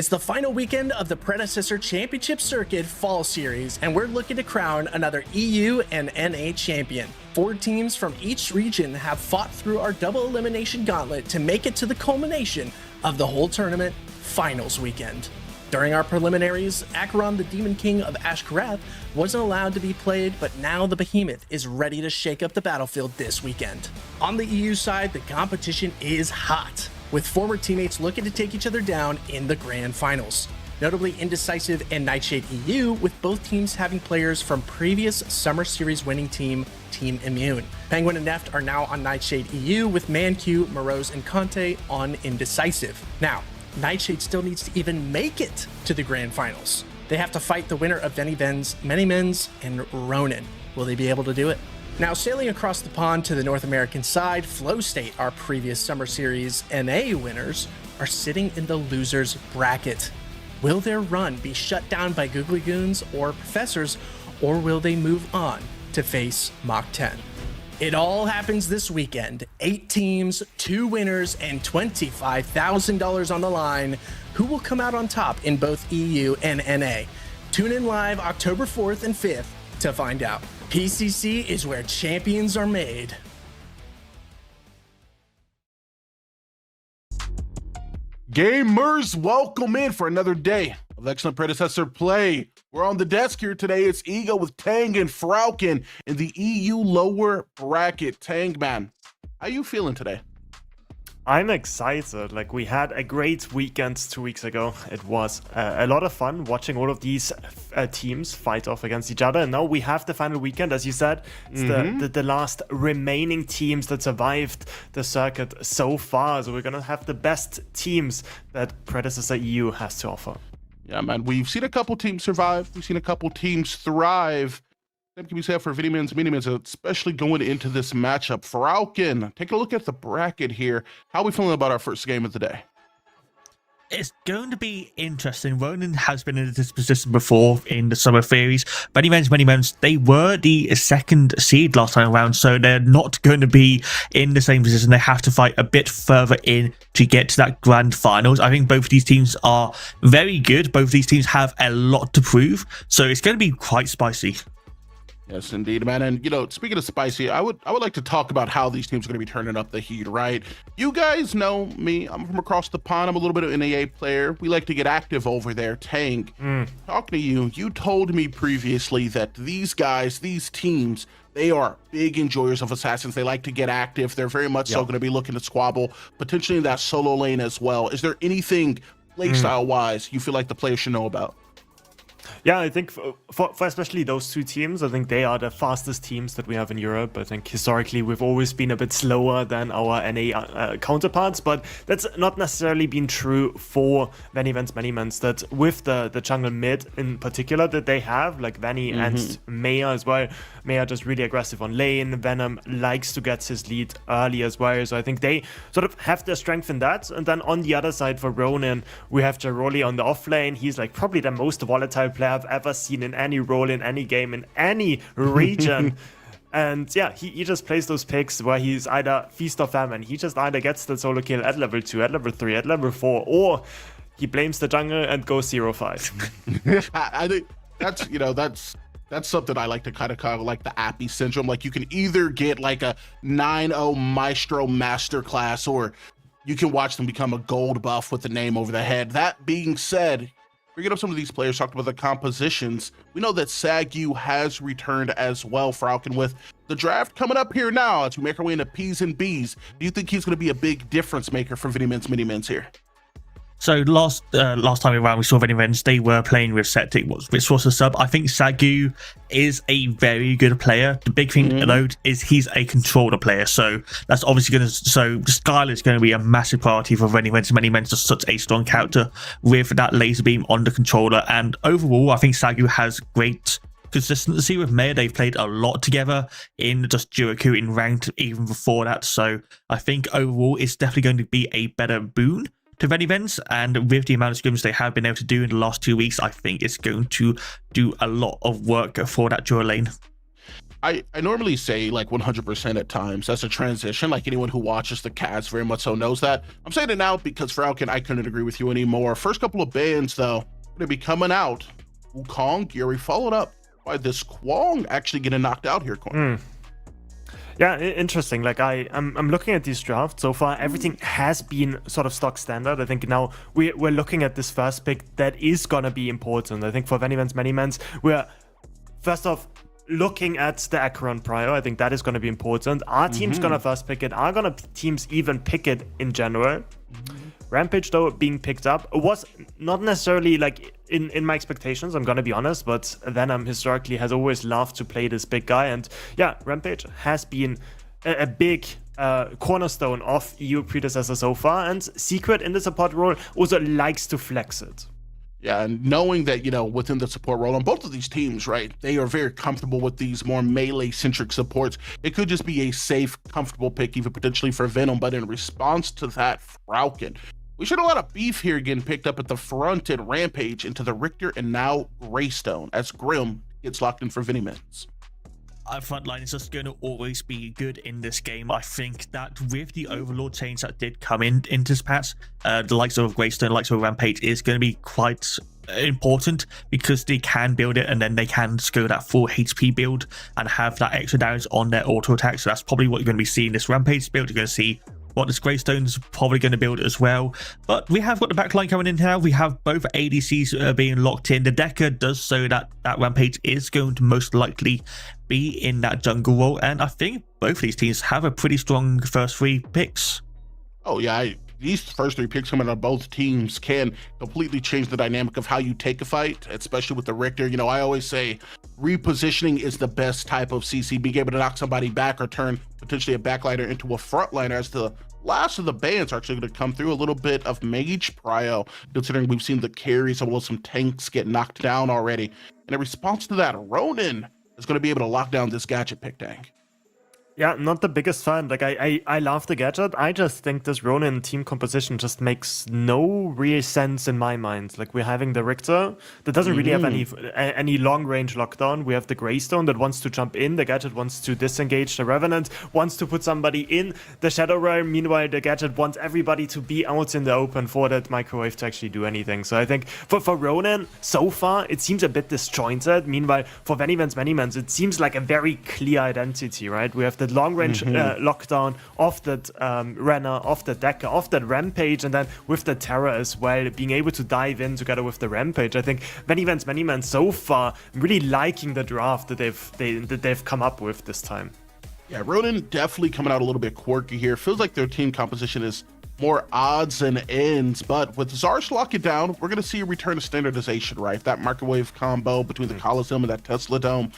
It's the final weekend of the Predecessor Championship Circuit Fall Series, and we're looking to crown another EU and NA champion. 4 teams from each region have fought through our double elimination gauntlet to make it to the culmination of the whole tournament finals weekend. During our preliminaries, Acheron, the Demon King of Ashkarath, wasn't allowed to be played, but now the Behemoth is ready to shake up the battlefield this weekend. On the EU side, the competition is hot, with former teammates looking to take each other down in the grand finals. Notably Indecisive and Nightshade EU, with both teams having players from previous Summer Series winning team, Team Immune. Penguin and Neft are now on Nightshade EU, with ManQ, Morose, and Conte on Indecisive. Now, Nightshade still needs to even make it to the grand finals. They have to fight the winner of VVMM, Manymen's, and Ronin. Will they be able to do it? Now, sailing across the pond to the North American side, Flow State, our previous Summer Series NA winners, are sitting in the losers bracket. Will their run be shut down by Googly Goons or Professors, or will they move on to face Mach 10? It all happens this weekend. 8 teams, 2 winners, and $25,000 on the line. Who will come out on top in both EU and NA? Tune in live October 4th and 5th to find out. PCC is where champions are made. Gamers, welcome in for another day of excellent Predecessor play. We're on the desk here today. It's Ego with Tang and Frauken in the EU lower bracket. Tang, man, how you feeling today? I'm excited. Like, we had a great weekend 2 weeks ago. It was a lot of fun watching all of these teams fight off against each other. And now we have the final weekend, as you said. It's the last remaining teams that survived the circuit so far. So we're going to have the best teams that Predecessor EU has to offer. Yeah, man, we've seen a couple teams survive. We've seen a couple teams thrive. Same can be said for VVMM, Manymen's, especially going into this matchup. Frauken, take a look at the bracket here. How are we feeling about our first game of the day? It's going to be interesting. Ronin has been in this position before in the Summer Series. Manymen's, they were the second seed last time around, so they're not going to be in the same position. They have to fight a bit further in to get to that grand finals. I think both of these teams are very good. Both of these teams have a lot to prove, so it's going to be quite spicy. Yes, indeed, man. And, you know, speaking of spicy, I would like to talk about how these teams are going to be turning up the heat, right? You guys know me. I'm from across the pond. I'm a little bit of an AA player. We like to get active over there. Tang, talking to you, you told me previously that these guys, these teams, they are big enjoyers of Assassins. They like to get active. They're very much so going to be looking to squabble, potentially in that solo lane as well. Is there anything playstyle-wise you feel like the players should know about? Yeah, I think for especially those 2 teams, I think they are the fastest teams that we have in Europe. I think historically we've always been a bit slower than our NA counterparts, but that's not necessarily been true for Manymen's. That with the jungle mid in particular that they have, like Vanny and Maya as well. Maya just really aggressive on lane. Venom likes to get his lead early as well, so I think they sort of have their strength in that. And then on the other side for Ronin, we have Jaroli on the off lane. He's like probably the most volatile player I've ever seen in any role, in any game, in any region. And yeah, he just plays those picks where he's either feast or famine. He just either gets the solo kill at level 2, at level 3, at level 4, or he blames the jungle and goes 0-5. I think that's, you know, that's something I like to kind of like the Appy syndrome. Like, you can either get like a 9-0 Maestro masterclass, or you can watch them become a gold buff with the name over the head. That being said, bringing up some of these players, talked about the compositions. We know that Sagu has returned as well, Frauken, with the draft coming up here now as we make our way into P's and B's. Do you think he's going to be a big difference maker for Manymen's here? So last time around we saw VVMM, they were playing with Septic, which was a sub. I think Sagu is a very good player. The big thing though is he's a controller player, so that's obviously going to, so Skylar is going to be a massive priority for VVMM. Manymen's just such a strong character with that laser beam on the controller, and overall I think Sagu has great consistency with Maya. They've played a lot together in just Juraku in ranked even before that, so I think overall it's definitely going to be a better boon to VVMM, and with the amount of scrims they have been able to do in the last 2 weeks, I think it's going to do a lot of work for that Jura lane. I normally say like 100% at times. That's a transition. Like anyone who watches the cast very much so knows that. I'm saying it now because Falcon, I couldn't agree with you anymore. First couple of bans though, gonna be coming out. Wukong, Yuri, followed up by this Kwong actually getting knocked out here. Yeah, interesting. Like I'm looking at these drafts so far. Everything has been sort of stock standard. I think now we're looking at this first pick that is gonna be important. I think for VVMM's Many-Mans, we're first off looking at the Acheron prior. I think that is gonna be important. Our team's gonna first pick it. Are gonna teams even pick it in general? Rampage though being picked up was not necessarily like in my expectations, I'm gonna be honest, but Venom historically has always loved to play this big guy, and yeah, Rampage has been a big cornerstone of EU Predecessor so far, and Secret in the support role also likes to flex it. Yeah, and knowing that, you know, within the support role on both of these teams, right, they are very comfortable with these more melee-centric supports. It could just be a safe, comfortable pick, even potentially for Venom, but in response to that, Falcon. We should have a lot of beef here getting picked up at the front at Rampage into the Richter and now Greystone as Grim gets locked in for VVMMs. Our front line is just going to always be good in this game. I think that with the Overlord change that did come into this patch, the likes of Greystone, the likes of Rampage is going to be quite important because they can build it and then they can just go that full HP build and have that extra damage on their auto attack. So that's probably what you're going to be seeing this Rampage build. You're going to see what this Greystone's probably going to build as well. But we have got the backline coming in now. We have both ADCs being locked in. The Decker does so that Rampage is going to most likely be in that jungle role. And I think both of these teams have a pretty strong first 3 picks. Oh yeah, these first 3 picks coming out of both teams can completely change the dynamic of how you take a fight, especially with the Richter. You know, I always say repositioning is the best type of CC, being able to knock somebody back or turn potentially a backliner into a frontliner, as the last of the bans are actually going to come through. A little bit of mage prio, considering we've seen the carries and some tanks get knocked down already. And in response to that, Ronin is going to be able to lock down this gadget pick tank. Yeah, not the biggest fan. Like, I love the gadget. I just think this Ronin team composition just makes no real sense in my mind. Like, we're having the Richter that doesn't really have any long-range lockdown. We have the Greystone that wants to jump in. The gadget wants to disengage the Revenant, wants to put somebody in the Shadow Realm. Meanwhile, the gadget wants everybody to be out in the open for that microwave to actually do anything. So I think for Ronin, so far, it seems a bit disjointed. Meanwhile, for VVMM's Many-Mans, it seems like a very clear identity, right? We have the long-range lockdown of that Renner, of the Decker, of that Rampage, and then with the Terror as well, being able to dive in together with the Rampage. I think VVMM's Many-Mans so far, I'm really liking the draft that they've come up with this time. Yeah, Ronin definitely coming out a little bit quirky here. Feels like their team composition is more odds than ends, but with Zarsh lock it down, we're going to see a return to standardization, right? That microwave combo between the Coliseum and that Tesla Dome.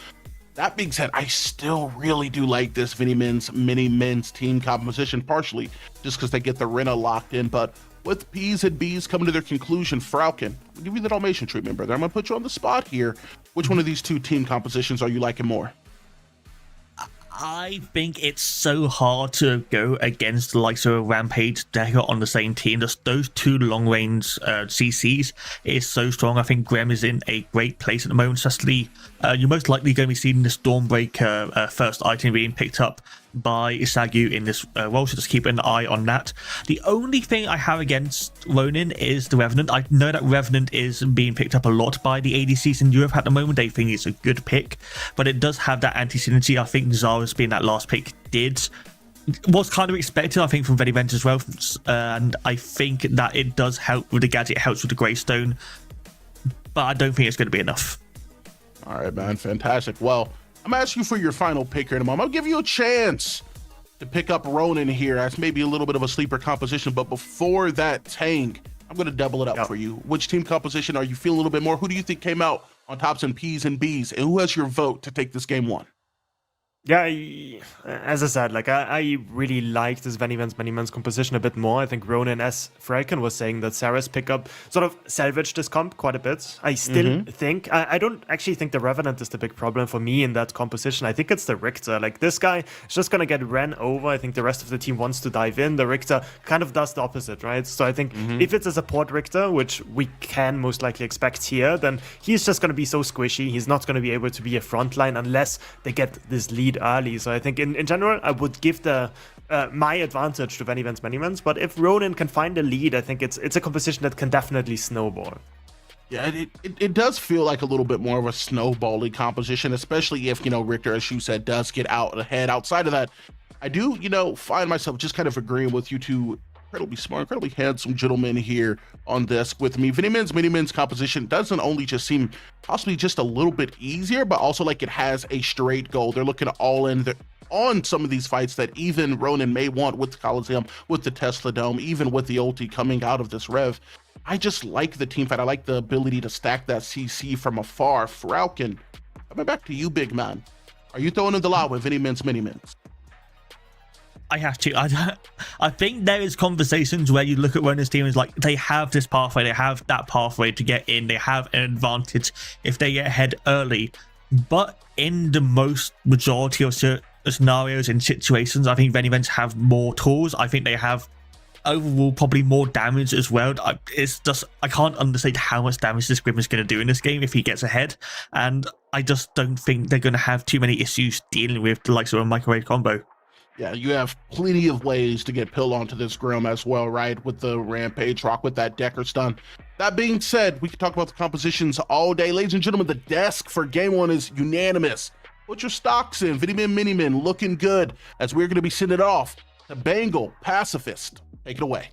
That being said, I still really do like this Many-Mans team composition, partially just because they get the Rena locked in. But with P's and B's coming to their conclusion, Falcon, I'll give you the Dalmatian treatment, brother. I'm going to put you on the spot here. Which one of these 2 team compositions are you liking more? I think it's so hard to go against the likes of Rampage, Decker on the same team. Just those 2 long-range CCs is so strong. I think Grem is in a great place at the moment. Especially, you're most likely going to be seeing the Stormbreaker first item being picked up by Sagu in this role, so just keep an eye on that. The only thing I have against Ronin is the Revenant. I know that Revenant is being picked up a lot by the ADCs in Europe at the moment. They think it's a good pick, but it does have that anti-synergy. I think Zara's being that last pick was kind of expected, I think, from VVMMs as well, and I think that it does help with the gadget, it helps with the Greystone, but I don't think it's going to be enough. All right, man, fantastic. Well, I'm asking you for your final pick here in a moment. I'll give you a chance to pick up Ronin here as maybe a little bit of a sleeper composition, but before that, Tang, I'm going to double it up for you. Which team composition are you feeling a little bit more? Who do you think came out on tops in P's and B's, and who has your vote to take this game 1? Yeah, as I said, like I really like this VVMM's many-man's composition a bit more. I think Ronan, as Fraken was saying, that Sarah's pickup sort of salvaged this comp quite a bit. I still think, I don't actually think the Revenant is the big problem for me in that composition. I think it's the Richter. Like, this guy is just gonna get ran over. I think the rest of the team wants to dive in. The Richter kind of does the opposite, right? So I think if it's a support Richter, which we can most likely expect here, then he's just gonna be so squishy. He's not gonna be able to be a frontline unless they get this lead early. So I think in general, I would give the my advantage to VVMM's many-mans, but if Ronan can find a lead, I think it's a composition that can definitely snowball. Yeah, it does feel like a little bit more of a snowbally composition, especially if, Richter, as you said, does get out ahead. Outside of that, I do, find myself just kind of agreeing with you two incredibly smart, incredibly handsome gentlemen here on this with me. VVMM's many-man's composition doesn't only just seem possibly just a little bit easier, but also like it has a straight goal. They're looking all in on some of these fights that even Ronan may want with the Coliseum, with the Tesla Dome, even with the ulti coming out of this Rev. I just like the team fight. I like the ability to stack that CC from afar. Falcon, coming back to you, big man. Are you throwing in the lot with VVMM's many-mans? I have to. I think there is conversations where you look at Ronan's team as like they have this pathway, they have that pathway to get in, they have an advantage if they get ahead early. But in the most majority of scenarios and situations, I think VVMM's have more tools. I think they have overall probably more damage as well. It's just, I can't understate how much damage this Grim is going to do in this game if he gets ahead, and I just don't think they're going to have too many issues dealing with the likes of a microwave combo. Yeah, you have plenty of ways to get Pill onto this Grim as well, right? With the Rampage rock, with that Decker stun. That being said, we can talk about the compositions all day. Ladies and gentlemen, the desk for game one is unanimous. Put your stocks in. VVMM Miniman looking good as we're going to be sending it off to Bengal Pacifist. Take it away.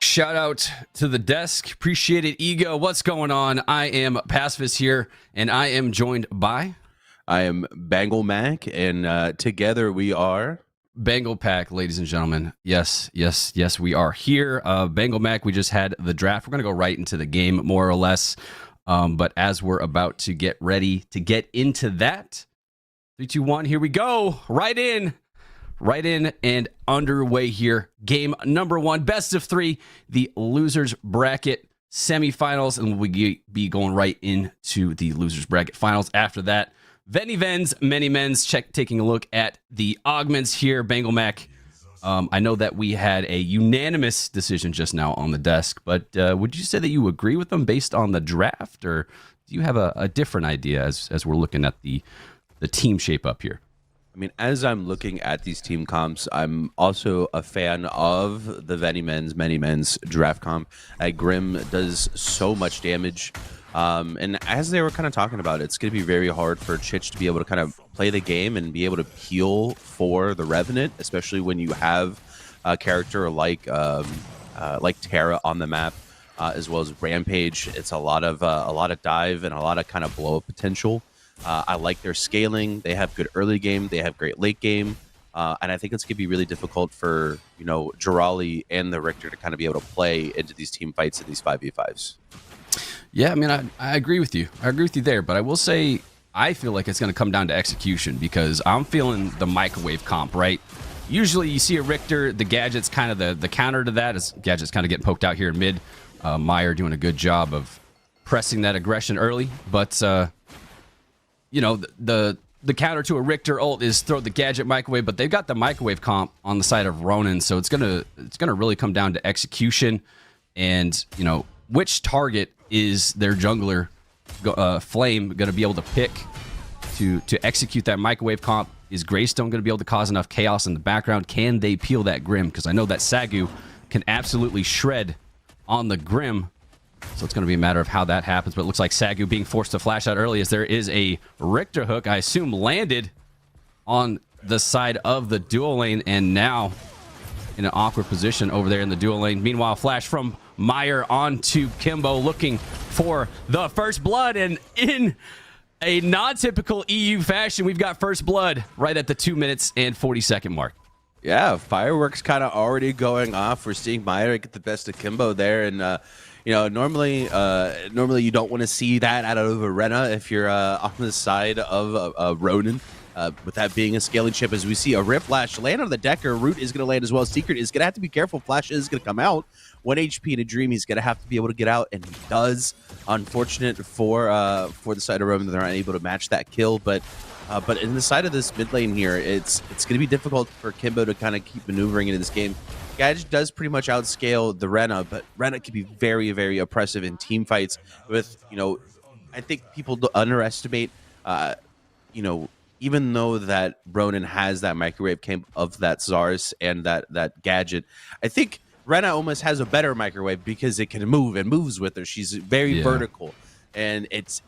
Shout out to the desk. Appreciate it, Ego. What's going on? I am Pacifist here, and I am joined by... I am Bengal Mac, and together we are... Bengal Pack, ladies and gentlemen. Yes, we are here. Bengal Mac, we just had the draft. We're going to go right into the game, more or less. But as we're about to get ready to get into that, 3, 2, 1, here we go. Right in and underway here. Game number 1, best of 3, the losers bracket semifinals, and we'll be going right into the losers bracket finals after that. VVMM's many-mans, taking a look at the augments here. Bengal Mac, I know that we had a unanimous decision just now on the desk, but would you say that you agree with them based on the draft, or do you have a different idea as we're looking at the team shape up here? I mean, as I'm looking at these team comps, I'm also a fan of the VVMM's many-mans draft comp. Grim does so much damage. And as they were kind of talking about, it's going to be very hard for Chich to be able to kind of play the game and be able to heal for the Revenant, especially when you have a character like Terra on the map, as well as Rampage. It's a lot of dive and a lot of kind of blow up potential. I like their scaling. They have good early game. They have great late game. And I think it's going to be really difficult for, Jirali and the Richter to kind of be able to play into these team fights and these 5v5s. Yeah, I mean, I agree with you. I agree with you there, but I will say I feel like it's going to come down to execution because I'm feeling the microwave comp, right? Usually you see a Richter, the Gadget's kind of the counter to that, is Gadget's kind of getting poked out here in mid. Meyer doing a good job of pressing that aggression early, but, the counter to a Richter ult is throw the Gadget microwave, but they've got the microwave comp on the side of Ronan, so it's gonna really come down to execution and, which target is their jungler Flame going to be able to pick to execute that microwave comp? Is Greystone going to be able to cause enough chaos in the background? Can they peel that Grim? Because I know that Sagu can absolutely shred on the Grim. So it's going to be a matter of how that happens. But it looks like Sagu being forced to flash out early as there is a Richter hook, I assume, landed on the side of the dual lane. And now in an awkward position over there in the dual lane. Meanwhile, flash from Meyer onto Kimbo looking for the first blood. And in a non-typical EU fashion, we've got first blood right at the 2 minutes and 40-second mark. Yeah, fireworks kind of already going off. We're seeing Meyer get the best of Kimbo there. And, You know, normally you don't want to see that out of Arena if you're on the side of Ronin. With that being a scaling chip, as we see a Rip Flash land on the Decker, Root is going to land as well. Secret is going to have to be careful. Flash is going to come out. 1 HP in a Dream, he's going to have to be able to get out, and he does. Unfortunate for the side of Ronin, they're not able to match that kill, but in the side of this mid lane here, it's going to be difficult for Kimbo to kind of keep maneuvering into this game. Gadget does pretty much outscale the Rena, but Rena can be very, very oppressive in team fights with, you know, I think people underestimate, you know, even though that Ronin has that microwave camp of that Zars and that Gadget, I think Rena almost has a better microwave because it can move and moves with her. She's very vertical, and it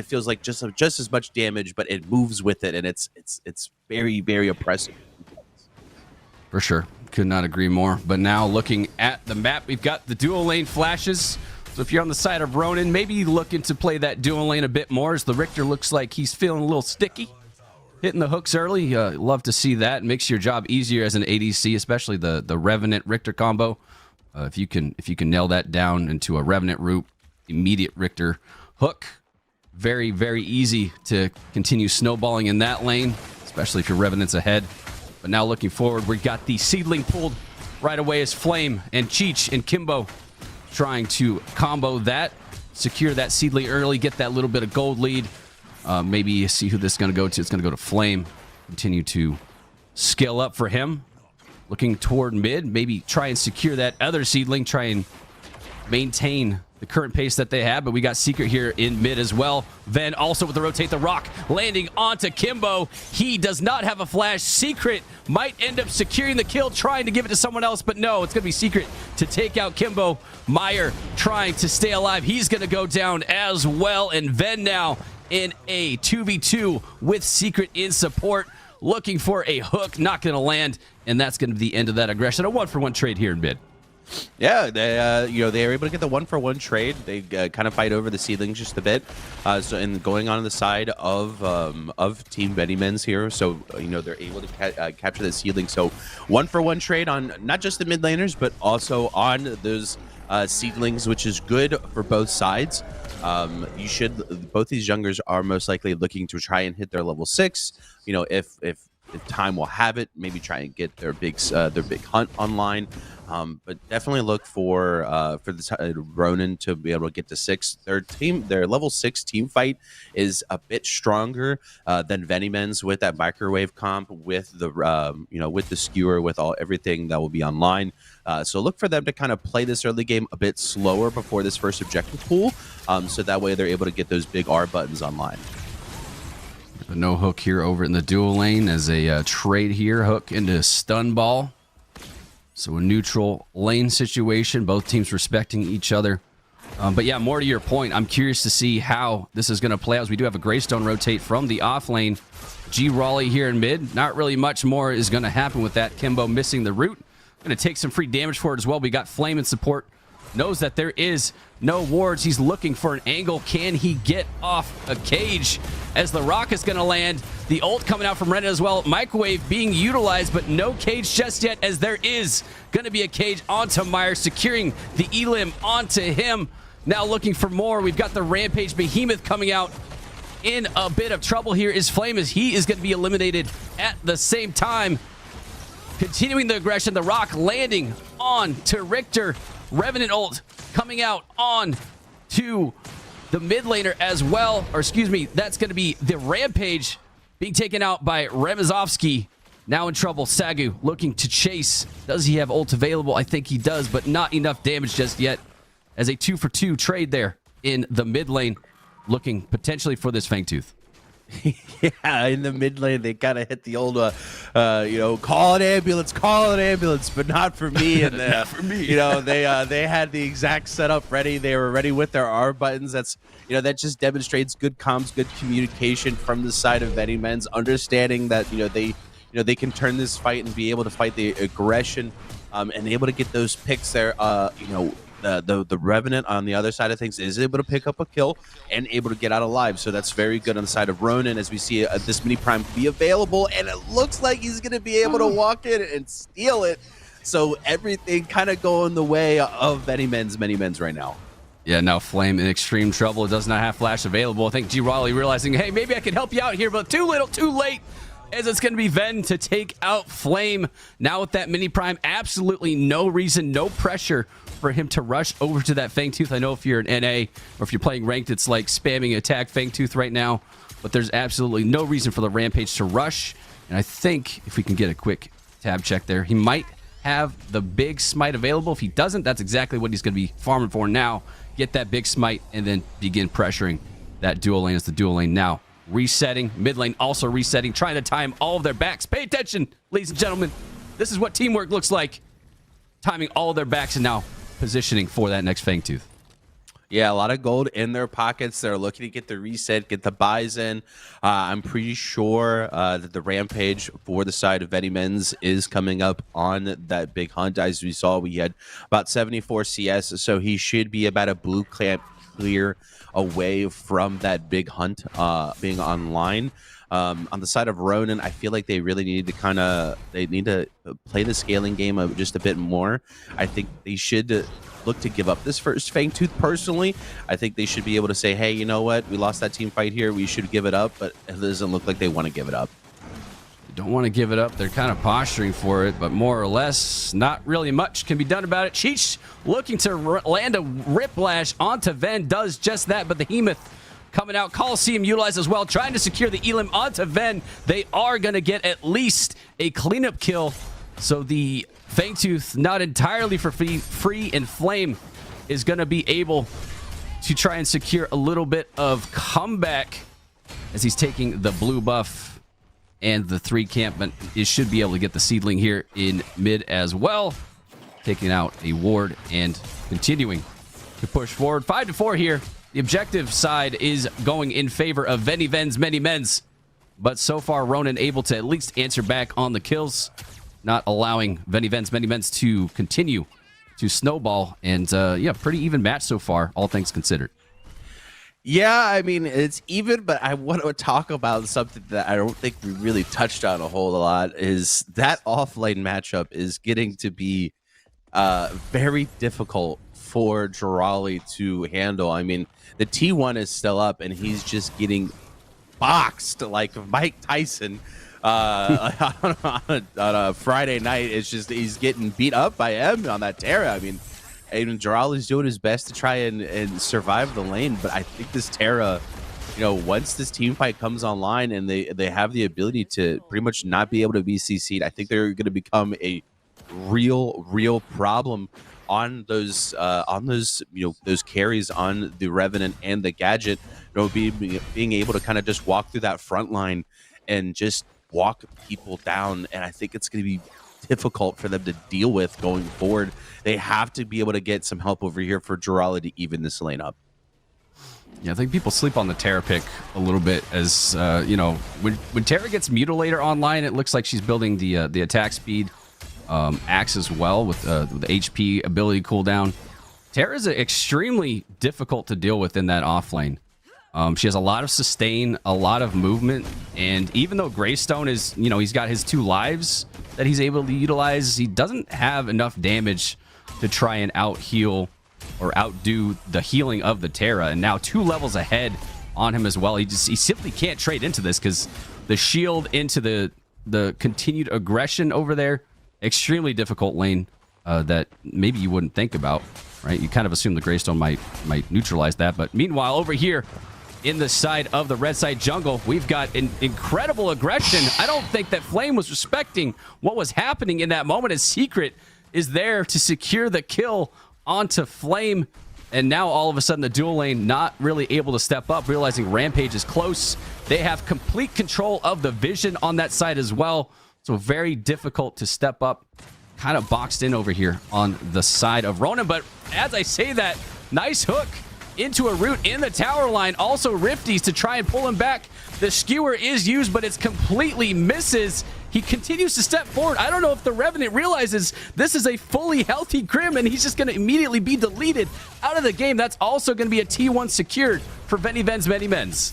feels like just as much damage, but it moves with it, and it's very, very oppressive. For sure. Could not agree more. But now looking at the map, we've got the dual lane flashes. So if you're on the side of Ronin, maybe looking to play that dual lane a bit more, as the Richter looks like he's feeling a little sticky. Hitting the hooks early. Love to see that. Makes your job easier as an ADC, especially the Revenant Richter combo. If you can nail that down into a Revenant root, immediate Richter hook. Very, very easy to continue snowballing in that lane, especially if your Revenant's ahead. But now looking forward, we got the seedling pulled right away as Flame and Cheech and Kimbo trying to combo that, secure that seedling early, get that little bit of gold lead. Maybe see who this is going to go to. It's going to go to Flame. Continue to scale up for him. Looking toward mid, maybe try and secure that other seedling, try and maintain the current pace that they have, but we got Secret here in mid as well. Ven also with the rotate the rock, landing onto Kimbo. He does not have a flash. Secret might end up securing the kill, trying to give it to someone else, but no, it's going to be Secret to take out Kimbo. Meyer trying to stay alive. He's going to go down as well, and Ven now in a 2v2 with Secret in support, looking for a hook, not going to land, and that's going to be the end of that aggression. A 1-for-1 trade here in mid. Yeah, they are able to get the 1-for-1 trade. They kind of fight over the seedlings just a bit. And going on the side of Team VVMM here, so they're able to capture the seedling. So 1-for-1 trade on not just the mid laners, but also on those seedlings, which is good for both sides. Both these youngers are most likely looking to try and hit their level 6. If time will have it, maybe try and get their big hunt online. But definitely look for the Ronin to be able to get to 6. Their level 6 team fight is a bit stronger than VVMM's with that microwave comp, with the with the skewer, with everything that will be online. So look for them to kind of play this early game a bit slower before this first objective pool, so that way they're able to get those big R buttons online. A no hook here over in the dual lane as a trade here. Hook into stun ball. So a neutral lane situation. Both teams respecting each other. But yeah, more to your point, I'm curious to see how this is going to play out, as we do have a Greystone rotate from the off lane. G Raleigh here in mid. Not really much more is going to happen with that. Kimbo missing the root. Going to take some free damage for it as well. We got Flame in support. Knows that there is no wards. He's looking for an angle. Can he get off a cage as the rock is going to land? The ult coming out from Reddit as well. Microwave being utilized, but no cage just yet, as there is going to be a cage onto Meyer, securing the elim onto him. Now looking for more. We've got the Rampage Behemoth coming out. In a bit of trouble here is Flame, as he is going to be eliminated at the same time. Continuing the aggression, the rock landing on to Richter. Revenant ult coming out on to the mid laner as well. Or excuse me, that's going to be the Rampage being taken out by Remazovsky. Now in trouble, Sagu looking to chase. Does he have ult available? I think he does, but not enough damage just yet. As a 2-for-2 trade there in the mid lane, looking potentially for this Fangtooth. Yeah, in the mid lane, they kind of hit the old, call an ambulance, but not for me. And not for me. They had the exact setup ready. They were ready with their R buttons. That's, that just demonstrates good comms, good communication from the side of VVMM, understanding that, they can turn this fight and be able to fight the aggression, and able to get those picks there. The Revenant on the other side of things is able to pick up a kill and able to get out alive. So that's very good on the side of Ronin, as we see this mini prime be available, and it looks like he's going to be able to walk in and steal it. So everything kind of going the way of many men's right now. Yeah, now Flame in extreme trouble. It does not have flash available. I think G. Raleigh realizing, hey, maybe I can help you out here, but too little, too late, as it's going to be Ven to take out Flame. Now with that mini prime, absolutely no reason, no pressure for him to rush over to that Fangtooth. I know if you're an NA or if you're playing ranked, it's like spamming attack Fangtooth right now, but there's absolutely no reason for the Rampage to rush. And I think if we can get a quick tab check there, he might have the big smite available. If he doesn't, that's exactly what he's going to be farming for now. Get that big smite and then begin pressuring that dual lane as the dual lane now resetting. Mid lane also resetting, trying to time all of their backs. Pay attention, ladies and gentlemen. This is what teamwork looks like. Timing all of their backs and now positioning for that next Fangtooth. Yeah, a lot of gold in their pockets. They're looking to get the reset, get the buys in. I'm pretty sure that the Rampage for the side of VVMM is coming up on that big hunt. As we saw, we had about 74 CS, so he should be about a blue clamp clear away from that big hunt being online. On the side of Ronin, I feel like they really need to play the scaling game just a bit more. I think they should look to give up this first Fangtooth. Personally, I think they should be able to say, hey, you know what, we lost that team fight here, we should give it up, but it doesn't look like they want to give it up. They don't want to give it up. They're kind of posturing for it, but more or less not really much can be done about it. Cheech looking to land a Riplash onto Ven, does just that, but the Hemoth coming out. Coliseum utilized as well, trying to secure the Elim onto Ven. They are going to get at least a cleanup kill. So the Fangtooth, not entirely for free, and Flame is going to be able to try and secure a little bit of comeback as he's taking the blue buff and the 3 camp, but it should be able to get the seedling here in mid as well. Taking out a ward and continuing to push forward. 5-4 here. The objective side is going in favor of VVMM, but so far Ronin able to at least answer back on the kills, not allowing VVMM to continue to snowball. And yeah, pretty even match so far, all things considered. Yeah, I mean, it's even, but I want to talk about something that I don't think we really touched on a whole lot, is that offlane matchup is getting to be very difficult for Jirali to handle. I mean, the T1 is still up, and he's just getting boxed like Mike Tyson on a Friday night. It's just he's getting beat up by M on that Terra. I mean, even Jirali's doing his best to try and survive the lane, but I think this Terra, you know, once this team fight comes online and they have the ability to pretty much not be able to be CC'd, I think they're going to become a real problem on those you know, those carries on the Revenant and the Gadget. You know, being able to kind of just walk through that front line and just walk people down, and I think it's going to be difficult for them to deal with going forward. They have to be able to get some help over here for Jirali to even this lane up. Yeah, I think people sleep on the Terra pick a little bit, as you know, when Terra gets Mutilator online, it looks like she's building the attack speed axe as well with the HP ability cooldown. Terra is extremely difficult to deal with in that off lane. She has a lot of sustain, a lot of movement, and even though Greystone is, you know, he's got his 2 lives that he's able to utilize, he doesn't have enough damage to try and out-heal or outdo the healing of the Terra. And now 2 levels ahead on him as well. He simply can't trade into this because the shield into the continued aggression over there, extremely difficult lane that maybe you wouldn't think about, right? You kind of assume the Greystone might neutralize that. But meanwhile, over here in the side of the red side jungle, we've got an incredible aggression. I don't think that Flame was respecting what was happening in that moment, as Secret is there to secure the kill onto Flame. And now all of a sudden the dual lane not really able to step up, realizing Rampage is close. They have complete control of the vision on that side as well. So very difficult to step up. Kind of boxed in over here on the side of Ronin. But as I say that, nice hook into a root in the tower line. Also Rifties to try and pull him back. The skewer is used, but it's completely misses. He continues to step forward. I don't know if the Revenant realizes this is a fully healthy Grim and he's just going to immediately be deleted out of the game. That's also going to be a T1 secured for VVMM.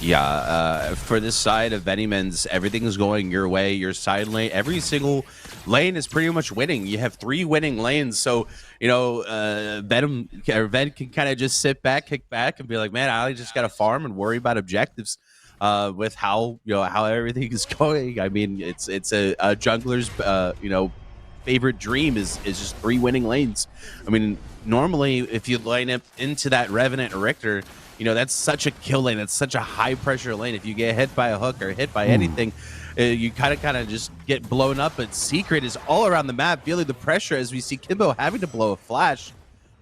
Yeah, for this side of VVMM's, everything is going your way. Your side lane, every single lane is pretty much winning. You have 3 winning lanes, so you know Venom or Ven can kind of just sit back, kick back, and be like, "Man, I just got to farm and worry about objectives." With how how everything is going, I mean, it's a jungler's favorite dream is just 3 winning lanes. I mean, normally if you line up into that Revenant Richter, that's such a kill lane. That's such a high pressure lane. If you get hit by a hook or hit by anything, you kind of just get blown up. But Secret is all around the map, feeling the pressure as we see Kimbo having to blow a flash.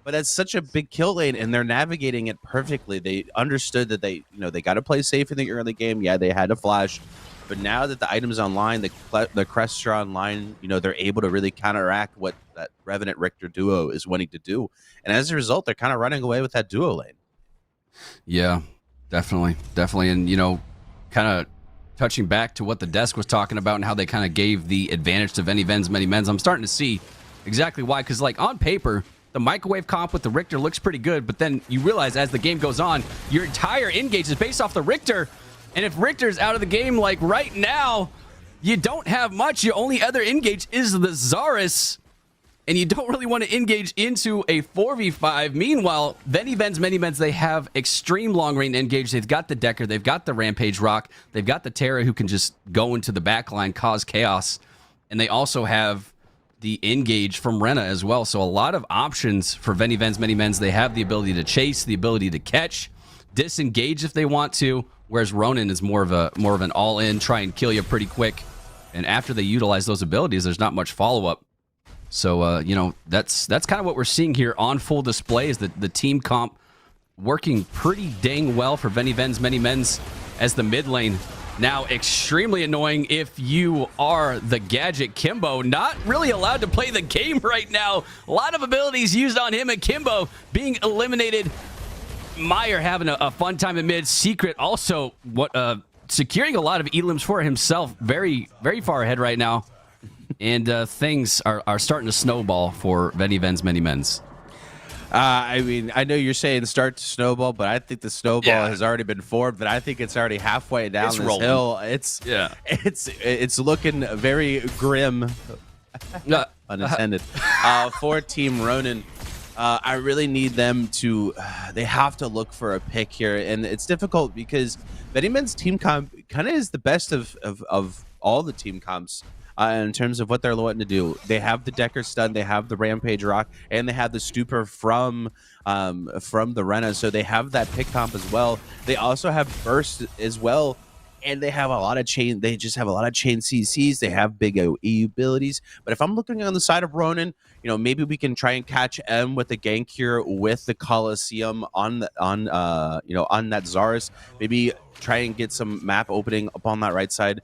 But that's such a big kill lane, and they're navigating it perfectly. They understood that they got to play safe in the early game. Yeah, they had a flash, but now that the item's online, the crests are online. They're able to really counteract what that Revenant Richter duo is wanting to do, and as a result, they're kind of running away with that duo lane. Yeah, definitely. And, kind of touching back to what the desk was talking about and how they kind of gave the advantage to VVMM's, I'm starting to see exactly why. Because, like, on paper, the microwave comp with the Richter looks pretty good, but then you realize as the game goes on, your entire engage is based off the Richter. And if Richter's out of the game, like right now, you don't have much. Your only other engage is the Zarus. And you don't really want to engage into a 4v5. Meanwhile, VVMM's, they have extreme long-range engage. They've got the Decker. They've got the Rampage Rock. They've got the Terra who can just go into the backline, cause chaos. And they also have the engage from Rena as well. So a lot of options for VVMM's. They have the ability to chase, the ability to catch, disengage if they want to, whereas Ronin is more of an all-in, try and kill you pretty quick. And after they utilize those abilities, there's not much follow-up. So, that's kind of what we're seeing here on full display is that the team comp working pretty dang well for VVMM's as the mid lane. Now, extremely annoying if you are the Gadget Kimbo. Not really allowed to play the game right now. A lot of abilities used on him, and Kimbo being eliminated. Meyer having a fun time in mid. Secret also securing a lot of elims for himself. Very, very far ahead right now. And things are starting to snowball for VVMM's. I mean, I know you're saying start to snowball, but I think the snowball has already been formed. But I think it's already halfway down this hill. It's looking very grim, unintended, for Team Ronin. I really need them to. They have to look for a pick here, and it's difficult because VVMM's team comp kind of is the best of all the team comps. In terms of what they're wanting to do. They have the Decker stun, they have the Rampage Rock, and they have the Stupor from the Rena, so they have that pick comp as well. They also have Burst as well, and they have a lot of chain. They just have a lot of chain CCs. They have big AoE abilities. But if I'm looking on the side of Ronin, maybe we can try and catch M with the gank here with the Colosseum on that Zarus. Maybe try and get some map opening up on that right side.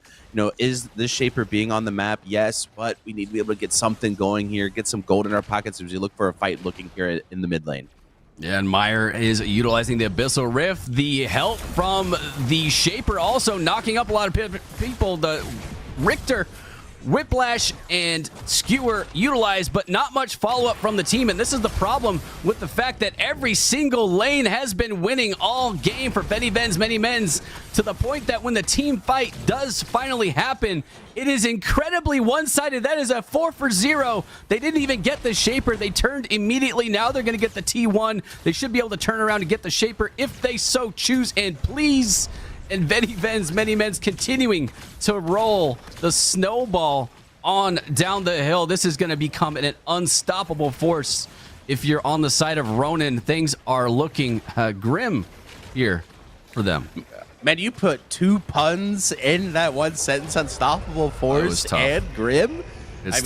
Is this Shaper being on the map? Yes, but we need to be able to get something going here, get some gold in our pockets as we look for a fight looking here in the mid lane. Yeah, and Meyer is utilizing the Abyssal Rift. The help from the Shaper also knocking up a lot of people. The Richter, Whiplash, and Skewer utilized, but not much follow-up from the team. And this is the problem with the fact that every single lane has been winning all game for VVMM's, to the point that when the team fight does finally happen, it is incredibly one-sided. That is a 4-for-0. They didn't even get the Shaper. They turned immediately. Now they're going to get the T1. They should be able to turn around and get the Shaper if they so choose and please. And VVMM's continuing to roll the snowball on down the hill. This is going to become an unstoppable force. If you're on the side of Ronin, things are looking grim here for them. Man, you put 2 puns in that one sentence, unstoppable force and grim. That's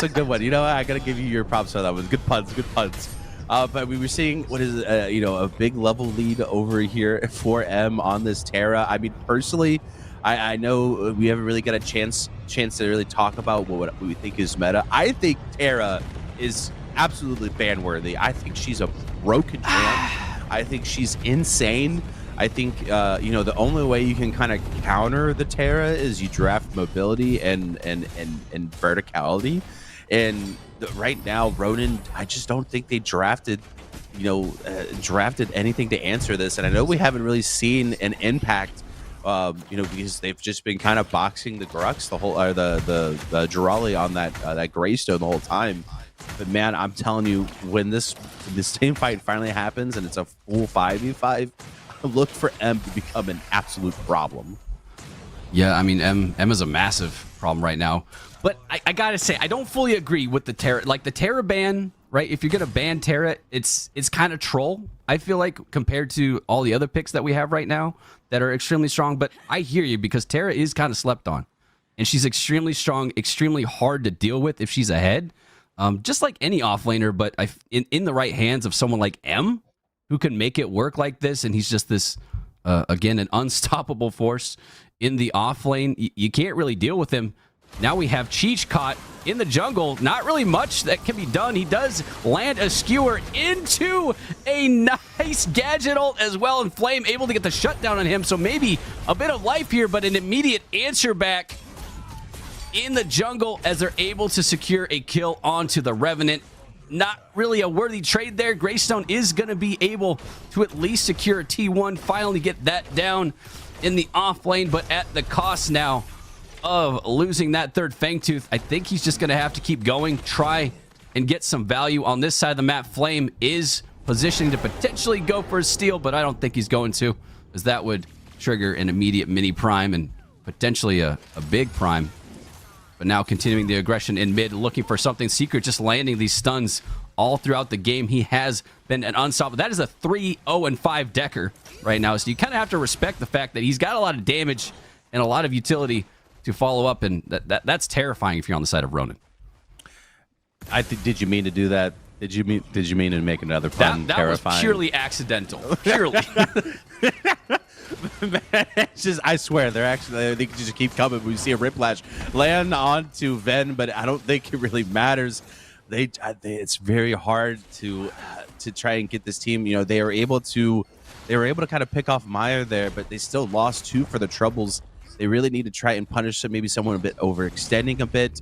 a good one. I got to give you your props for that one. Good puns, good puns. But we were seeing what is a big level lead over here for M on this Terra. I mean, personally, I know we haven't really got a chance to really talk about what we think is meta. I think Terra is absolutely ban-worthy. I think she's a broken champ. I think she's insane. I think the only way you can kind of counter the Terra is you draft mobility and verticality. And right now, Ronin, I just don't think they drafted drafted anything to answer this. And I know we haven't really seen an impact, because they've just been kind of boxing the Grux the whole, or the Jirali on that Greystone the whole time. But man, I'm telling you, when this team fight finally happens and it's a full 5v5, look for M to become an absolute problem. Yeah, I mean, M is a massive problem right now. But I gotta say, I don't fully agree with the Terra. Like the Terra ban, right? If you're gonna ban Terra, it's kind of troll, I feel like, compared to all the other picks that we have right now that are extremely strong. But I hear you, because Terra is kind of slept on. And she's extremely strong, extremely hard to deal with if she's ahead. Just like any offlaner, but in the right hands of someone like M, who can make it work like this, and he's just this, again, an unstoppable force in the off lane. You can't really deal with him. Now we have Cheech caught in the jungle. Not really much that can be done. He does land a skewer into a nice gadget ult as well, and Flame able to get the shutdown on him. So maybe a bit of life here, but an immediate answer back in the jungle as they're able to secure a kill onto the Revenant. Not really a worthy trade there. Greystone is going to be able to at least secure a T1, finally get that down in the off lane, but at the cost now of losing that third Fangtooth. I think he's just going to have to keep going, try and get some value on this side of the map. Flame is positioning to potentially go for a steal, but I don't think he's going to, as that would trigger an immediate mini prime and potentially a big prime. But now continuing the aggression in mid, looking for something. Secret just landing these stuns all throughout the game. He has been an unstoppable. That is a 3-0-5 Decker right now. So you kind of have to respect the fact that he's got a lot of damage and a lot of utility to follow up, and that's terrifying if you're on the side of Ronan. Did you mean to do that? Did you mean to make another pun? That terrifying? Was purely accidental. Purely. Man, it's just, I swear, they can just keep coming. We see a Riplash land onto Ven, but I don't think it really matters. It's very hard to try and get this team. They were able to kind of pick off Meyer there, but they still lost 2 for the troubles. They really need to try and punish maybe someone a bit overextending a bit.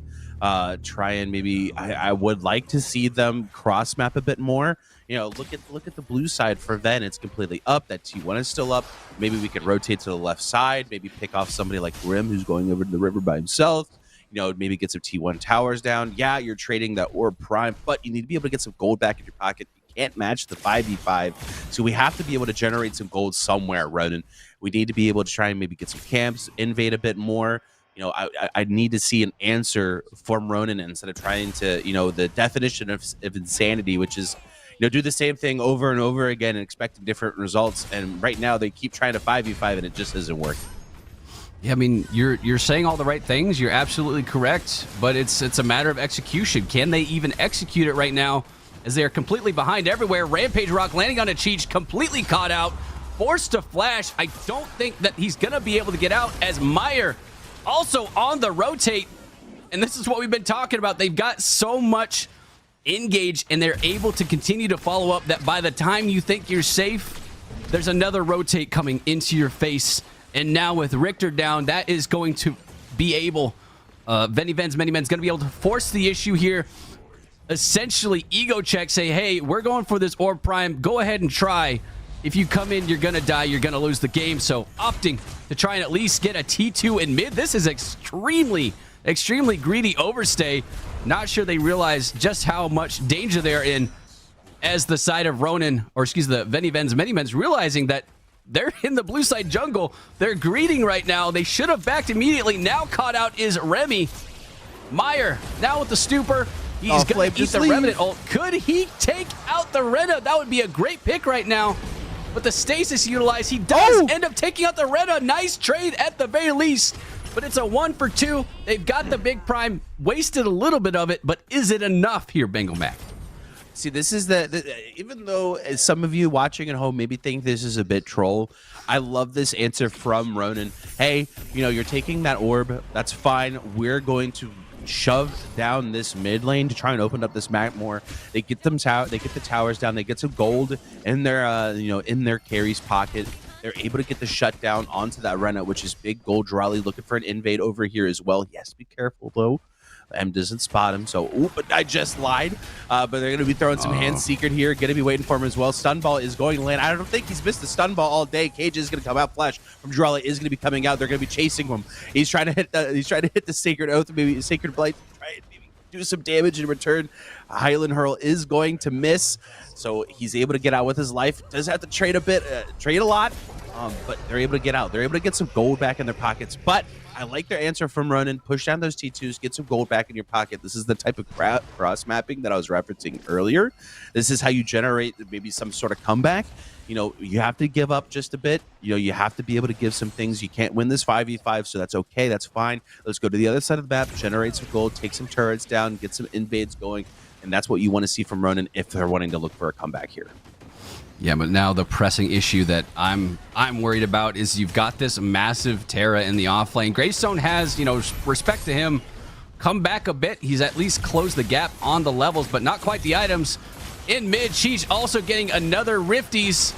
Try and maybe I would like to see them cross map a bit more. Look at the blue side for Ven. It's completely up. That T1 is still up. Maybe we could rotate to the left side. Maybe pick off somebody like Grim, who's going over to the river by himself. Maybe get some T1 towers down. Yeah, you're trading that orb prime, but you need to be able to get some gold back in your pocket. You can't match the 5v5, so we have to be able to generate some gold somewhere, Ronan. We need to be able to try and maybe get some camps, invade a bit more. I need to see an answer from Ronan instead of trying to, the definition of insanity, which is, do the same thing over and over again and expecting different results. And right now they keep trying to 5v5 and it just isn't working. Yeah, I mean, you're saying all the right things. You're absolutely correct, but it's a matter of execution. Can they even execute it right now, as they are completely behind everywhere? Rampage Rock landing on a Cheech, completely caught out, forced to flash. I don't think that he's gonna be able to get out, as Meyer also on the rotate. And this is what we've been talking about. They've got so much engage, and they're able to continue to follow up that by the time you think you're safe, there's another rotate coming into your face. And now with Richter down, that is going to be able, Many Men's going to be able to force the issue here. Essentially, ego check, say, hey, we're going for this orb prime. Go ahead and try. If you come in, you're going to die. You're going to lose the game. So opting to try and at least get a T2 in mid. This is extremely greedy overstay. Not sure they realize just how much danger they're in, as the side of Ronan, or excuse the Many Men's realizing that they're in the blue side jungle. They're greeting right now. They should have backed immediately. Now caught out is Remy. Meyer now with the stupor. He's going to eat the Revenant ult. Could he take out the Rena? That would be a great pick right now. But the stasis utilized, he does end up taking out the Rena. Nice trade at the very least. But it's a 1 for 2. They've got the big prime. Wasted a little bit of it, but is it enough here, Bengal Mac? See, this is even though some of you watching at home maybe think this is a bit troll, I love this answer from Ronan. Hey, you're taking that orb. That's fine. We're going to shove down this mid lane to try and open up this map more. They get them they get the towers down. They get some gold in their in their carry's pocket. They're able to get the shutdown onto that Rena, which is big gold. Jirali looking for an invade over here as well. He has to be careful though. M doesn't spot him, so but I just lied. But they're going to be throwing some hand secret here, going to be waiting for him as well. Stun ball is going to land. I don't think he's missed the stun ball all day. Cage is going to come out. Flash from Drella is going to be coming out. They're going to be chasing him. He's trying to hit the Sacred Oath, maybe Sacred Blight, try and maybe do some damage in return. Highland Hurl is going to miss, so he's able to get out with his life. Does have to trade a lot, but they're able to get out. They're able to get some gold back in their pockets. But I like their answer from Ronin. Push down those T2s, get some gold back in your pocket. This is the type of cross mapping that I was referencing earlier. This is how you generate maybe some sort of comeback. You know, you have to give up just a bit. You know, you have to be able to give some things. You can't win this 5v5, so that's okay. That's fine. Let's go to the other side of the map, generate some gold, take some turrets down, get some invades going. And that's what you want to see from Ronin if they're wanting to look for a comeback here. Yeah, but now the pressing issue that I'm worried about is you've got this massive Terra in the off lane. Greystone has, you know, respect to him, come back a bit. He's at least closed the gap on the levels, but not quite the items. In mid, Cheech also getting another Rifties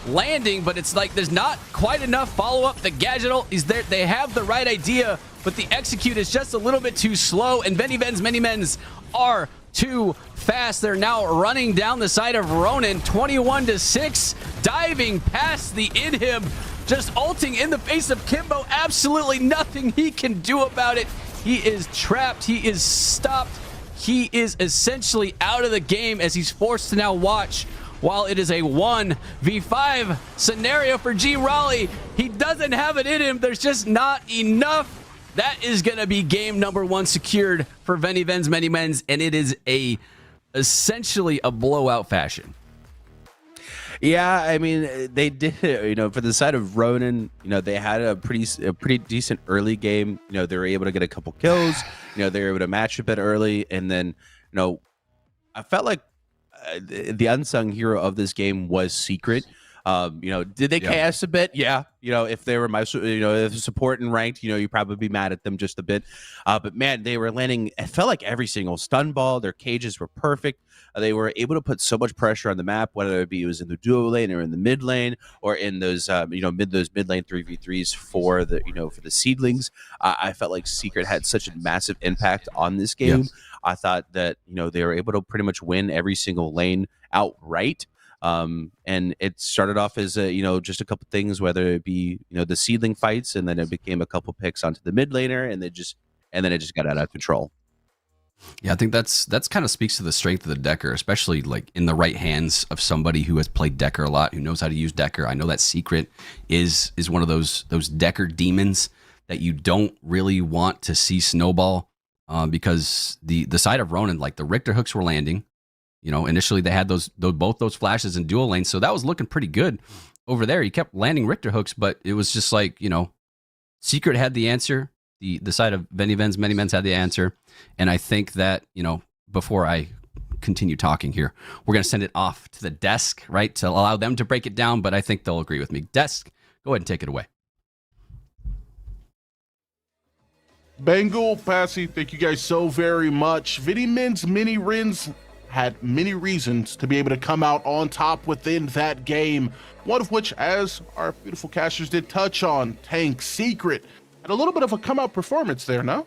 landing, but it's like there's not quite enough follow-up. The gadget ult is there. They have the right idea, but the execute is just a little bit too slow, and VVMM's many-mens are too fast. They're now running down the side of Ronin, 21-6, diving past the inhib, just ulting in the face of Kimbo. Absolutely nothing he can do about it. He is trapped. He is stopped. He is essentially out of the game as he's forced to now watch while it is a 1v5 scenario for G Raleigh. He doesn't have it in him. There's just not enough. That is going to be game number 1 secured for VVMM's many-mens, and it is essentially a blowout fashion. Yeah, I mean, they did, you know, for the side of Ronin, you know, they had a pretty decent early game. You know, they were able to get a couple kills. You know, they were able to match a bit early. And then, you know, I felt like the unsung hero of this game was Secret. You know, did they chaos a bit? Yeah. You know, if they were if support and ranked, you know, you'd probably be mad at them just a bit. But man, they were landing, it felt like every single stun ball. Their cages were perfect. They were able to put so much pressure on the map, whether it was in the duo lane or in the mid lane or in those, mid lane 3v3s for the seedlings. I felt like Secret had such a massive impact on this game. Yes. I thought that, you know, they were able to pretty much win every single lane outright. And it started off as just a couple things, whether it be, you know, the seedling fights, and then it became a couple picks onto the mid laner, and then it just got out of control. Yeah, I think that's kind of speaks to the strength of the Decker, especially like in the right hands of somebody who has played Decker a lot, who knows how to use Decker. I know that Secret is one of those Decker demons that you don't really want to see snowball, because the side of Ronin, like the Richter hooks were landing. You know, initially they had both those flashes in dual lanes, so that was looking pretty good over there. He kept landing Richter hooks, but it was just like, you know, Secret had the answer. The side of VVMM's many-mens had the answer, and I think that, you know, before I continue talking here, we're going to send it off to the desk, right, to allow them to break it down, but I think they'll agree with me. Desk, go ahead and take it away. Bengal, Passy, thank you guys so very much. VVMM's mini Rins had many reasons to be able to come out on top within that game, one of which, as our beautiful casters did touch on, Tank Secret had a little bit of a come-out performance there, no?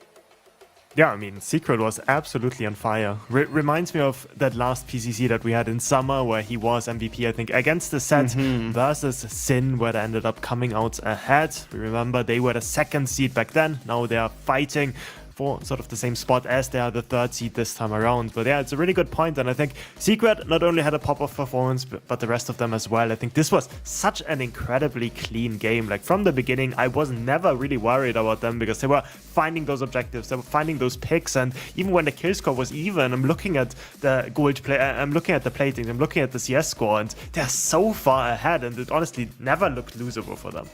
Yeah, I mean, Secret was absolutely on fire. Reminds me of that last PCC that we had in summer where he was MVP, I think, against the set versus Sin, where they ended up coming out ahead. We remember they were the 2nd seed back then. Now they are fighting for sort of the same spot as they are the 3rd seed this time around. But yeah, it's a really good point, and I think Secret not only had a pop-off performance, but the rest of them as well. I think this was such an incredibly clean game. Like, from the beginning, I was never really worried about them because they were finding those objectives, they were finding those picks, and even when the kill score was even, I'm looking at the gold play, I'm looking at the plating, I'm looking at the CS score, and they're so far ahead, and it honestly never looked losable for them.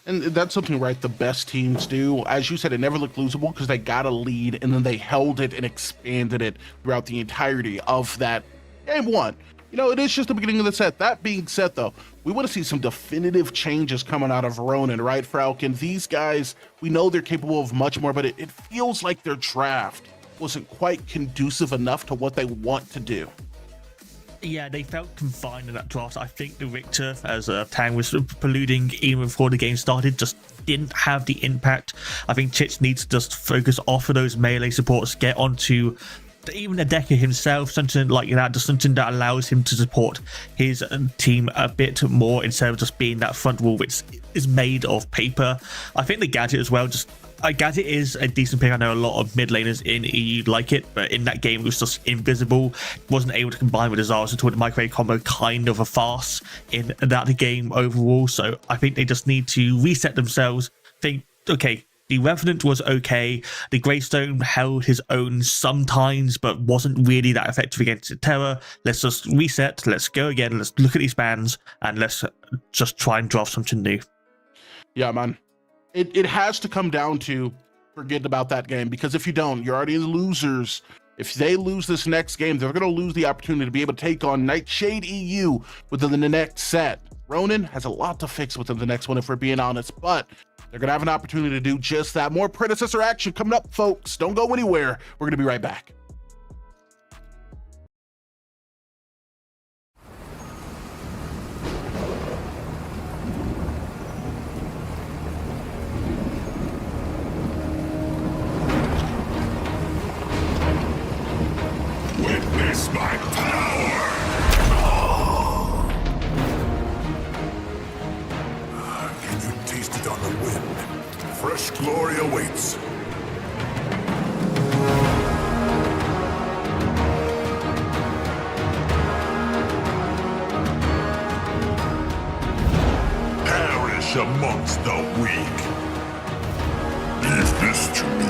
And that's something, right, the best teams do. As you said, it never looked losable because they got a lead and then they held it and expanded it throughout the entirety of that game 1. You know, it is just the beginning of the set. That being said, though, we want to see some definitive changes coming out of Ronin, right, Falcon? These guys, we know they're capable of much more, but it feels like their draft wasn't quite conducive enough to what they want to do. Yeah, they felt confined in that draft. I think the Richter, as Tang was preluding even before the game started, just didn't have the impact. I think Chich needs to just focus off of those melee supports, get onto even a Decker himself, something like that, just something that allows him to support his team a bit more instead of just being that front wall which is made of paper. I think the Gadget as well, Gadget is a decent pick. I know a lot of mid laners in EU like it, but in that game it was just invisible, wasn't able to combine with the Zara, so toward the microwave combo kind of a farce in that game overall. So I think they just need to reset themselves, think, okay, the Revenant was okay, the Greystone held his own sometimes, but wasn't really that effective against the Terror. Let's just reset, let's go again, let's look at these bans, and let's just try and draft something new. Yeah, man. It has to come down to forget about that game, because if you don't, you're already losers. If they lose this next game, they're going to lose the opportunity to be able to take on Nightshade EU within the next set. Ronin has a lot to fix within the next one, if we're being honest, but they're going to have an opportunity to do just that. More Predecessor action coming up, folks. Don't go anywhere. We're going to be right back. Witness my power! Can you taste it on the wind? Fresh glory awaits. Perish amongst the weak. Leave this to me.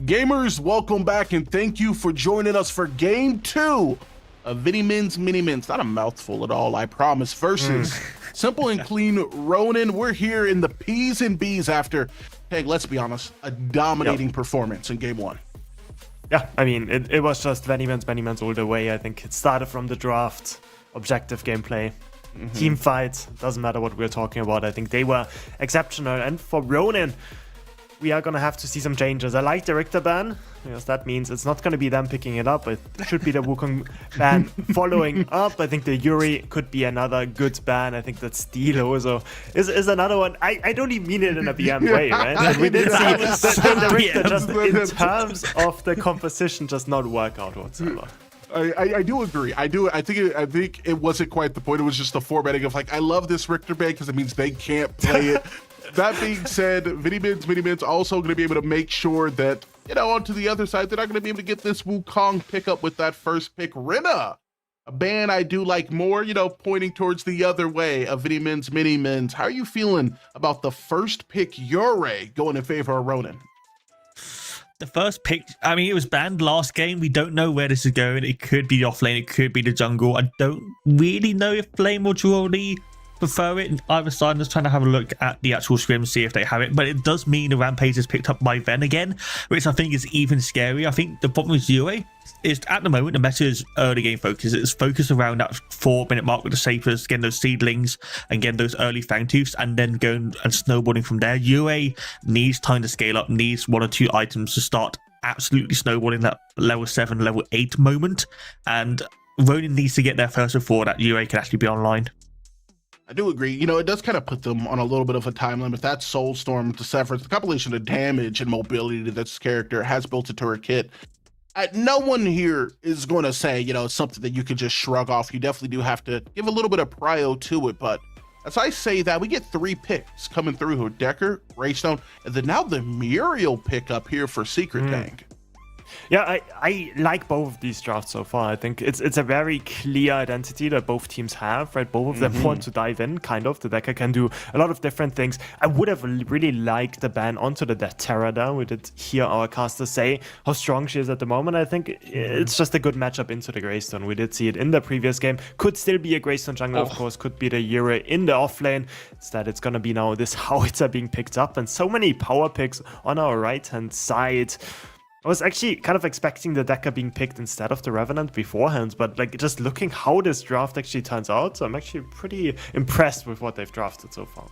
Gamers, welcome back and thank you for joining us for game 2 of VVMM's Mini-Mins. Not a mouthful at all, I promise. Versus Simple and Clean Ronin. We're here in the P's and B's after, hey, let's be honest, a dominating performance in game 1. Yeah, I mean, it was just VVMM's all the way. I think it started from the draft, objective gameplay, team fight, doesn't matter what we're talking about. I think they were exceptional. And for Ronin, we are going to have to see some changes. I like the Richter ban, because that means it's not going to be them picking it up. It should be the Wukong ban following up. I think the Yuri could be another good ban. I think that Steel also is another one. I don't even mean it in a BM way, right? But we did see the Richter just in terms of the composition just not work out whatsoever. I do agree. I think it wasn't quite the point. It was just the formatting of like, I love this Richter ban because it means they can't play it. That being said, VVMM's also going to be able to make sure that, you know, onto the other side, they're not going to be able to get this Wukong pickup with that first pick. Rinna, a ban I do like more, you know, pointing towards the other way of VVMM's Mini-Mins. How are you feeling about the first pick, Yuri, going in favor of Ronin? The first pick, I mean, it was banned last game. We don't know where this is going. It could be the offlane, it could be the jungle. I don't really know if Flame or Jewelry prefer it. Either side, I'm just trying to have a look at the actual scrim, see if they have it. But it does mean the Rampage is picked up by Ven again, which I think is even scarier. I think the problem with Yuri is at the moment the meta is early game focus. It's focused around that 4-minute mark with the Sapers, getting those seedlings and getting those early Fangtooths, and then going and snowboarding from there. Yuri needs time to scale up, needs 1 or 2 items to start absolutely snowboarding that level 7, level 8 moment. And Ronin needs to get there first before that Yuri can actually be online. I do agree. You know, it does kind of put them on a little bit of a time limit. That Soulstorm to Severance, the compilation of damage and mobility that this character has built into her kit. No one here is going to say, you know, it's something that you could just shrug off. You definitely do have to give a little bit of prio to it. But as I say that, we get 3 picks coming through here: Decker, Greystone, and then now the Muriel pickup here for Secret Tank. Yeah, I like both of these drafts so far. I think it's a very clear identity that both teams have, right? Both of them want to dive in, kind of. The Decker can do a lot of different things. I would have really liked the ban onto the Death Terror down. We did hear our caster say how strong she is at the moment. I think it's just a good matchup into the Greystone. We did see it in the previous game. Could still be a Greystone jungle, of course. Could be the Yuri in the offlane. Instead, it's going to be now this Howitzer being picked up. And so many power picks on our right-hand side. I was actually kind of expecting the Decker being picked instead of the Revenant beforehand, but like just looking how this draft actually turns out, I'm actually pretty impressed with what they've drafted so far.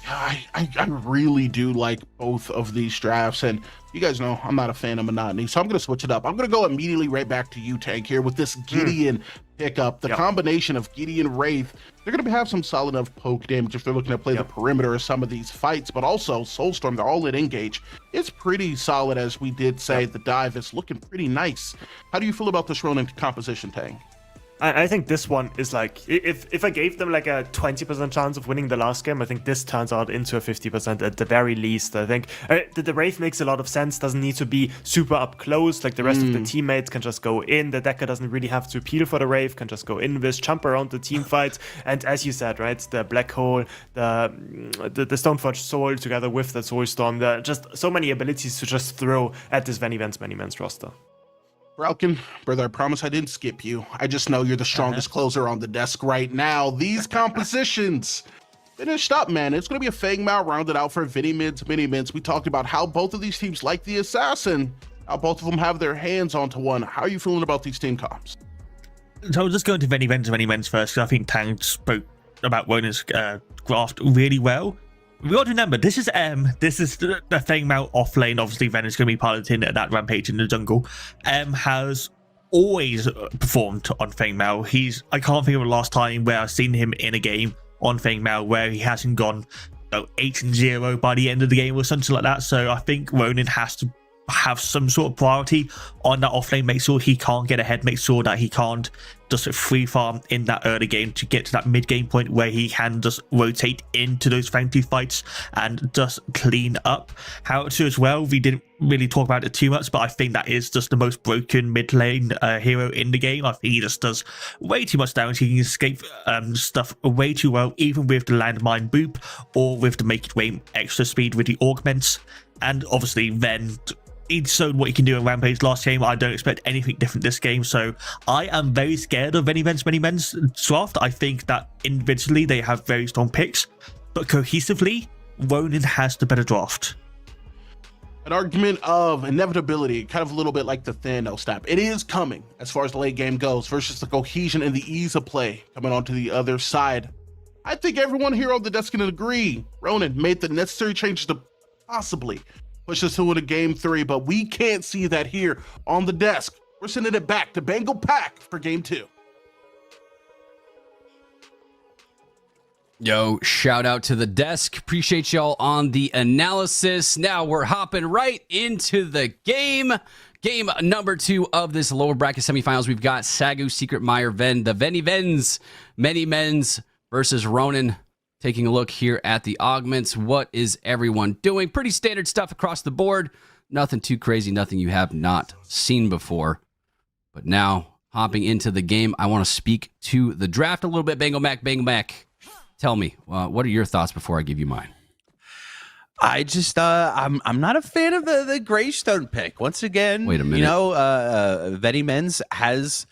Yeah, I really do like both of these drafts, and you guys know I'm not a fan of monotony, so I'm going to switch it up. I'm going to go immediately right back to you, Tank, here with this Gideon pickup. The combination of Gideon Wraith, they're going to have some solid enough poke damage if they're looking to play the perimeter of some of these fights, but also Soulstorm, they're all in engage. It's pretty solid, as we did say. The dive is looking pretty nice. How do you feel about this Ronin composition, Tank? I think this one is like, if I gave them like a 20% chance of winning the last game, I think this turns out into a 50% at the very least. I think the Wraith makes a lot of sense, doesn't need to be super up close, like the rest of the teammates can just go in. The Decker doesn't really have to peel for the Wraith, can just go in with, jump around the team fight. And as you said, right, the Black Hole, the Stoneforged Soul together with the Soulstorm, there are just so many abilities to just throw at this VVMM's Mini-Mins roster. Falcon, brother, I promise I didn't skip you. I just know you're the strongest closer on the desk right now. These compositions finished up, man. It's going to be a Fang Mao rounded out for VVMM's Mini-Mins. We talked about how both of these teams like the Assassin, how both of them have their hands onto one. How are you feeling about these team comps? So I'll just go into Mini-Mins first, because I think Tang spoke about Ronin's graft really well. We got to remember, this is the Fang Mao offlane. Obviously, Ven is going to be piloting that Rampage in the jungle. Has always performed on Fang Mao. I can't think of the last time where I've seen him in a game on Fang Mao where he hasn't gone 8-0 by the end of the game or something like that. So I think Ronin has to have some sort of priority on that offlane, make sure he can't get ahead, make sure that he can't just free farm in that early game to get to that mid game point where he can just rotate into those Fangtooth fights and just clean up. However, as well, we didn't really talk about it too much, but I think that is just the most broken mid lane hero in the game. I think he just does way too much damage. He can escape stuff way too well, even with the landmine boop or with the make it rain extra speed with the augments. And obviously then he showed what he can do in Rampage last game. I don't expect anything different this game, so I am very scared of many men's draft. I think that individually they have very strong picks, but cohesively Ronin has the better draft. An argument of inevitability, kind of a little bit like the Thanos snap. It is coming as far as the late game goes versus the cohesion and the ease of play coming onto the other side. I think everyone here on the desk can agree Ronin made the necessary changes to possibly push us into game 3, but we can't see that here on the desk. We're sending it back to Bengal Pack for game 2. Yo, shout out to the desk. Appreciate y'all on the analysis. Now we're hopping right into the game. Game number 2 of this lower bracket semifinals. We've got Sagu, Secret Meyer, Ven, the VVMMs, many men's versus Ronin. Taking a look here at the augments. What is everyone doing? Pretty standard stuff across the board. Nothing too crazy, nothing you have not seen before. But now, hopping into the game, I want to speak to the draft a little bit. Bengal Mac. Tell me, what are your thoughts before I give you mine? I just I'm not a fan of the Greystone pick. Once again, wait a minute. You know, VVMMs has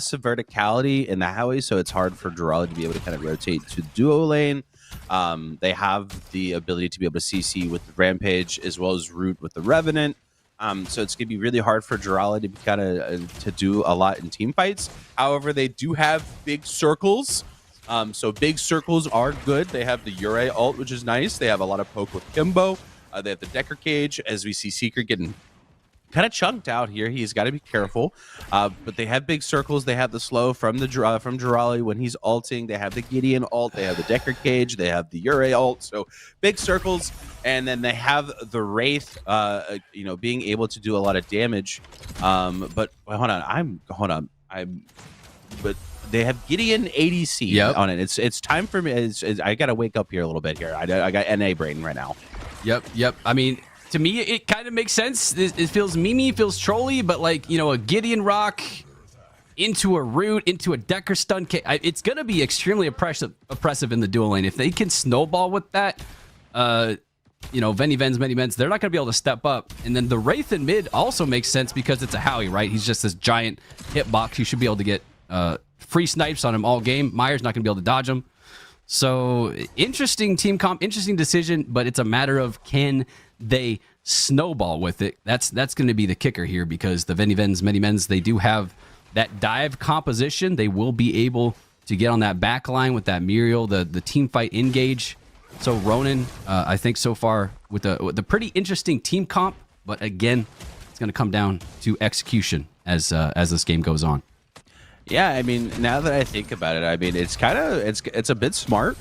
some verticality in the highway, so it's hard for Durali to be able to kind of rotate to duo lane. They have the ability to be able to CC with the Rampage as well as root with the Revenant. So it's gonna be really hard for Durali to kind of to do a lot in team fights. However, they do have big circles. So big circles are good. They have the Ure ult, which is nice. They have a lot of poke with Kimbo. They have the Decker Cage, as we see Secret getting kind of chunked out here. He's got to be careful. But they have big circles. They have the slow from Durali when he's ulting. They have the Gideon ult. They have the Decker Cage. They have the Ure ult. So big circles. And then they have the Wraith, being able to do a lot of damage. But they have Gideon ADC on it. It's time for me. I got to wake up here a little bit here. I got NA brain right now. Yep. I mean, to me, it kind of makes sense. It feels memey, feels trolly, but like, a Gideon Rock into a root, into a Decker stun. It's going to be extremely oppressive in the dual lane. If they can snowball with that, VVMMs, many men's, they're not going to be able to step up. And then the Wraith in mid also makes sense because it's a Howie, right? He's just this giant hitbox. You should be able to get free snipes on him all game. Meyer's not going to be able to dodge him. So interesting team comp, interesting decision, but it's a matter of can they snowball with it. That's going to be the kicker here because the VVMMs, many men's, they do have that dive composition. They will be able to get on that back line with that Muriel, the team fight engage. So Ronin, I think so far with the pretty interesting team comp, but again, it's going to come down to execution as this game goes on. Yeah, I mean, now that I think about it, I mean, it's a bit smart,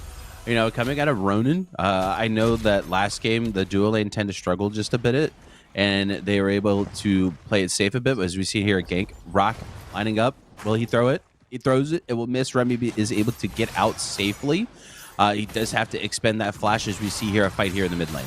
coming out of Ronin. I know that last game, the dual lane tend to struggle just a bit, and they were able to play it safe a bit. But as we see here at Gank, Rock lining up. Will he throw it? He throws it. It will miss. Remy is able to get out safely. He does have to expend that flash as we see here a fight here in the mid lane.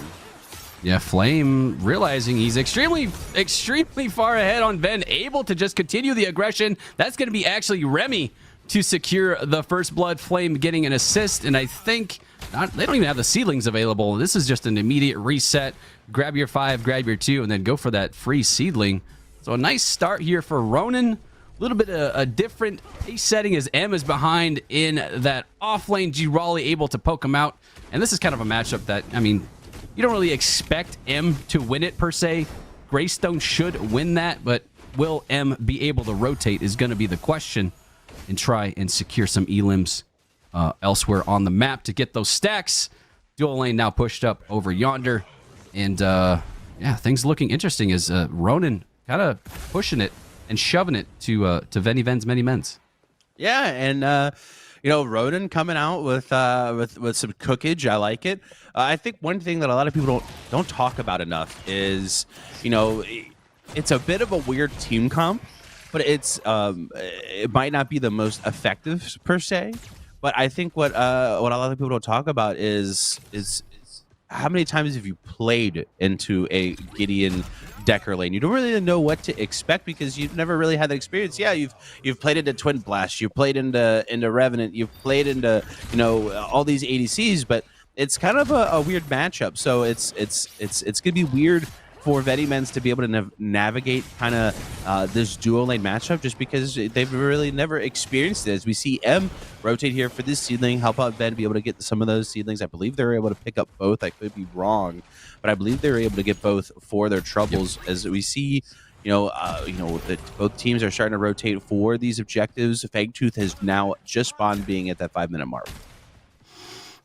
Yeah, Flame realizing he's extremely far ahead on Ven, able to just continue the aggression. That's going to be actually Remy to secure the first blood. Flame getting an assist, and I think they don't even have the seedlings available. This is just an immediate reset. Grab your 5, grab your 2, and then go for that free seedling. So a nice start here for Ronin. A little bit of a different pace setting as M is behind in that off lane. Girali able to poke him out, and this is kind of a matchup that, I mean, you don't really expect M to win it per se. Greystone should win that, but will M be able to rotate is going to be the question and try and secure some elims elsewhere on the map to get those stacks. Dual lane now pushed up over yonder. And yeah, things looking interesting as Ronin kind of pushing it and shoving it to VVMMs, many men's. Yeah, and Ronin coming out with some cookage. I like it. I think one thing that a lot of people don't talk about enough is, it's a bit of a weird team comp, but it might not be the most effective per se. But I think what a lot of people don't talk about is how many times have you played into a Gideon Decker lane? You don't really know what to expect because you've never really had the experience. Yeah, you've played into Twin Blast, you've played into Revenant, you've played into all these ADCs, but it's kind of a weird matchup. So it's gonna be weird for VVMM to be able to navigate kind of this duo lane matchup, just because they've really never experienced it. As we see M rotate here for this seedling, help out Ven be able to get some of those seedlings. I believe they were able to pick up both. I could be wrong, but I believe they were able to get both for their troubles. Yep. As we see, that both teams are starting to rotate for these objectives. Fangtooth has now just spawned, being at that 5-minute mark.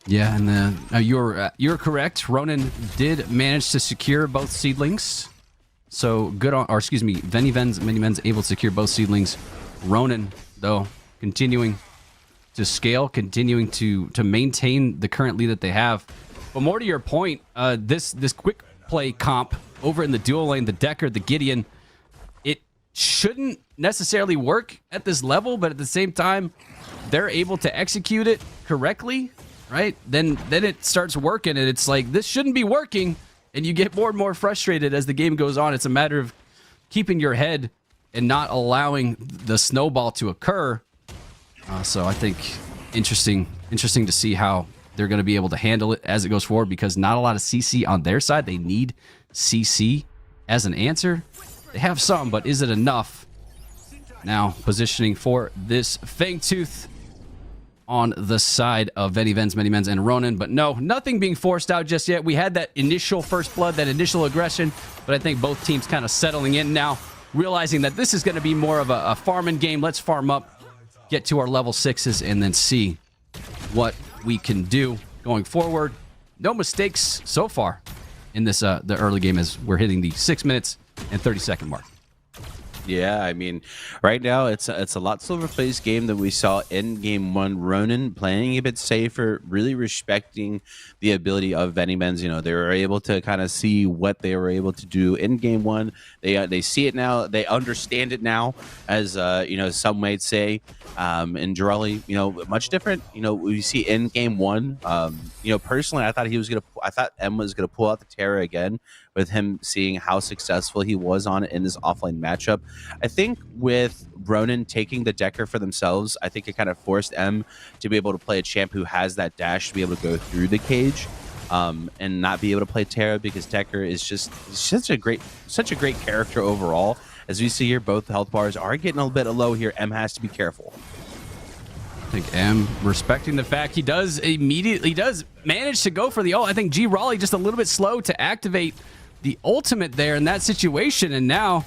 Yeah, and you're correct. Ronan did manage to secure both seedlings. So good on, or excuse me, VVMM able to secure both seedlings. Ronan, though, continuing to scale, continuing to maintain the current lead that they have. But more to your point, this quick play comp over in the dual lane, the Decker, the Gideon, it shouldn't necessarily work at this level, but at the same time, they're able to execute it correctly. Right? Then it starts working, and it's like, this shouldn't be working, and you get more and more frustrated as the game goes on. It's a matter of keeping your head and not allowing the snowball to occur. So I think interesting to see how they're going to be able to handle it as it goes forward, because not a lot of CC on their side. They need CC as an answer. They have some, but is it enough? Now positioning for this Fangtooth on the side of VVMM and Ronan, but no, nothing being forced out just yet. We had that initial first blood, that initial aggression, but I think both teams kind of settling in now, realizing that this is going to be more of a farming game. Let's farm up, get to our level 6s, and then see what we can do going forward. No mistakes so far in this the early game, as we're hitting the 6 minutes and 30-second mark. Yeah, I mean, right now it's a lot slower paced game than we saw in game 1. Ronan playing a bit safer, really respecting the ability of VVMM. They were able to kind of see what they were able to do in game 1. They see it now, they understand it now, as some might say. And Jirali, much different. We see in game 1. Personally, I thought M was gonna pull out the Terra again, with him seeing how successful he was on it in this offline matchup. I think with Ronan taking the Decker for themselves, I think it kind of forced M to be able to play a champ who has that dash to be able to go through the cage, and not be able to play Terra, because Decker is just such a great character overall. As we see here, both health bars are getting a little bit low here. M has to be careful. I think M, respecting the fact he does manage to go for the ult. I think G Raleigh just a little bit slow to activate the ultimate there in that situation, and now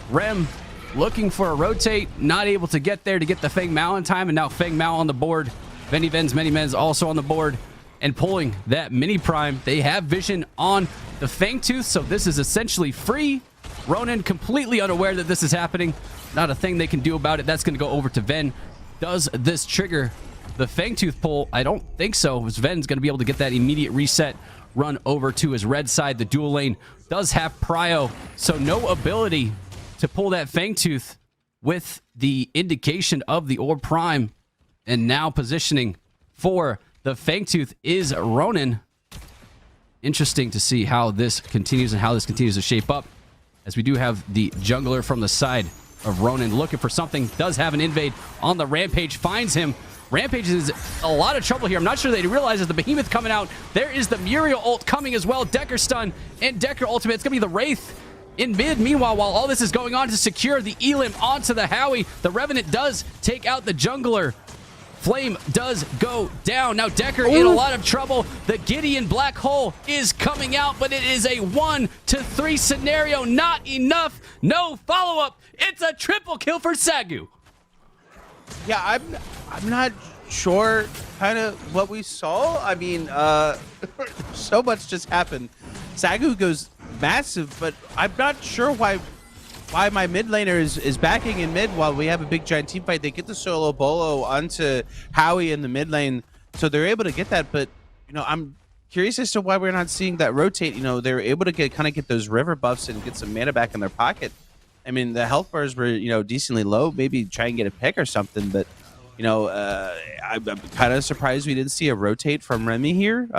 Rem looking for a rotate, not able to get there to get the Feng Mao in time, and now Feng Mao on the board. VVMM also on the board and pulling that mini prime. They have vision on the Fangtooth, so this is essentially free. Ronan completely unaware that this is happening. Not a thing they can do about it. That's going to go over to Ven. Does this trigger the Fangtooth pull? I don't think so. Ven's going to be able to get that immediate reset, run over to his red side. The dual lane does have prio, so no ability to pull that Fangtooth with the indication of the Orb Prime. And now positioning for the Fangtooth is Ronan. Interesting to see how this continues and how this continues to shape up, as we do have the jungler from the side of Ronan looking for something. Does have an invade on the Rampage, finds him. Rampage is a lot of trouble here. I'm not sure they realize that the Behemoth coming out. There is the Muriel ult coming as well. Decker stun and Decker ultimate. It's going to be the Wraith in mid. Meanwhile, while all this is going on to secure the Elim onto the Howie, the Revenant does take out the jungler. Flame does go down. Now Decker in a lot of trouble. The Gideon Black Hole is coming out, but it is a 1-3 scenario. Not enough. No follow-up. It's a triple kill for Sagu. Yeah, I'm not sure kind of what we saw. I mean, so much just happened. Sagu goes massive, but I'm not sure why my mid laner is backing in mid while we have a big giant team fight. They get the solo bolo onto Howie in the mid lane, so they're able to get that. But I'm curious as to why we're not seeing that rotate. They were able to get those river buffs and get some mana back in their pocket. I mean, the health bars were decently low. Maybe try and get a pick or something. But I'm kind of surprised we didn't see a rotate from Remy here.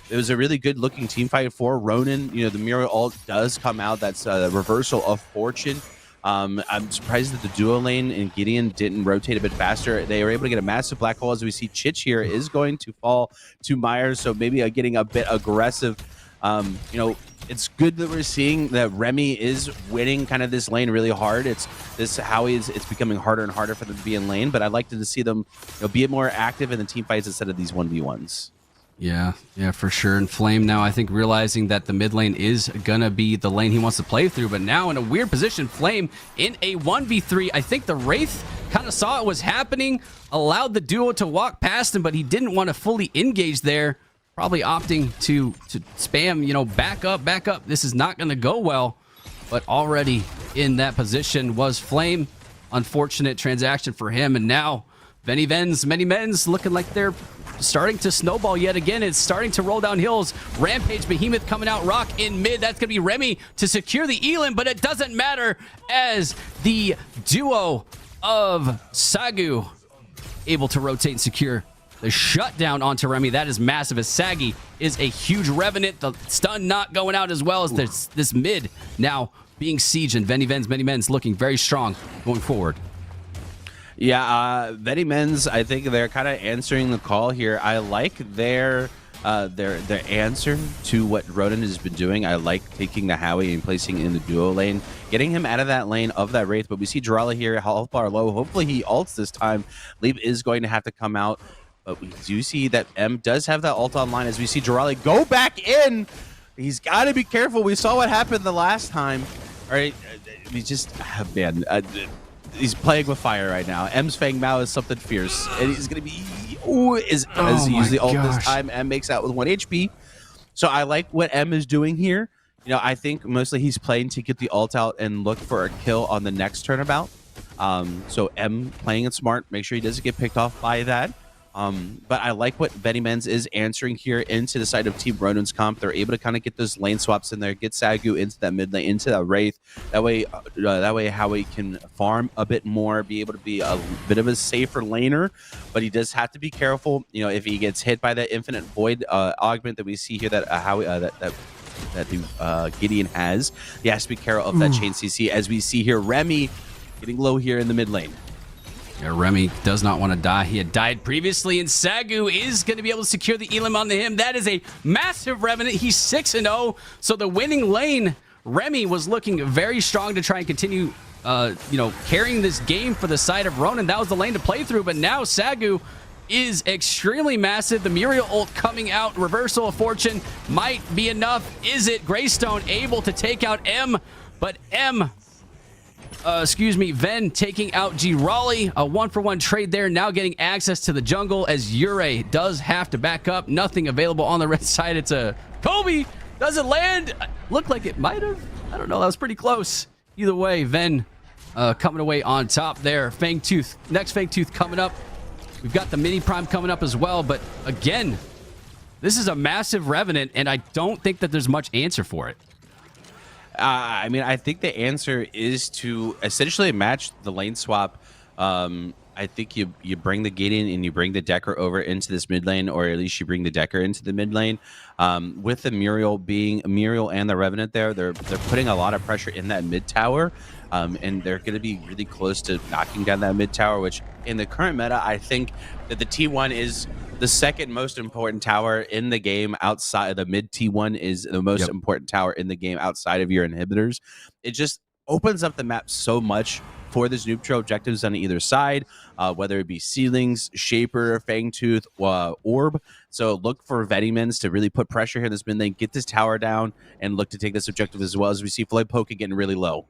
it was a really good looking team fight for Ronin. You know, the Muriel ult does come out. That's a reversal of fortune. I'm surprised that the duo lane and Gideon didn't rotate a bit faster. They were able to get a massive black hole. As we see, Chich here is going to fall to Myers, so maybe getting a bit aggressive. You know, it's good that we're seeing that Remy is winning kind of this lane really hard. It's becoming harder and harder for them to be in lane, but I'd like to see them, you know, be more active in the team fights instead of these 1v1s. Yeah, for sure. And Flame now, I think, realizing that the mid lane is going to be the lane he wants to play through, but now in a weird position, Flame in a 1v3. I think the Wraith kind of saw it was happening, allowed the duo to walk past him, but he didn't want to fully engage there, probably opting to spam, you know, back up. This is not going to go well, but already in that position was Flame. Unfortunate transaction for him, and now many men's looking like they're starting to snowball yet again. It's starting to roll down hills. Rampage Behemoth coming out, Rock in mid. That's going to be Remy to secure the Elim, but it doesn't matter as the duo of Sagu able to rotate and secure the shutdown onto Remy. That is massive, as Saggy is a huge Revenant. The stun not going out as well as this mid now being sieged, and many men's looking very strong going forward. Yeah, Many Men's, I think they're kind of answering the call here. I like their answer to what Ronin has been doing. I like taking the Howie and placing in the duo lane, getting him out of that lane of that Wraith. But we see Jirala here, health bar low. Hopefully he ults this time. Leap is going to have to come out. But we do see that M does have that ult online, as we see Jirala go back in. He's got to be careful. We saw what happened the last time. All right, we just, man, he's playing with fire right now. M's Fang Mao is something fierce, and he's going to be, as he uses the ult this time. M makes out with 1 HP. So I like what M is doing here. You know, I think mostly he's playing to get the ult out and look for a kill on the next turnabout. So M playing it smart, make sure he doesn't get picked off by that. But I like what Benny Menz is answering here into the side of Team Ronin's comp. They're able to kind of get those lane swaps in there, get Sagu into that mid lane, into that Wraith. That way Howie can farm a bit more, be able to be a bit of a safer laner. But he does have to be careful. You know, if he gets hit by that Infinite Void augment that we see here, that Howie that the Gideon has, he has to be careful of that chain CC. As we see here, Remy getting low here in the mid lane. Yeah, Remy does not want to die. He had died previously, and Sagu is going to be able to secure the Elim onto him. That is a massive Revenant. He's 6-0. So the winning lane, Remy, was looking very strong to try and continue, carrying this game for the side of Ronin. That was the lane to play through, but now Sagu is extremely massive. The Muriel ult coming out, reversal of fortune might be enough. Is it? Greystone able to take out M, but Ven taking out Jirali. A 1-for-1 trade there, now getting access to the jungle, as Ure does have to back up. Nothing available on the red side. It's a Kobe. Does it land? Looked like it might have. I don't know. That was pretty close. Either way, Ven coming away on top there. Fangtooth. Next Fangtooth coming up. We've got the mini prime coming up as well. But again, this is a massive Revenant, and I don't think that there's much answer for it. I mean, I think the answer is to essentially match the lane swap. I think you bring the Gideon and you bring the Decker over into this mid lane, or at least you bring the Decker into the mid lane. With the Muriel and the Revenant there, they're putting a lot of pressure in that mid tower, and they're going to be really close to knocking down that mid tower, which in the current meta, I think that the T1 is the second most important tower in the game outside of the mid T1 is the most important tower in the game outside of your inhibitors. It just opens up the map so much for this neutral objectives on either side, whether it be Ceilings, Shaper, Fangtooth, Orb. So look for Venomens to really put pressure here in this mid lane, get this tower down, and look to take this objective as well, as we see Flame Poke getting really low.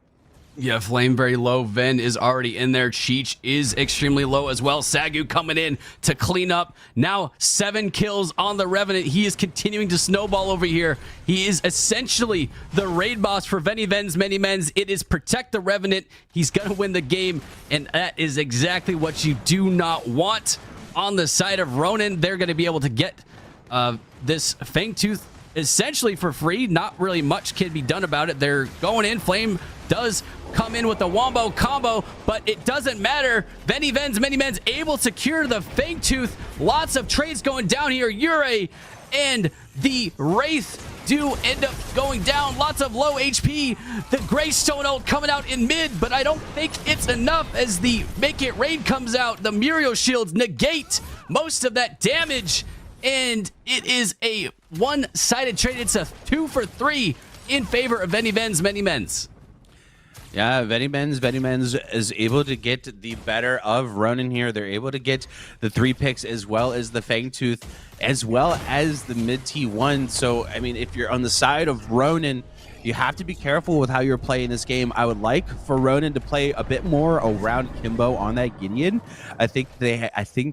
Yeah, Flame very low. Ven is already in there. Cheech is extremely low as well. Sagu coming in to clean up. Now 7 kills on the Revenant. He is continuing to snowball over here. He is essentially the raid boss for Many Men's. It is protect the Revenant. He's going to win the game, and that is exactly what you do not want. On the side of Ronin, they're going to be able to get this Fangtooth essentially for free. Not really much can be done about it. They're going in. Flame does come in with the wombo combo, but it doesn't matter. Many Men's able to secure the Fangtooth. Lots of trades going down here. Ure and The Wraith do end up going down. Lots of low HP. The Greystone ult coming out in mid, but I don't think it's enough as the Make It Rain comes out. The Muriel shields negate most of that damage, and it is a one-sided trade. It's a 2 for 3 in favor of Many Men's. Yeah, VVMM is able to get the better of Ronin here. They're able to get the 3 picks as well as the Fangtooth, as well as the mid T1. So, I mean, if you're on the side of Ronin, you have to be careful with how you're playing this game. I would like for Ronin to play a bit more around Kimbo on that Ginyan. I think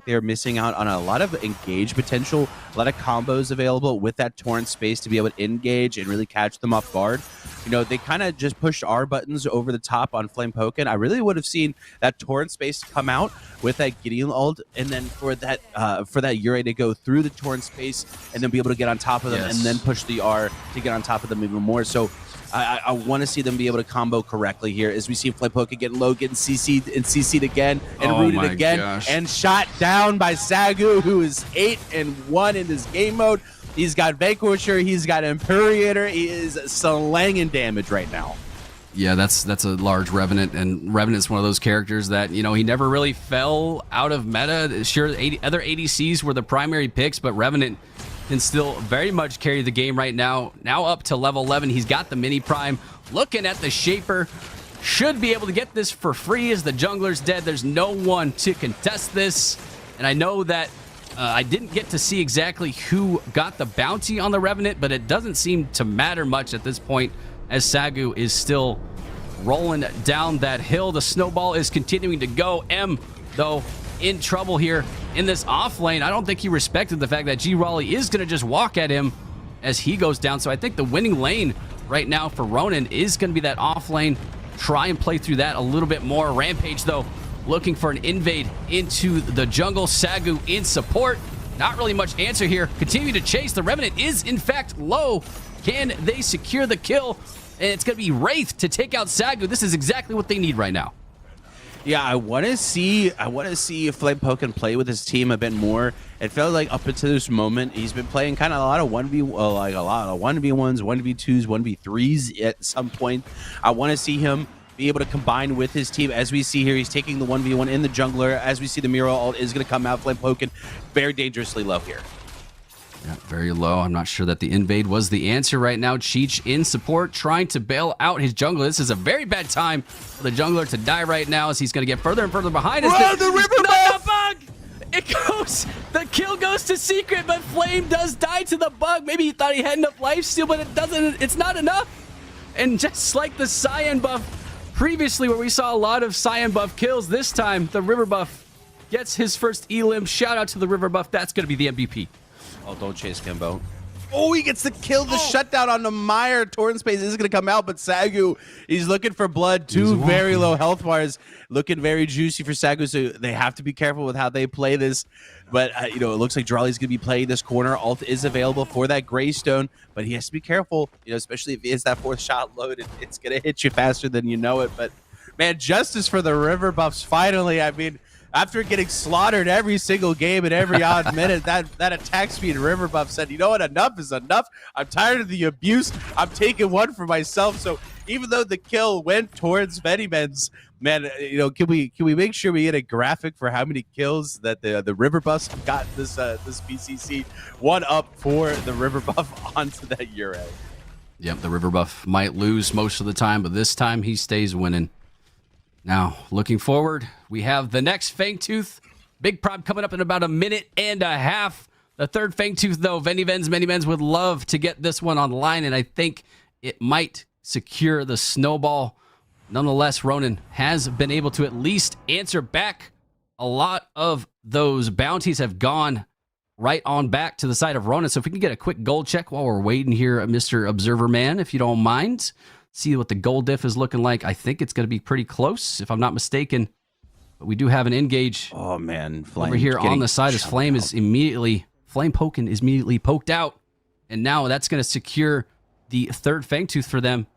they're missing out on a lot of engage potential, a lot of combos available with that torrent space to be able to engage and really catch them off guard. You know, they kind of just pushed R buttons over the top on Flame Pokken. I really would have seen that torrent space come out with that Gideon ult, and then for that Yurei to go through the torrent space and then be able to get on top of them, and then push the R to get on top of them even more. So I want to see them be able to combo correctly here as we see Flame Pokken getting low, getting CC'd and CC'd again and rooted again and shot down by Sagu, who is 8-1 in this game mode. He's got Vanquisher, he's got Imperator, he is slanging damage right now. Yeah, that's a large Revenant, and Revenant's one of those characters that, you know, he never really fell out of meta. Sure, other ADCs were the primary picks, but Revenant can still very much carry the game right now. Now up to level 11, he's got the mini prime. Looking at the Shaper, should be able to get this for free as the jungler's dead. There's no one to contest this, and I know that I didn't get to see exactly who got the bounty on the Revenant, but it doesn't seem to matter much at this point as Sagu is still rolling down that hill. The snowball is continuing to go. M, though, in trouble here in this off lane. I don't think he respected the fact that G. Raleigh is going to just walk at him as he goes down. So I think the winning lane right now for Ronin is going to be that off lane. Try and play through that a little bit more. Rampage, though, looking for an invade into the jungle. Sagu in support. Not really much answer here. Continue to chase. The Revenant is, in fact, low. Can they secure the kill? And it's going to be Wraith to take out Sagu. This is exactly what they need right now. Yeah, I want to see Flame Pokken play with his team a bit more. It felt like up until this moment, he's been playing kind of a lot of 1v1s, 1v2s, 1v3s at some point. I want to see him be able to combine with his team. As we see here, he's taking the 1v1 in the jungler. As we see, the Miro ult is going to come out. Flame Pokken very dangerously low here. Yeah, very low. I'm not sure that the invade was the answer right now. Cheech in support, trying to bail out his jungler. This is a very bad time for the jungler to die right now as he's going to get further and further behind. Run the river bug! It goes, the kill goes to Secret, but Flame does die to the bug. Maybe he thought he had enough lifesteal, but it doesn't. It's not enough. And just like the Cyan buff previously, where we saw a lot of Cyan buff kills, this time the river buff gets his first elim. Shout out to the river buff. That's going to be the MVP. Oh, don't chase Kimbo. Oh, he gets to kill the shutdown on the Mire. Torrent space is going to come out, but Sagu, he's looking for blood. Two very low health bars, looking very juicy for Sagu, so they have to be careful with how they play this. But, you know, it looks like Jolly's going to be playing this corner. Ult is available for that Greystone, but he has to be careful, you know, especially if he has that 4th shot loaded. It's going to hit you faster than you know it. But, man, justice for the river buffs finally. I mean, after getting slaughtered every single game and every odd minute, that attack speed river buff said, you know what, enough is enough. I'm tired of the abuse. I'm taking one for myself. So even though the kill went towards VVMM, man, you know, can we make sure we get a graphic for how many kills that the river buffs got this PCC? One up for the river buff onto that Yurei. Yep, the river buff might lose most of the time, but this time he stays winning. Now, looking forward, we have the next Fangtooth. Big prime coming up in about a minute and a half. The third Fangtooth, though, Many Men's would love to get this one online, and I think it might secure the snowball. Nonetheless, Ronin has been able to at least answer back. A lot of those bounties have gone right on back to the side of Ronin. So if we can get a quick gold check while we're waiting here, Mr. Observer Man, if you don't mind. See what the gold diff is looking like. I think it's going to be pretty close, if I'm not mistaken. But we do have an engage. Oh, man. Flame over here on the side as Flame is immediately... Flame Pokken is immediately poked out. And now that's going to secure the third Fangtooth for them.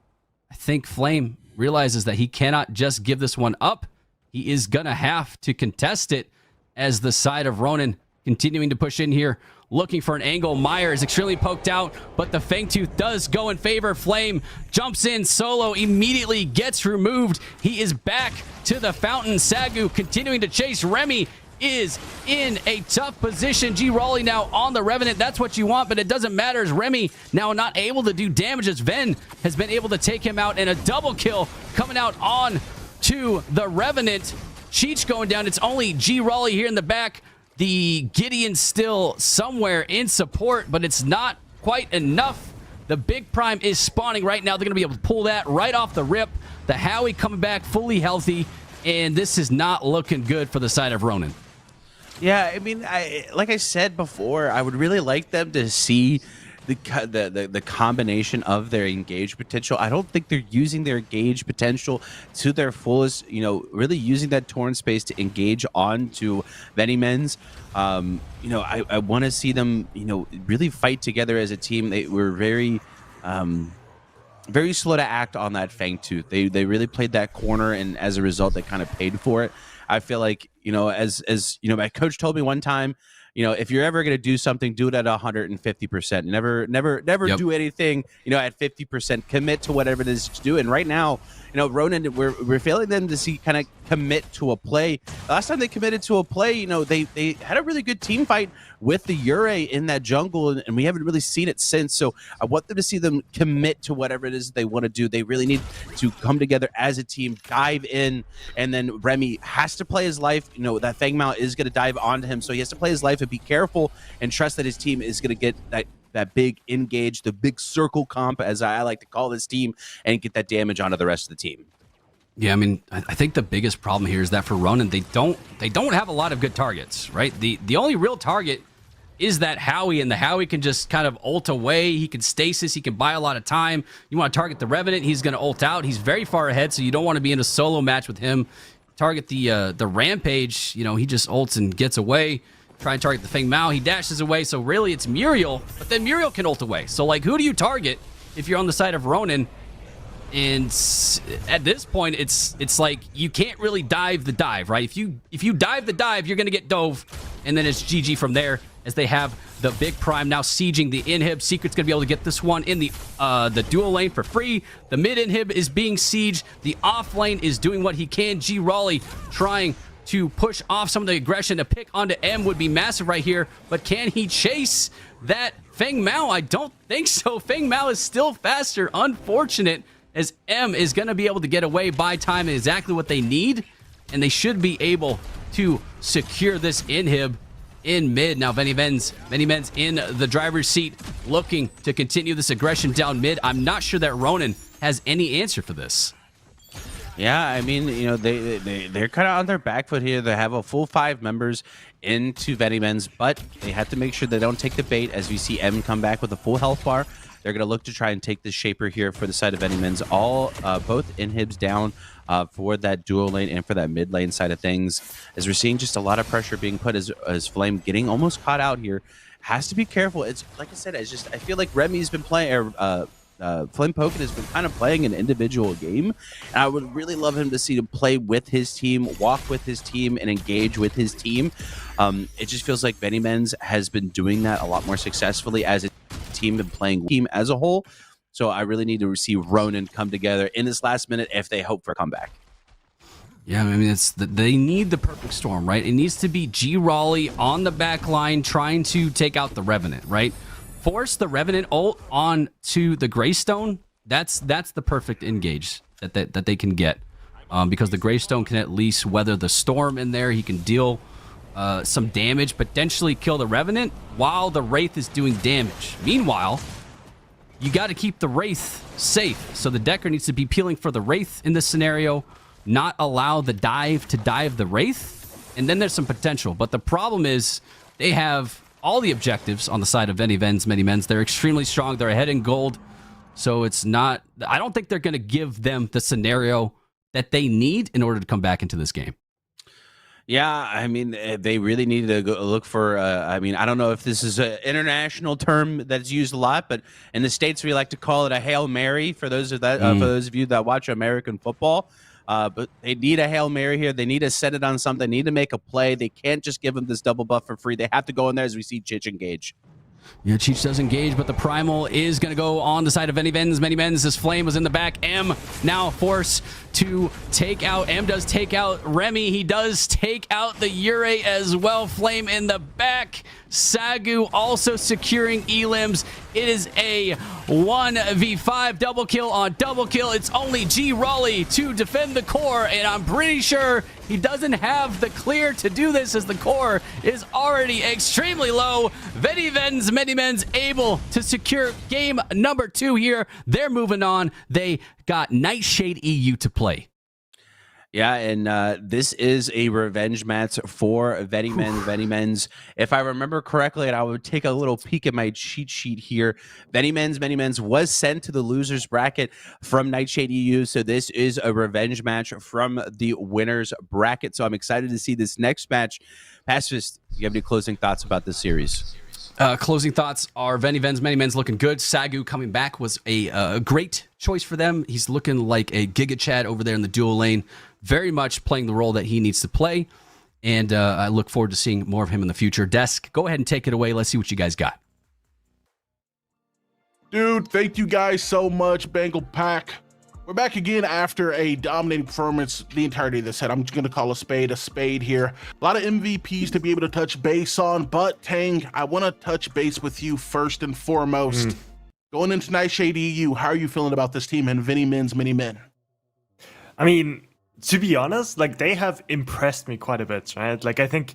I think Flame realizes that he cannot just give this one up. He is going to have to contest it as the side of Ronin continuing to push in here, looking for an angle. Meyer is extremely poked out, but the Fangtooth does go in favor. Flame jumps in solo, immediately gets removed. He is back to the fountain. Sagu continuing to chase. Remy is in a tough position. G. Raleigh now on the Revenant. That's what you want, but it doesn't matter as Remy now not able to do damage as Ven has been able to take him out, and a double kill coming out on to the Revenant. Cheech going down. It's only G. Raleigh here in the back. The Gideon still somewhere in support, but it's not quite enough. The Big Prime is spawning right now. They're going to be able to pull that right off the rip. The Howie coming back fully healthy, and this is not looking good for the side of Ronin. Yeah, I mean, like I said before, I would really like them to see the combination of their engage potential. I don't think they're using their engage potential to their fullest, you know, really using that torn space to engage onto Venimens. You know, I want to see them, you know, really fight together as a team. They were very slow to act on that Fangtooth. They really played that corner, and as a result, they kind of paid for it. I feel like, you know, as you know, my coach told me one time, you know, if you're ever going to do something, do it at 150%. Never do anything, you know, at 50%. Commit to whatever it is to do. And right now, you know, Ronin, we're failing them to see kind of commit to a play. Last time they committed to a play, you know, they had a really good team fight with the Yurei in that jungle, and we haven't really seen it since. So I want them to see them commit to whatever it is they want to do. They really need to come together as a team, dive in, and then Remy has to play his life. You know, that Fang Mao is going to dive onto him, so he has to play his life and be careful and trust that his team is going to get that big engage, the big circle comp, as I like to call this team, and get that damage onto the rest of the team. Yeah, I mean, I think the biggest problem here is that for Ronin, they don't have a lot of good targets, right? The only real target is that Howie, and the Howie can just kind of ult away. He can stasis. He can buy a lot of time. You want to target the Revenant, he's going to ult out. He's very far ahead, so you don't want to be in a solo match with him. Target the Rampage, you know, he just ults and gets away. Try and target the Feng Mao, he dashes away. So really, it's Muriel, but then Muriel can ult away. So, like, who do you target if you're on the side of Ronin? And at this point, it's like you can't really dive the dive, right? If you dive the dive, you're gonna get dove, and then it's GG from there. As they have the Big Prime now sieging the inhib. Secret's gonna be able to get this one in the dual lane for free. The mid inhib is being sieged. The off lane is doing what he can. G. Raleigh trying to push off some of the aggression. A pick onto M would be massive right here, but can he chase that Feng Mao? I don't think so. Feng Mao is still faster. Unfortunate, as M is going to be able to get away, buy time, exactly what they need, and they should be able to secure this inhib in mid. Now Venimens in the driver's seat, looking to continue this aggression down mid. I'm not sure that Ronin has any answer for this. Yeah, I mean, you know, they're kind of on their back foot here. They have a full 5 members into Venimens, but they have to make sure they don't take the bait. As we see M come back with a full health bar, they're going to look to try and take the Shaper here for the side of Venimens. Both inhibs down for that dual lane and for that mid lane side of things. As we're seeing just a lot of pressure being put as Flame getting almost caught out here. Has to be careful. It's like I said, I feel like Remy's been playing, Flame Pokin has been kind of playing an individual game, and I would really love him to see him play with his team, walk with his team, and engage with his team. It just feels like Venimens has been doing that a lot more successfully as a team and playing team as a whole. So I really need to see Ronin come together in this last minute if they hope for a comeback. Yeah, I mean, they need the perfect storm, right? It needs to be G. Raleigh on the back line trying to take out the Revenant, right? Force the Revenant ult on to the Greystone. That's the perfect engage that they can get, because the Greystone can at least weather the storm in there. He can deal some damage, potentially kill the Revenant while the Wraith is doing damage. Meanwhile, you got to keep the Wraith safe. So the Decker needs to be peeling for the Wraith in this scenario, not allow the dive to dive the Wraith, and then there's some potential. But the problem is they have all the objectives on the side of Venimens. They're extremely strong. They're ahead in gold. So it's not, I don't think they're going to give them the scenario that they need in order to come back into this game. Yeah, I mean, they really need to go look for, I mean, I don't know if this is an international term that's used a lot, but in the States, we like to call it a Hail Mary for those of you that watch American football. but they need a Hail Mary here. They need to set it on something. They need to make a play. They can't just give them this double buff for free. They have to go in there as we see Chich engage. Yeah, Cheech does engage, but the Primal is going to go on the side of Venimens. Venimens, his Flame was in the back. M now forced to take out. M does take out Remy. He does take out the Ure as well. Flame in the back. Sagu also securing Elims. It is a 1v5 double kill on double kill. It's only G Raleigh to defend the core, and I'm pretty sure he doesn't have the clear to do this as the core is already extremely low. Venimens able to secure game number 2 here. They're moving on. They got Nightshade EU to play. Yeah, and this is a revenge match for Venimens. Venimens, if I remember correctly, and I would take a little peek at my cheat sheet here, Venimens was sent to the losers bracket from Nightshade EU, so this is a revenge match from the winners bracket. So I'm excited to see this next match. Pacifist, do you have any closing thoughts about this series? Closing thoughts are Venimens looking good. Sagu coming back was a great choice for them. He's looking like a Giga Chad over there in the dual lane. Very much playing the role that he needs to play. And I look forward to seeing more of him in the future. Desk, go ahead and take it away. Let's see what you guys got. Dude, thank you guys so much, Bengal Pack. We're back again after a dominating performance the entirety of this set. I'm just going to call a spade here. A lot of MVPs to be able to touch base on, but Tang, I want to touch base with you first and foremost. Going into Nightshade EU, how are you feeling about this team and Venimens mini men? I mean, to be honest, like, they have impressed me quite a bit, right? Like, I think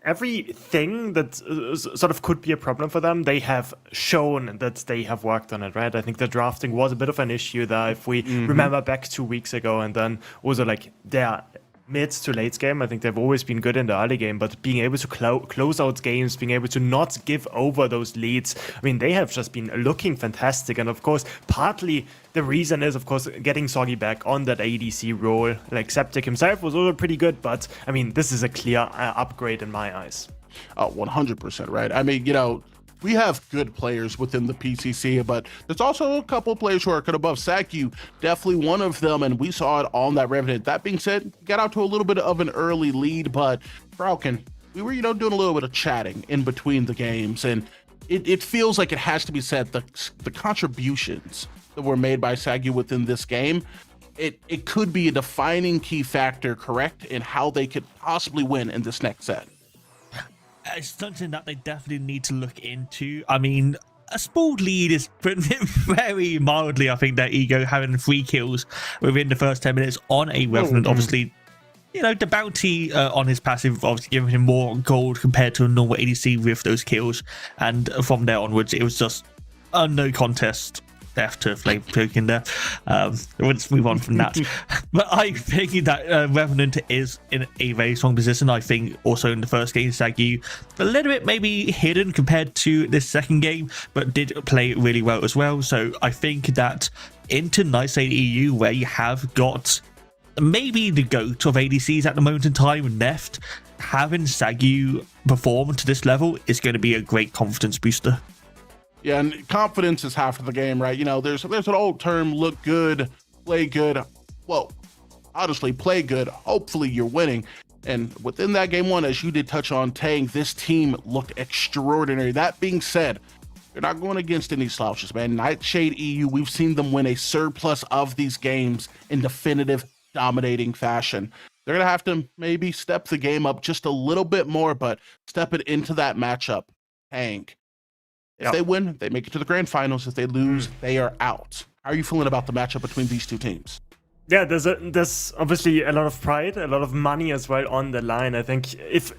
everything that sort of could be a problem for them, they have shown that they have worked on it, right? I think the drafting was a bit of an issue there if we remember back 2 weeks ago, and then also like their mid to late game. I think they've always been good in the early game, but being able to close out games, being able to not give over those leads, I mean, they have just been looking fantastic. And of course, partly the reason is, of course, getting Soggy back on that ADC role. Like, Septic himself was also pretty good, but I mean, this is a clear upgrade in my eyes. Oh, 100%, right? I mean, you know, we have good players within the PCC, but there's also a couple of players who are good above. Sagu, definitely one of them, and we saw it on that Revenant. That being said, got out to a little bit of an early lead, but Falcon, we were, you know, doing a little bit of chatting in between the games, and it feels like it has to be said, the contributions that were made by Sagu within this game, it could be a defining key factor, correct, in how they could possibly win in this next set. It's something that they definitely need to look into. I mean, a spoiled lead is very mildly, I think, their ego, having 3 kills within the first 10 minutes on a Revenant. Obviously, you know, the bounty on his passive obviously giving him more gold compared to a normal ADC with those kills. And from there onwards, it was just a no contest. Death to Flame Token there. Let's move on from that. But I think that Revenant is in a very strong position. I think also in the first game, Sagu a little bit maybe hidden compared to this second game, but did play really well as well. So I think that into Nightshade EU, where you have got maybe the GOAT of ADCs at the moment in time left, having Sagu perform to this level is going to be a great confidence booster. Yeah, and confidence is half of the game, right? You know, there's an old term, look good, play good. Well, honestly, play good. Hopefully you're winning. And within that game 1, as you did touch on, Tang, this team looked extraordinary. That being said, you're not going against any slouches, man. Nightshade EU, we've seen them win a surplus of these games in definitive, dominating fashion. They're going to have to maybe step the game up just a little bit more, but step it into that matchup. Tang. If they win, they make it to the grand finals. If they lose, they are out. How are you feeling about the matchup between these two teams? Yeah, there's obviously a lot of pride, a lot of money as well on the line. I think if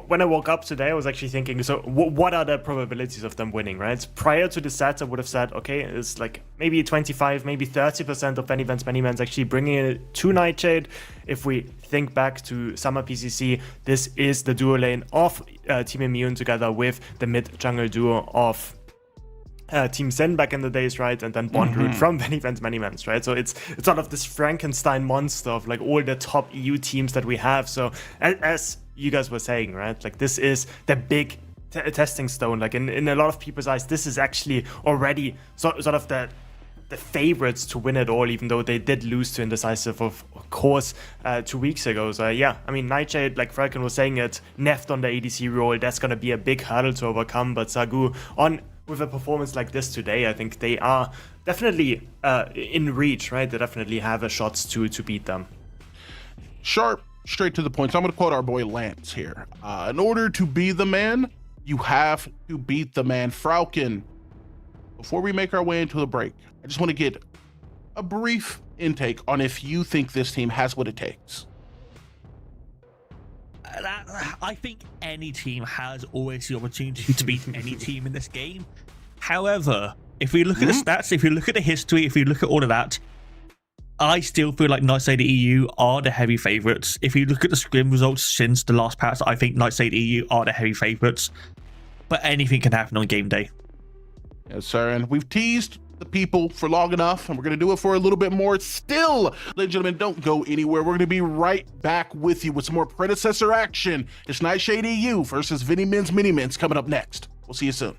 when I woke up today, I was actually thinking, so what are the probabilities of them winning, right? Prior to the set, I would have said, okay, it's like maybe 25, maybe 30% of Venimens actually bringing it to Nightshade. If we think back to Summer PCC, this is the duo lane of Team Immune together with the mid-jungle duo of Team Zen back in the days, right? And then Bond Root from Venimens, right? So it's sort of this Frankenstein monster of like all the top EU teams that we have. So as you guys were saying, right? Like, this is the big testing stone. Like, in a lot of people's eyes, this is actually already sort of the the favorites to win it all, even though they did lose to Indecisive, of course, 2 weeks ago. So yeah, I mean, Nightshade, like Falcon was saying, it Neft on the ADC role, that's going to be a big hurdle to overcome. But Sagu, with a performance like this today, I think they are definitely in reach, right? They definitely have a shot to beat them. Sharp, straight to the point. So I'm going to quote our boy Lance here. In order to be the man, you have to beat the man. Falcon, before we make our way into the break, I just want to get a brief intake on if you think this team has what it takes. I think any team has always the opportunity to beat any team in this game. However, if we look at the stats, if you look at the history, if you look at all of that, I still feel like Nightshade EU are the heavy favourites. If you look at the scrim results since the last patch, I think Nightshade EU are the heavy favourites. But anything can happen on game day. Yes, sir. And we've teased the people for long enough, and we're going to do it for a little bit more. Still, ladies and gentlemen, don't go anywhere. We're going to be right back with you with some more Predecessor action. It's Nightshade EU versus VVMM Mini-Mints coming up next. We'll see you soon.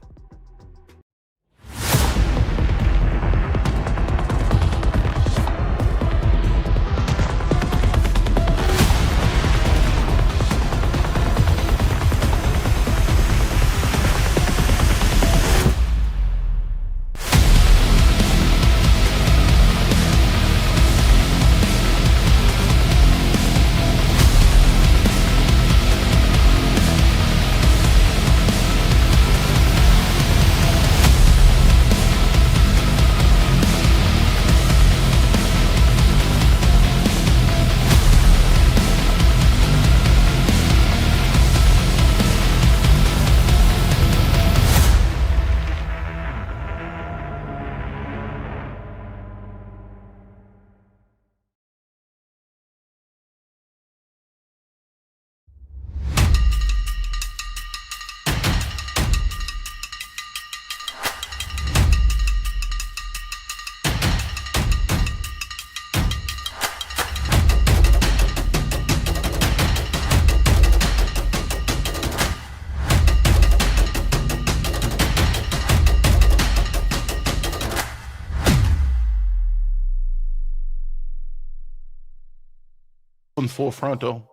On full frontal.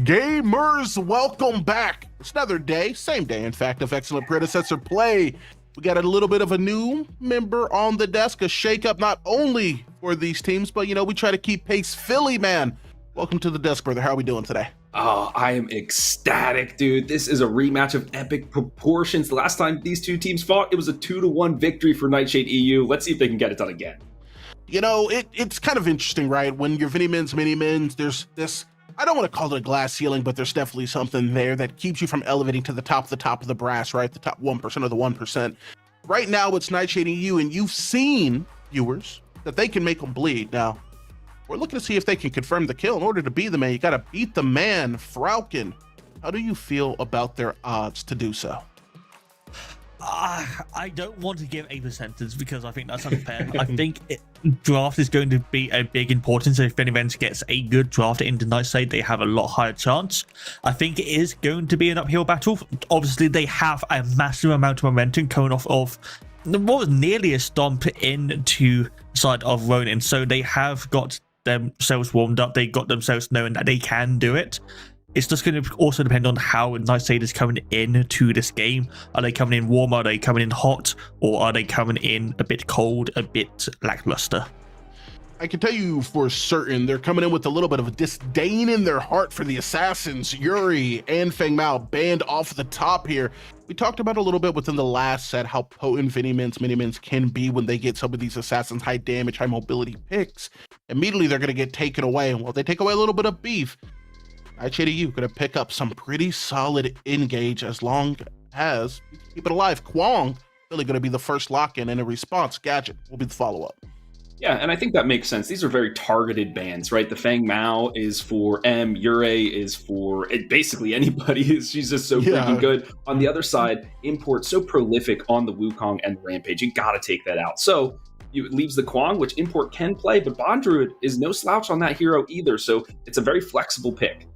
Gamers, welcome back. It's another day, same day, in fact, of excellent Predecessor play. We got a little bit of a new member on the desk, a shakeup not only for these teams, but, we try to keep pace. Philly, man, welcome to the desk, brother. How are we doing today? Oh, I am ecstatic, dude. This is a rematch of epic proportions. The last time these two teams fought, it was a 2-1 victory for Nightshade EU. Let's see if they can get it done again. It's kind of interesting, right? When you're mini-mins, there's this, I don't want to call it a glass ceiling, but there's definitely something there that keeps you from elevating to the top of the brass, right? The top 1% of the 1%. Right now, it's Nightshade EU, and you've seen, viewers, that they can make them bleed. Now, we're looking to see if they can confirm the kill. In order to be the man, you got to beat the man, Falcon. How do you feel about their odds to do so? I don't want to give a percentage because I think that's unfair. I think draft is going to be a big importance. If VVMM gets a good draft into Nightshade, they have a lot higher chance. I think it is going to be an uphill battle. Obviously, they have a massive amount of momentum coming off of what was nearly a stomp into the side of Ronin. So they have got themselves warmed up. They got themselves knowing that they can do it. It's just going to also depend on how Nightshade is coming into this game. Are they coming in warm? Are they coming in hot? Or are they coming in a bit cold, a bit lackluster? I can tell you for certain they're coming in with a little bit of a disdain in their heart for the assassins. Yuri and Feng Mao banned off the top here. We talked about a little bit within the last set how potent mini-mins can be when they get some of these assassins high damage, high mobility picks. Immediately they're going to get taken away. And well, they take away a little bit of beef. Nightshade EU going to pick up some pretty solid engage as long as you keep it alive. Kwong really going to be the first lock-in, and a response Gadget will be the follow-up. Yeah, and I think that makes sense. These are very targeted bans, right? The Feng Mao is for M, Yurei is for basically anybody. She's just so freaking good. On the other side, Import so prolific on the Wukong and Rampage. You got to take that out. So it leaves the Kwong, which Import can play, but Bond Druid is no slouch on that hero either. So it's a very flexible pick.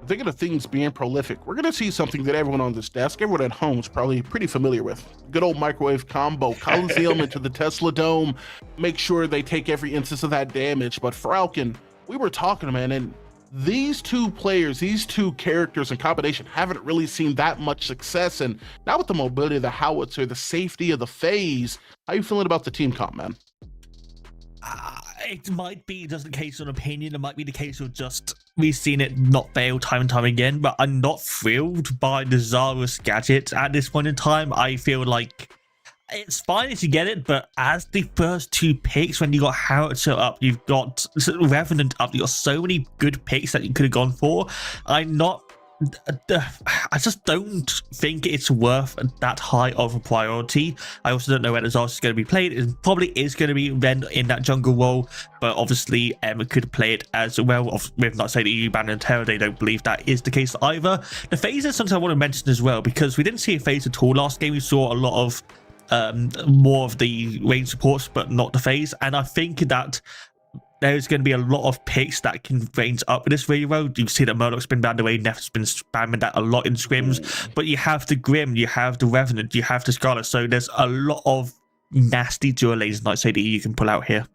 Thinking of things being prolific, we're going to see something that everyone on this desk, everyone at home is probably pretty familiar with. Good old microwave combo, Coliseum into the Tesla Dome, make sure they take every instance of that damage. But Falcon, we were talking, man, and these two players, these two characters in combination haven't really seen that much success. And now with the mobility of the howitzer, the safety of the phase, how you feeling about the team comp, man? It might be just a case of opinion. It might be the case of just we've seen it not fail time and time again, but I'm not thrilled by the Zarus gadget at this point in time. I feel like it's fine if you get it, but as the first two picks, when you got Howitzer up, you've got Revenant up, you got so many good picks that you could have gone for. I just don't think it's worth that high of a priority. I also don't know where the Zarus is going to be played. It probably is going to be then in that jungle role, but obviously Emma could play it as well. With not saying EU ban and Terror, they don't believe that is the case either. The phase is something I want to mention as well, because we didn't see a phase at all last game. We saw a lot of more of the range supports, but not the phase, and I think that there's going to be a lot of picks that can range up with this video. You see that Murloc's been banned away, Neff's been spamming that a lot in scrims, but you have the Grim, you have the Revenant, you have the Scarlet, so there's a lot of nasty dual lanes Nightshade you can pull out here.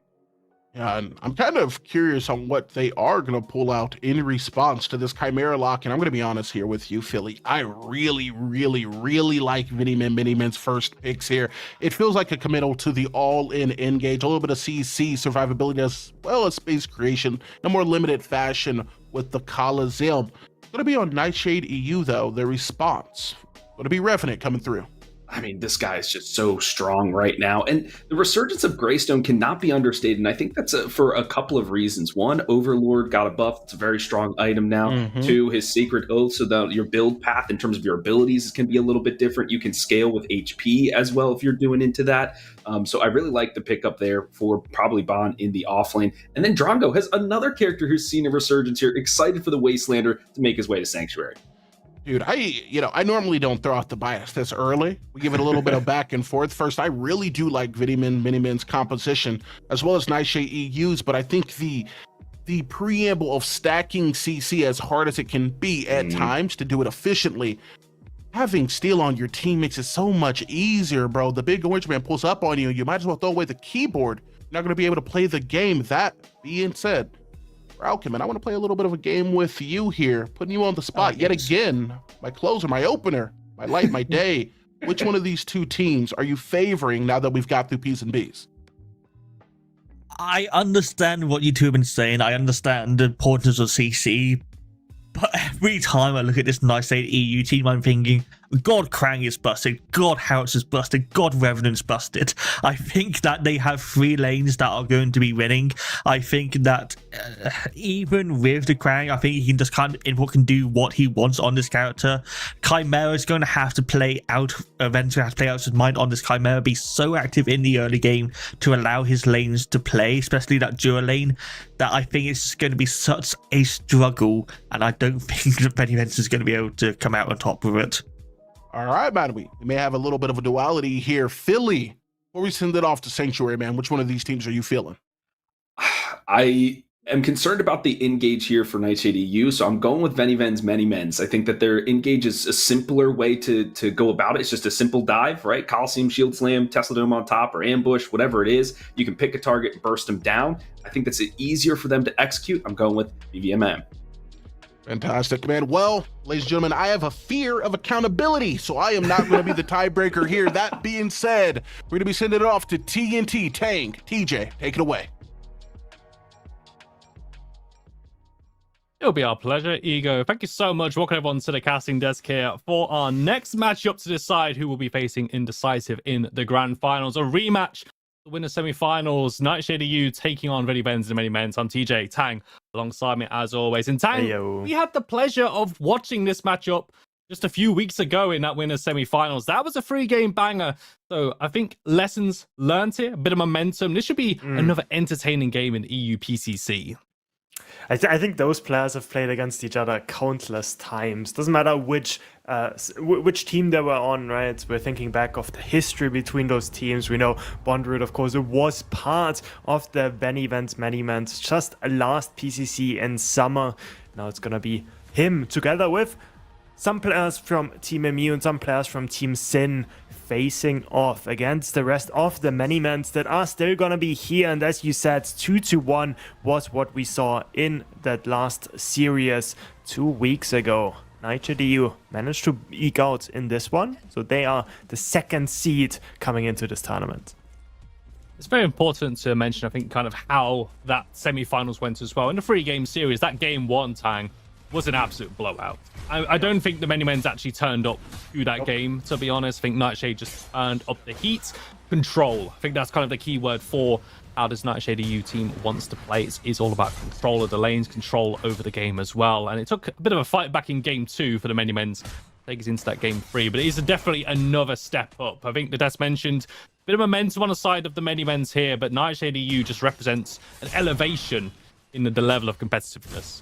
Yeah, and I'm kind of curious on what they are going to pull out in response to this Chimera lock. And I'm going to be honest here with you, Philly. I really, really, really like VVMM's first picks here. It feels like a committal to the all-in engage, a little bit of CC survivability as well as space creation in a more limited fashion with the Coliseum. It's going to be on Nightshade EU, though, the response. Going to be Revenant coming through. I mean, this guy is just so strong right now. And the resurgence of Greystone cannot be understated. And I think that's for a couple of reasons. One, Overlord got a buff. It's a very strong item now. Two, his Sacred Oath, so that your build path in terms of your abilities can be a little bit different. You can scale with HP as well if you're doing into that. So I really like the pickup there for probably Bond in the offlane. And then Drongo has another character who's seen a resurgence here. Excited for the Wastelander to make his way to Sanctuary. Dude, I normally don't throw out the bias this early. We give it a little bit of back and forth. First, I really do like mini-min's composition as well as Nightshade EU's, but I think the preamble of stacking CC as hard as it can be at times to do it efficiently, having Steel on your team makes it so much easier, bro. The big orange man pulls up on you, you might as well throw away the keyboard. You're not going to be able to play the game. That being said, Raukeman, I want to play a little bit of a game with you here, putting you on the spot yet again. My closer, my opener, my light, my day. Which one of these two teams are you favoring now that we've got through P's and B's? I understand what you two have been saying. I understand the importance of CC. But every time I look at this Nightshade EU team, I'm thinking, God, Krang is busted. God, Harrods is busted. God, Revenant's busted. I think that they have 3 lanes that are going to be winning. I think that even with the Krang, I think he can just kind of input can do what he wants on this character. Chimera is going to have to play out, eventually have to play out his mind on this Chimera, be so active in the early game to allow his lanes to play, especially that Dura lane, that I think it's going to be such a struggle, and I don't think that Benny Vance is going to be able to come out on top with it. All right, man. We may have a little bit of a duality here. Philly, before we send it off to Sanctuary, man, which one of these teams are you feeling? I am concerned about the engage here for Nightshade EU, so I'm going with Veniven's Many Men's. I think that their engage is a simpler way to go about it. It's just a simple dive, right? Coliseum, Shield Slam, Tesla Dome on top, or ambush, whatever it is. You can pick a target and burst them down. I think that's easier for them to execute. I'm going with VVMM. Fantastic, man. Well, ladies and gentlemen, I have a fear of accountability, so I am not going to be the tiebreaker here. That being said, we're going to be sending it off to TNT Tang. TJ, take it away. It'll be our pleasure, Ego. Thank you so much. Welcome everyone to the casting desk here for our next matchup to decide who will be facing Indecisive in the grand finals. A rematch, the winner semi-finals. Nightshade EU taking on Ready Benz and Many Men's. I'm TJ Tang alongside me as always. And Tang, we had the pleasure of watching this matchup just a few weeks ago in that winner's semi-finals. That was a 3-game banger. So I think lessons learned here, a bit of momentum. This should be another entertaining game in EU PCC. I think those players have played against each other countless times. Doesn't matter which team they were on, right? We're thinking back of the history between those teams. We know Bondroot, of course, it was part of the Benny Vance Many Men's just last PCC in summer. Now it's gonna be him together with some players from Team MU and some players from Team Sin facing off against the rest of the Many Men's that are still gonna be here. And as you said, 2-1 was what we saw in that last series 2 weeks ago. Nightshade EU managed to eke out in this one, so they are the 2nd seed coming into this tournament. It's very important to mention, I think, kind of how that semi-finals went as well. In the 3-game series, that game 1, Tang, was an absolute blowout. I don't think the Many Men's actually turned up to that game, to be honest. I think Nightshade just turned up the heat. Control. I think that's kind of the key word for how this Nightshade EU team wants to play. It's all about control of the lanes, control over the game as well. And it took a bit of a fight back in game 2 for the Many Men's to take us into that game 3. But it is definitely another step up. I think the Des mentioned a bit of momentum on the side of the Many Men's here, but Nightshade EU just represents an elevation in the level of competitiveness.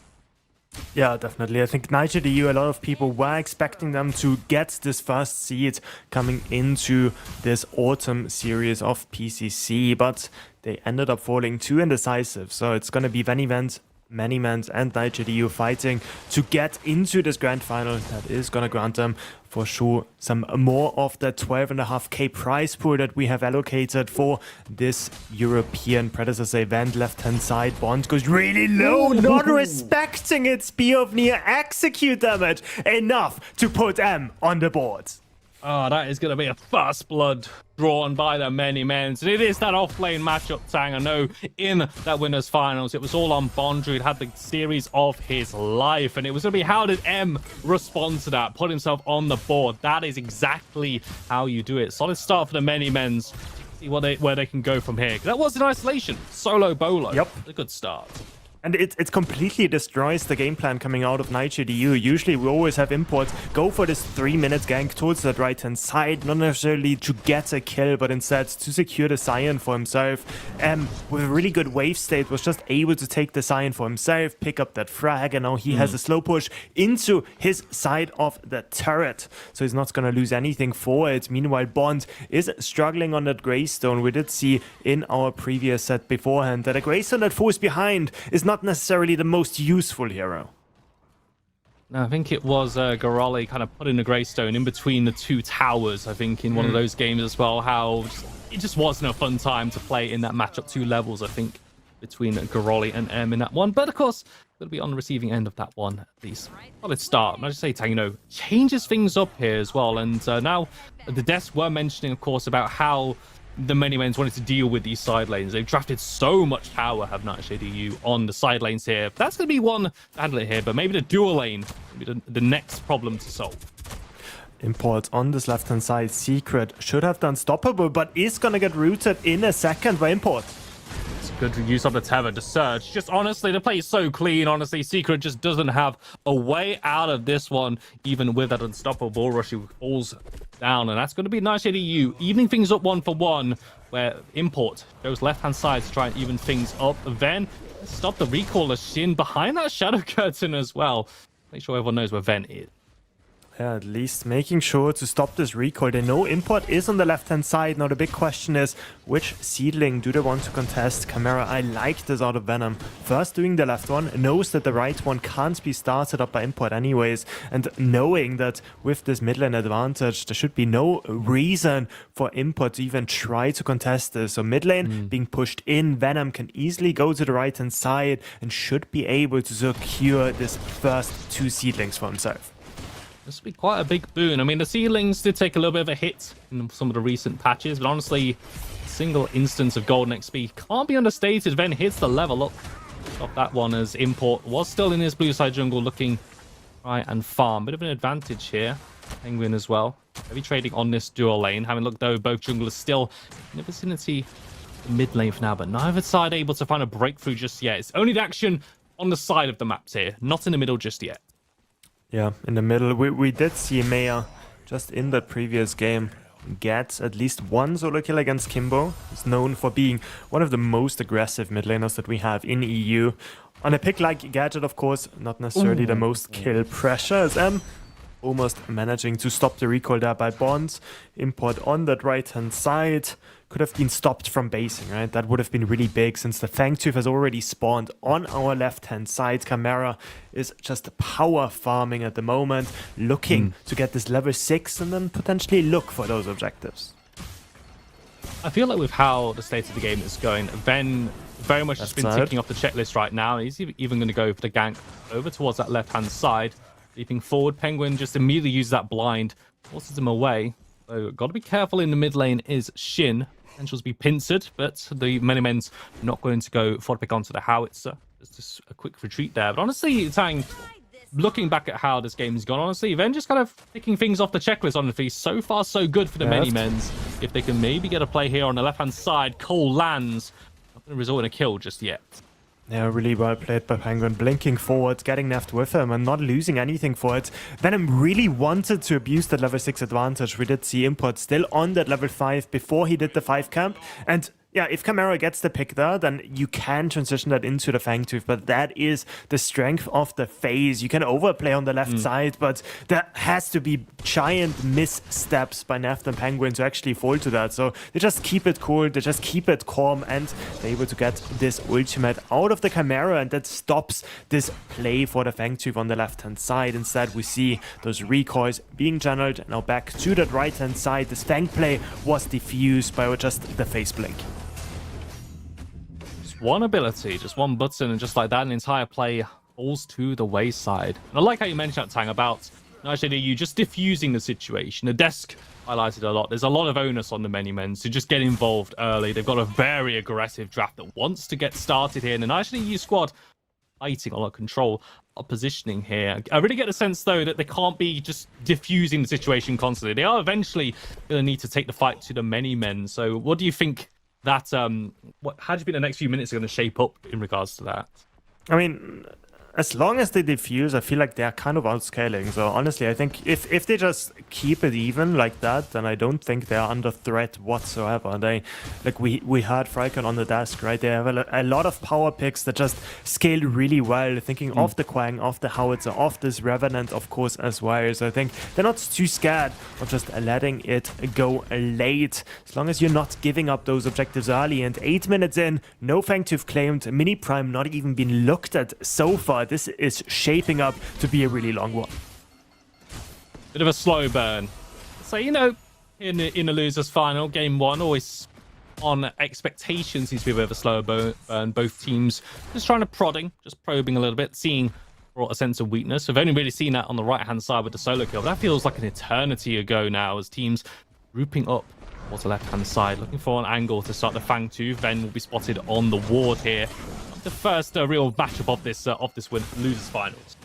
Yeah, definitely. I think Nightshade EU, a lot of people were expecting them to get this first seed coming into this autumn series of PCC, but they ended up falling to Indecisive. So it's going to be Venivent, Many Men's and Nightshade EU fighting to get into this grand final. That is going to grant them for sure some more of the 12.5k prize pool that we have allocated for this European Predecessor event. Left hand side, Bond goes really low, not respecting its spear of near execute damage enough to put M on the board. Oh, that is going to be a first blood drawn by the Many Men's. And it is that off-lane matchup, Tang. I know in that winners finals, it was all on Bondroot, had the series of his life. And it was going to be, how did M respond to that? Put himself on the board. That is exactly how you do it. Solid start for the Many Men's. See where they can go from here. That was in isolation. Solo Bolo. Yep. A good start. And it completely destroys the game plan coming out of Nightshade EU. Usually we always have imports go for this 3-minute gank towards that right-hand side, not necessarily to get a kill, but instead to secure the Scion for himself. With a really good wave state, was just able to take the Scion for himself, pick up that frag, and now he has a slow push into his side of the turret. So he's not going to lose anything for it. Meanwhile, Bond is struggling on that Greystone. We did see in our previous set beforehand that a Greystone that falls behind is not necessarily the most useful hero. No, I think it was Garali kind of putting the Greystone in between the 2 towers, I think, in one of those games as well, how it just wasn't a fun time to play in that matchup 2 levels, I think. between Garoli and M in that one. But of course, going to be on the receiving end of that one at least. Solid start. I just say, Tang, changes things up here as well. And now the devs were mentioning, of course, about how the many men's wanted to deal with these side lanes. They've drafted so much power, have Nightshade EU on the side lanes here. That's going to be one to handle it here, but maybe the dual lane will be the next problem to solve. Import on this left-hand side. Secret should have done stoppable, but is going to get rooted in a second by Import. It's good use of the tether, the surge. Just honestly, the play is so clean. Honestly, Secret just doesn't have a way out of this one, even with that unstoppable ball rush. He falls down, and that's going to be Nightshade EU evening things up 1-for-1, where Import goes left-hand side to try and even things up. Ven stop the recall of Shin behind that shadow curtain as well. Make sure everyone knows where Ven is. Yeah, at least making sure to stop this recoil. They know Import is on the left-hand side. Now the big question is, which seedling do they want to contest? Chimera, I like this out of Venom. First doing the left one, knows that the right one can't be started up by Import anyways. And knowing that with this mid lane advantage, there should be no reason for Import to even try to contest this. So mid lane being pushed in, Venom can easily go to the right-hand side and should be able to secure this first 2 seedlings for himself. This will be quite a big boon. I mean, the ceilings did take a little bit of a hit in some of the recent patches, but honestly, a single instance of golden XP can't be understated. Ven hits the level up of that one as Import was still in his blue side jungle looking right and farm. Bit of an advantage here. Penguin as well. Heavy trading on this dual lane. Having looked though, both junglers still in the vicinity of the mid lane for now, but neither side able to find a breakthrough just yet. It's only the action on the side of the maps here, not in the middle just yet. Yeah, in the middle. We did see Maya just in that previous game get at least one solo kill against Kimbo. He's known for being one of the most aggressive mid laners that we have in EU. On a pick like Gadget, of course, not necessarily the most kill pressure as M. Almost managing to stop the recoil there by Bonds. Import on that right-hand side. Could have been stopped from basing, right? That would have been really big since the Fangtooth has already spawned on our left-hand side. Chimera is just power farming at the moment, looking to get this level 6 and then potentially look for those objectives. I feel like with how the state of the game is going, Ven very much has been ticking off the checklist right now. He's even going to go for the gank over towards that left-hand side. Leaping forward, Penguin just immediately uses that blind, forces him away. So got to be careful in the mid lane is Shin. Potentials be pincered, but the many men's not going to go for the pick onto the howitzer. It's just a quick retreat there. But honestly, Tang, looking back at how this game's gone, honestly, Ven just kind of picking things off the checklist, honestly. So far, so good for the many men's. If they can maybe get a play here on the left-hand side, Cole lands. Not going to result in a kill just yet. Yeah, really well played by Penguin, blinking forward, getting left with him and not losing anything for it. Venom really wanted to abuse that level 6 advantage. We did see Import still on that level 5 before he did the 5 camp. And yeah, if Chimera gets the pick there, then you can transition that into the Fangtooth, but that is the strength of the phase. You can overplay on the left side, but there has to be giant missteps by Neft and Penguin to actually fall to that. So they just keep it cool, they just keep it calm, and they're able to get this ultimate out of the Chimera, and that stops this play for the Fangtooth on the left-hand side. Instead, we see those recoils being channeled. Now back to that right-hand side. This Fang play was diffused by just the face blink. One ability, just one button, and just like that, an entire play falls to the wayside. And I like how you mentioned that, Tang, about Nightshade EU just diffusing the situation. The desk highlighted a lot. There's a lot of onus on the many men to just get involved early. They've got a very aggressive draft that wants to get started here. And the Nightshade EU squad fighting a lot of control of positioning here. I really get the sense, though, that they can't be just diffusing the situation constantly. They are eventually going to need to take the fight to the many men. So what do you think that how do you think the next few minutes are going to shape up in regards to that? I mean, as long as they diffuse, I feel like they're kind of outscaling. So honestly, I think if they just keep it even like that, then I don't think they're under threat whatsoever. They, like we heard Frykon on the desk, right? They have a lot of power picks that just scale really well. Thinking of the Quang, of the Howitzer, of this Revenant, of course, as well. So I think they're not too scared of just letting it go late. As long as you're not giving up those objectives early. And 8 minutes in, no Fangtooth claimed, Mini Prime not even been looked at so far. This is shaping up to be a really long one. Bit of a slow burn. So, in the losers final, game 1, always on expectations seems to be a bit of a slower burn. Both teams just trying to just probing a little bit, seeing for a sense of weakness. We've only really seen that on the right-hand side with the solo kill. But that feels like an eternity ago now as teams grouping up towards the left-hand side, looking for an angle to start the Fang 2. Ven will be spotted on the ward here. The first real matchup of this win losers finals.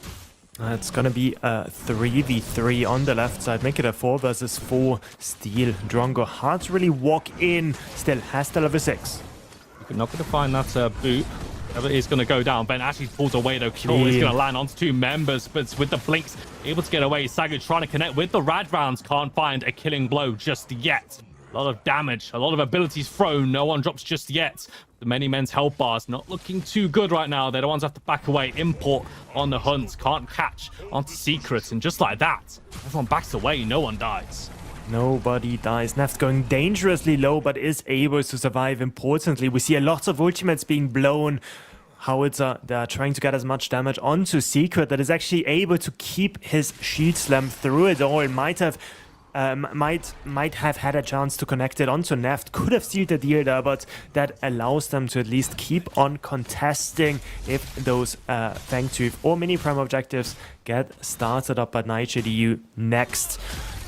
It's gonna be a 3v3 on the left side. Make it a 4 versus 4 steal. Drongo hard to really walk in. Still has the level 6. You're not going to find that boot. Whatever is going to go down. Ben actually pulls away though. Kill is going to land onto 2 members, but with the blinks, able to get away. Sagu trying to connect with the rad rounds. Can't find a killing blow just yet. A lot of damage, a lot of abilities thrown. No one drops just yet. The many men's health bars not looking too good right now. They're the ones who have to back away. Import on the hunt. Can't catch onto secrets. And just like that, everyone backs away. No one dies. Nobody dies. Neft going dangerously low, but is able to survive. Importantly, we see a lot of ultimates being blown. Howitzer, they're trying to get as much damage onto Secret that is actually able to keep his shield slam through it all. Might have had a chance to connect it onto Neft. Could have sealed the deal there, but that allows them to at least keep on contesting if those Fangtooth or mini prime objectives get started up at Nightshade EU next.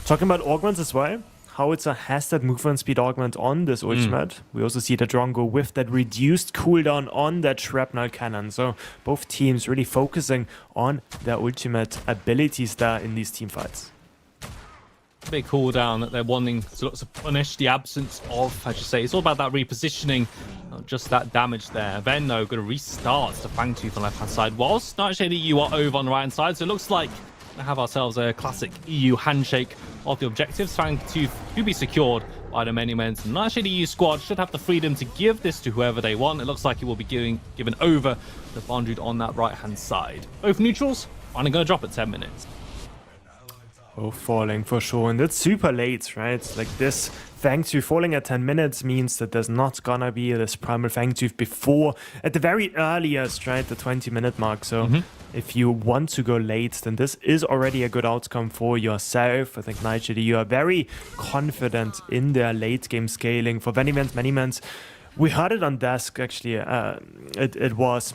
Talking about augments as well, Howitzer has that movement speed augment on this ultimate. We also see the Drongo with that reduced cooldown on that shrapnel cannon. So both teams really focusing on their ultimate abilities there in these team fights. Big cooldown that they're wanting to look to punish the absence of, I should say. It's all about that repositioning, not just that damage there. Ven, though, going to restart the Fangtooth on the left-hand side, whilst Nightshade EU are over on the right-hand side. So it looks like we have ourselves a classic EU handshake of the objectives. Fangtooth to be secured by the many men. The Nightshade EU squad should have the freedom to give this to whoever they want. It looks like it will be given over to Bondred on that right-hand side. Both neutrals finally going to drop at 10 minutes. Oh, falling for sure, and that's super late, right? Like this Fangtooth falling at 10 minutes means that there's not gonna be this primal Fangtooth before, at the very earliest, right, the 20-minute mark. So if you want to go late, then this is already a good outcome for yourself. I think Nightshade, you are very confident in their late game scaling. For many men's, we heard it on desk actually. It was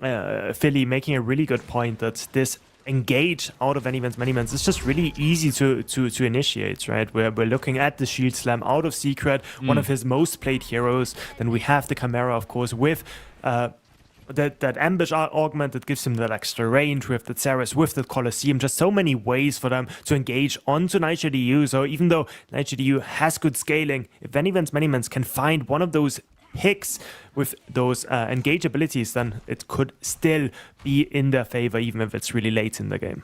Philly making a really good point that this engage out of many men's it's just really easy to initiate, right? Where we're looking at the shield slam out of Secret, one of his most played heroes. Then we have the Chimera, of course, with that ambush augment that gives him that extra range, with the Ceres, with the Colosseum. Just so many ways for them to engage onto Nightshade EU. So even though Nightshade EU has good scaling, if many men's can find one of those picks with those engage abilities, then it could still be in their favor, even if it's really late in the game.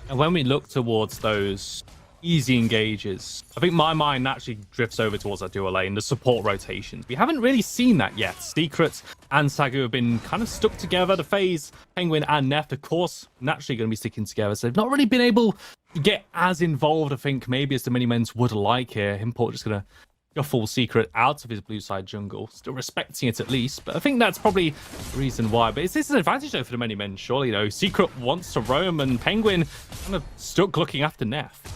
And when we look towards those easy engages, I think my mind naturally drifts over towards that dual lane, the support rotations. We haven't really seen that yet. Secret and Sagu have been kind of stuck together. The FaZe, Penguin and Neft, of course, naturally going to be sticking together. So they've not really been able to get as involved, I think, maybe as the mini men's would like here. Import just going to a full Secret out of his blue side jungle, still respecting it at least, but I think that's probably the reason why. But is this an advantage though for the many men? Surely though, Secret wants to roam and Penguin kind of stuck looking after Neft.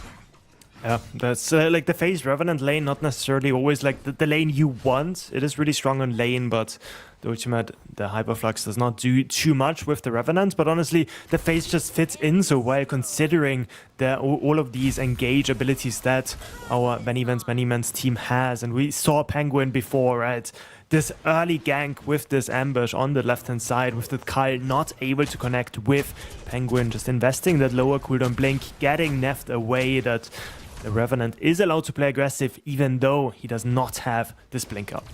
Yeah, that's like the FaZe Revenant lane, not necessarily always like the lane you want. It is really strong on lane, but the ultimate, the Hyperflux, does not do too much with the Revenant. But honestly, the FaZe just fits in so well, considering all of these engage abilities that our many men's team has. And we saw Penguin before, right? This early gank with this ambush on the left-hand side, with the Kyle not able to connect with Penguin, just investing that lower cooldown blink, getting Neft away, that the Revenant is allowed to play aggressive, even though he does not have this blink up.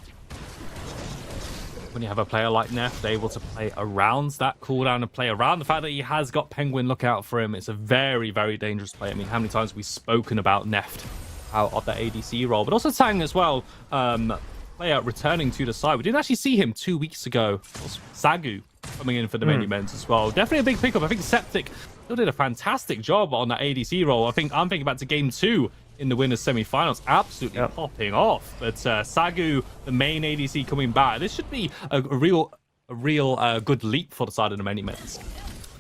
When you have a player like Neft able to play around that cooldown and play around the fact that he has got Penguin look out for him, it's a very, very dangerous play. I mean, how many times have we spoken about Neft out of that ADC role, but also Tang as well, player returning to the side. We didn't actually see him 2 weeks ago. It was Sagu coming in for the many men's as well. Definitely a big pickup. I think Septic still did a fantastic job on that ADC role. I'm thinking back to game 2 in the winners semi-finals, absolutely popping off. But Sagu, the main ADC, coming back. This should be a real good leap for the side of the many men's.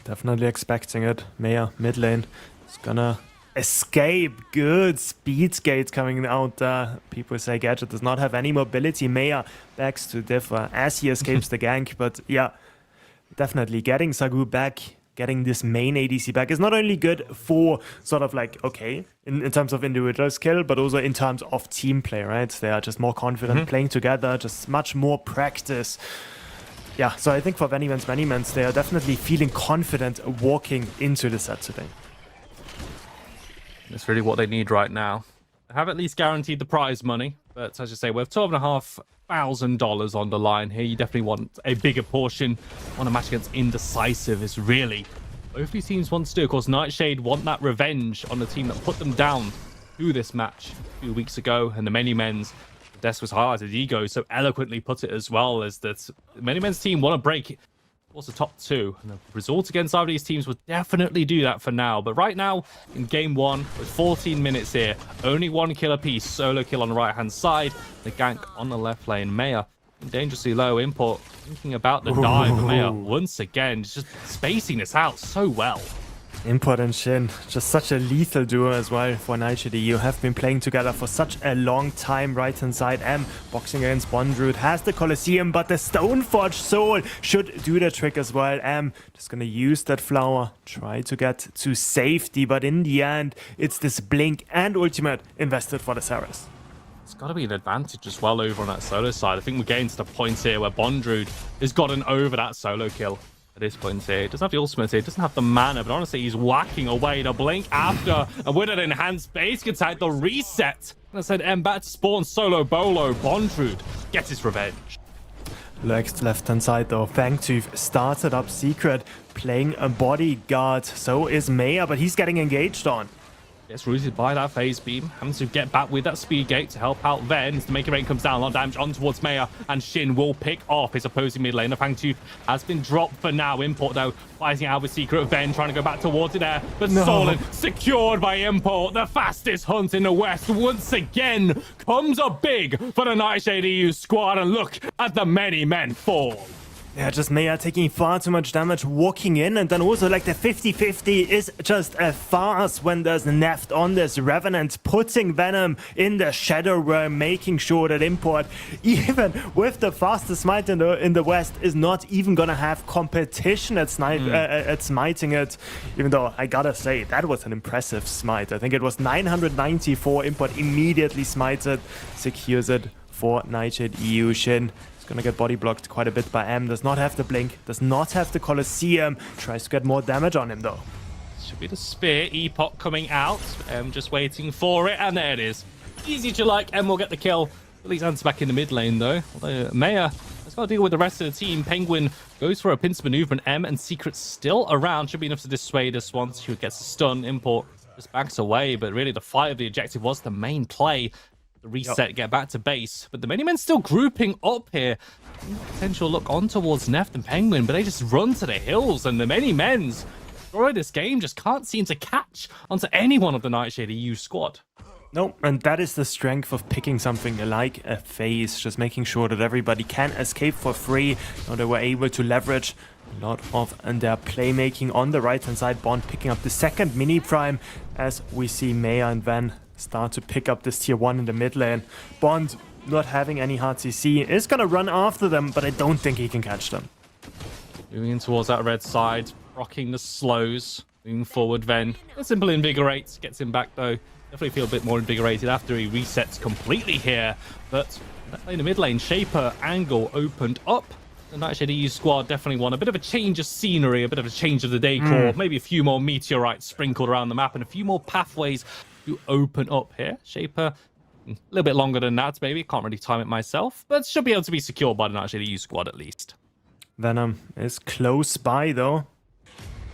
Definitely expecting it. Maya mid lane is gonna escape. Good speed skates coming out. People say Gadget does not have any mobility. Maya begs to differ as he escapes the gank. But yeah, definitely getting Sagu back, getting this main ADC back is not only good for sort of like, okay, in terms of individual skill, but also in terms of team play, right? They are just more confident playing together, just much more practice. Yeah, so I think for Venimans, they are definitely feeling confident walking into the set today. That's really what they need right now. They have at least guaranteed the prize money, but as you say, with $12,500 on the line here, you definitely want a bigger portion on a match against Indecisive. Is really both these teams want to do. Of course, Nightshade want that revenge on the team that put them down through this match a few weeks ago, and the Many Men's, Des was highlighted, Ego so eloquently put it as well, as that the Many Men's team want to break also top 2. And the result against either of these teams would definitely do that for now. But right now, in game 1, with 14 minutes here, only 1 kill apiece. Solo kill on the right-hand side, the gank on the left lane. Maya dangerously low. Import thinking about the dive. But Maya, once again, just spacing this out so well. Import and Shin, just such a lethal duo as well for Nightshade. You have been playing together for such a long time. Right hand side, boxing against Bondroot, has the Colosseum, but the Stoneforge Soul should do the trick as well. Just gonna use that flower, try to get to safety, but in the end, it's this Blink and Ultimate invested for the Saras. It's got to be an advantage as well over on that solo side. I think we're getting to the point here where Bondroot has gotten over that solo kill. At this point here, he doesn't have the ultimate here, doesn't have the mana, but honestly, he's whacking away the Blink after, and with an enhanced base attack, the reset. And I said, back to spawn solo Bolo. Bondroot gets his revenge. Left hand side though, Fangtooth started up Secret, playing a bodyguard. So is Maya, but he's getting engaged on. Gets rooted by that phase beam. Having to get back with that speed gate to help out Ven. As the Maker Rain comes down, a lot of damage on towards Maya, and Shin will pick off his opposing mid laner. Fangtooth has been dropped for now. Import though, fighting out with Secret. Ven trying to go back towards it there, but Solon secured by Import. The fastest hunt in the West once again comes up big for the Nightshade EU squad, and look at the Many Men fall. Yeah, just Maya taking far too much damage walking in, and then also like the 50-50 is just a farce when there's Neft on this Revenant, putting Venom in the Shadow Realm, making sure that Import, even with the fastest smite in the West, is not even gonna have competition at smiting it, even though I gotta say, that was an impressive smite. I think it was 994, Import immediately smites it, secures it for Nightshade EU. Shin gonna get body blocked quite a bit by does not have the Blink, does not have the Colosseum, tries to get more damage on him though. Should be the spear. Epoch coming out, just waiting for it, and there it is. Easy to like, will get the kill. At least Ant's back in the mid lane though. Although Maya has got to deal with the rest of the team. Penguin goes for a pincer maneuver, and and Secret still around. Should be enough to dissuade us once she gets a stun. Import just backs away, but really the fight of the objective was the main play. The reset, get back to base, but the Many Men still grouping up here. Potential look on towards Neft and Penguin, but they just run to the hills, and the Many Men's destroy this game, just can't seem to catch onto any one of the Nightshade EU squad. No, and that is the strength of picking something like a phase, just making sure that everybody can escape for free. Now they were able to leverage a lot of their playmaking on the right hand side. Bond picking up the second mini prime as we see Maya and Van start to pick up this tier 1 in the mid lane. Bond, not having any hard CC, is gonna run after them, but I don't think he can catch them. Moving in towards that red side, rocking the slows. Moving forward, Ven. A simple invigorate, gets him back though. Definitely feel a bit more invigorated after he resets completely here. But in the mid lane, Shaper angle opened up. The Nightshade EU squad definitely want a bit of a change of scenery, a bit of a change of the decor, maybe a few more meteorites sprinkled around the map, and a few more pathways to open up here. Shaper, a little bit longer than that, maybe. Can't really time it myself, but should be able to be secured by the Nightshade EU squad at least. Venom is close by though.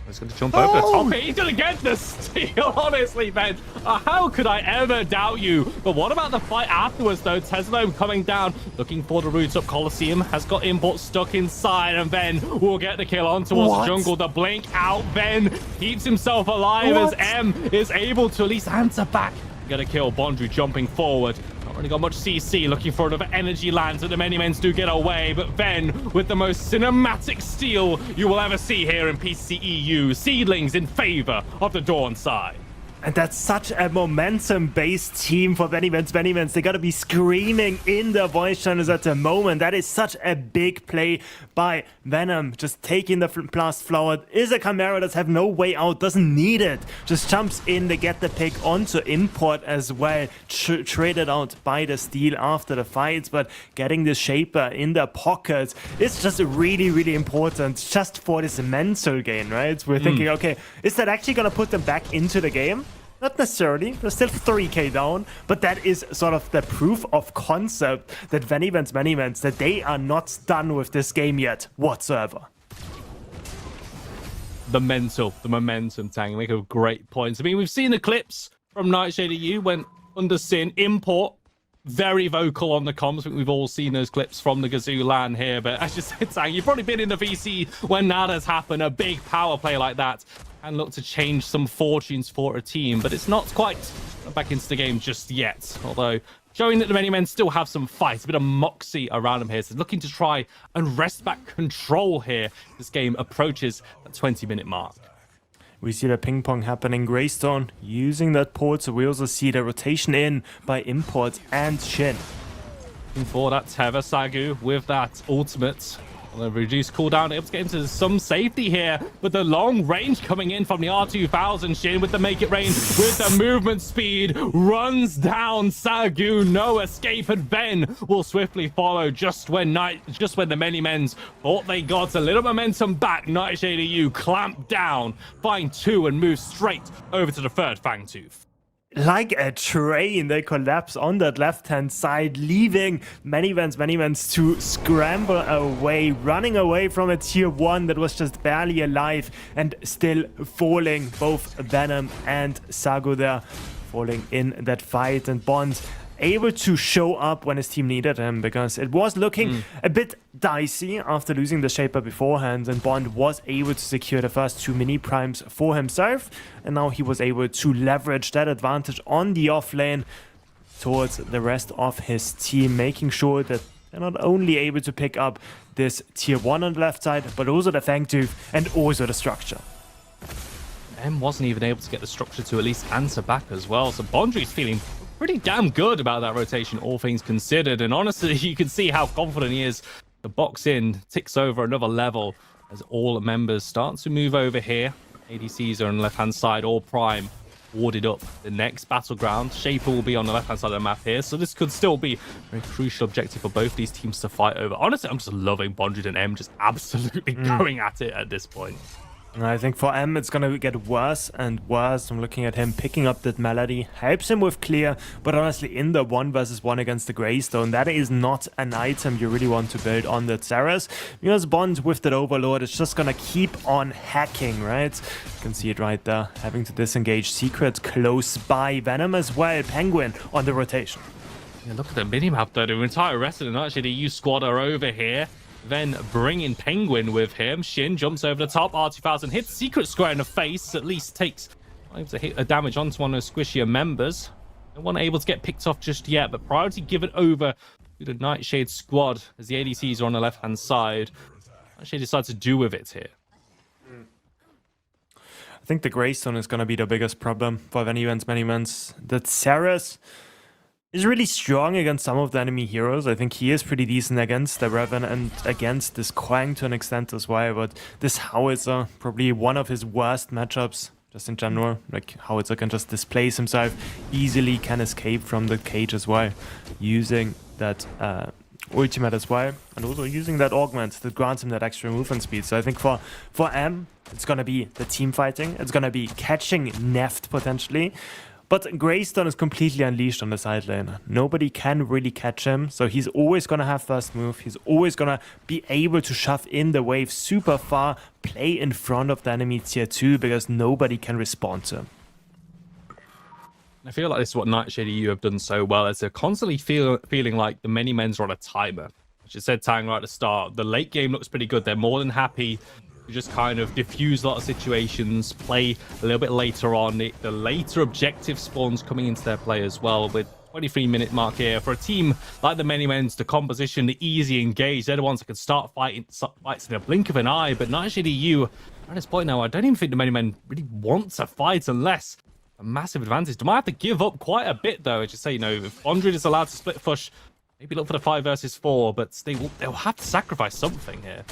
He's going to jump over the top. He's going to get the steal, honestly, Ben. How could I ever doubt you? But what about the fight afterwards, though? Tesla coming down, looking for the route up. Colosseum has got Import stuck inside, and Ben will get the kill on towards the jungle. The blink out. Ben keeps himself alive as M is able to at least answer back. Get a kill. Bondru jumping forward. Not really got much CC. Looking for another energy lands, and the Many Men do get away. But Ven with the most cinematic steal you will ever see here in PCC EU. Seedlings in favor of the Dawn side. And that's such a momentum-based team for VVMM. They gotta be screaming in their voice channels at the moment. That is such a big play by Venom. Just taking the blast flower. Is a Chimera that have no way out, doesn't need it. Just jumps in, they get the pick onto import as well. Traded out by the steal after the fights, but getting the Shaper in their pocket is just really, really important just for this mental gain, right? We're thinking, okay, is that actually gonna put them back into the game? Not necessarily, they're still 3k down, but that is sort of the proof of concept that VVMM, that they are not done with this game yet whatsoever. The momentum, Tang. Make a great point. I mean, we've seen the clips from Nightshade EU when under Sin import. Very vocal on the comms. I think we've all seen those clips from the Gazoo LAN here. But as you said, Tang, you've probably been in the VC when nada's happened. A big power play like that and look to change some fortunes for a team. But it's not quite back into the game just yet. Although showing that the many men still have some fight, a bit of moxie around them here. So looking to try and wrest back control here. This game approaches that 20-minute mark. We see the ping pong happening. Greystone using that port, so we also see the rotation in by Import and Shin. Looking for that Tether Sagu with that ultimate. On a reduced cooldown, able to get into some safety here, but the long range coming in from the R2000. Shin with the make it rain, with the movement speed, runs down Sagu. No escape, and Ben will swiftly follow just when the many men's thought they got a little momentum back. Nightshade EU clamp down, find two, and move straight over to the third Fangtooth. Like a train, they collapse on that left-hand side, leaving many vents to scramble away, running away from a tier 1 that was just barely alive and still falling. Both Venom and Sagu there falling in that fight, and Bond able to show up when his team needed him, because it was looking a bit dicey after losing the Shaper beforehand, and Bond was able to secure the first 2 mini primes for himself, and now he was able to leverage that advantage on the off lane towards the rest of his team, making sure that they're not only able to pick up this tier 1 on the left side, but also the Fangtooth and also the structure. M wasn't even able to get the structure to at least answer back as well, so Bondry's feeling pretty damn good about that rotation, all things considered. And honestly, you can see how confident he is. The box in ticks over another level as all members start to move over here. ADCs are on the left-hand side, all prime warded up. The next battleground, Shaper will be on the left-hand side of the map here. So this could still be a very crucial objective for both these teams to fight over. Honestly, I'm just loving Bondry and M just absolutely going at it at this point. I think for M, it's going to get worse and worse. I'm looking at him picking up that Melody. Helps him with clear, but honestly, in the 1v1 against the Greystone, that is not an item you really want to build on the Xerath. Because Bond with that Overlord is just going to keep on hacking, right? You can see it right there. Having to disengage Secret close by. Venom as well. Penguin on the rotation. Yeah, look at the minimap though. The entire rest of the Nightshade EU squad are over here. Then bringing Penguin with him. Shin jumps over the top. R2000 hits Secret square in the face. At least takes a damage onto one of the squishier members. No one able to get picked off just yet, but priority given over to the Nightshade squad as the ADCs are on the left-hand side. Nightshade decides to do with it here. I think the Greystone is going to be the biggest problem for VVMM. That Xerath is really strong against some of the enemy heroes. I think he is pretty decent against the Revan and against this Quang to an extent as well, but this Howitzer, probably one of his worst matchups just in general. Like, Howitzer can just displace himself easily, can escape from the cage as well, using that ultimate as well, and also using that augment that grants him that extra movement speed. So I think for M, it's gonna be the team fighting, it's gonna be catching Neft potentially. But Greystone is completely unleashed on the side lane. Nobody can really catch him, so he's always going to have first move. He's always going to be able to shove in the wave super far, play in front of the enemy tier 2, because nobody can respond to him. I feel like this is what Nightshade EU have done so well, as they're constantly feeling like the many men's are on a timer. As you said, Tang, right at the start, the late game looks pretty good. They're more than happy just kind of diffuse a lot of situations, play a little bit later on. The later objective spawns coming into their play as well, with 23-minute mark here. For a team like the Many Men's, the composition, the easy engage, they're the ones that can start fights in a blink of an eye. But Nightshade EU, at this point now, I don't even think the Many Men really want to fight unless a massive advantage. They might have to give up quite a bit, though. As you say, if Bondred is allowed to split push, maybe look for the 5 versus 4, but they'll have to sacrifice something here.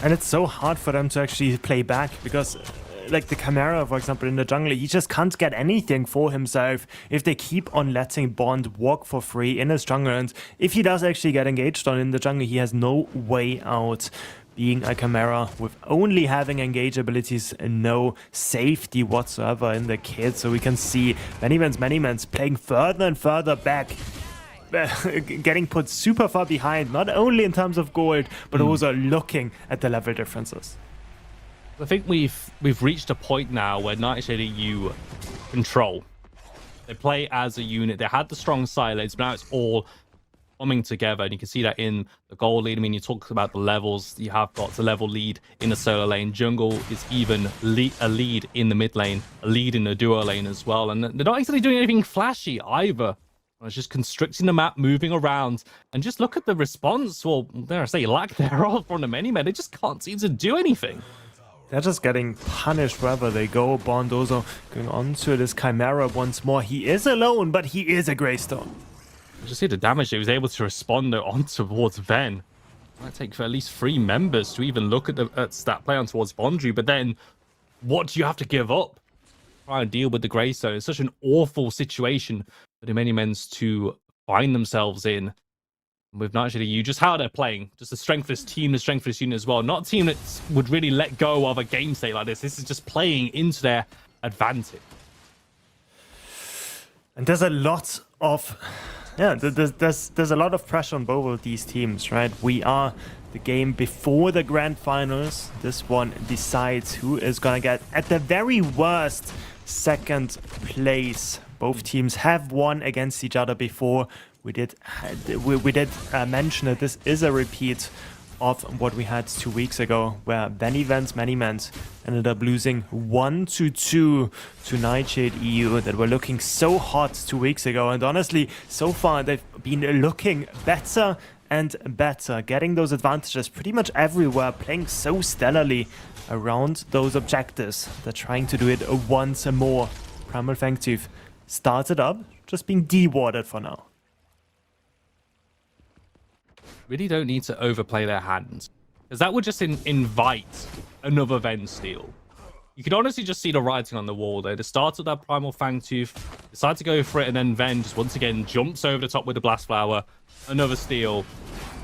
And it's so hard for them to actually play back because, like the Chimera, for example, in the jungle, he just can't get anything for himself if they keep on letting Bond walk for free in his jungle. And if he does actually get engaged on in the jungle, he has no way out. Being a Chimera with only having engage abilities and no safety whatsoever in the kit. So we can see Manyman's playing further and further back. Getting put super far behind, not only in terms of gold, but also looking at the level differences. I think we've reached a point now where Nightshade EU control. They play as a unit. They had the strong silos, but now it's all coming together, and you can see that in the gold lead. I mean, you talk about the levels. You have got the level lead in the solo lane. Jungle is even a lead in the mid lane, a lead in the duo lane as well. And they're not actually doing anything flashy either. It's just constricting the map, moving around, and just look at the response. Well, dare I say, lack thereof from the Manymen. They just can't seem to do anything. They're just getting punished wherever they go. Bond also going on to this Chimera once more. He is alone, but he is a Greystone. Just see the damage he was able to respond on towards Ven. It might take for at least 3 members to even look at stat play on towards Bondry, but then what do you have to give up? Try and deal with the Greystone. It's such an awful situation for the Manymen to find themselves in. With Nightshade, you just how they're playing, just a strengthless team, the strengthless unit as well. Not a team that would really let go of a game state like this. This is just playing into their advantage. And there's a lot of, there's a lot of pressure on both of these teams, right? We are the game before the grand finals. This one decides who is gonna get, at the very worst, second place. Both teams have won against each other before. We did mention that this is a repeat of what we had 2 weeks ago, where Manymen ended up losing 1-2 to Nightshade EU that were looking so hot 2 weeks ago. And honestly, so far they've been looking better and better, getting those advantages pretty much everywhere, playing so stellarly around those objectives. They're trying to do it once more. Primal Fangtooth started up, just being dewarded for now. Really don't need to overplay their hands, because that would just invite another Ven steal. You could honestly just see the writing on the wall there. They started that Primal Fangtooth, decide to go for it, and then Ven just once again jumps over the top with the Blast Flower. Another steal,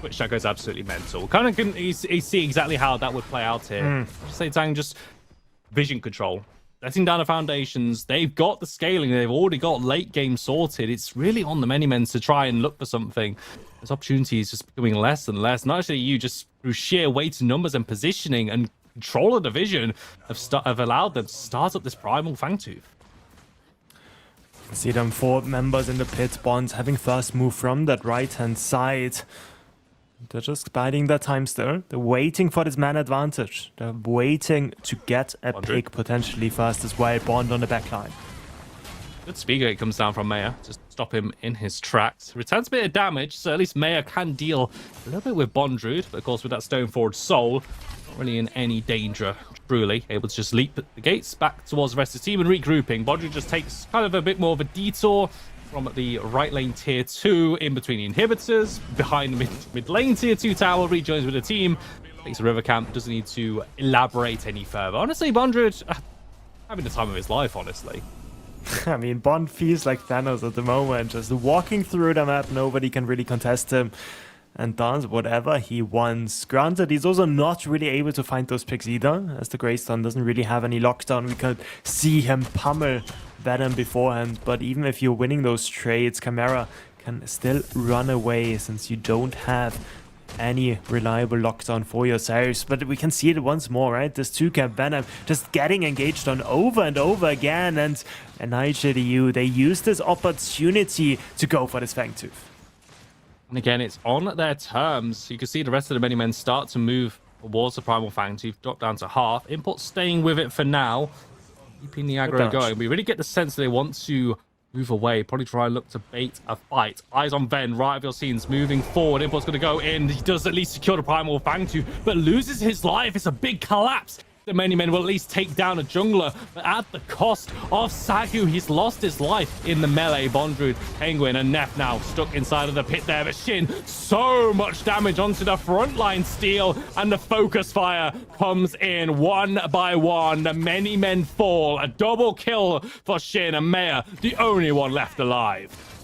which that goes absolutely mental. Kind of couldn't see exactly how that would play out here. Just say Tang, just vision control. Letting down the foundations, they've got the scaling, they've already got late game sorted. It's really on the Manymen to try and look for something. There's opportunities just becoming less and less. Not actually you, just through sheer weight and numbers and positioning and control of the vision have allowed them to start up this Primal Fangtooth. See them 4 members in the pit. Bonds having first move from that right hand side. They're just biding their time still. They're waiting for this man advantage. They're waiting to get a pick potentially first as well. Bond on the back line. Good speed gate comes down from Mayer. Just stop him in his tracks. Returns a bit of damage, so at least Mayer can deal a little bit with Bondrewd. But of course, with that Stone Forward Soul, not really in any danger, truly. Able to just leap the gates back towards the rest of the team and regrouping. Bondrewd just takes kind of a bit more of a detour from the right lane tier 2 in between the inhibitors, behind the mid lane tier 2 tower, rejoins with the team, takes a river camp, doesn't need to elaborate any further. Honestly, Bondrewd having the time of his life, honestly. I mean, Bond feels like Thanos at the moment, just walking through the map, nobody can really contest him, and does whatever he wants. Granted, he's also not really able to find those picks either, as the Greystone doesn't really have any lockdown. We could see him pummel Venom beforehand, but even if you're winning those trades, Chimera can still run away since you don't have any reliable lockdown for yourselves. But we can see it once more, right? This 2-cap Venom just getting engaged on over and over again, and Nightshade EU, they use this opportunity to go for this Fangtooth. And again, it's on their terms. You can see the rest of the Manymen start to move towards the Primal Fangtooth, drop down to half. Import staying with it for now, keeping the aggro going. We really get the sense that they want to move away, probably try and look to bait a fight. Eyes on Ven, right of your scenes, moving forward. Import's going to go in. He does at least secure the Primal Fangtooth, but loses his life. It's a big collapse. the many men will at least take down a jungler, but at the cost of Sagu. He's lost his life in the melee. Bondrewd, Penguin, and Neff now stuck inside of the pit there, but Shin, so much damage onto the frontline steal, and the focus fire comes in one by one. The many men fall. A double kill for Shin, and Maya, the only one left alive.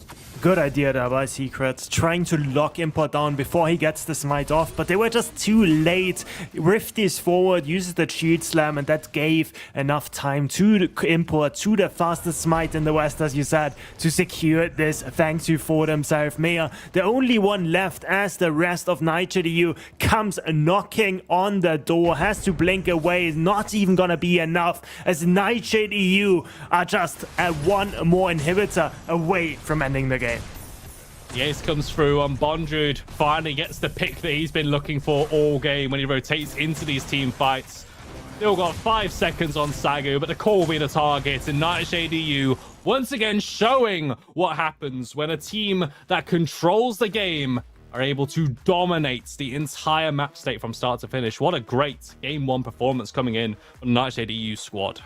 Good idea there by Secret, trying to lock Import down before he gets the smite off, but they were just too late. Rift is forward, uses the shield slam, and that gave enough time to the Import, to the fastest smite in the West, as you said, to secure this thanks to for themselves. Maya, the only one left, as the rest of Nightshade EU comes knocking on the door, has to blink away, not even gonna be enough, as Nightshade EU are just one more inhibitor away from ending the game. The ace comes through on Bondrewd. Finally gets the pick that he's been looking for all game when he rotates into these team fights. Still got 5 seconds on Sagu, but the core will be the target. And Nightshade EU once again showing what happens when a team that controls the game are able to dominate the entire map state from start to finish. What a great Game 1 performance coming in from the Nightshade EU squad.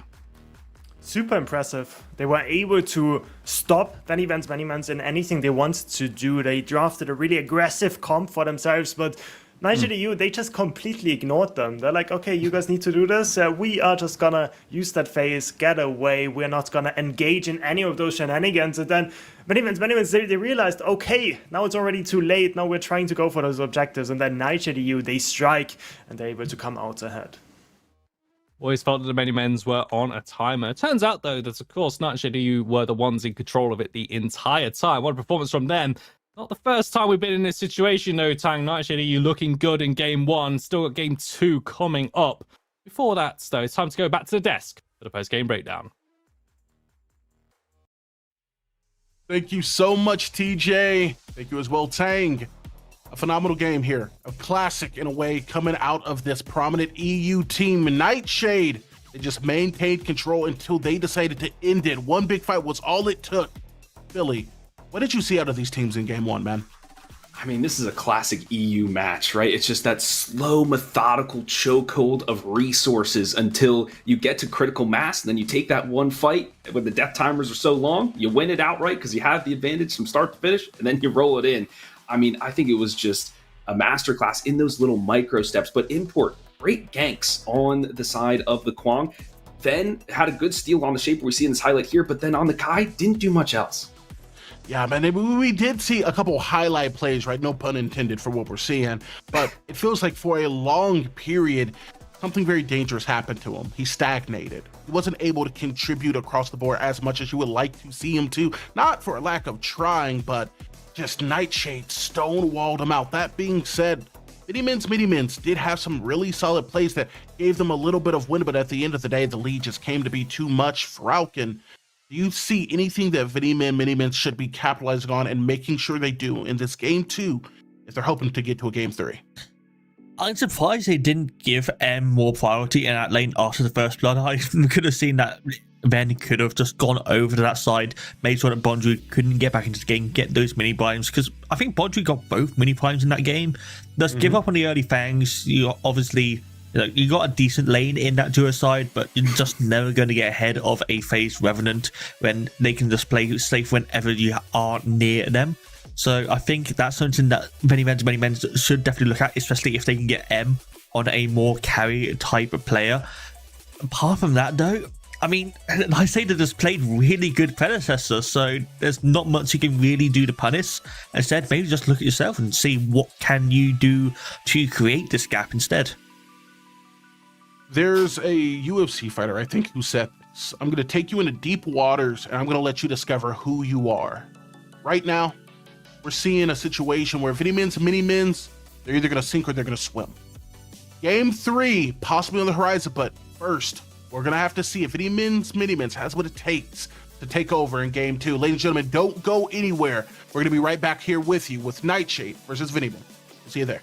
Super impressive. They were able to stop Venivans in anything they wanted to do. They drafted a really aggressive comp for themselves, but Nightshade EU, they just completely ignored them. They're like, okay, you guys need to do this. We are just gonna use that phase, get away. We're not gonna engage in any of those shenanigans. And then Venivans, they realized, okay, now it's already too late. Now we're trying to go for those objectives. And then Nightshade EU, they strike, and they're able to come out ahead. Always felt that the many men's were on a timer. It turns out, though, that, of course, Nightshade EU were the ones in control of it the entire time. What a performance from them. Not the first time we've been in this situation, though, Tang. Nightshade EU looking good in Game 1. Still got Game 2 coming up. Before that, though, it's time to go back to the desk for the post-game breakdown. Thank you so much, TJ. Thank you as well, Tang. A phenomenal game here, a classic in a way, coming out of this prominent EU team. Nightshade, they just maintained control until they decided to end it. One big fight was all it took. Philly, what did you see out of these teams in Game 1, man? I mean, this is a classic EU match, right? It's just that slow, methodical chokehold of resources until you get to critical mass, and then you take that one fight when the death timers are so long, you win it outright because you have the advantage from start to finish, and then you roll it in. I mean, I think it was just a masterclass in those little micro steps. But Import, great ganks on the side of the Kwang. Then had a good steal on the Shaper we see in this highlight here. But then on the Kai, didn't do much else. Yeah, man, we did see a couple highlight plays, right? No pun intended for what we're seeing. But it feels like for a long period, something very dangerous happened to him. He stagnated. He wasn't able to contribute across the board as much as you would like to see him to. Not for a lack of trying, but just Nightshade stonewalled him out. That being said, Mini Men's did have some really solid plays that gave them a little bit of win, but at the end of the day, the lead just came to be too much. Frauken, do you see anything that Mini Men's should be capitalizing on and making sure they do in this Game 2 if they're hoping to get to a Game 3? I'm surprised they didn't give M more priority in that lane after the first blood. I could have seen that Ven could have just gone over to that side, made sure that Bondrewd couldn't get back into the game, get those mini primes, because I think Bondrewd got both mini primes in that game. Just give up on the early fangs. You obviously, you got a decent lane in that duo side, but you're just never going to get ahead of a phased Revenant when they can just play safe whenever you are near them. So I think that's something that many men should definitely look at, especially if they can get M on a more carry type of player. Apart from that, though, I mean, I say that just played really good Predecessor, so there's not much you can really do to punish. Instead, maybe just look at yourself and see what can you do to create this gap instead. There's a UFC fighter, I think, who said this. I'm going to take you into deep waters, and I'm going to let you discover who you are. Right now, we're seeing a situation where Mini Men's, they're either going to sink or they're going to swim. Game 3, possibly on the horizon, but first, we're going to have to see if Mini Men's has what it takes to take over in Game 2. Ladies and gentlemen, don't go anywhere. We're going to be right back here with you with Nightshade versus Mini Men. We'll see you there.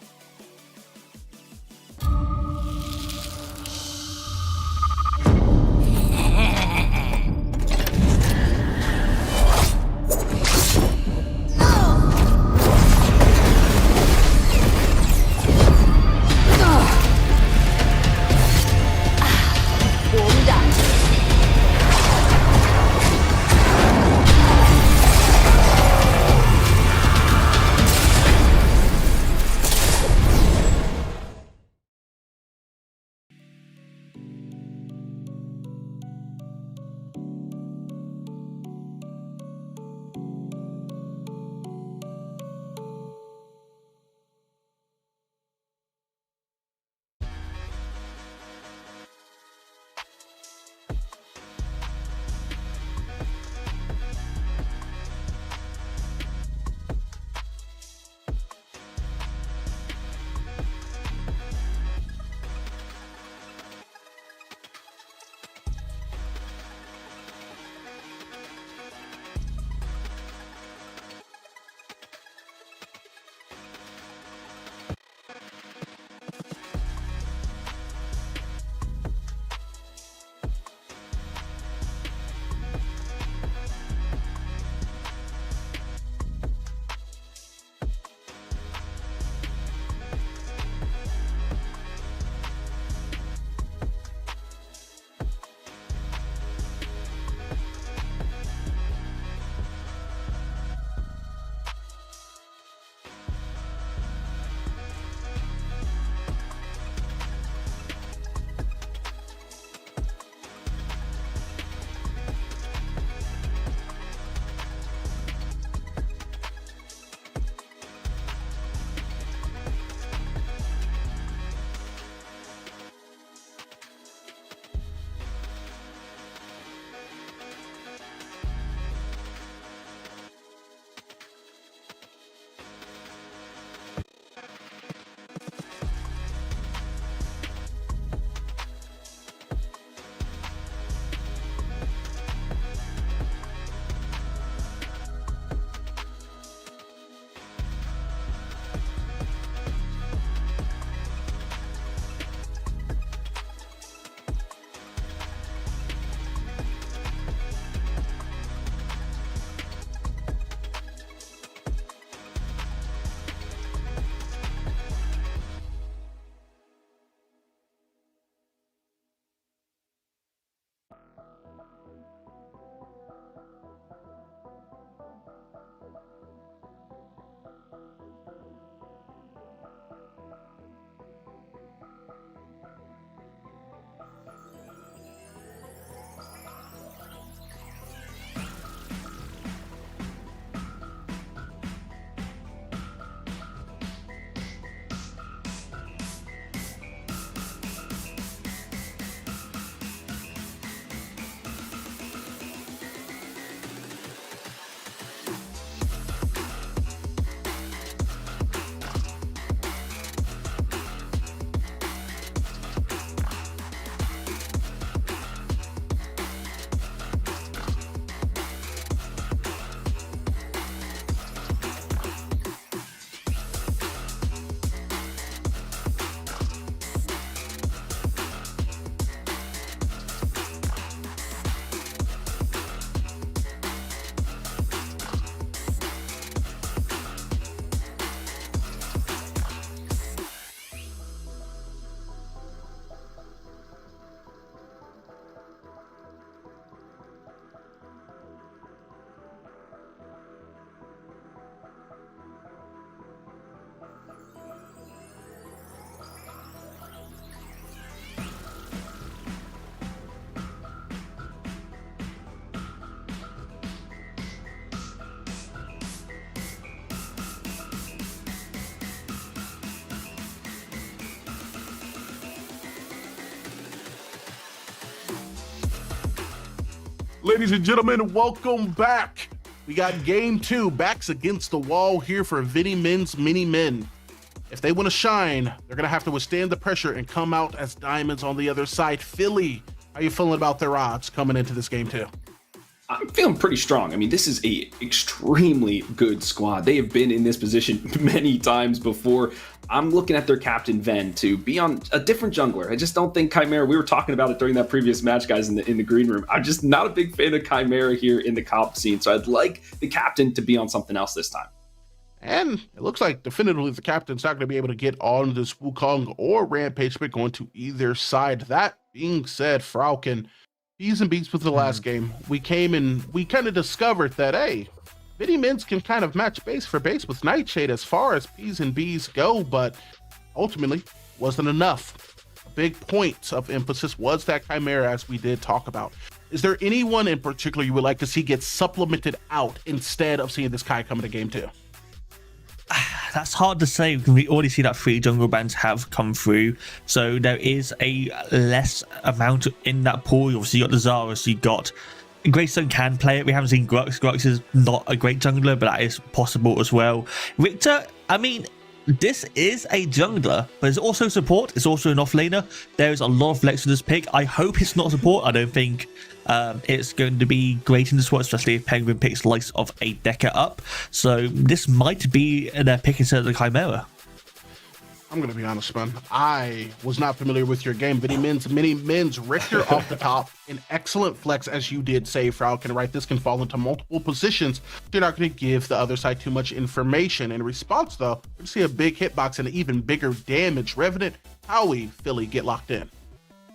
Ladies and gentlemen, welcome back. We got game 2, backs against the wall here for VVMM's mini men. If they want to shine, they're going to have to withstand the pressure and come out as diamonds on the other side. Philly, how you feeling about their odds coming into this game 2? I'm feeling pretty strong. I mean, this is a extremely good squad. They have been in this position many times before. I'm looking at their captain, Ven, to be on a different jungler. I just don't think Chimera, we were talking about it during that previous match, guys, in the green room. I'm just not a big fan of Chimera here in the comp scene. So I'd like the captain to be on something else this time. And it looks like definitively the captain's not going to be able to get on this Wukong or Rampage pick going to either side. That being said, Falcon, B's and B's with the last game. We came and we kind of discovered that, hey, VVMMs can kind of match base for base with Nightshade as far as P's and B's go, but ultimately wasn't enough. A big point of emphasis was that Chimera, as we did talk about. Is there anyone in particular you would like to see get supplemented out instead of seeing this Kai come into game 2? That's hard to say. We already see that 3 jungle bans have come through, so there is a less amount in that pool. Obviously, you got the Zarus, you got Greystone can play it. We haven't seen Grux. Grux is not a great jungler, but that is possible as well. Richter, I mean, this is a jungler, but it's also support. It's also an offlaner. There is a lot of flex to this pick. I hope it's not support. I don't think it's going to be great in the SWAT, especially if Penguin picks likes of a Decker up. So this might be their pick instead of the Chimera. I'm going to be honest, man. I was not familiar with your game. VVMM's mini men's Richter off the top. An excellent flex, as you did say, Falcon, right? This can fall into multiple positions. You're not going to give the other side too much information. In response, though, we see a big hitbox and even bigger damage. Revenant, Howie, Philly get locked in.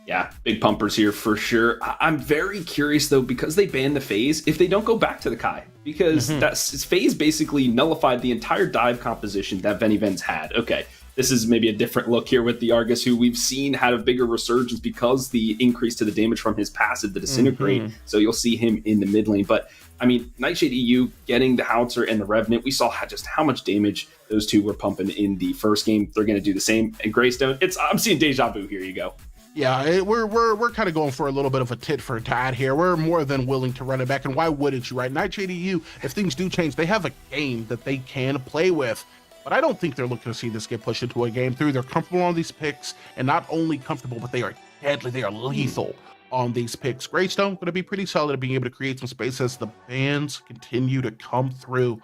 Yeah, big pumpers here for sure. I'm very curious, though, because they banned the phase, if they don't go back to the Kai. Because that's phase basically nullified the entire dive composition that VVMM's had. Okay. This is maybe a different look here with the Argus, who we've seen had a bigger resurgence because the increase to the damage from his passive, the Disintegrate. So you'll see him in the mid lane. But I mean, Nightshade EU getting the Howitzer and the Revenant, we saw just how much damage those two were pumping in the first game. They're going to do the same. And Greystone, I'm seeing deja vu. Here you go. Yeah, we're kind of going for a little bit of a tit for tat here. We're more than willing to run it back. And why wouldn't you, right? Nightshade EU, if things do change, they have a game that they can play with. But I don't think they're looking to see this get pushed into a game 3. They're comfortable on these picks, and not only comfortable, but they are deadly. They are lethal on these picks. Greystone going to be pretty solid at being able to create some space as the bans continue to come through.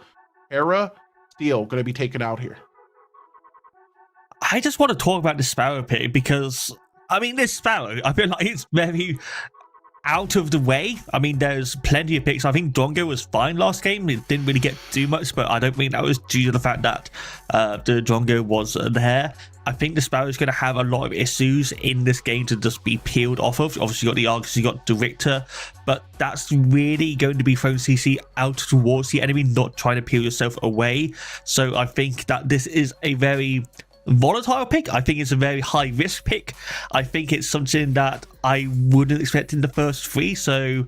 Hera, Steel going to be taken out here. I just want to talk about the Sparrow pick because, I mean, this Sparrow, I feel like it's very out of the way. I mean, there's plenty of picks. I think Drongo was fine last game. It didn't really get too much, but I don't think that was due to the fact that the Drongo was there. I think the Sparrow is going to have a lot of issues in this game to just be peeled off of. Obviously, you got the Argus, you got the Richter, but that's really going to be throwing CC out towards the enemy, not trying to peel yourself away. So I think that this is a very volatile pick. I think it's a very high risk pick. I think it's something that I wouldn't expect in the first 3, so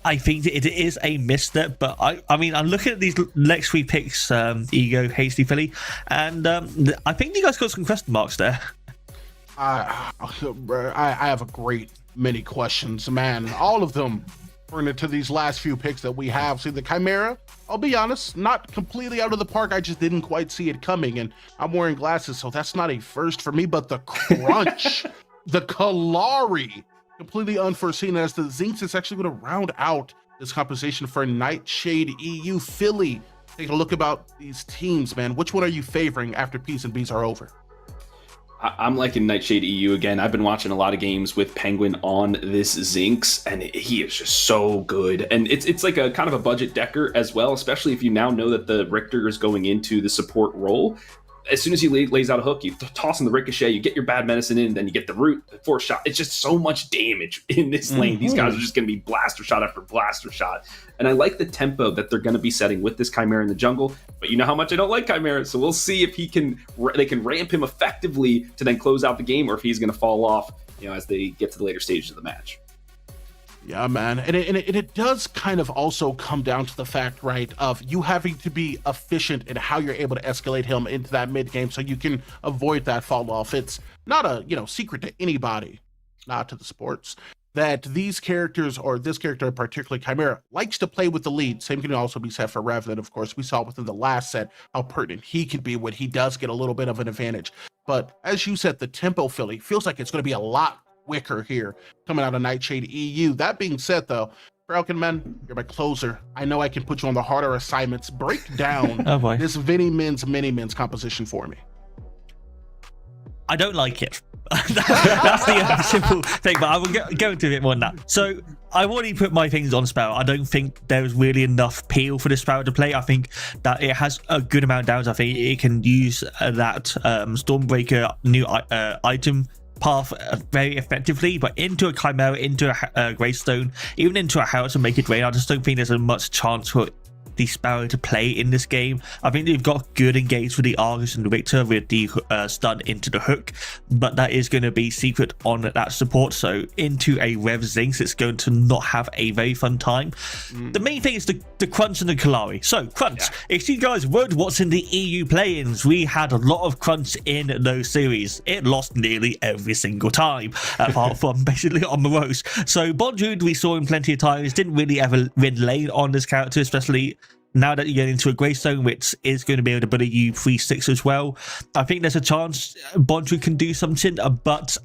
I think it is a misstep. But I mean, I'm looking at these next 3 picks, Ego, Hasty, Philly, and I think you guys got some question marks there. I have a great many questions, man. All of them into these last few picks that we have. See, the Chimera, I'll be honest, not completely out of the park. I just didn't quite see it coming, and I'm wearing glasses, so that's not a first for me. But the crunch, the Kalari, completely unforeseen, as the Zinx is actually going to round out this composition for Nightshade EU. Philly, take a look about these teams, man. Which one are you favoring after P's and B's are over? I'm liking Nightshade EU again. I've been watching a lot of games with Penguin on this Zinx, and he is just so good. And it's like a kind of a budget decker as well, especially if you now know that the Richter is going into the support role. As soon as he lays out a hook, you toss in the Ricochet, you get your bad medicine in, then you get the root, the 4th shot. It's just so much damage in this lane. These guys are just going to be blaster shot after blaster shot. And I like the tempo that they're going to be setting with this Chimera in the jungle. But you know how much I don't like Chimera, so we'll see if they can ramp him effectively to then close out the game, or if he's going to fall off, as they get to the later stages of the match. Yeah, man. And it does kind of also come down to the fact, right, of you having to be efficient in how you're able to escalate him into that mid game so you can avoid that fall off. It's not a, secret to anybody, not to the sports. that these characters, or this character particularly, Chimera, likes to play with the lead. Same can also be said for Rev. That, of course, we saw within the last set how pertinent he can be when he does get a little bit of an advantage. But as you said, the tempo Philly feels like it's going to be a lot quicker here coming out of Nightshade EU. That being said, though, Falcon Man, you're my closer. I know I can put you on the harder assignments. Break down this VVMM mini-men's composition for me. I don't like it. That's the simple thing, but I will go into a bit more than that. So I've already put my things on Sparrow. I don't think there's really enough peel for the Sparrow to play. I think that it has a good amount of downs. I think it can use that Stormbreaker new item path very effectively, but into a Chimera, into a Greystone, even into a house and make it rain, I just don't think there's a much chance for the Sparrow to play in this game. I think they've got good engage with the Argus and the Victor with the stun into the hook, but that is going to be secret on that support, so into a Rev Zinx it's going to not have a very fun time. The main thing is the Crunch and the Kalari. So Crunch, if you guys would watch in the EU play-ins, we had a lot of Crunch in those series. It lost nearly every single time, apart from basically on Morose. So Bondrude, we saw him plenty of times, didn't really ever win lane on this character, especially now that you get into a Greystone, which is going to be able to bully you 3-6 as well. I think there's a chance Bondrude can do something, but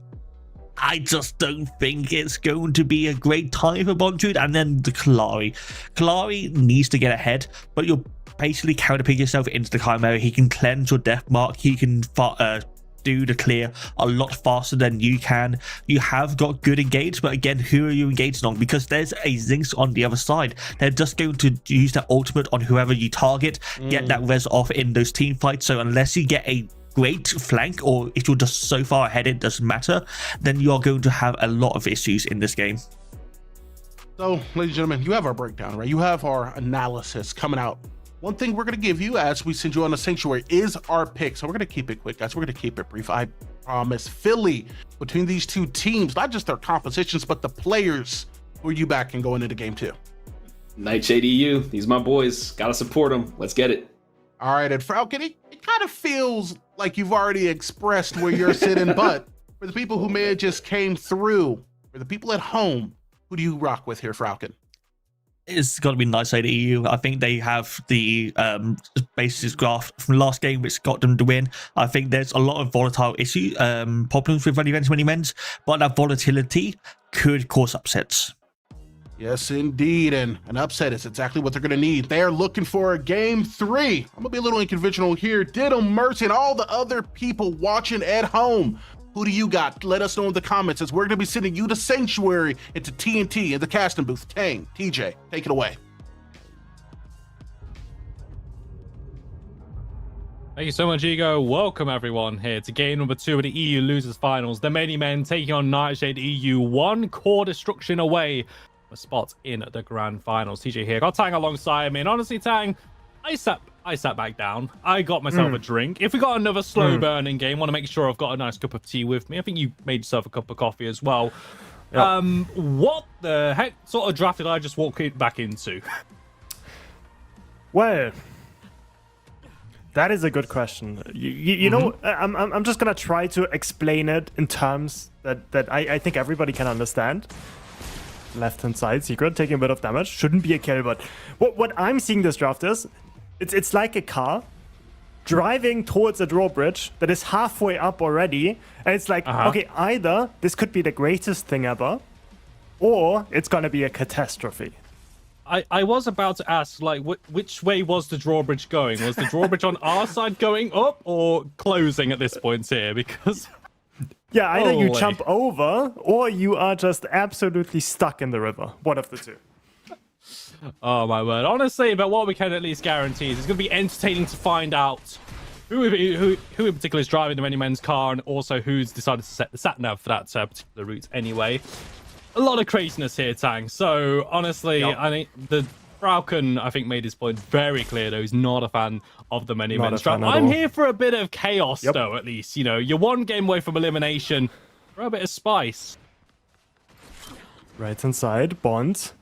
I just don't think it's going to be a great time for Bondrude. And then the Kalari. Kalari needs to get ahead, but you'll basically counterpick yourself into the Chimera. He can cleanse your death mark. He can do the clear a lot faster than you can. You have got good engage, but again, who are you engaging on? Because there's a Zinx on the other side. They're just going to use that ultimate on whoever you target, get that res off in those team fights. So unless you get a great flank, or if you're just so far ahead it doesn't matter, then you're going to have a lot of issues in this game. So, ladies and gentlemen, you have our breakdown, right? You have our analysis coming out. One thing we're going to give you as we send you on a Sanctuary is our pick. So we're going to keep it quick, guys. We're going to keep it brief. I promise. Philly, between these two teams, not just their compositions, but the players, who are you backing going into game 2? Nightshade EU. These my boys. Got to support them. Let's get it. All right, and Falcon, it kind of feels like you've already expressed where you're sitting, but for the people who may have just came through, for the people at home, who do you rock with here, Falcon? It's got to be Nightshade EU. I think they have the basis graph from last game, which got them to win. I think there's a lot of volatile issue problems with Ready Events Many Men's, but that volatility could cause upsets. Yes, indeed, and an upset is exactly what they're going to need. They're looking for a game 3. I'm going to be a little unconventional here. Ditto, Mercy, and all the other people watching at home. Who do you got? Let us know in the comments, as we're going to be sending you to Sanctuary into TNT in the casting booth. Tang, TJ, take it away. Thank you so much, Ego. Welcome, everyone, here to game number 2 of the EU Losers Finals. The Many Men taking on Nightshade EU, one core destruction away from a spot in the Grand Finals. TJ here. Got Tang alongside me, and honestly, Tang, I sat back down. I got myself a drink. If we got another slow burning game, want to make sure I've got a nice cup of tea with me. I think you made yourself a cup of coffee as well. Yep. What the heck sort of draft did I just walk back into? Well, that is a good question. You know, I'm just gonna try to explain it in terms that I think everybody can understand. Left-hand side secret, taking a bit of damage. Shouldn't be a kill, but what I'm seeing this draft is, it's like a car driving towards a drawbridge that is halfway up already, and it's like, okay, either this could be the greatest thing ever, or it's gonna be a catastrophe. I was about to ask, like, which way was the drawbridge going? Was the drawbridge on our side going up or closing at this point here? Because yeah, either you jump over or you are just absolutely stuck in the river. One of the two. Oh my word. Honestly, but what we can at least guarantee is it's going to be entertaining to find out who in particular is driving the Many Men's car, and also who's decided to set the sat-nav for that particular route anyway. A lot of craziness here, Tang. So honestly, I think the Falcon, I think, made his point very clear, though. He's not a fan of the Many Men's draft. I'm here for a bit of chaos, though, at least. You know, you're one game away from elimination. For a bit of spice. Right inside, Bond.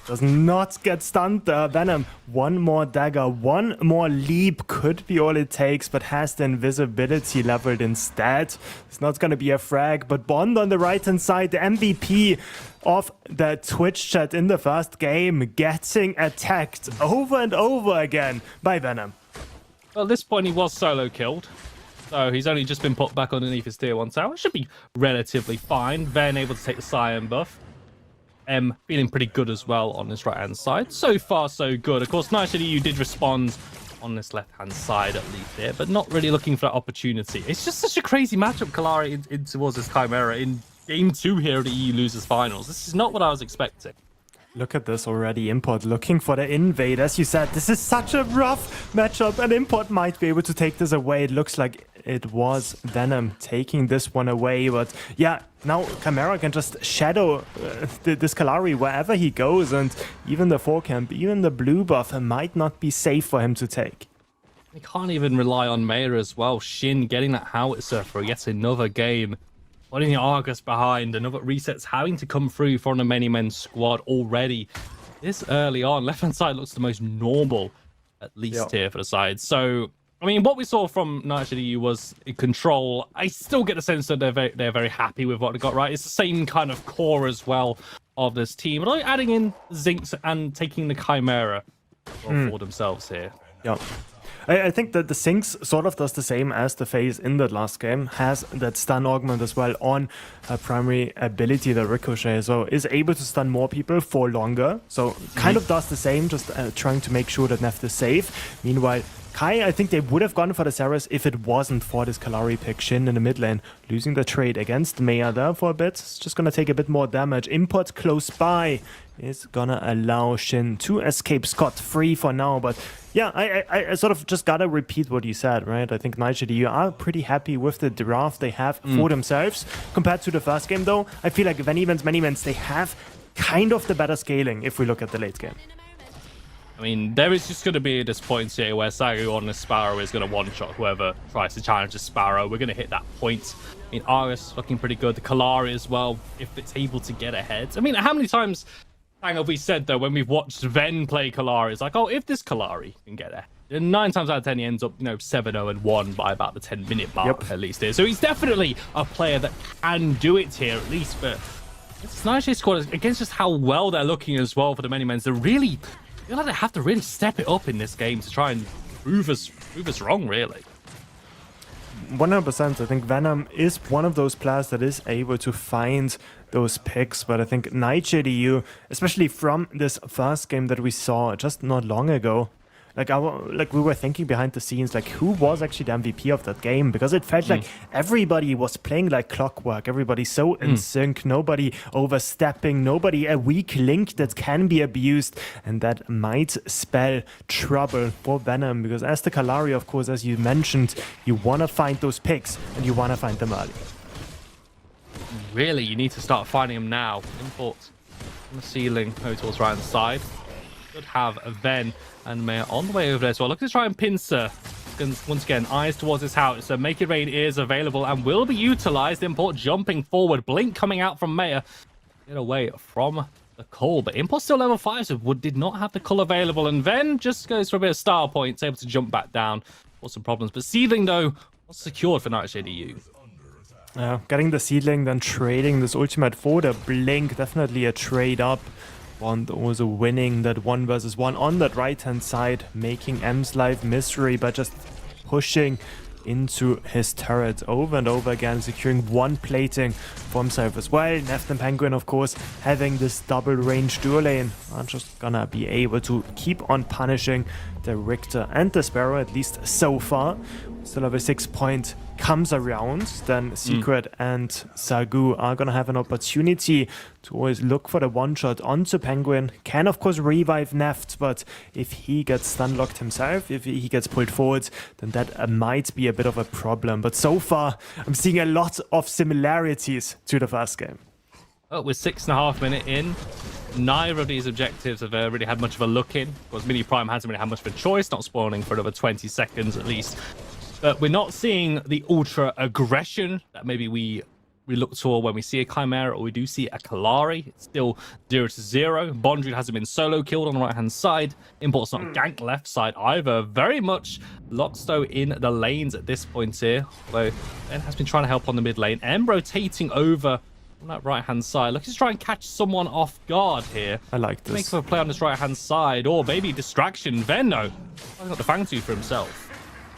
Does not get stunned. Venom, one more dagger, one more leap could be all it takes, but has the invisibility leveled instead. It's not going to be a frag, but Bond on the right-hand side, the MVP of the Twitch chat in the first game, getting attacked over and over again by Venom. Well, at this point, he was solo killed. So he's only just been put back underneath his tier 1 tower. Should be relatively fine. Ven able to take the Cyan buff. Feeling pretty good as well on this right-hand side. So far, so good. Of course, Nightshade EU did respond on this left-hand side at least there, but not really looking for that opportunity. It's just such a crazy matchup, Kalari, in towards this Chimera in Game 2 here of the EU Losers Finals. This is not what I was expecting. Look at this already. Import looking for the invade. As you said, this is such a rough matchup, and Import might be able to take this away. It looks like it was Venom taking this one away, but yeah, now Chimera can just shadow this Kalari wherever he goes, and even the 4-camp, even the blue buff might not be safe for him to take. He can't even rely on Maya as well. Shin getting that howitzer for yet another game. Putting the Argus behind, another resets having to come through from the many men squad already. This early on, left-hand side looks the most normal, at least here for the side. So, I mean, what we saw from Nightshade EU was in control. I still get the sense that they're very happy with what they got right. It's the same kind of core as well of this team. But like adding in Zinx and taking the Chimera for themselves here. Yeah. I think that the Zinx sort of does the same as the FaZe in that last game, has that stun augment as well on her primary ability, the Ricochet, so is able to stun more people for longer, so kind of does the same, just trying to make sure that Neft is safe. Meanwhile, Kai, I think they would have gone for the Ceres if it wasn't for this Kalari pick. Shin in the mid lane, losing the trade against Maya there for a bit. It's just gonna take a bit more damage. Import close by is gonna allow Shin to escape scot-free for now, but yeah, I sort of just gotta repeat what you said, right? I think Nightshade, you are pretty happy with the draft they have for themselves. Compared to the first game though, I feel like many events, they have kind of the better scaling if we look at the late game. I mean, there is just going to be this point here where Sagu on the Sparrow is going to one-shot whoever tries to challenge the Sparrow. We're going to hit that point. I mean, Argus looking pretty good. The Kalari as well, if it's able to get ahead. I mean, how many times have we said, though, when we've watched Ven play Kalari, it's like, oh, if this Kalari can get ahead. And 9 times out of 10, he ends up, 7-0-1 by about the 10-minute mark, at least here. So he's definitely a player that can do it here, at least. But this Nightshade squad, against just how well they're looking as well for the many men, they're really... I feel like they have to really step it up in this game to try and prove us wrong, really. 100%. I think Venom is one of those players that is able to find those picks, but I think Nightshade EU, especially from this first game that we saw just not long ago, like we were thinking behind the scenes, like who was actually the MVP of that game? Because it felt like everybody was playing like clockwork. Everybody so in sync, nobody overstepping, nobody a weak link that can be abused, and that might spell trouble for Venom. Because as the Kalari, of course, as you mentioned, you want to find those picks and you want to find them early. Really, you need to start finding them now. Import on the ceiling, towards right hand side. Should have a Ven and Maya on the way over there as well. Look to try and pincer. Once again, eyes towards his house. So Make It Rain is available and will be utilized. Import jumping forward. Blink coming out from Maya. Get away from the call. But Import still level 5, so did not have the call available. And Ven just goes for a bit of style points, able to jump back down. For some problems. But Seedling, though, was secured for Nightshade EU. Getting the Seedling, then trading this ultimate for the Blink. Definitely a trade up. Bond also winning that 1v1 on that right-hand side, making M's life misery by just pushing into his turret over and over again, securing one plating for himself as well. Neft and Penguin, of course, having this double range dual lane, are just gonna be able to keep on punishing the Richter and the Sparrow, at least so far. Still have a 6 point comes around, then Secret and Sagu are gonna have an opportunity to always look for the one-shot onto Penguin. Can of course revive Neft, but if he gets stun-locked himself, if he gets pulled forward, then that might be a bit of a problem. But so far, I'm seeing a lot of similarities to the first game. Well, we're 6.5 minutes in. Neither of these objectives have really had much of a look in. Of course, Mini Prime hasn't really had much of a choice, not spawning for another 20 seconds at least. But we're not seeing the ultra aggression that maybe we we look toward when we see a Chimera or we do see a Kalari, it's still 0-0. Bondred hasn't been solo killed on the right-hand side. Import's not ganked left side either. Very much Lockstow in the lanes at this point here. Although Ben has been trying to help on the mid lane. M rotating over on that right-hand side. Look, he's trying to catch someone off guard here. I like this. Make for a play on this right-hand side, or maybe distraction. Venno, he's got the Fangtooth for himself.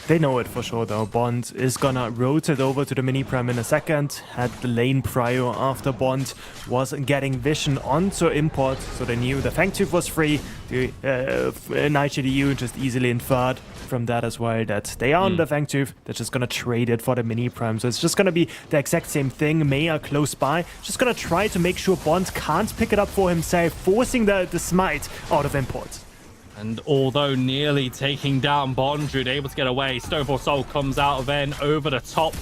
They know it for sure though. Bond is gonna rotate over to the mini prime in a second. Had the lane prior after Bond was getting vision onto Import, so they knew the Fangtooth was free. The Nightshade EU just easily inferred from that as well that they are on the Fangtooth. They're just gonna trade it for the mini prime. So it's just gonna be the exact same thing. Maya close by, just gonna try to make sure Bond can't pick it up for himself, forcing the smite out of Import. And although nearly taking down Bondred, able to get away, Stonefall Soul comes out of N over the top.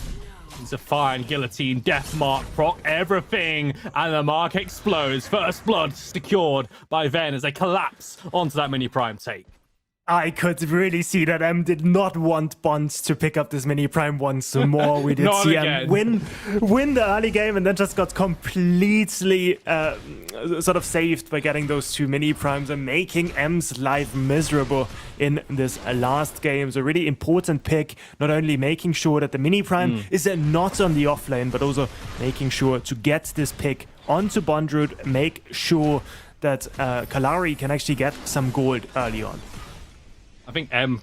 It's a fine guillotine, death mark, proc, everything, and the mark explodes. First blood secured by Ven as they collapse onto that mini prime take. I could really see that M did not want Bond to pick up this mini prime once more. We did see M win the early game and then just got completely sort of saved by getting those 2 mini primes and making M's life miserable in this last game. So really important pick, not only making sure that the mini prime is not on the offlane, but also making sure to get this pick onto Bondred, make sure that Kalari can actually get some gold early on. I think M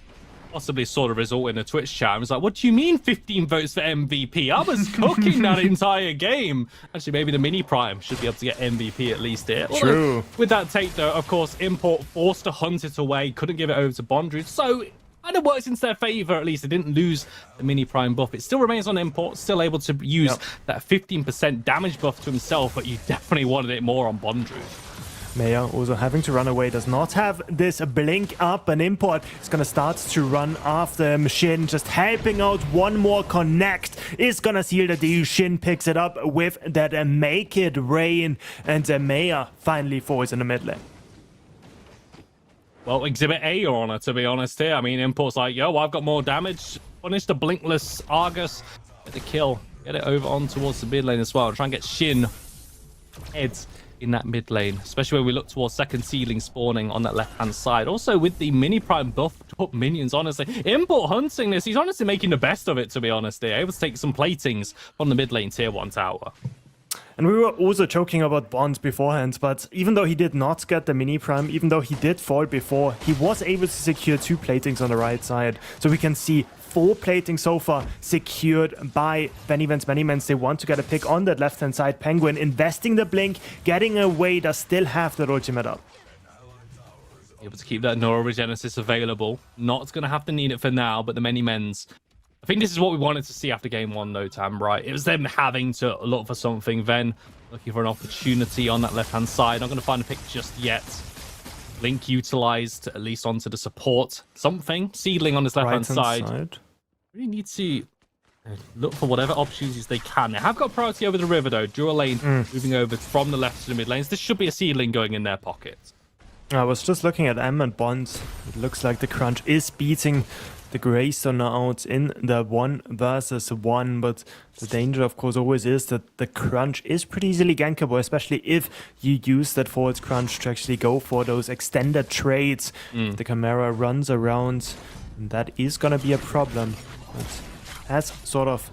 possibly saw the result in a Twitch chat and was like, what do you mean 15 votes for MVP? I was cooking that entire game. Actually, maybe the mini prime should be able to get MVP at least here. True. With that take, though, of course, Import forced to hunt it away, couldn't give it over to Bondred. So it kind of works into their favor, at least. They didn't lose the mini prime buff. It still remains on Import, still able to use that 15% damage buff to himself, but you definitely wanted it more on Bondred. Maya also having to run away, does not have this blink up, and Import is gonna start to run after him. Shin just helping out, one more connect is gonna seal the deal. Shin picks it up with that make it rain, and Maya finally falls in the mid lane. Well, Exhibit A, Your Honor, to be honest here. I mean, Import's like, yo, I've got more damage. Punish the blinkless Argus. Get the kill. Get it over on towards the mid lane as well. Try and get Shin heads in that mid lane, especially when we look towards second ceiling spawning on that left-hand side. Also, with the mini prime buff to put minions, honestly. Import hunting this. He's honestly making the best of it, to be honest here. Able to take some platings from the mid lane tier 1 tower. And we were also joking about Bond beforehand, but even though he did not get the mini prime, even though he did fall before, he was able to secure 2 platings on the right side. So we can see 4 platings so far secured by Bennyman's Manymans. They want to get a pick on that left-hand side. Penguin investing the blink, getting away, does still have that ultimate up. Able to keep that Nora Genesis available. Not going to have to need it for now, but the Manymans. I think this is what we wanted to see after game 1, though, Tam, right? It was them having to look for something. Then looking for an opportunity on that left-hand side. Not going to find a pick just yet. Link utilized, at least onto the support. Something. Seedling on his left-hand side. Really need to look for whatever opportunities they can. They have got priority over the river, though. Drew a lane moving over from the left to the mid lanes. This should be a seedling going in their pocket. I was just looking at M and Bond. It looks like the Crunch is beating the Greystone out in the 1 versus 1, but the danger, of course, always is that the Crunch is pretty easily gankable, especially if you use that forward Crunch to actually go for those extended trades. The Chimera runs around, and that is going to be a problem. But has sort of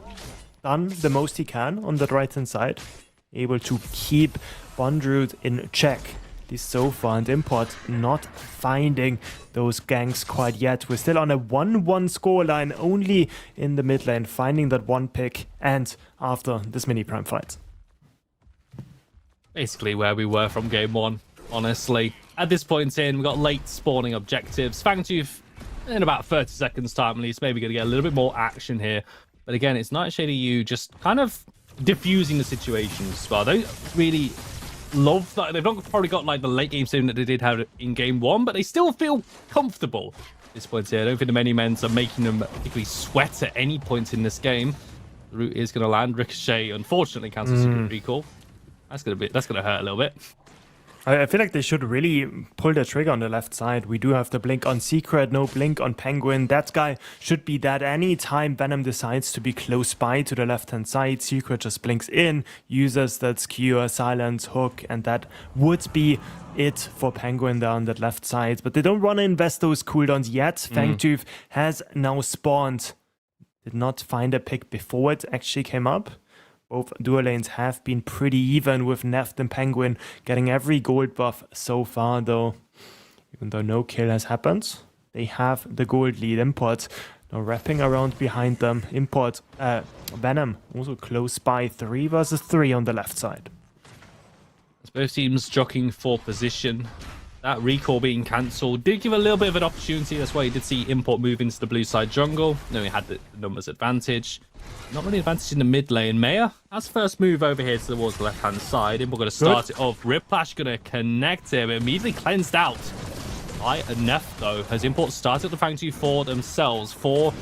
done the most he can on that right-hand side, able to keep Bondred in check. So far, and Import not finding those ganks quite yet. We're still on a 1-1 scoreline, only in the mid lane, finding that 1 pick, and after this mini prime fight. Basically where we were from game 1, honestly. At this point in, we got late spawning objectives. Fangtooth, in about 30 seconds time at least, maybe going to get a little bit more action here. But again, it's Nightshade EU just kind of diffusing the situation as well. They really love that. They've not probably got like the late game sim that they did have in game 1, but they still feel comfortable at this point here. I don't think the many men are making them particularly sweat at any point in this game. The root is going to land. Ricochet unfortunately cancels secret recall. That's gonna hurt a little bit. I feel like they should really pull the trigger on the left side. We do have the blink on Secret, no blink on Penguin. That guy should be dead any time Venom decides to be close by to the left-hand side. Secret just blinks in, uses that skewer, silence, hook, and that would be it for Penguin there on that left side. But they don't want to invest those cooldowns yet. Fangtooth has now spawned. Did not find a pick before it actually came up. Both duo lanes have been pretty even, with Neft and Penguin getting every gold buff so far, though. Even though no kill has happened, they have the gold lead. Import now wrapping around behind them. Import Venom also close by. 3 versus 3 on the left side. As both teams jockeying for position. That recall being cancelled did give a little bit of an opportunity. That's why you did see Import move into the blue side jungle. No, he had the numbers advantage. Not really advantage in the mid lane. Mayor has first move over here towards the left-hand side. Import going to start it off. Riplash going to connect him. Immediately cleansed out by Nef, though, as Import started the Fangtooth for themselves. 4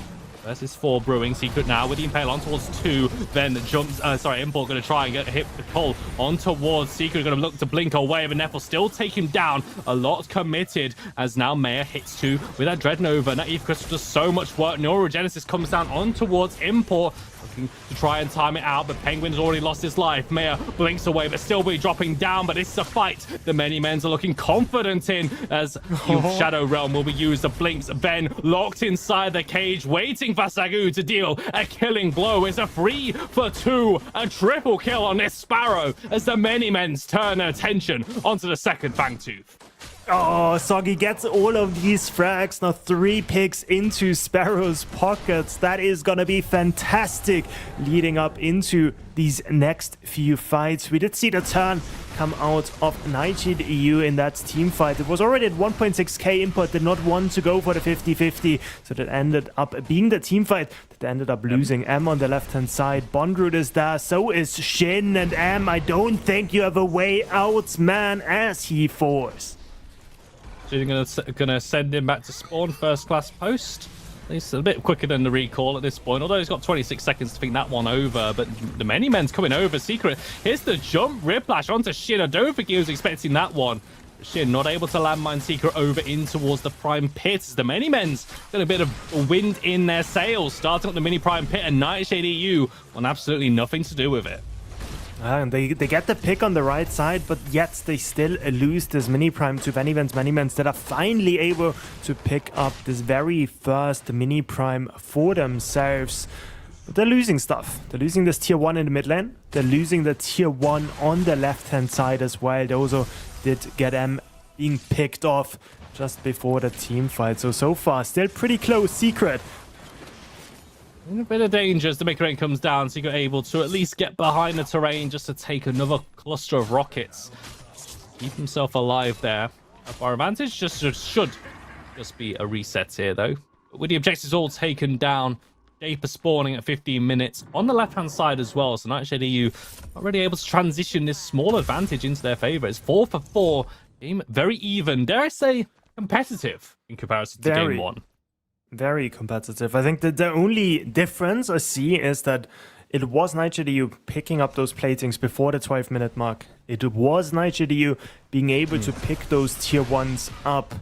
versus 4 brewing. Secret now with the Impale on towards 2. Then jumps, Import going to try and get a hit the pull on towards Secret. Going to look to blink away, but Neff will still take him down. A lot committed as now Mayor hits 2 with that Dread Nova. That Eve Crystal does so much work. Neurogenesis comes down on towards Import. Looking to try and time it out, but Penguin's already lost his life. Mayor blinks away, but still be dropping down. But it's a fight the many men's are looking confident in, as Shadow Realm will be used. The blinks. Ben locked inside the cage, waiting for Sagu to deal a killing blow. It's a 3 for 2, a triple kill on this Sparrow, as the many men's turn their attention onto the second Fangtooth. Oh, Soggy gets all of these frags. Now 3 picks into Sparrow's pockets. That is gonna be fantastic leading up into these next few fights. We did see the turn come out of Nightshade EU in that team fight. It was already at 1.6k. Import did not want to go for the 50-50, so that ended up being the team fight that ended up losing. M on the left-hand side. Bondroot is there, so is Shin, and M, I don't think you have a way out, man, as he falls. So you're gonna send him back to spawn, first class post. He's a bit quicker than the recall at this point, although he's got 26 seconds to think that one over. But the many men's coming over. Secret, here's the jump, Riplash onto Shin. I don't think he was expecting that one. Shin not able to landmine Secret over in towards the prime pit. The many men's got a bit of wind in their sails, starting up the mini prime pit, and Nightshade EU want absolutely nothing to do with it. And they get the pick on the right side, but yet they still lose this mini prime to many men's that are finally able to pick up this very first mini prime for themselves. But they're losing stuff. They're losing this tier 1 in the mid lane. They're losing the tier 1 on the left hand side as well. They also did get them being picked off just before the team fight. So far still pretty close. Secret In a bit of danger as the mid lane comes down, so you're able to at least get behind the terrain just to take another cluster of rockets. Keep himself alive there. Our advantage should just be a reset here, though. But with the objectives all taken down, Japer spawning at 15 minutes on the left-hand side as well. So Nightshade EU already able to transition this small advantage into their favor. It's 4 for 4. Game very even. Dare I say competitive in comparison to game 1. Very competitive. I think that the only difference I see is that it was Nightshade EU picking up those platings before the 12-minute mark. It was Nightshade EU being able to pick those tier 1s up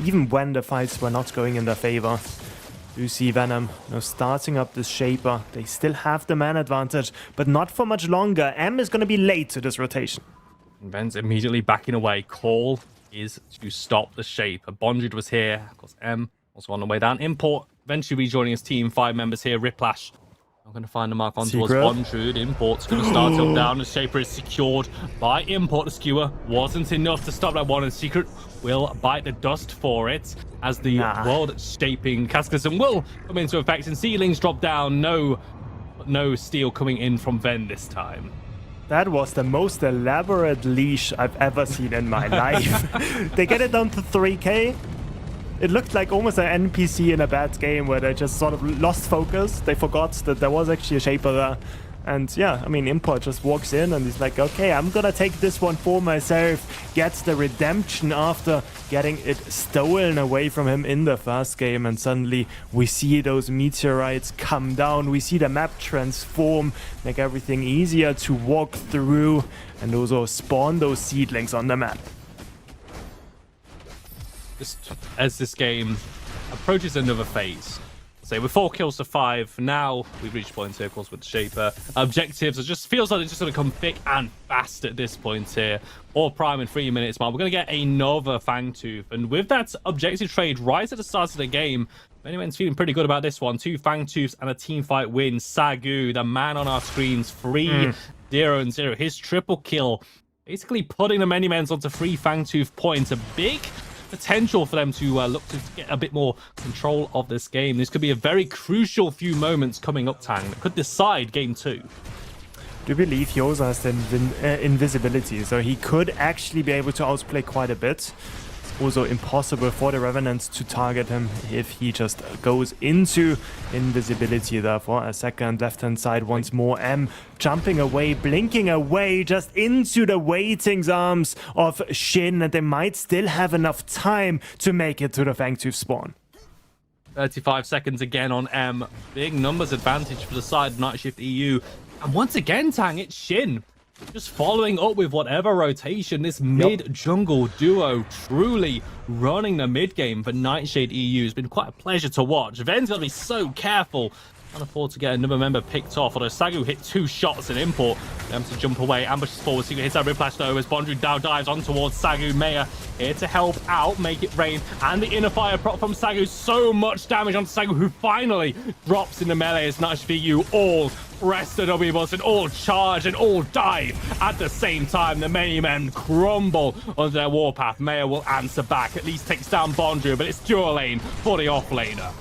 even when the fights were not going in their favor. You see Venom now starting up this Shaper. They still have the man advantage, but not for much longer. M is going to be late to this rotation. Ben's immediately backing away. Call is to stop the Shaper. Bondred was here. Of course, M also on the way down. Import eventually rejoining his team. 5 members here. Riplash. I'm going to find the mark on towards Bondred. Import's going to start him down. The Shaper is secured by Import. The skewer wasn't enough to stop that one, and Secret will bite the dust for it as the world-shaping Cataclysm will come into effect, and ceilings drop down. No steel coming in from Ven this time. That was the most elaborate leash I've ever seen in my life. They get it down to 3k. It looked like almost an NPC in a bad game where they just sort of lost focus. They forgot that there was actually a Shaper there. And yeah, I mean, Import just walks in and he's like, okay, I'm gonna take this one for myself. Gets the redemption after getting it stolen away from him in the first game. And suddenly we see those meteorites come down. We see the map transform, make everything easier to walk through, and also spawn those seedlings on the map. Just as this game approaches another phase. So with 4 kills to 5, now we've reached point here, of course, with the Shaper. Objectives, it just feels like it's just going to come thick and fast at this point here. All prime in 3 minutes, man. We're going to get another Fangtooth. And with that objective trade right at the start of the game, anyone's feeling pretty good about this one. 2 Fangtooths and a team fight win. Sagu, the man on our screens, 3-0-0. His triple kill, basically putting the Many-Mens onto 3 Fangtooth points. A big potential for them to look to get a bit more control of this game. This could be a very crucial few moments coming up, Tang, that could decide game 2. Do believe he also has the invisibility, so he could actually be able to outplay quite a bit. Also impossible for the Revenants to target him if he just goes into invisibility. Therefore, a second left-hand side once more. M jumping away, blinking away, just into the waiting's arms of Shin, and they might still have enough time to make it to the Fangtooth spawn. 35 seconds again on M. Big numbers advantage for the side of Nightshift EU. And once again, Tang, it's Shin. Just following up with whatever rotation, this mid-jungle duo truly running the mid-game for Nightshade EU has been quite a pleasure to watch. Ven's got to be so careful. Can't afford to get another member picked off, although Sagu hit 2 shots in Import. Them to jump away, ambushes forward, Sagu hits that Riplash though as Bondru now dives on towards Sagu. Maya here to help out, make it rain, and the inner fire prop from Sagu. So much damage onto Sagu, who finally drops in the melee as Nightshade EU all press the W button, all charge and all dive at the same time. The many men crumble on their warpath. Maya will answer back, at least takes down Bondru, but it's dual lane for the offlaner.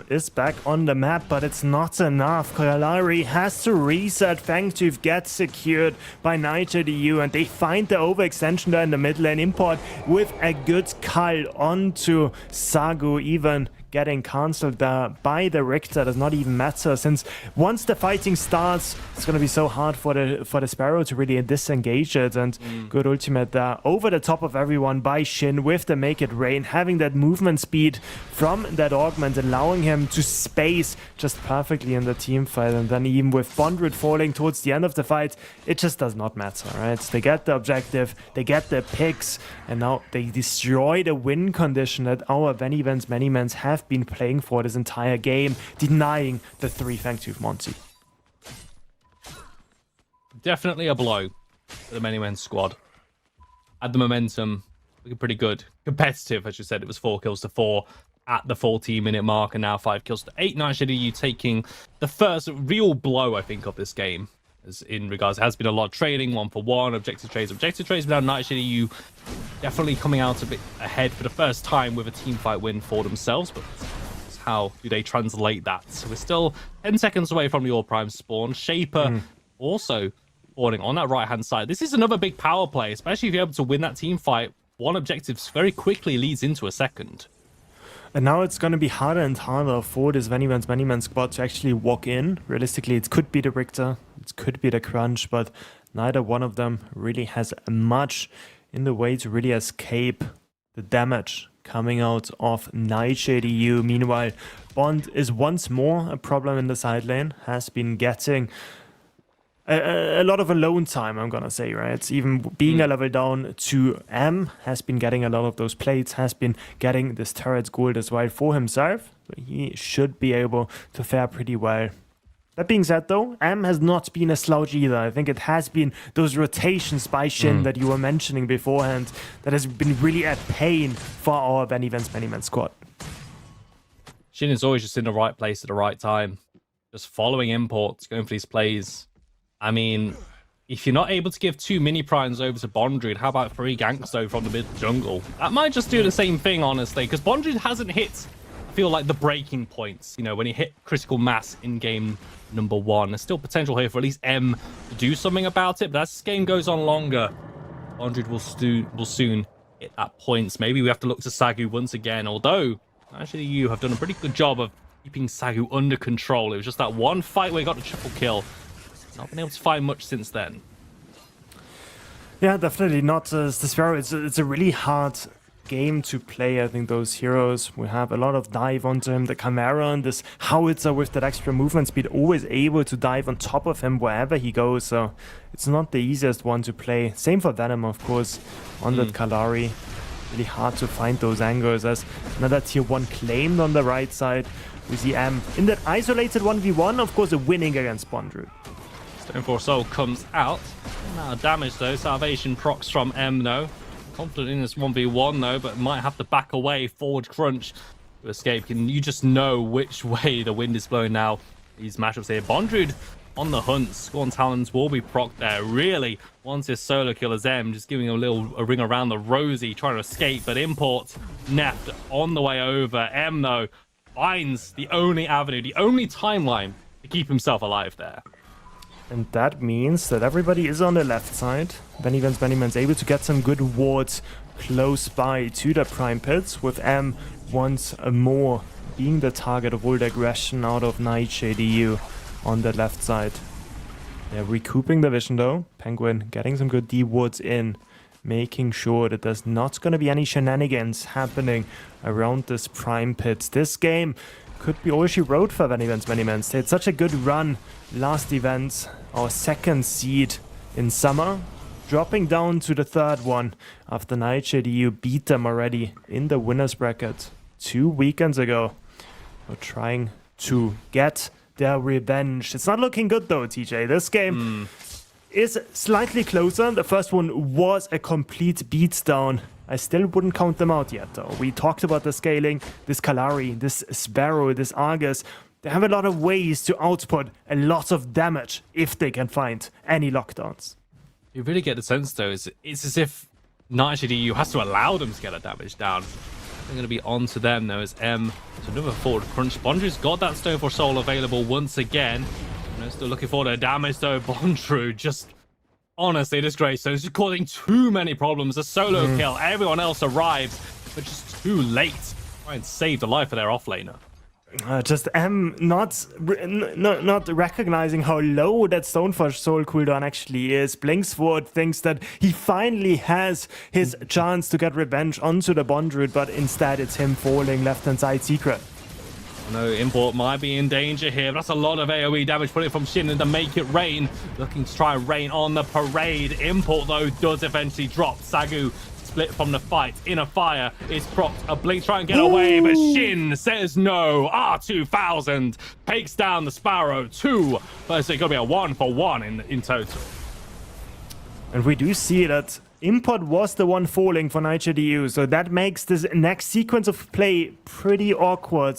Is back on the map, but it's not enough. Koyalari has to reset. Fangtooth gets secured by Nightshade EU, and they find the overextension there in the mid lane. Import with a good cull onto Sagu, even getting cancelled there by the Richter. Does not even matter, since once the fighting starts, it's going to be so hard for the Sparrow to really disengage it. And good ultimate there over the top of everyone by Shin with the Make It Rain, having that movement speed from that augment, allowing him to space just perfectly in the team fight. And then even with Bondred falling towards the end of the fight, it just does not matter, right? They get the objective, they get the picks, and now they destroy the win condition that our Many-Mens have been playing for this entire game, denying the 3 Fangtooth Monty. Definitely a blow for the Many-Mens squad. Had the momentum, looking pretty good. Competitive, as you said, it was 4 kills to 4 at the 14-minute mark, and now 5 kills to 8. Nightshade EU taking the first real blow, I think, of this game. As in regards, it has been a lot of trading, 1-for-1, objective trades, but now Nightshade EU definitely coming out a bit ahead for the first time with a team fight win for themselves. But how do they translate that? So we're still 10 seconds away from the All Prime spawn. Shaper also spawning on that right-hand side. This is another big power play, especially if you're able to win that team fight. One objective very quickly leads into a second. And now it's going to be harder and harder for this Many-Men squad to actually walk in. Realistically, it could be the Richter, it could be the Crunch, but neither one of them really has much in the way to really escape the damage coming out of Nightshade EU. Meanwhile, Bond is once more a problem in the side lane, has been getting a lot of alone time, I'm gonna say, right? Even being a level down to M, has been getting a lot of those plates, has been getting this turret's gold as well for himself. So he should be able to fare pretty well. That being said, though, M has not been a slouch either. I think it has been those rotations by Shin that you were mentioning beforehand that has been really a pain for our Many-Men squad. Shin is always just in the right place at the right time. Just following imports, going for these plays. I mean, if you're not able to give 2 mini primes over to Bondred, how about 3 ganks though from the mid jungle? That might just do the same thing, honestly, because Bondred hasn't hit, I feel like, the breaking points. You know, when he hit critical mass in game number 1. There's still potential here for at least M to do something about it, but as this game goes on longer, Bondred will soon hit that points. Maybe we have to look to Sagu once again, although actually you have done a pretty good job of keeping Sagu under control. It was just that one fight where he got the triple kill. Not been able to find much since then. Yeah, definitely not the Sparrow. It's a really hard game to play. I think those heroes, we have a lot of dive onto him. The Chimera and this Howitzer with that extra movement speed, always able to dive on top of him wherever he goes. So it's not the easiest one to play. Same for Venom, of course, on that Kalari. Really hard to find those angles. As another tier 1 claimed on the right side. We see M in that isolated 1v1, of course, winning against Bondru. Stoneforge Soul comes out. Amount of damage though. Salvation procs from M though. Confident in this 1v1 though, but might have to back away. Forward crunch to escape. Can you just know which way the wind is blowing now? These matchups here. Bondrewd on the hunt. Scorn Talons will be proc there. Really wants his solo kill as M, just giving a ring around the rosy, trying to escape, but Import napped on the way over. M though finds the only avenue, the only timeline to keep himself alive there. And that means that everybody is on the left side. Bennyman's able to get some good wards close by to the Prime Pits, with M once more being the target of all the aggression out of Nightshade EU on the left side. They're recouping the vision though. Penguin getting some good D wards in, making sure that there's not going to be any shenanigans happening around this Prime Pits. This game could be all she wrote for Bennyman's. They had such a good run last event, our 2nd seed in summer, dropping down to the 3rd one after Nightshade EU beat them already in the winners bracket 2 weekends ago. We're trying to get their revenge. It's not looking good though, TJ. This game is slightly closer. The first one was a complete beatdown. I still wouldn't count them out yet though. We talked about the scaling, this Kalari, this Sparrow, this Argus. They have a lot of ways to output a lot of damage if they can find any lockdowns. You really get the sense though, it's as if Nightshade EU has to allow them to get the damage down. They're going to be on to them though, as M to another forward crunch. Bondrew's got that Stoneforge Soul available once again. Still looking for the damage though. Bondrew just... honestly, this Greystone is just causing too many problems. A solo kill, everyone else arrives, but just too late. Try and save the life of their offlaner. Just not recognizing how low that Stoneforge Soul cooldown actually is. Blinksword thinks that he finally has his chance to get revenge onto the Bondrewd, but instead it's him falling left-hand side secret. No, Import might be in danger here. That's a lot of AoE damage putting from Shin and to make it rain. Looking to try and rain on the parade. Import, though, does eventually drop. Sagu split from the fight. In a fire is propped. A blink try and get away, but Shin says no. R2000 takes down the Sparrow. 2. But it's going to be a 1-for-1 in total. And we do see that Import was the one falling for Nightshade EU, so that makes this next sequence of play pretty awkward.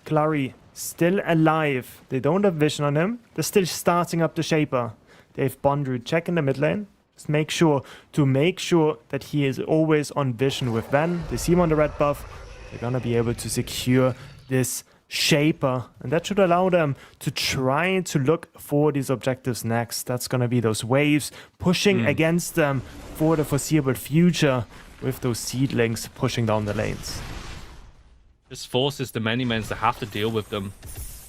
Clary still alive. They don't have vision on him. They're still starting up the Shaper. They have Bondrewd check in the mid lane. Just make sure that he is always on vision with Ven. They see him on the red buff. They're gonna be able to secure this Shaper, and that should allow them to try to look for these objectives next. That's gonna be those waves pushing against them for the foreseeable future, with those seedlings pushing down the lanes. Just forces the many-men to have to deal with them.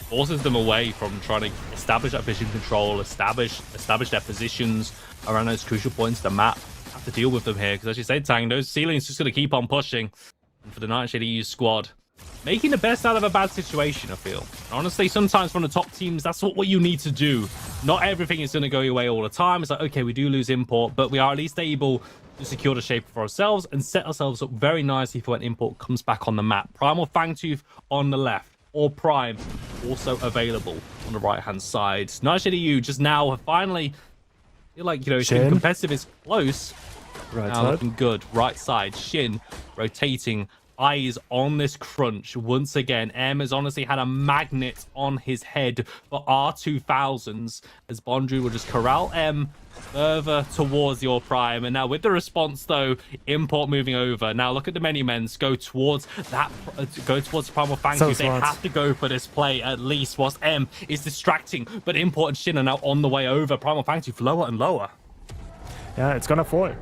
Forces them away from trying to establish that vision control, establish their positions around those crucial points of the map. Have to deal with them here, because as you said, Tang, those ceilings just going to keep on pushing. And for the Nightshade EU squad, making the best out of a bad situation, I feel. Honestly, sometimes from the top teams, that's what you need to do. Not everything is going to go your way all the time. It's like, okay, we do lose Import, but we are at least able to secure the Shaper for ourselves and set ourselves up very nicely for when Import comes back on the map. Primal Fangtooth on the left, or Prime also available on the right-hand side. Nightshade EU just now finally feel like, it's getting competitive, is close. Right now side. looking good. Right side, Shin rotating. Eyes on this crunch once again. M has honestly had a magnet on his head for R2000s, as Bondrewd will just corral M further towards your Prime. And now with the response though, Import moving over. Now look at the many men's go towards Primal Fangtooth. They have to go for this play at least, whilst M is distracting, but Import and Shin are now on the way over. Primal Fangtooth lower and lower. Yeah, it's gonna fall.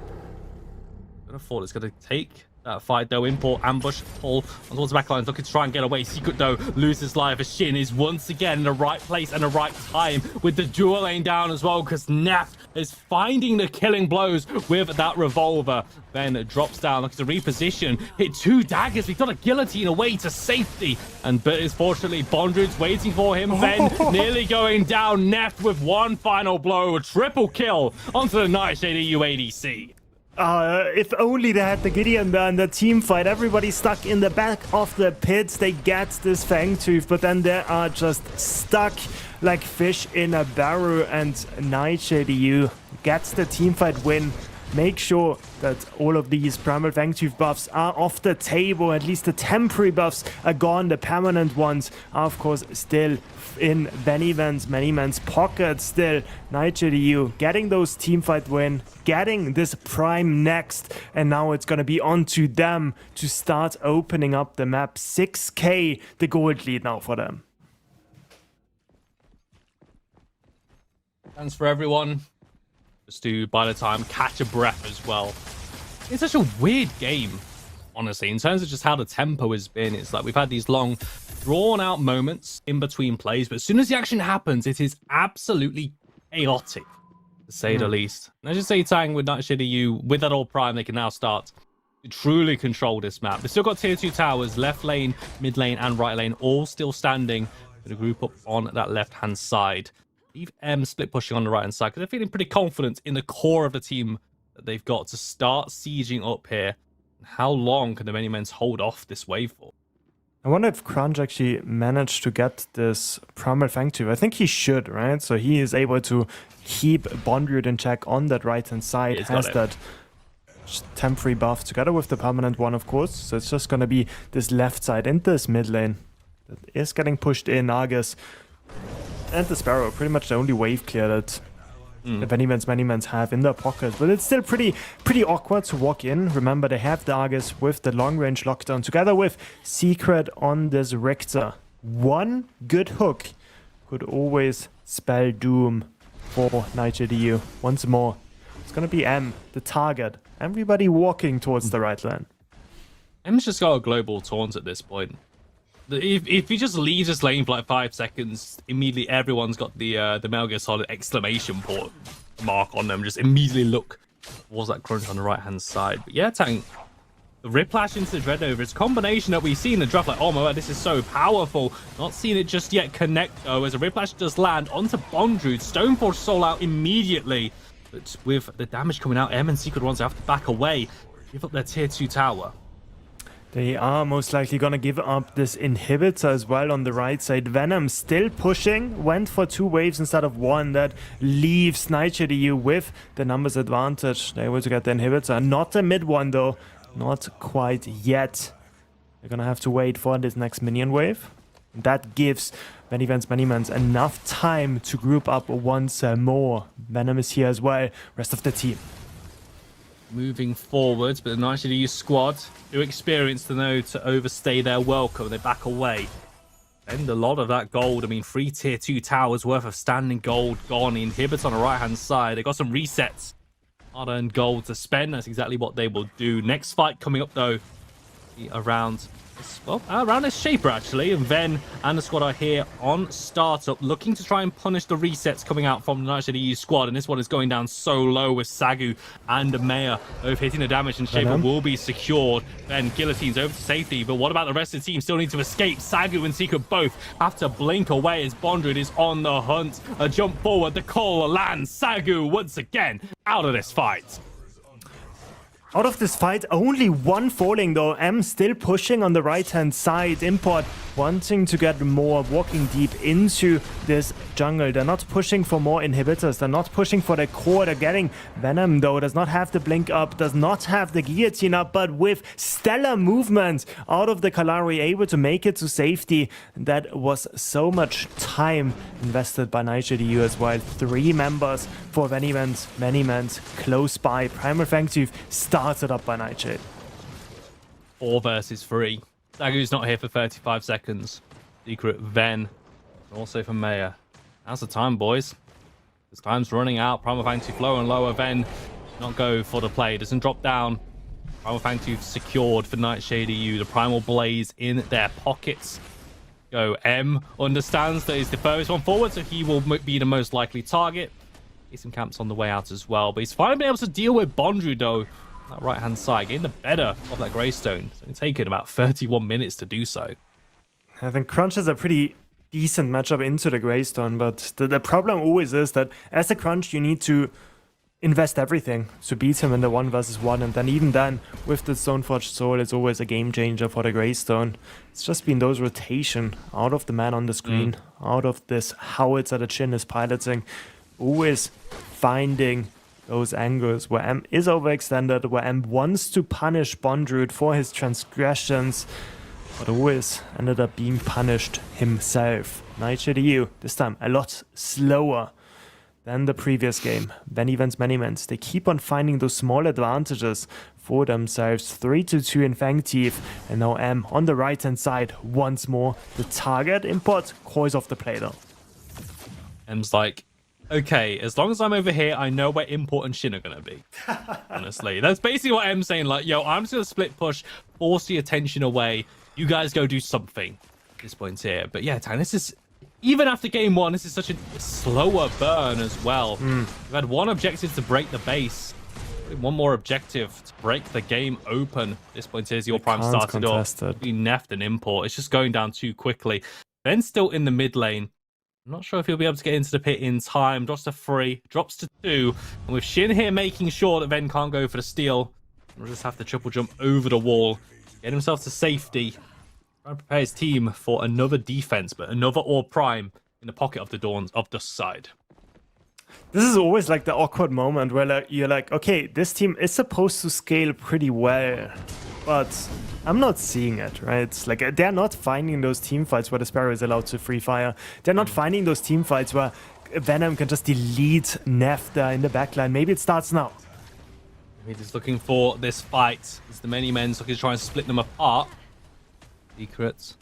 It's gonna take that fight though. Import, ambush, pull on towards the back line, looking to try and get away. Secret though loses life as Shin is once again in the right place and the right time with the dual lane down as well, because Neff is finding the killing blows with that revolver. Then drops down, looks to reposition, hit 2 daggers. We've got a guillotine away to safety, but it's fortunately Bondrewd's waiting for him. Then nearly going down. Neff with one final blow, a triple kill onto the Nightshade EU ADC. If only they had the Gideon there in the team fight. Everybody stuck in the back of the pits. They get this Fangtooth, but then they are just stuck like fish in a barrel. And Nightshade EU gets the team fight win. Make sure that all of these Primal Fangtooth buffs are off the table. At least the temporary buffs are gone. The permanent ones are, of course, still in Manyman's pocket. Still, Nightshade EU getting those teamfight win, getting this Prime next, and now it's going to be on to them to start opening up the map. 6k the gold lead now for them. Thanks for everyone. Just to, by the time, catch a breath as well. It's such a weird game, honestly, in terms of just how the tempo has been. It's like we've had these long, drawn-out moments in between plays, but as soon as the action happens, it is absolutely chaotic, to say the least. And as you say, Tang, with Nightshade EU, with that all Prime, they can now start to truly control this map. They've still got tier 2 towers, left lane, mid lane, and right lane, all still standing with a group up on that left-hand side. Leave M split pushing on the right hand side because they're feeling pretty confident in the core of the team that they've got to start sieging up here. How long can the Manymen's hold off this wave for? I wonder if Crunch actually managed to get this Primal Fangtooth. I think he should, right? So he is able to keep Bondrewd in check on that right hand side. Has that temporary buff together with the permanent one, of course. So it's just going to be this left side and this mid lane that is getting pushed in. Argus and the Sparrow, pretty much the only wave clear that the Manymen's have in their pocket. But it's still pretty awkward to walk in. Remember, they have the Argus with the long range lockdown together with Secret on this Richter. One good hook could always spell doom for Nightshade EU. Once more, it's going to be M, the target. Everybody walking towards the right lane. M's just got a global taunt at this point. If he just leaves this lane for like 5 seconds, immediately everyone's got the Metal Gear Solid exclamation mark on them. Just immediately look towards that crunch on the right hand side. But yeah, Tang, the Riplash into the Dreadnought, it's a combination that we see in the draft. Like, oh my god, this is so powerful. Not seeing it just yet connect though, as a Riplash does land onto Bondrewd. Stoneforge soul out immediately. But with the damage coming out, M and Secret ones have to back away, give up their tier 2 tower. They are most likely going to give up this inhibitor as well on the right side. Venom still pushing, went for 2 waves instead of 1. That leaves Nightshade EU with the numbers advantage. They're able to get the inhibitor. Not the mid one though, not quite yet. They're going to have to wait for this next minion wave. That gives Manymen's enough time to group up once more. Venom is here as well, rest of the team. Moving forwards, but the Nightshade EU squad too experienced to know to overstay their welcome. They back away. And a lot of that gold, I mean, 3 tier 2 towers worth of standing gold gone. The inhibits on the right hand side. They got some resets. Hard-earned gold to spend. That's exactly what they will do. Next fight coming up though, around this Shaper actually, and Ven and the squad are here on startup, looking to try and punish the resets coming out from the Nightshade EU squad, and this one is going down so low with Sagu and Maya both hitting the damage, and Shaper will be secured. Then guillotines over to safety, but what about the rest of the team? Still need to escape. Sagu and Secret both have to blink away as Bondrewd is on the hunt. A jump forward, the call lands. Sagu once again out of this fight. Out of this fight, only 1 falling though. M still pushing on the right-hand side. Import wanting to get more, walking deep into this jungle. They're not pushing for more inhibitors. They're not pushing for the core. They're getting Venom though. Does not have the blink up, does not have the guillotine up, but with stellar movement out of the Kalari, able to make it to safety. That was so much time invested by Nightshade EU as well. 3 members for Manymen's close by. Primal Fangtooth started up by Nightshade. 4 versus 3. Sagu's not here for 35 seconds. Secret, Ven, and also for Maya. Now's the time, boys. This time's running out. Primal Fangtooth lower and lower. Ven not go for the play. Doesn't drop down. Primal Fang Tooth secured for Nightshade EU. The Primal Blaze in their pockets. Go M understands that he's the furthest one forward, so he will be the most likely target. Some camps on the way out as well, but he's finally been able to deal with Bondru though. That right hand side, getting the better of that Greystone. It's only taken about 31 minutes to do so. I think Crunch is a pretty decent matchup into the Greystone, but the problem always is that as a Crunch, you need to invest everything to beat him in the 1v1, and then even then, with the Stoneforged Sword, it's always a game changer for the Greystone. It's just been those rotation out of the man on the screen, out of this howitzer that Shin is piloting, always finding those angles where M is overextended, where M wants to punish Bondrewd for his transgressions, but always ended up being punished himself. Nightshade EU, this time a lot slower than the previous game. Many-Mans, they keep on finding those small advantages for themselves. 3-2 in Fang Teeth, and now M on the right-hand side once more. The target import calls off the play though. M's like, okay, as long as I'm over here, I know where Import and Shin are going to be. Honestly, that's basically what M's saying. Like, yo, I'm just going to split push, force the attention away. You guys go do something at this point here. But yeah, Tang, this is, even after game one, this is such a slower burn as well. We've had one objective to break the base. One more objective to break the game open. At this point here, as your prime started off. Be Neft and Import. It's just going down too quickly. Ben's still in the mid lane. I'm not sure if he'll be able to get into the pit in time. Drops to 3, drops to 2. And with Shin here making sure that Ven can't go for the steal, he'll just have to triple jump over the wall, get himself to safety, try and prepare his team for another defense, but another Orb Prime in the pocket of the Dawn's of Dusk side. This is always like the awkward moment where you're like, okay, this team is supposed to scale pretty well, but I'm not seeing it, right? It's like they're not finding those team fights where the Sparrow is allowed to free fire. They're not finding those team fights where Venom can just delete Nefta in the backline. Maybe it starts now. Maybe he's looking for this fight. As the Many-Mans looking to try and split them apart. Secrets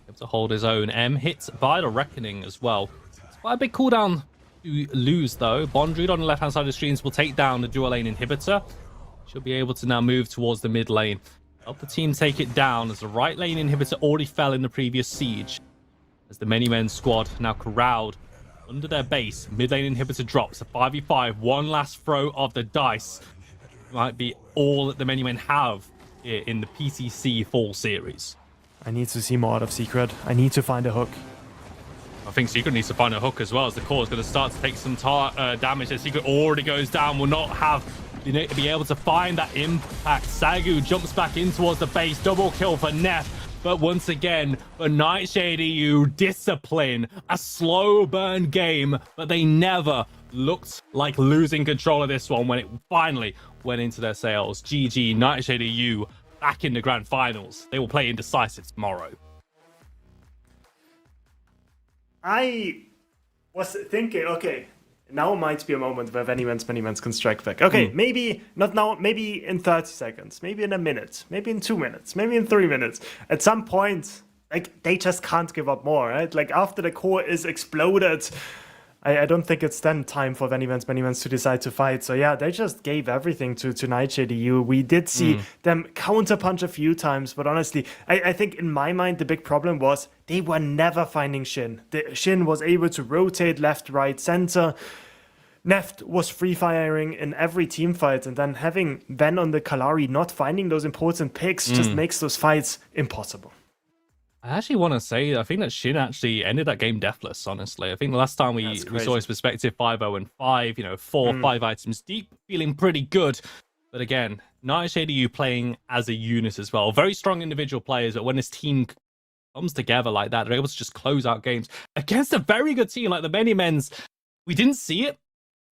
able to hold his own. M hits by the Reckoning as well. It's quite a big cooldown to lose though. Bondrewd on the left hand side of the streams will take down the dual lane inhibitor. She'll be able to now move towards the mid lane. Help the team take it down as the right lane inhibitor already fell in the previous siege. As the Many-Mans squad now corralled under their base. Mid lane inhibitor drops. A 5v5. One last throw of the dice. Might be all that the Many-Men have here in the PCC Fall Series. I need to see more out of Secret. I need to find a hook. I think Secret needs to find a hook as well, as the core is going to start to take some damage. As Secret already goes down, will not have be able to find that impact. Sagu jumps back in towards the base. Double kill for Neff. But once again, for Nightshade EU, discipline. A slow burn game, but they never looked like losing control of this one when it finally went into their sails. GG, Nightshade EU back in the grand finals. They will play Indecisive tomorrow. I was thinking, okay, now might be a moment where Many-Mans can strike back. Okay, maybe not now, maybe in 30 seconds, maybe in a minute, maybe in 2 minutes, maybe in 3 minutes. At some point, like, they just can't give up more, right? Like, after the core is exploded, I don't think it's then time for Many-Mans to decide to fight. So yeah, they just gave everything to Nightshade EU. We did see them counterpunch a few times, but honestly, I think in my mind, the big problem was they were never finding Shin. Shin was able to rotate left, right, center. Neft was free firing in every team fight, and then having Ven on the Kalari not finding those important picks just makes those fights impossible. I actually want to say, I think that Shin actually ended that game deathless, honestly. I think the last time we saw his perspective 5-0-5, you know, 4-5 items deep, feeling pretty good. But again, Nightshade EU playing as a unit as well. Very strong individual players, but when this team comes together like that, they're able to just close out games against a very good team like the Many-Mans. We didn't see it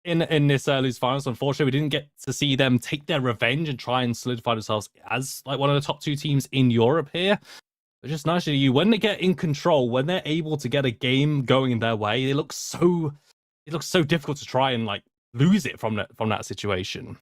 in this lose finals. Unfortunately, we didn't get to see them take their revenge and try and solidify themselves as like one of the top 2 teams in Europe here. But just Nightshade EU, when they get in control, when they're able to get a game going in their way, it looks so difficult to try and like lose it from that situation.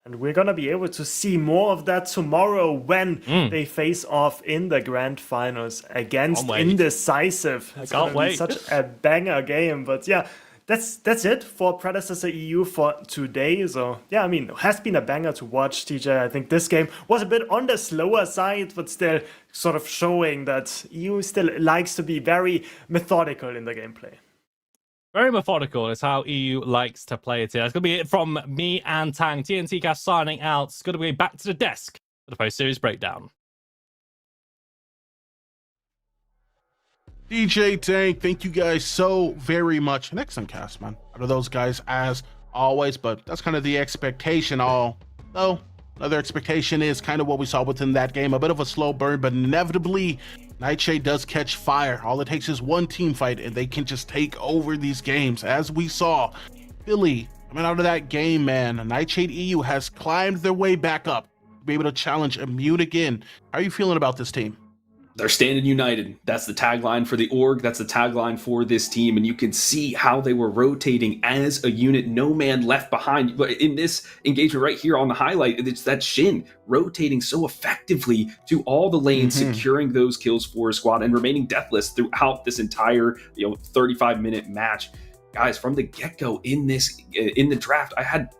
And we're gonna be able to see more of that tomorrow when they face off in the grand finals against Indecisive. It's gonna be such a banger game. But yeah, that's it for Predecessor EU for today. So yeah, I mean, it has been a banger to watch, TJ. I think this game was a bit on the slower side, but still sort of showing that EU still likes to be very methodical in the gameplay. Very methodical is how EU likes to play it here. That's going to be it from me and Tang. TNT Cast signing out. It's going to be back to the desk for the post-series breakdown. DJ Tank, thank you guys so very much. An excellent cast, man. Out of those guys, as always, but that's kind of the expectation. Though another expectation is kind of what we saw within that game. A bit of a slow burn, but inevitably, Nightshade does catch fire. All it takes is one team fight, and they can just take over these games. As we saw, Philly coming out of that game, man. Nightshade EU has climbed their way back up to be able to challenge Immune again. How are you feeling about this team? They're standing united. That's the tagline for the org. That's the tagline for this team. And you can see how they were rotating as a unit. No man left behind. But in this engagement right here on the highlight, it's that Shin rotating so effectively to all the lanes, securing those kills for his squad and remaining deathless throughout this entire 35-minute match. Guys, from the get-go in the draft, I had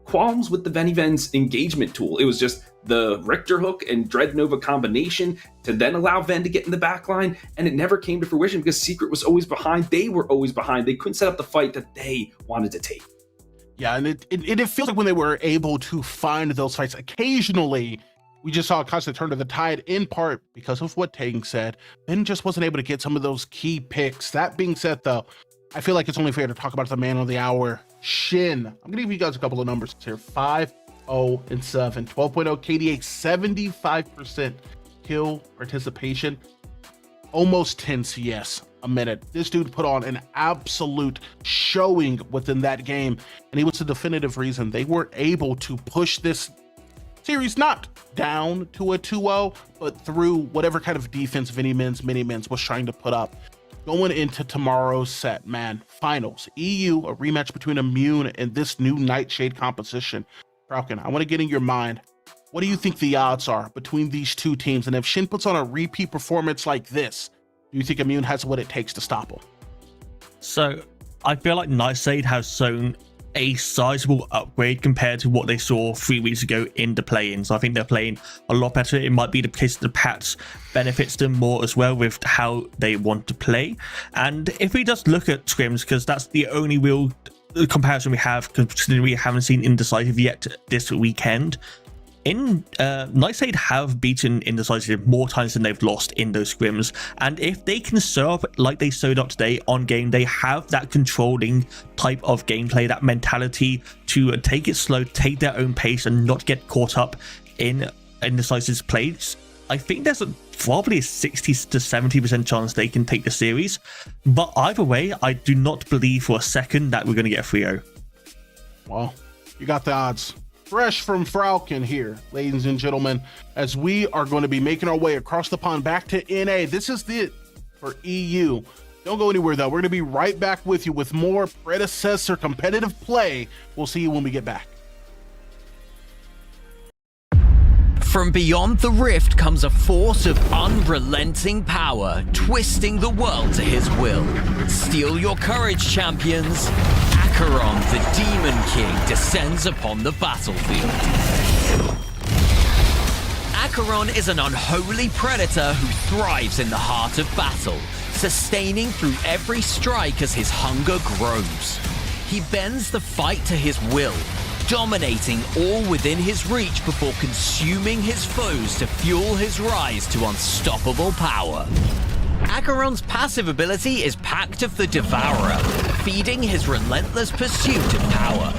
qualms with the VVMM's engagement tool. It was just the Richter hook and Dread Nova combination to then allow Ven to get in the back line, and it never came to fruition because Secret was always behind. They were always behind. They couldn't set up the fight that they wanted to take. Yeah, and it feels like when they were able to find those fights, occasionally we just saw a constant turn to the tide, in part because of what Tang said. Ben just wasn't able to get some of those key picks. That being said, though, I feel like it's only fair to talk about the man of the hour, Shin. I'm gonna give you guys a couple of numbers here. 5-0-7, 12.0 KDA, 75% kill participation, almost 10 CS a minute. This dude put on an absolute showing within that game, and he was the definitive reason they were able to push this series not down to a 2-0, but through whatever kind of defense Mini-Mins was trying to put up. Going into tomorrow's set, man, finals, EU, a rematch between Immune and this new Nightshade composition. Falcon, I want to get in your mind. What do you think the odds are between these two teams? And if Shin puts on a repeat performance like this, do you think Immune has what it takes to stop him? So I feel like Nightshade has shown a sizable upgrade compared to what they saw 3 weeks ago in the play-ins. I think they're playing a lot better. It might be the case that the patch benefits them more as well with how they want to play. And if we just look at scrims, because that's the only real comparison we have, considering we haven't seen Indecisive yet this weekend, Nightshade have beaten Indecisive more times than they've lost in those scrims, and if they can serve like they showed up today on game, they have that controlling type of gameplay, that mentality to take it slow, take their own pace, and not get caught up in Indecisive's plays. I think there's probably a 60 to 70% chance they can take the series, but either way, I do not believe for a second that we're going to get a 3-0. Well, you got the odds. Fresh from Falcon here, ladies and gentlemen, as we are going to be making our way across the pond back to NA. This is it for EU. Don't go anywhere, though. We're going to be right back with you with more Predecessor competitive play. We'll see you when we get back. From beyond the rift comes a force of unrelenting power, twisting the world to his will. Steel your courage, champions. Acheron, the Demon King, descends upon the battlefield. Acheron is an unholy predator who thrives in the heart of battle, sustaining through every strike as his hunger grows. He bends the fight to his will, dominating all within his reach before consuming his foes to fuel his rise to unstoppable power. Acheron's passive ability is Pact of the Devourer, feeding his relentless pursuit of power.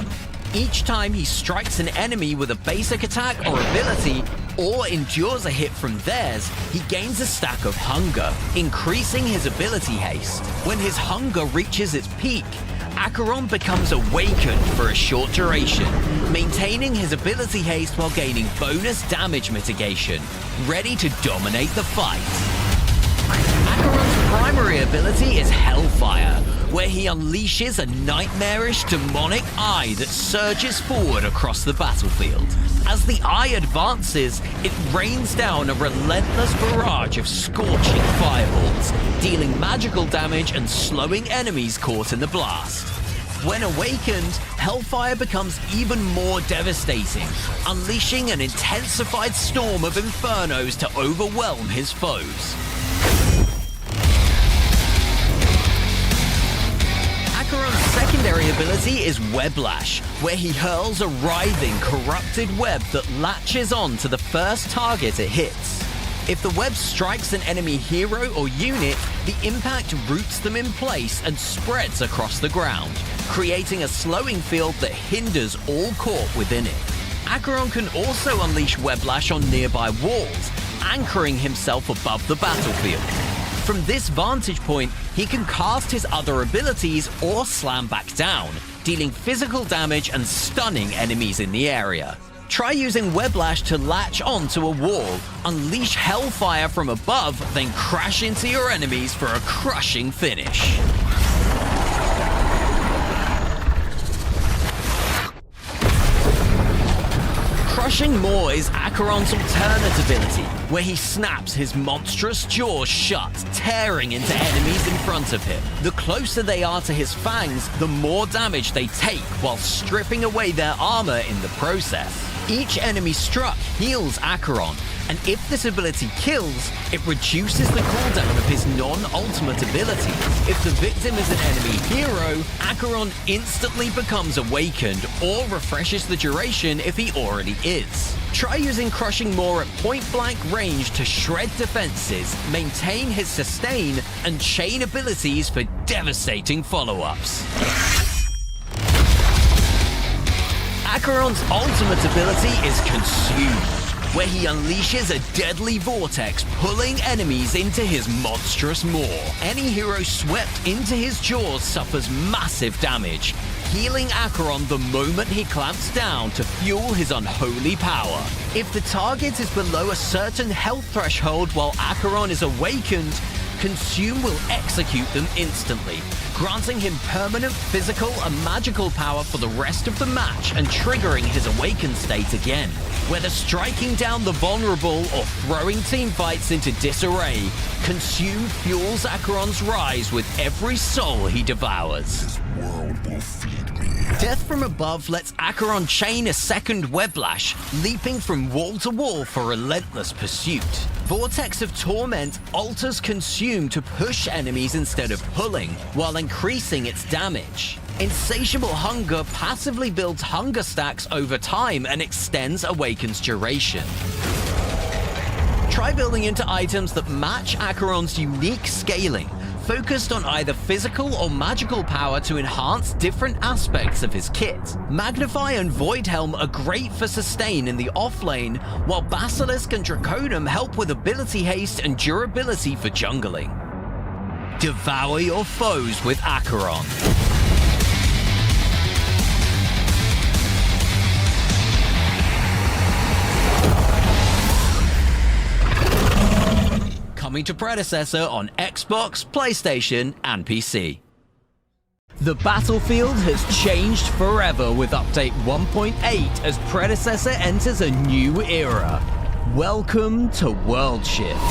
Each time he strikes an enemy with a basic attack or ability, or endures a hit from theirs, he gains a stack of hunger, increasing his ability haste. When his hunger reaches its peak, Acheron becomes awakened for a short duration, maintaining his ability haste while gaining bonus damage mitigation, ready to dominate the fight. Acheron's primary ability is Hellfire, where he unleashes a nightmarish demonic eye that surges forward across the battlefield. As the eye advances, it rains down a relentless barrage of scorching fireballs, dealing magical damage and slowing enemies caught in the blast. When awakened, Hellfire becomes even more devastating, unleashing an intensified storm of infernos to overwhelm his foes. Acheron's secondary ability is Weblash, where he hurls a writhing, corrupted web that latches on to the first target it hits. If the web strikes an enemy hero or unit, the impact roots them in place and spreads across the ground, creating a slowing field that hinders all caught within it. Acheron can also unleash Weblash on nearby walls, anchoring himself above the battlefield. From this vantage point, he can cast his other abilities or slam back down, dealing physical damage and stunning enemies in the area. Try using Weblash to latch onto a wall, unleash Hellfire from above, then crash into your enemies for a crushing finish. Crushing Maw is Acheron's alternate ability, where he snaps his monstrous jaws shut, tearing into enemies in front of him. The closer they are to his fangs, the more damage they take, while stripping away their armor in the process. Each enemy struck heals Acheron, and if this ability kills, it reduces the cooldown of his non-ultimate ability. If the victim is an enemy hero, Acheron instantly becomes awakened or refreshes the duration if he already is. Try using Crushing Maw at point-blank range to shred defenses, maintain his sustain, and chain abilities for devastating follow-ups. Acheron's ultimate ability is Consume, where he unleashes a deadly vortex, pulling enemies into his monstrous maw. Any hero swept into his jaws suffers massive damage, healing Acheron the moment he clamps down to fuel his unholy power. If the target is below a certain health threshold while Acheron is awakened, Consume will execute them instantly, granting him permanent physical and magical power for the rest of the match and triggering his awakened state again. Whether striking down the vulnerable or throwing teamfights into disarray, Consume fuels Acheron's rise with every soul he devours. This world will feed me. Death from above lets Acheron chain a second Weblash, leaping from wall to wall for relentless pursuit. Vortex of Torment alters Consume to push enemies instead of pulling, while increasing its damage. Insatiable Hunger passively builds hunger stacks over time and extends Awaken's duration. Try building into items that match Acheron's unique scaling, focused on either physical or magical power to enhance different aspects of his kit. Magnify and Void Helm are great for sustain in the offlane, while Basilisk and Draconum help with ability haste and durability for jungling. Devour your foes with Acheron. Coming to Predecessor on Xbox, PlayStation, and PC. The battlefield has changed forever with update 1.8 as Predecessor enters a new era. Welcome to World Shift.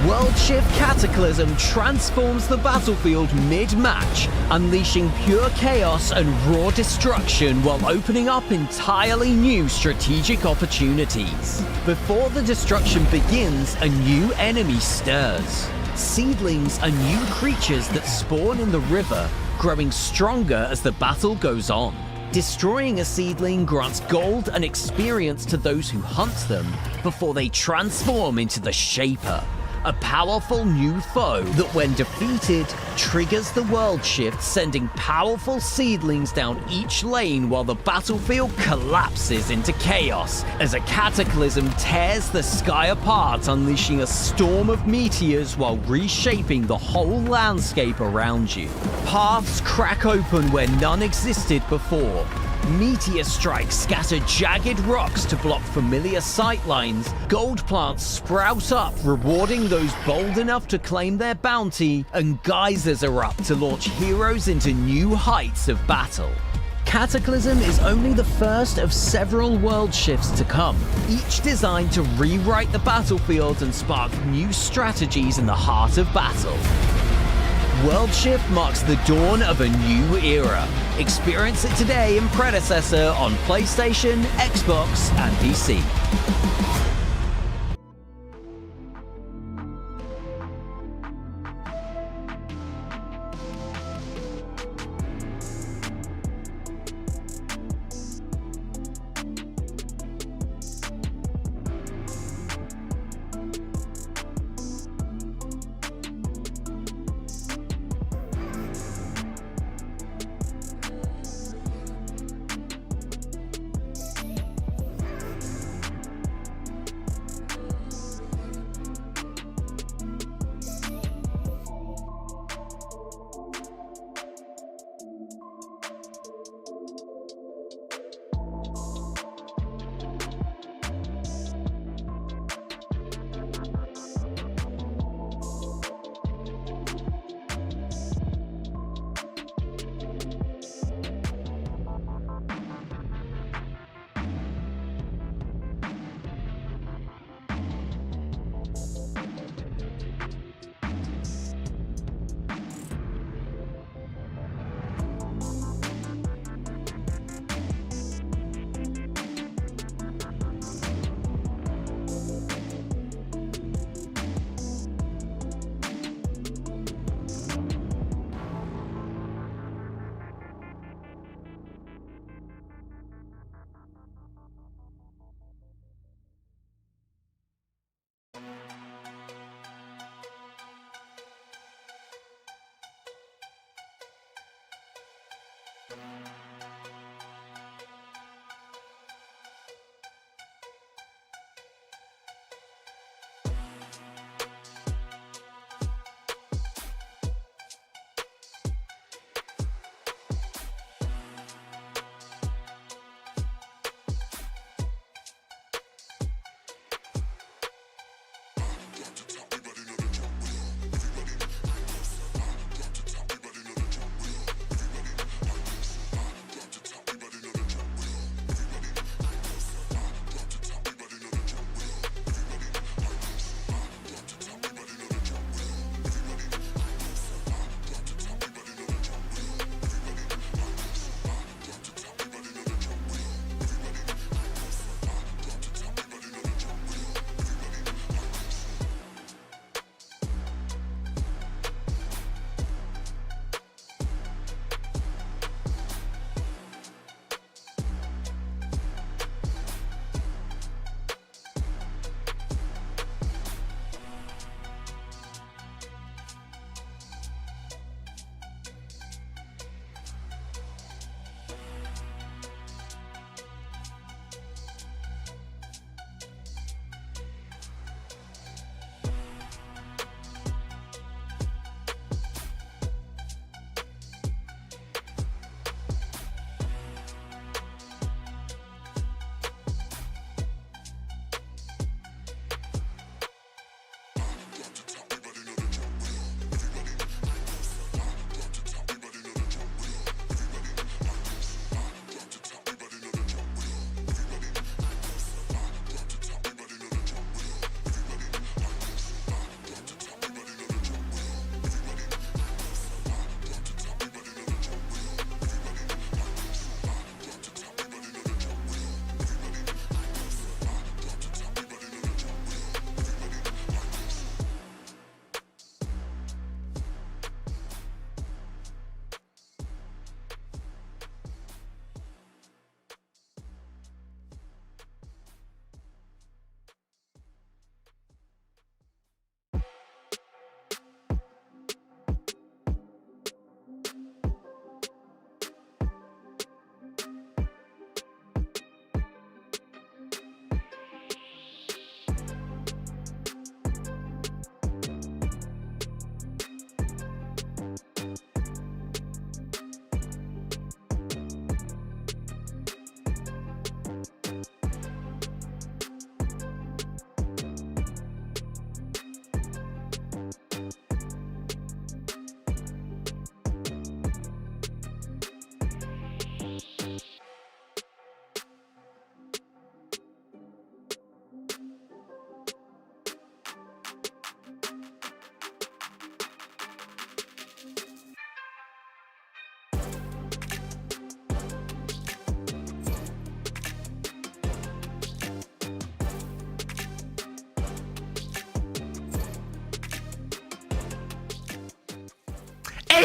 World Shift Cataclysm transforms the battlefield mid-match, unleashing pure chaos and raw destruction while opening up entirely new strategic opportunities. Before the destruction begins, a new enemy stirs. Seedlings are new creatures that spawn in the river, growing stronger as the battle goes on. Destroying a seedling grants gold and experience to those who hunt them before they transform into the Shaper, a powerful new foe that when defeated, triggers the world shift, sending powerful seedlings down each lane while the battlefield collapses into chaos as a cataclysm tears the sky apart, unleashing a storm of meteors while reshaping the whole landscape around you. Paths crack open where none existed before. Meteor strikes scatter jagged rocks to block familiar sightlines. Gold plants sprout up, rewarding those bold enough to claim their bounty, and geysers erupt to launch heroes into new heights of battle. Cataclysm is only the first of several world shifts to come, each designed to rewrite the battlefield and spark new strategies in the heart of battle. World Shift marks the dawn of a new era. Experience it today in Predecessor on PlayStation, Xbox, and PC.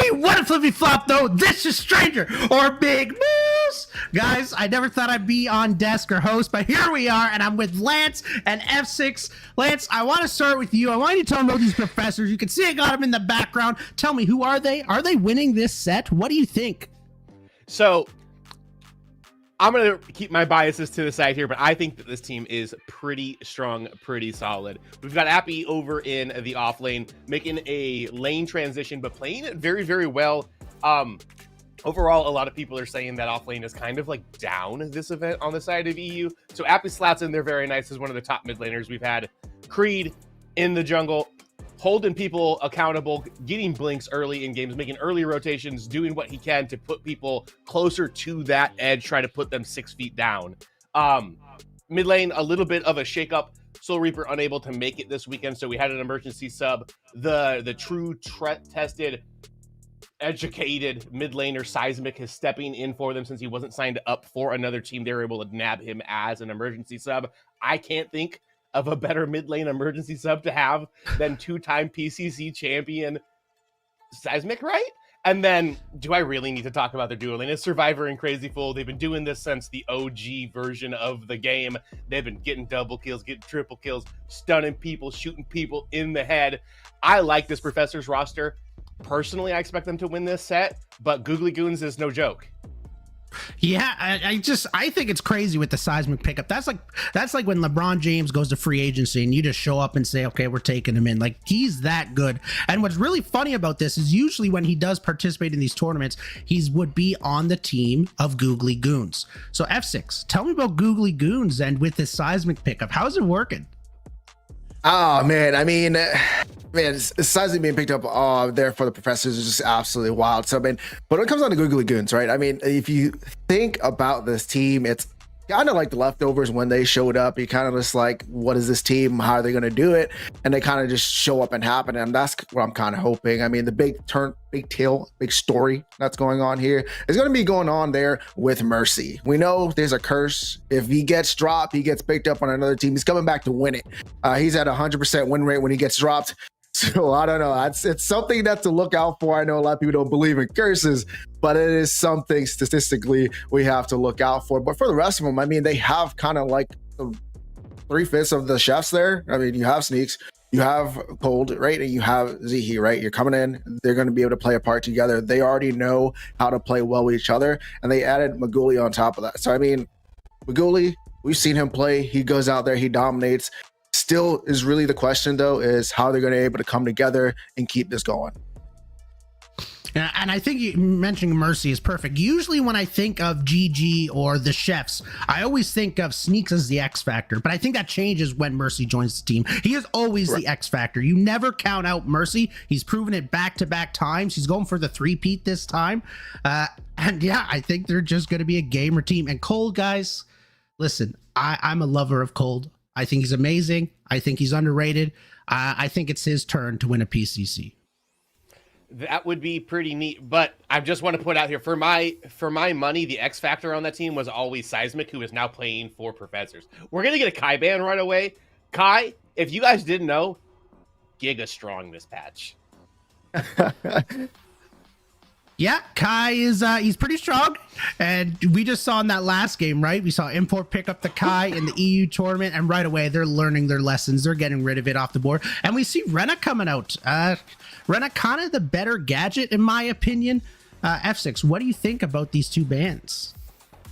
Hey, what a flippy flop though. This is Stranger or Big Moose. Guys, I never thought I'd be on desk or host, but here we are, and I'm with Lance and F6. Lance, I want to start with you. I want you to tell me about these professors. You can see I got them in the background. Tell me, who are they? Are they winning this set? What do you think? So I'm going to keep my biases to the side here, but I think that this team is pretty strong, pretty solid. We've got Appy over in the off lane, making a lane transition, but playing it very, very well. Overall, a lot of people are saying that off lane is kind of like down this event on the side of EU. So Appy slats in there very nice as one of the top mid laners. We've had Creed in the jungle, holding people accountable, getting blinks early in games, making early rotations, doing what he can to put people closer to that edge, try to put them 6 feet down. Mid lane, a little bit of a shakeup. Soul Reaper unable to make it this weekend, so we had an emergency sub. The true tested, educated mid laner Seismic is stepping in for them since he wasn't signed up for another team. They were able to nab him as an emergency sub. I can't think of a better mid lane emergency sub to have than 2-time PCC champion Seismic, right? And then, do I really need to talk about their duo lane? It's Survivor and Crazy Fool. They've been doing this since the OG version of the game. They've been getting double kills, getting triple kills, stunning people, shooting people in the head. I like this Professor's roster. Personally, I expect them to win this set, but Googly Goons is no joke. Yeah, I think it's crazy with the Seismic pickup. That's like when LeBron James goes to free agency and you just show up and say, okay, we're taking him in. Like, he's that good. And what's really funny about this is usually when he does participate in these tournaments, he would be on the team of Googly Goons. So F6, tell me about Googly Goons and with this Seismic pickup, how's it working? Oh man, I mean, Seismic being picked up there for the Professors is just absolutely wild. So I mean, but when it comes down to Googly Goons, right? I mean, if you think about this team, it's kind of like the leftovers when they showed up. You kind of just like, what is this team? How are they going to do it? And they kind of just show up and happen. And that's what I'm kind of hoping. I mean, the big story that's going on here is going to be going on there with Mercy. We know there's a curse. If he gets dropped, he gets picked up on another team. He's coming back to win it. He's at 100% win rate when he gets dropped. So I don't know. It's something that to look out for. I know a lot of people don't believe in curses, but it is something statistically we have to look out for. But for the rest of them, I mean, they have kind of like 3/5 of the chefs there. I mean, you have Sneaks, you have Cold, right? And you have Zihi, right? You're coming in. They're going to be able to play a part together. They already know how to play well with each other. And they added Maguli on top of that. So, I mean, Maguli, we've seen him play. He goes out there, he dominates. Still is really the question, though, is how they're going to be able to come together and keep this going. Yeah, and I think you mentioning Mercy is perfect. Usually when I think of GG or the chefs, I always think of Sneaks as the X Factor, but I think that changes when Mercy joins the team. He is always the X Factor. You never count out Mercy. He's proven it back-to-back times. He's going for the 3-peat this time. And yeah, I think they're just going to be a gamer team. And Cold, guys, listen, I'm a lover of Cold. I think he's amazing. I think he's underrated. I think it's his turn to win a PCC. That would be pretty neat, but I just want to put out here, for my money, the X Factor on that team was always Seismic, who is now playing for Professors. We're going to get a Kai ban right away. Kai, if you guys didn't know, Giga strong this patch. Yeah, Kai is he's pretty strong, and we just saw in that last game, right? We saw Import pick up the Kai in the EU tournament, and right away they're learning their lessons. They're getting rid of it off the board, and we see Rena coming out. Rena kind of the better gadget, in my opinion. F6, what do you think about these two bans?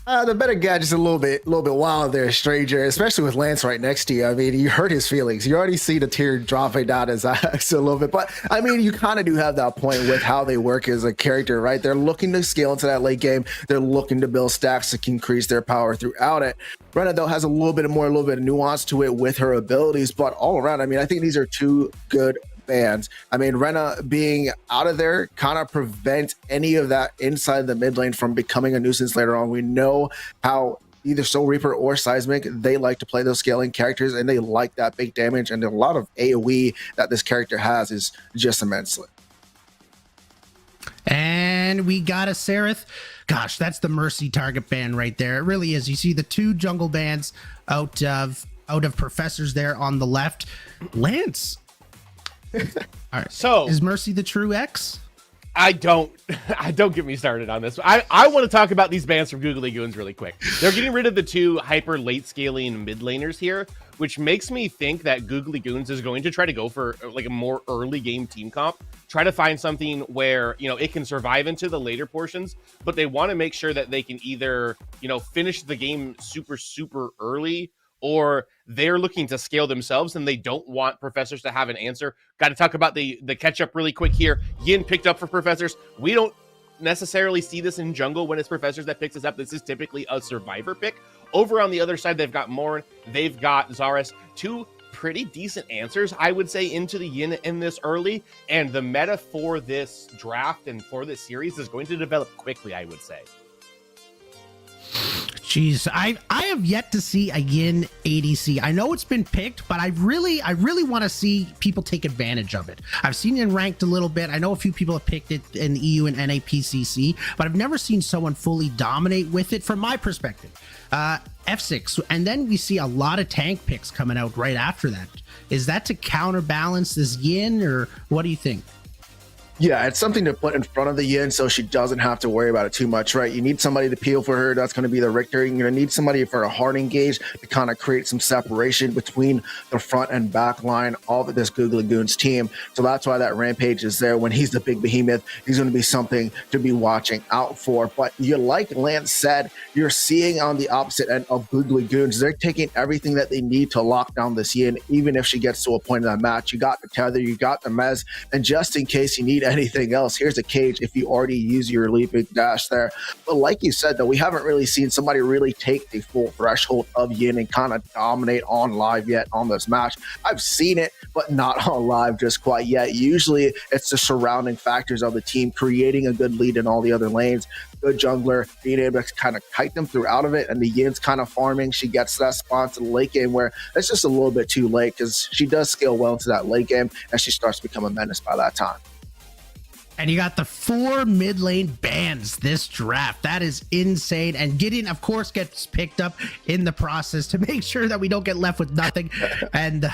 The better gadget's a little bit wild there, Stranger, especially with Lance right next to you. I mean, you hurt his feelings. You already see the tear dropping down his eyes a little bit. But, I mean, you kind of do have that point with how they work as a character, right? They're looking to scale into that late game. They're looking to build stacks to increase their power throughout it. Rena, though, has a little bit of nuance to it with her abilities. But all around, I mean, I think these are two good bans. I mean, Rena being out of there kind of prevents any of that inside the mid lane from becoming a nuisance later on. We know how either Soul Reaper or Seismic, they like to play those scaling characters, and they like that big damage, and a lot of AoE that this character has is just immensely. And we got a Seraph. Gosh, that's the Mercy target ban right there. It really is. You see the two jungle bans out of Professors there on the left. Lance. All right. So is Mercy the true X? don't get me started on this. I want to talk about these bans from Googly Goons really quick. They're getting rid of the 2 hyper late scaling mid laners here, which makes me think that Googly Goons is going to try to go for like a more early game team comp, try to find something where, you know, it can survive into the later portions, but they want to make sure that they can either, you know, finish the game super early, or they're looking to scale themselves and they don't want Professors to have an answer. Got to talk about the catch up really quick here. Yin picked up for Professors. We don't necessarily see this in jungle when it's Professors that picks us up. This is typically a survivor pick. Over on the other side, they've got Morn, they've got Zaris, 2 pretty decent answers, I would say, into the Yin in this early. And the meta for this draft and for this series is going to develop quickly, I would say. Jeez, I have yet to see a Yin ADC. I know it's been picked, but I really want to see people take advantage of it. I've seen it ranked a little bit. I know a few people have picked it in the EU and NA PCC, but I've never seen someone fully dominate with it from my perspective. F6, and then we see a lot of tank picks coming out right after that. Is that to counterbalance this Yin, or what do you think? Yeah, it's something to put in front of the Yin so she doesn't have to worry about it too much, right? You need somebody to peel for her. That's going to be the Richter. You're going to need somebody for a hard engage to kind of create some separation between the front and back line of this Googly Goons team. So that's why that Rampage is there. When he's the big behemoth, he's going to be something to be watching out for. But you, like Lance said, you're seeing on the opposite end of Googly Goons, they're taking everything that they need to lock down this Yin, even if she gets to a point in that match. You got the tether, you got the mez, and just in case you need anything else, here's a cage if you already use your leaping dash there. But like you said, though, we haven't really seen somebody really take the full threshold of Yin and kind of dominate on live yet on this match. I've seen it, but not on live just quite yet. Usually it's the surrounding factors of the team creating a good lead in all the other lanes, good jungler being able to kind of kite them through out of it, and the Yin's kind of farming. She gets that spot to the late game where it's just a little bit too late, because she does scale well into that late game and she starts to become a menace by that time. And you got the 4 mid lane bans this draft. That is insane. And Gideon, of course, gets picked up in the process to make sure that we don't get left with nothing. and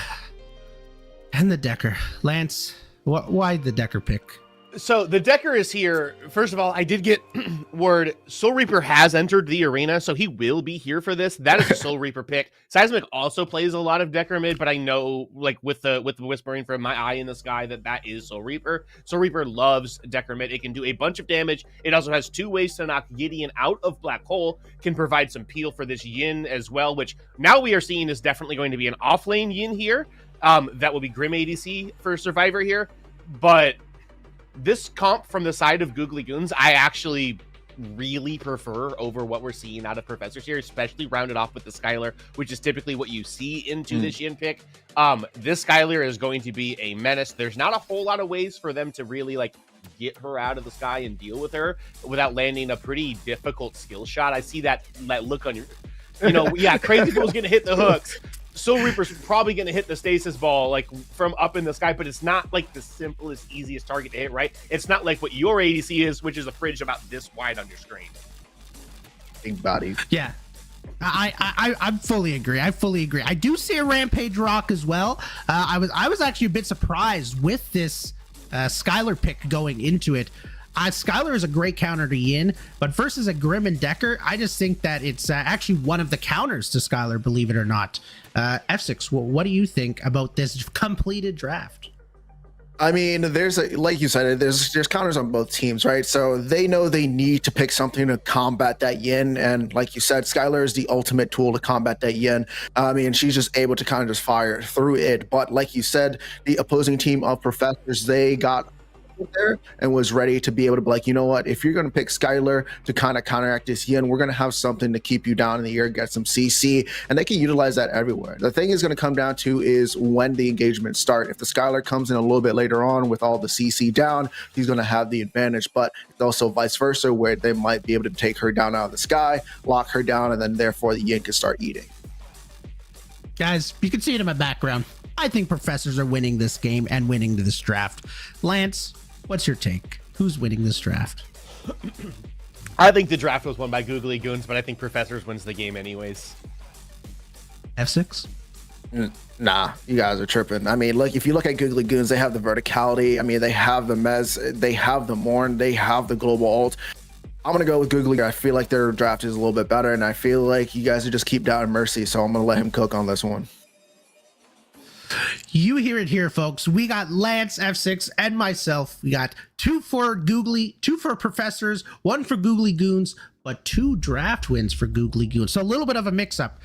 the Decker. Lance, why the Decker pick? So the Decker is here. First of all, I did get word Soul Reaper has entered the arena, so he will be here for this. That is a Soul Reaper pick. Seismic also plays a lot of Decker mid, but I know, like, with the whispering from my eye in the sky, that is Soul Reaper. Soul Reaper loves Decker mid. It can do a bunch of damage. It also has 2 ways to knock Gideon out of Black Hole. Can provide some peel for this Yin as well, which now we are seeing is definitely going to be an off-lane Yin here. That will be Grim ADC for Survivor here, but this comp from the side of Googly Goons, I actually really prefer over what we're seeing out of Professors here, especially rounded off with the Skylar, which is typically what you see into this Yin pick. This Skylar is going to be a menace. There's not a whole lot of ways for them to really, like, get her out of the sky and deal with her without landing a pretty difficult skill shot. I see that look on your, yeah, Crazy Bull's gonna hit the hooks. Soul Reaper's probably going to hit the stasis ball, like, from up in the sky, but it's not like the simplest, easiest target to hit, right? It's not like what your ADC is, which is a fridge about this wide on your screen. Big body. Yeah. I fully agree. I do see a Rampage rock as well. I was actually a bit surprised with this Skylar pick going into it. Skylar is a great counter to Yin, but versus a Grim and Decker, I just think that it's actually one of the counters to Skylar, believe it or not. F6, what do you think about this completed draft? I mean, like you said, there's counters on both teams, right? So they know they need to pick something to combat that Yin, and like you said, Skylar is the ultimate tool to combat that Yin. I mean, she's just able to kind of just fire through it. But like you said, the opposing team of Professors, they got there and was ready to be able to be like, you know what, if you're going to pick Skylar to kind of counteract this Yin, we're going to have something to keep you down in the air, get some CC, and they can utilize that everywhere. The thing is going to come down to is when the engagements start. If the Skylar comes in a little bit later on with all the CC down, he's going to have the advantage, but it's also vice versa, where they might be able to take her down out of the sky, lock her down, and then therefore the Yin can start eating. Guys, you can see it in my background. I think Professors are winning this game and winning this draft. Lance, what's your take? Who's winning this draft? I think the draft was won by Googly Goons, but I think Professors wins the game anyways. F6? Nah, you guys are tripping. I mean, look, if you look at Googly Goons, they have the verticality. I mean, they have the Mez, they have the Morn, they have the global ult. I'm going to go with Googly. I feel like their draft is a little bit better, and I feel like you guys are just keep doubting Mercy, so I'm going to let him cook on this one. You hear it here, folks. We got Lance, F6, and myself. We got 2 for Googly, 2 for Professors, 1 for Googly Goons, but 2 draft wins for Googly Goons. So a little bit of a mix-up.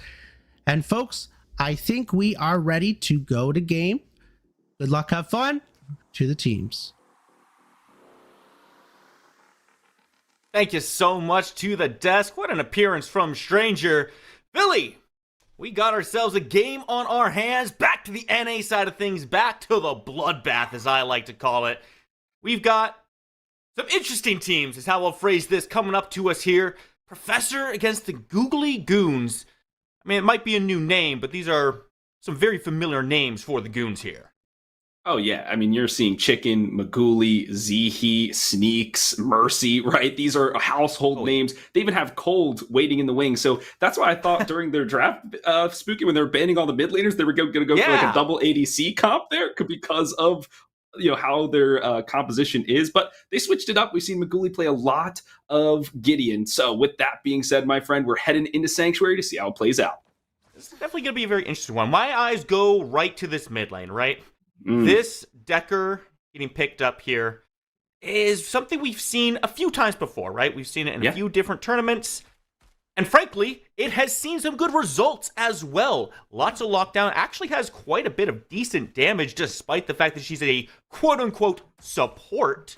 And folks, I think we are ready to go to game. Good luck, have fun to the teams. Thank you so much to the desk. What an appearance from Stranger. Billy, we got ourselves a game on our hands. Back to the NA side of things. Back to the bloodbath, as I like to call it. We've got some interesting teams, is how I'll phrase this, coming up to us here. Professor against the Googly Goons. I mean, it might be a new name, but these are some very familiar names for the Goons here. Oh, yeah. I mean, you're seeing Chicken, Magooly, Zehe, Sneaks, Mercy, right? These are household names. They even have Cold waiting in the wings. So that's why I thought during their draft, Spooky, when they were banning all the mid laners, they were going to go for like a double ADC comp there because of how their composition is. But they switched it up. We've seen Magooly play a lot of Gideon. So with that being said, my friend, we're heading into Sanctuary to see how it plays out. This is definitely going to be a very interesting one. My eyes go right to this mid lane, right? This Decker getting picked up here is something we've seen a few times before, right? We've seen it in a few different tournaments. And frankly, it has seen some good results as well. Lots of lockdown, actually has quite a bit of decent damage despite the fact that she's a quote-unquote support.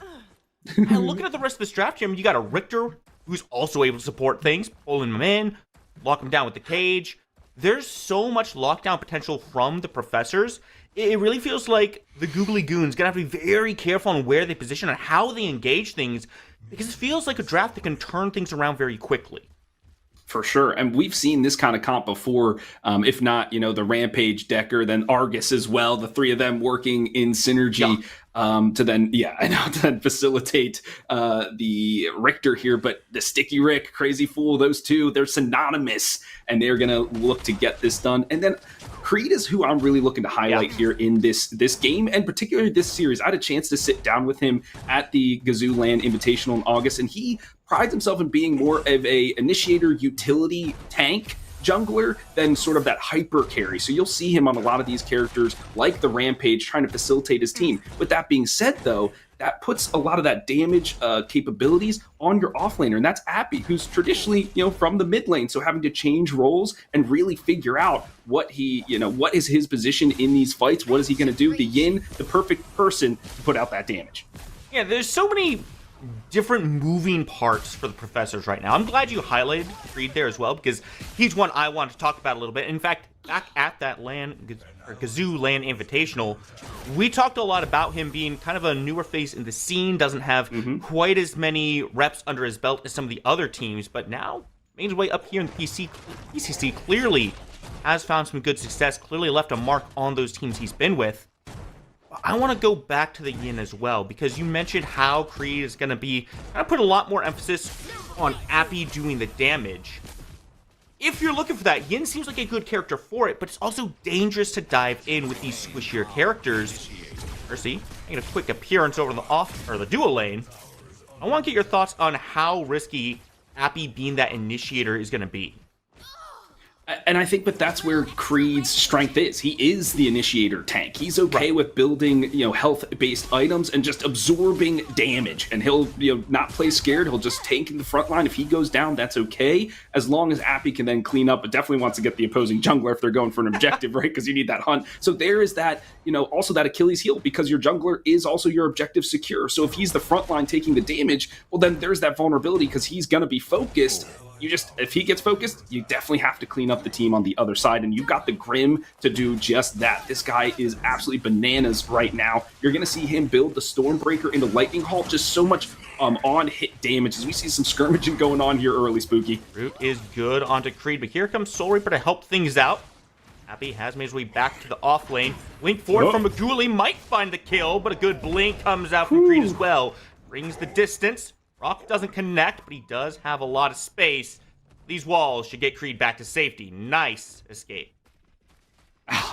And looking at the rest of this draft here, you got a Richter who's also able to support things, pulling him in, lock him down with the cage. There's so much lockdown potential from the Professors. It really feels like the Googly Goons gonna have to be very careful on where they position and how they engage things, because it feels like a draft that can turn things around very quickly. For sure. And we've seen this kind of comp before, if not, the Rampage Decker, then Argus as well, the 3 of them working in synergy to then facilitate the Richter here. But the Sticky Rick, Crazy Fool, those 2, they're synonymous, and they're going to look to get this done. And then Creed is who I'm really looking to highlight here in this game, and particularly this series. I had a chance to sit down with him at the Gazoo Land Invitational in August, and he prides himself in being more of a initiator utility tank jungler than sort of that hyper carry. So you'll see him on a lot of these characters like the Rampage trying to facilitate his team. With that being said, though, that puts a lot of that damage capabilities on your offlaner, and that's Appy, who's traditionally, from the mid lane, so having to change roles and really figure out what what is his position in these fights, what is he going to do? The Yin, the perfect person to put out that damage. Yeah, there's so many different moving parts for the Professors right now. I'm glad you highlighted Creed there as well, because he's one I want to talk about a little bit. In fact, back at that Gazoo Land Invitational, we talked a lot about him being kind of a newer face in the scene, doesn't have quite as many reps under his belt as some of the other teams, but now making his way up here in the PCC clearly has found some good success, clearly left a mark on those teams he's been with. I want to go back to the Yin as well, because you mentioned how Creed is going to be put a lot more emphasis on Appy doing the damage. If you're looking for that, Yin seems like a good character for it, but it's also dangerous to dive in with these squishier characters. Mercy, making a quick appearance over the dual lane. I want to get your thoughts on how risky Appy being that initiator is going to be. And I think that's where Creed's strength is. He is the initiator tank. He's okay with building, health-based items and just absorbing damage. And he'll, not play scared. He'll just tank in the front line. If he goes down, that's okay. As long as Appy can then clean up, but definitely wants to get the opposing jungler if they're going for an objective, right? Because you need that hunt. So there is that, also that Achilles heel, because your jungler is also your objective secure. So if he's the front line taking the damage, well, then there's that vulnerability because he's going to be focused. If he gets focused, you definitely have to clean up the team on the other side, and you've got the Grim to do just that. This guy is absolutely bananas right now. You're going to see him build the Stormbreaker into Lightning Halt, just so much on-hit damage as we see some skirmishing going on here early, Spooky. Root is good onto Creed, but here comes Soul Reaper to help things out. Appy has made his way back to the off lane. Blink forward from Magooly, might find the kill, but a good blink comes out from Creed as well. Brings the distance. Rock doesn't connect, but he does have a lot of space. These walls should get Creed back to safety. Nice escape.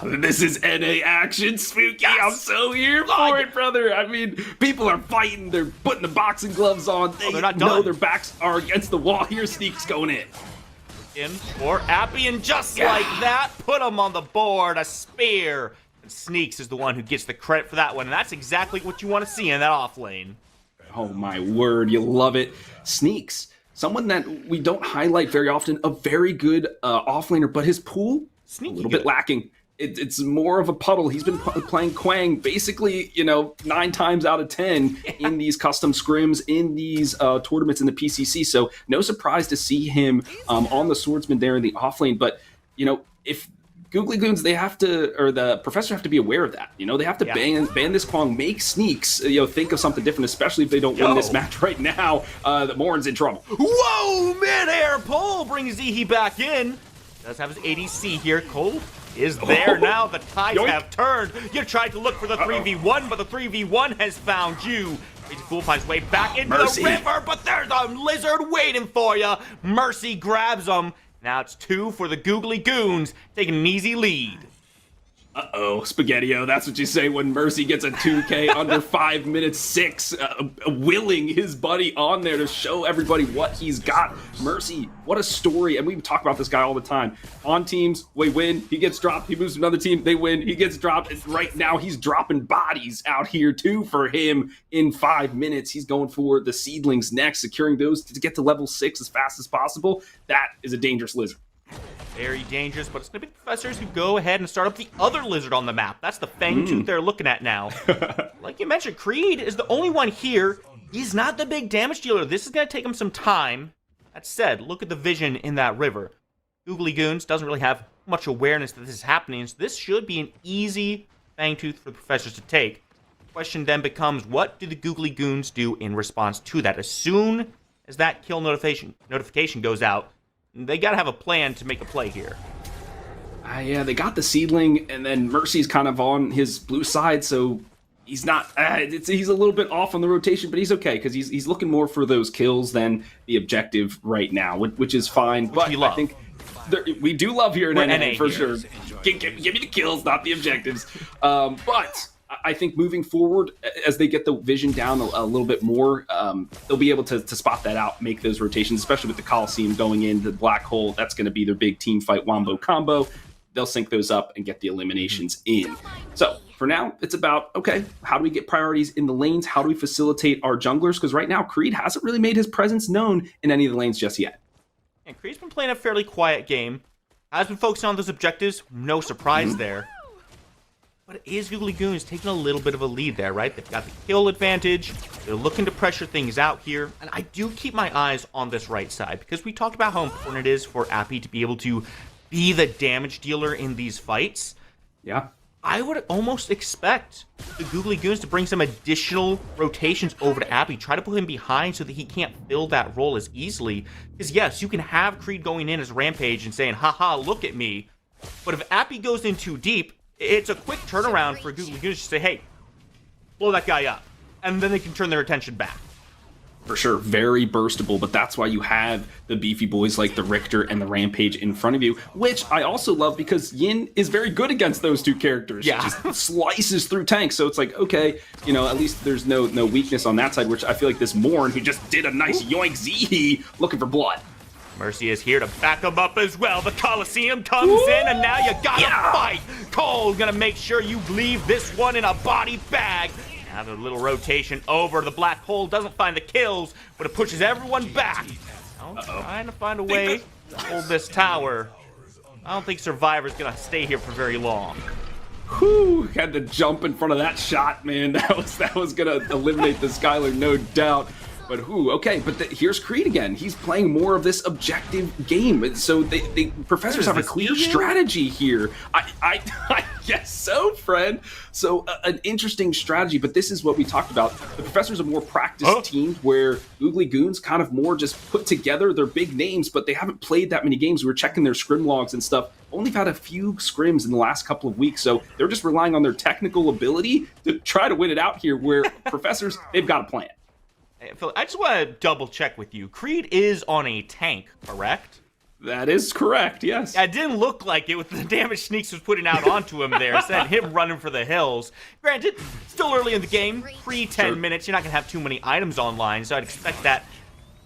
This is NA action, Spooky. I'm so here for it, brother. I mean, people are fighting. They're putting the boxing gloves on. They they're not know done. their backs are against the wall. Here, Sneaks going in. In for Appy, and just like that, put him on the board. A spear. And Sneaks is the one who gets the credit for that one. And that's exactly what you want to see in that off lane. Oh, my word. You love it. Sneaks, someone that we don't highlight very often, a very good offlaner, but his pool, a little bit lacking. It's more of a puddle. He's been playing Quang basically, 9 times out of 10 in these custom scrims, in these tournaments in the PCC. So no surprise to see him on the swordsman there in the offlane. But, if Googly Goons, they have to, or the professor have to be aware of that. They have to ban this Quang, make Sneaks, think of something different, especially if they don't win this match right now. The Morin's in trouble. Whoa! Mid-air pull brings Zehe back in. Does have his ADC here. Cold is there now. The tides have turned. You tried to look for the 3v1, but the 3v1 has found you. Crazy Fool finds way back into the river, but there's a lizard waiting for you. Mercy grabs him. Now it's 2 for the Googly Goons, taking an easy lead. Uh-oh, Spaghetti-O, that's what you say when Mercy gets a 2K under 5 minutes 6, willing his buddy on there to show everybody what he's got. Mercy, what a story, and we talk about this guy all the time. On teams, we win, he gets dropped, he moves to another team, they win, he gets dropped, and right now he's dropping bodies out here too for him in 5 minutes. He's going for the seedlings next, securing those to get to level 6 as fast as possible. That is a dangerous lizard. Very dangerous, but it's going to be the professors who go ahead and start up the other lizard on the map. That's the Fangtooth they're looking at now. Like you mentioned, Creed is the only one here. He's not the big damage dealer. This is going to take him some time. That said, look at the vision in that river. Googly Goons doesn't really have much awareness that this is happening, so this should be an easy Fangtooth for the professors to take. The question then becomes, what do the Googly Goons do in response to that? As soon as that kill notification goes out, they got to have a plan to make a play here. Yeah, they got the seedling, and then Mercy's kind of on his blue side, so he's not. He's a little bit off on the rotation, but he's okay because he's looking more for those kills than the objective right now, which is fine. But I think we do love here in NA for sure. Give me the kills, not the objectives. But I think moving forward, as they get the vision down a little bit more, they'll be able to spot that out, make those rotations, especially with the Coliseum going in, the black hole. That's going to be their big team fight wombo combo. They'll sync those up and get the eliminations in. So for now, it's about, okay, how do we get priorities in the lanes? How do we facilitate our junglers? Because right now, Creed hasn't really made his presence known in any of the lanes just yet. And Creed's been playing a fairly quiet game. Has been focusing on those objectives. No surprise there. But it is Googly Goons taking a little bit of a lead there, right? They've got the kill advantage. They're looking to pressure things out here. And I do keep my eyes on this right side because we talked about how important it is for Appy to be able to be the damage dealer in these fights. Yeah. I would almost expect the Googly Goons to bring some additional rotations over to Appy. Try to put him behind so that he can't fill that role as easily. Because yes, you can have Creed going in as Rampage and saying, haha, look at me. But if Appy goes in too deep, it's a quick turnaround for Googly Goons to say, hey, blow that guy up. And then they can turn their attention back. For sure, very burstable, but that's why you have the beefy boys like the Richter and the Rampage in front of you, which I also love because Yin is very good against those two characters. Yeah. Just slices through tanks, so it's like, okay, at least there's no weakness on that side, which I feel like this Morn, who just did a nice yoink Zehe, looking for blood. Mercy is here to back him up as well. The Coliseum comes in, and now you gotta fight. Cole's gonna make sure you leave this one in a body bag. Now the little rotation over. The black hole doesn't find the kills, but it pushes everyone back. Trying to find a way to hold this tower. I don't think Survivor's gonna stay here for very long. Whew, had to jump in front of that shot, man. That was gonna eliminate the Skylar, no doubt. But okay, but here's Creed again. He's playing more of this objective game. So the professors have a clear strategy here. I guess so, friend. So an interesting strategy, but this is what we talked about. The professors are more practiced teams where Googly Goons kind of more just put together. They're big names, but they haven't played that many games. We were checking their scrim logs and stuff. Only had a few scrims in the last couple of weeks, so they're just relying on their technical ability to try to win it out here, where professors, they've got a plan. Phil, I just want to double check with you. Creed is on a tank, correct? That is correct, yes. It didn't look like it with the damage Sneaks was putting out onto him there. Instead, him running for the hills. Granted, still early in the game, pre-10 minutes. You're not going to have too many items online, so I'd expect that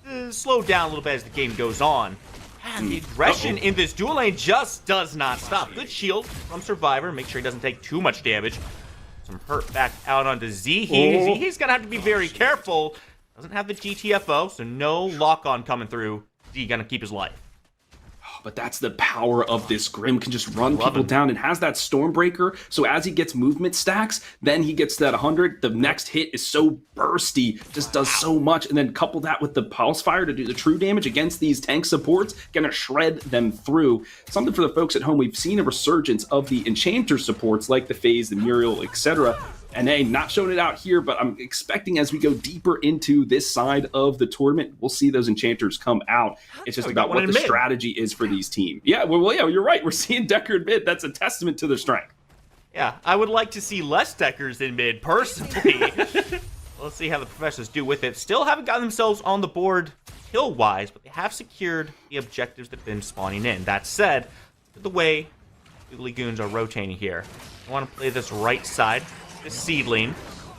to slow down a little bit as the game goes on. And the aggression in this dual lane just does not stop. Good shield from Survivor. Make sure he doesn't take too much damage. Some hurt back out onto Z. He's going to have to be very careful. Doesn't have the GTFO, so no lock-on coming through. Z going to keep his life. But that's the power of this. Grim can just run people down and has that Stormbreaker. So as he gets movement stacks, then he gets that 100. The next hit is so bursty, just does so much. And then couple that with the Pulse Fire to do the true damage against these tank supports, gonna shred them through. Something for the folks at home, we've seen a resurgence of the Enchanter supports like the Phase, the Muriel, etc. NA not showing it out here, but I'm expecting as we go deeper into this side of the tournament, we'll see those Enchanters come out. It's just about what the strategy is for these teams. Yeah, well, yeah, you're right. We're seeing Decker in mid. That's a testament to their strength. Yeah, I would like to see less Deckers in mid, personally. Let's see how the Professors do with it. Still haven't gotten themselves on the board kill-wise, but they have secured the objectives that have been spawning in. That said, the way Googly Goons are rotating here, I want to play this right side. This seedling.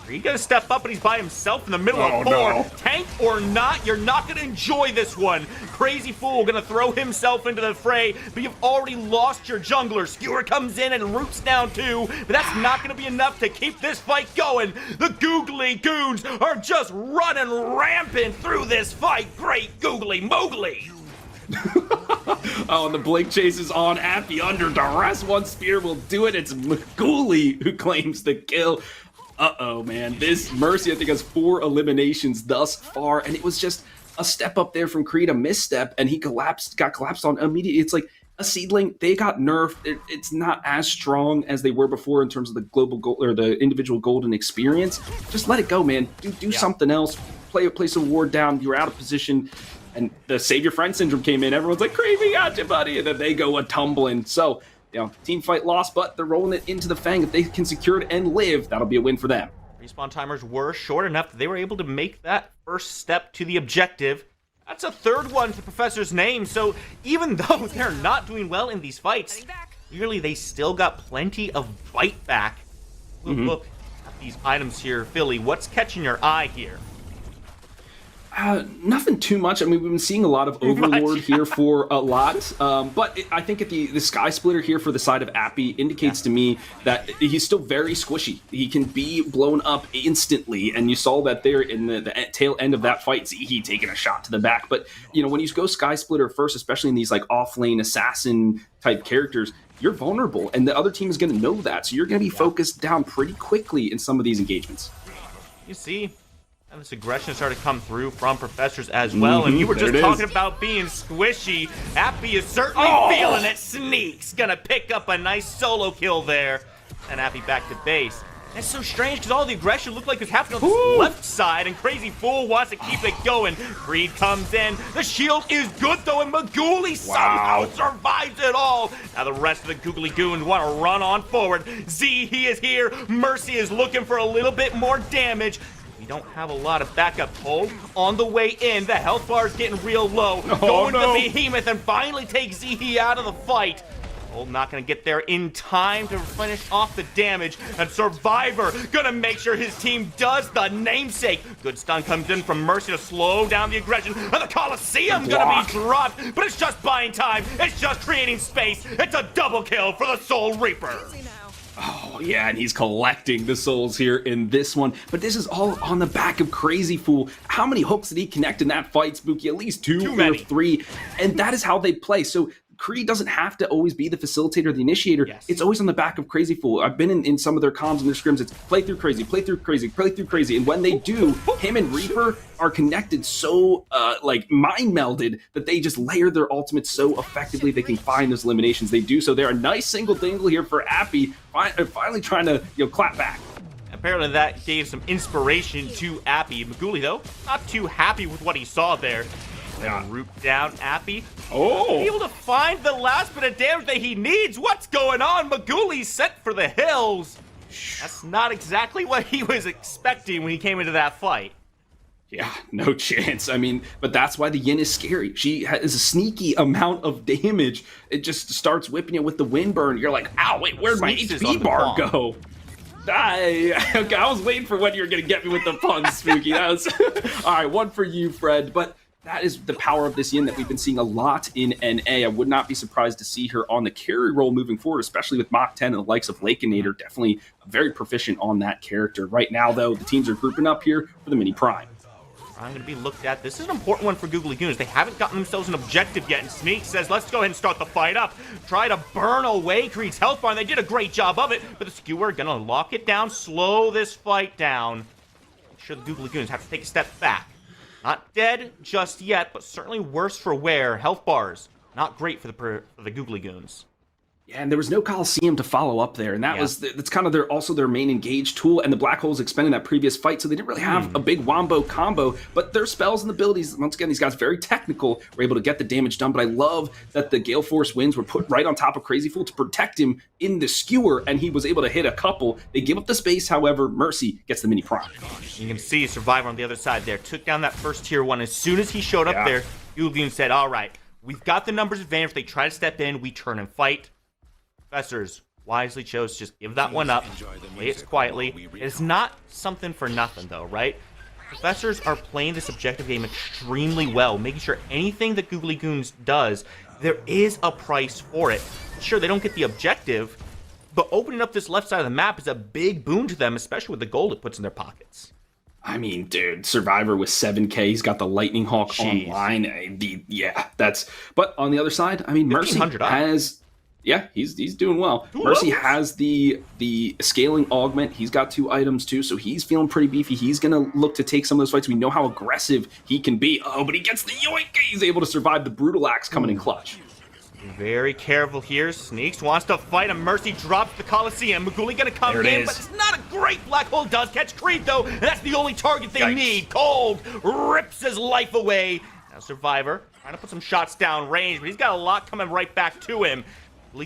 He's gonna step up, but he's by himself in the middle of 4. No. Tank or not, you're not gonna enjoy this one. Crazy Fool gonna throw himself into the fray, but you've already lost your jungler. Skewer comes in and roots down too, but that's not gonna be enough to keep this fight going. The Googly Goons are just running rampant through this fight. Great Googly Moogly. Oh, and the Blink chase is on Appy under duress. One spear will do it. It's Magooly who claims the kill. Uh-oh, man. This Mercy, I think, has 4 eliminations thus far, and it was just a step up there from Creed, a misstep, and he got collapsed on immediately. It's like a seedling. They got nerfed. It's not as strong as they were before in terms of the global gold or the individual golden experience. Just let it go, man. Do something else. Play some ward down. You're out of position. And the Save Your Friend syndrome came in. Everyone's like, Creepy, got you, buddy. And then they go a-tumbling. So, you know, team fight lost, but they're rolling it into the Fang. If they can secure it and live, that'll be a win for them. Respawn timers were short enough that they were able to make that first step to the objective. That's a 3rd one to the Professor's name. So even though they're not doing well in these fights, clearly they still got plenty of bite back. Look at these items here. Philly, what's catching your eye here? Nothing too much. I mean, we've been seeing a lot of Overlord here for a lot, but I think at the Sky Splitter here for the side of Appy indicates to me that he's still very squishy. He can be blown up instantly, and you saw that there in the tail end of that fight, Zihi taking a shot to the back. But, you know, when you go Sky Splitter first, especially in these like off-lane assassin type characters, you're vulnerable, and the other team is going to know that, so you're going to be focused down pretty quickly in some of these engagements. You see, and this aggression started to come through from Professors as well. And you were just talking about being squishy. Appy is certainly feeling it. Sneaks gonna pick up a nice solo kill there. And Appy back to base. That's so strange because all the aggression looked like it was happening on the left side, and Crazy Fool wants to keep it going. Creed comes in. The shield is good though, and Magooly somehow survives it all. Now the rest of the Googly Goons want to run on forward. Z, he is here. Mercy is looking for a little bit more damage. We don't have a lot of backup. Hold on the way in. The health bar is getting real low. Going to Behemoth and finally take Zihi out of the fight. Old not going to get there in time to finish off the damage. And Survivor going to make sure his team does the namesake. Good stun comes in from Mercy to slow down the aggression. And the Coliseum going to be dropped. But it's just buying time. It's just creating space. It's a double kill for the Soul Reaper. Oh, yeah, and he's collecting the souls here in this one. But this is all on the back of Crazy Fool. How many hooks did he connect in that fight, Spooky? At least 2 or 3. And that is how they play. So Creed doesn't have to always be the facilitator, the initiator. It's always on the back of Crazy Fool. I've been in some of their comms and their scrims. It's play through Crazy, play through Crazy, play through Crazy. And when they do, him and Reaper are connected so like mind melded that they just layer their ultimates so effectively they can find those eliminations. They do so. They're a nice single dingle here for Appy, finally trying to clap back. Apparently that gave some inspiration to Appy. Magooly, though, not too happy with what he saw there. Root down Appy. Able to find the last bit of damage that he needs. What's going on? Magooly's set for the hills. That's not exactly what he was expecting when he came into that fight. Yeah, no chance. I mean, but that's why the Yin is scary. She has a sneaky amount of damage. It just starts whipping you with the wind burn. You're like, ow, wait, where'd my HP bar go? I was waiting for when you were going to get me with the pun, Spooky. That was all right, one for you, Fred. But that is the power of this Yin that we've been seeing a lot in NA. I would not be surprised to see her on the carry role moving forward, especially with Mach 10 and the likes of Lakeinator. Definitely very proficient on that character. Right now, though, the teams are grouping up here for the Mini Prime. I'm going to be looked at. This is an important one for Googly Goons. They haven't gotten themselves an objective yet, and Sneak says, let's go ahead and start the fight up. Try to burn away Creed's health bar, and they did a great job of it, but the Skewer going to lock it down, slow this fight down. Make sure the Googly Goons have to take a step back. Not dead just yet, but certainly worse for wear. Health bars, not great for the Googly Goons. Yeah, and there was no Coliseum to follow up there, and that's kind of their main engage tool, and the Black Holes expended that previous fight, so they didn't really have a big wombo combo, but their spells and abilities, once again, these guys very technical, were able to get the damage done, but I love that the Gale Force winds were put right on top of Crazy Fool to protect him in the Skewer, and he was able to hit a couple. They give up the space, however, Mercy gets the Mini Prime. You can see Survivor on the other side there, took down that first tier 1. As soon as he showed up there, Googly said, all right, we've got the numbers advantage. If they try to step in, we turn and fight. Professors wisely chose to just give that one up, play it quietly. It's not something for nothing, though, right? Professors are playing this objective game extremely well, making sure anything that Googly Goons does, there is a price for it. Sure, they don't get the objective, but opening up this left side of the map is a big boon to them, especially with the gold it puts in their pockets. I mean, dude, Survivor with 7K, he's got the Lightning Hawk online. But on the other side, I mean, Mercy has... Yeah, he's doing well. Mercy has the scaling augment. He's got 2 items too, so he's feeling pretty beefy. He's gonna look to take some of those fights. We know how aggressive he can be. Oh, but he gets the yoink. He's able to survive the brutal axe coming in clutch. Very careful here. Sneaks wants to fight, and Mercy drops the Coliseum. Maguli gonna come in, but it's not a great Black Hole. Does catch Creed though, and that's the only target they need. Cold rips his life away. Now Survivor trying to put some shots down range, but he's got a lot coming right back to him.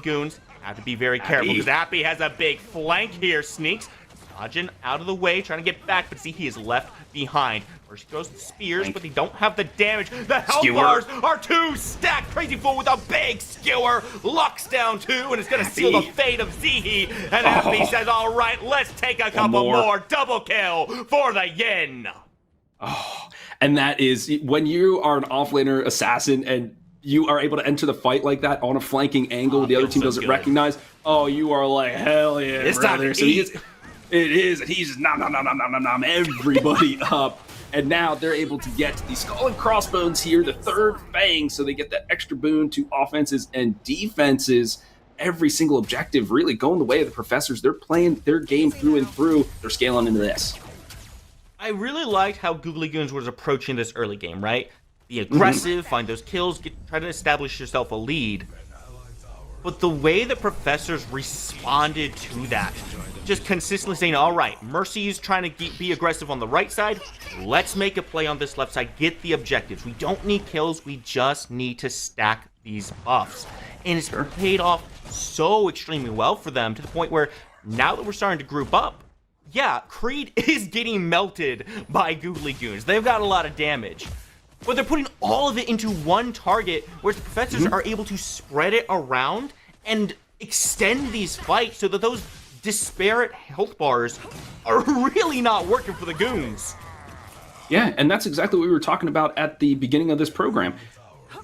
Goons have to be very careful because Appy has a big flank here. Sneaks dodging out of the way, trying to get back, but see, he is left behind. First he throws the spears, but they don't have the damage. The health bars are 2 stacked. Crazy Fool with a big skewer locks down 2, and it's going to seal the fate of Zihi. And Appy says, all right, let's take a couple more. Double kill for the Yin. Oh, and that is when you are an offlaner assassin and you are able to enter the fight like that on a flanking angle, the other team doesn't recognize. Oh, you are like, hell yeah, it's brother. So it is, and he's just nom everybody up. And now they're able to get the Skull and Crossbones here, the 3rd Fang, so they get that extra boon to offenses and defenses. Every single objective really going the way of the Professors. They're playing their game through and through. They're scaling into this. I really liked how Googly Goons was approaching this early game, right? Be aggressive, find those kills, try to establish yourself a lead. But the way the Professors responded to that, just consistently saying, all right, Mercy's trying to be aggressive on the right side. Let's make a play on this left side, get the objectives. We don't need kills, we just need to stack these buffs. And it's paid off so extremely well for them to the point where now that we're starting to group up, yeah, Creed is getting melted by Googly Goons. They've got a lot of damage. But they're putting all of it into one target, whereas the Professors are able to spread it around and extend these fights so that those disparate health bars are really not working for the Goons. Yeah, and that's exactly what we were talking about at the beginning of this program.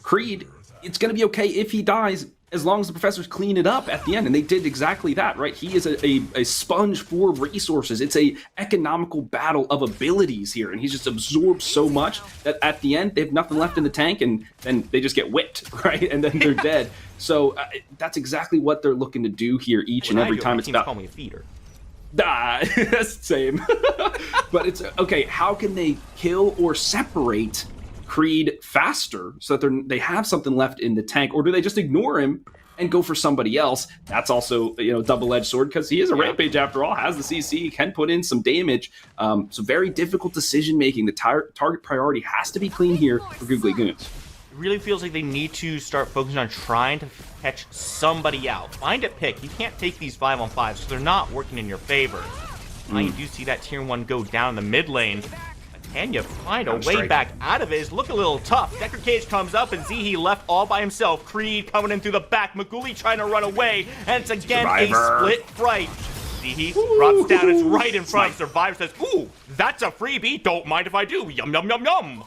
Creed, it's going to be okay if he dies as long as the Professors clean it up at the end, and they did exactly that, right? He is a sponge for resources. It's a economical battle of abilities here, and he's just absorbed so much that at the end, they have nothing left in the tank, and then they just get whipped, right? And then they're dead. So that's exactly what they're looking to do here each and every time. It's about... call me a feeder. Same. But it's, okay, how can they kill or separate Creed faster so that they have something left in the tank, or do they just ignore him and go for somebody else? That's also, double-edged sword, because he is a rampage after all, has the CC, can put in some damage. So very difficult decision making. The target priority has to be clean here for Googly Goons. It really feels like they need to start focusing on trying to catch somebody out. Find a pick. You can't take these 5-on-5, so they're not working in your favor. Now you do see that tier 1 go down in the mid lane. Can you find a way back out of it? It's looking a little tough. Decker Cage comes up, and Zihi left all by himself. Creed coming in through the back. Maguli trying to run away, and it's again a split fright. Zihi drops down. It's right in front. Survivor says, ooh, that's a freebie. Don't mind if I do. Yum, yum, yum, yum.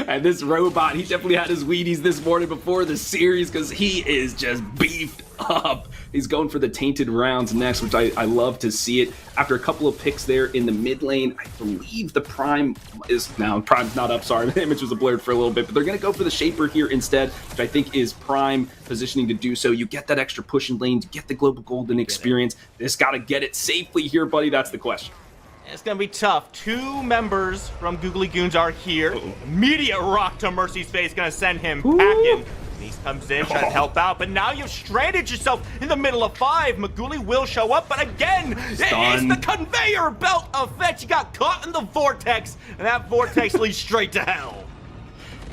And this robot, he definitely had his Wheaties this morning before the series because he is just beefed up. He's going for the tainted rounds next, which I love to see it. After a couple of picks there in the mid lane, I believe the Prime is now. Prime's not up, sorry. The image was blurred for a little bit, but they're going to go for the Shaper here instead, which I think is Prime positioning to do so. You get that extra push in lane, you get the Global Golden experience. Just got to get it safely here, buddy. That's the question. It's going to be tough. 2 members from Googly Goons are here. Immediate rock to Mercy's face. Going to send him packing. Nice comes in, trying to help out. But now you've stranded yourself in the middle of 5. Maguli will show up. But again, it's the conveyor belt effect. You got caught in the vortex. And that vortex leads straight to hell.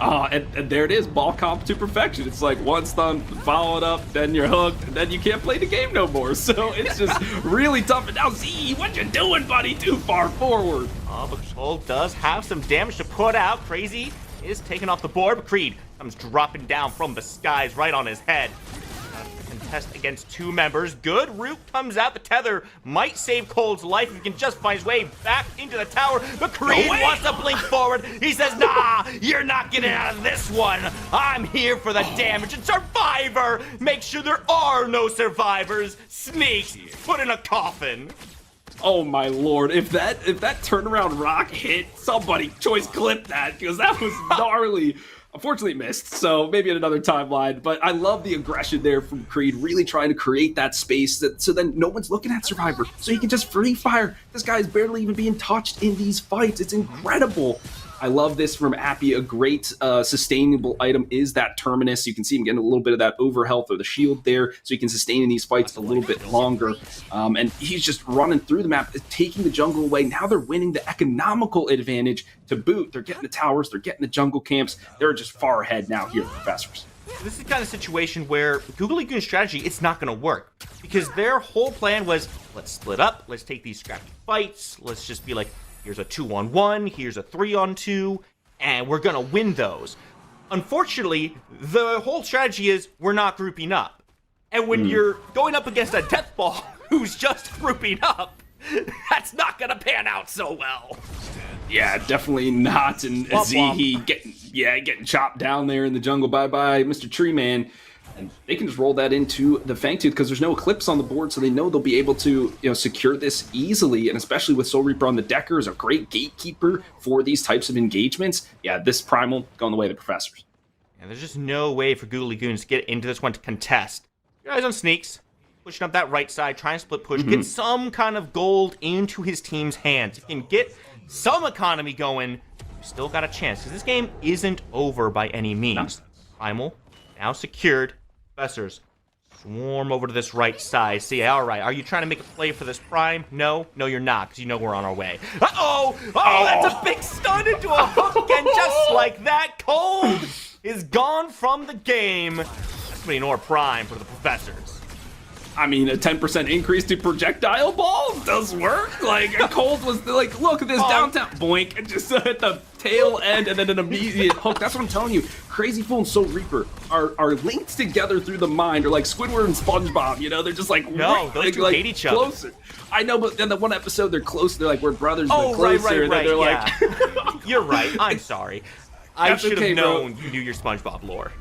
And there it is, ball comp to perfection. It's like one stun, follow it up, then you're hooked, and then you can't play the game no more. So it's just really tough. And now Z, what you doing, buddy? Too far forward. Oh, but Cole does have some damage to put out. Crazy is taken off the board, but Creed comes dropping down from the skies right on his head. Contest against 2 members. Good root comes out. The tether might save Cole's life if he can just find his way back into the tower. But Creed wants to blink forward. He says, nah, you're not getting out of this one. I'm here for the damage. And Survivor, make sure there are no survivors. Sneaks, put in a coffin. Oh my lord, if that turnaround rock hit, somebody choice clip that, because that was gnarly. Unfortunately missed, so maybe at another timeline, but I love the aggression there from Creed, really trying to create that space so then no one's looking at Survivor, so he can just free fire. This guy is barely even being touched in these fights. It's incredible. I love this from Appy. A great sustainable item is that Terminus. You can see him getting a little bit of that overhealth or the shield there, so he can sustain in these fights a little bit longer. And he's just running through the map, taking the jungle away. Now they're winning the economical advantage to boot. They're getting the towers, they're getting the jungle camps. They're just far ahead now here, Professors. This is the kind of situation where Googly Goon's strategy, it's not going to work. Because their whole plan was, let's split up, let's take these scrappy fights, let's just be like, here's a 2-on-1, here's a 3-on-2, and we're going to win those. Unfortunately, the whole strategy is we're not grouping up. And when you're going up against a death ball who's just grouping up, that's not going to pan out so well. Yeah, definitely not. And Zihi getting chopped down there in the jungle. Bye-bye, Mr. Tree Man. And they can just roll that into the Fangtooth because there's no Eclipse on the board, so they know they'll be able to, secure this easily. And especially with Soul Reaper on the Decker is a great gatekeeper for these types of engagements. Yeah, this Primal going the way of the Professors. And there's just no way for Googly Goons to get into this one to contest. Your eyes on Sneaks, pushing up that right side, trying to split push, get some kind of gold into his team's hands. If you can get some economy going, you still got a chance. Because this game isn't over by any means. Primal, now secured. Professors, swarm over to this right side. See, all right, are you trying to make a play for this Prime? No, you're not, because you know we're on our way. Oh, that's a big stun into a hook, and just like that, Cold is gone from the game. That's pretty nor Prime for the Professors. I mean, a 10% increase to projectile ball does work. Like, Cold was like, look at this downtown boink, and just hit the tail end and then an immediate hook. That's what I'm telling you. Crazy Fool and Soul Reaper are linked together through the mind, or like Squidward and SpongeBob. They're just like those two hate each other. Closer. I know, but then the one episode they're close. They're like we're brothers, but closer. Right. They're like, you're right. I'm sorry. I should have known you knew your SpongeBob lore.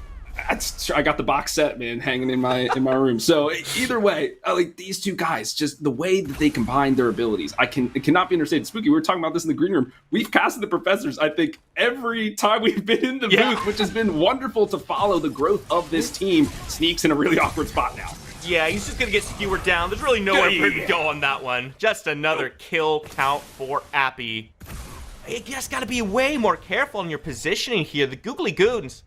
I got the box set, man, hanging in my room. So either way, like these two guys, just the way that they combine their abilities, it cannot be understated. Spooky, we were talking about this in the green room. We've casted the Professors, I think, every time we've been in the booth, which has been wonderful to follow the growth of this team. Sneaks in a really awkward spot now. Yeah, he's just gonna get skewered down. There's really nowhere for him to go on that one. Just another kill count for Appy. You just gotta be way more careful in your positioning here. The Googly Goons,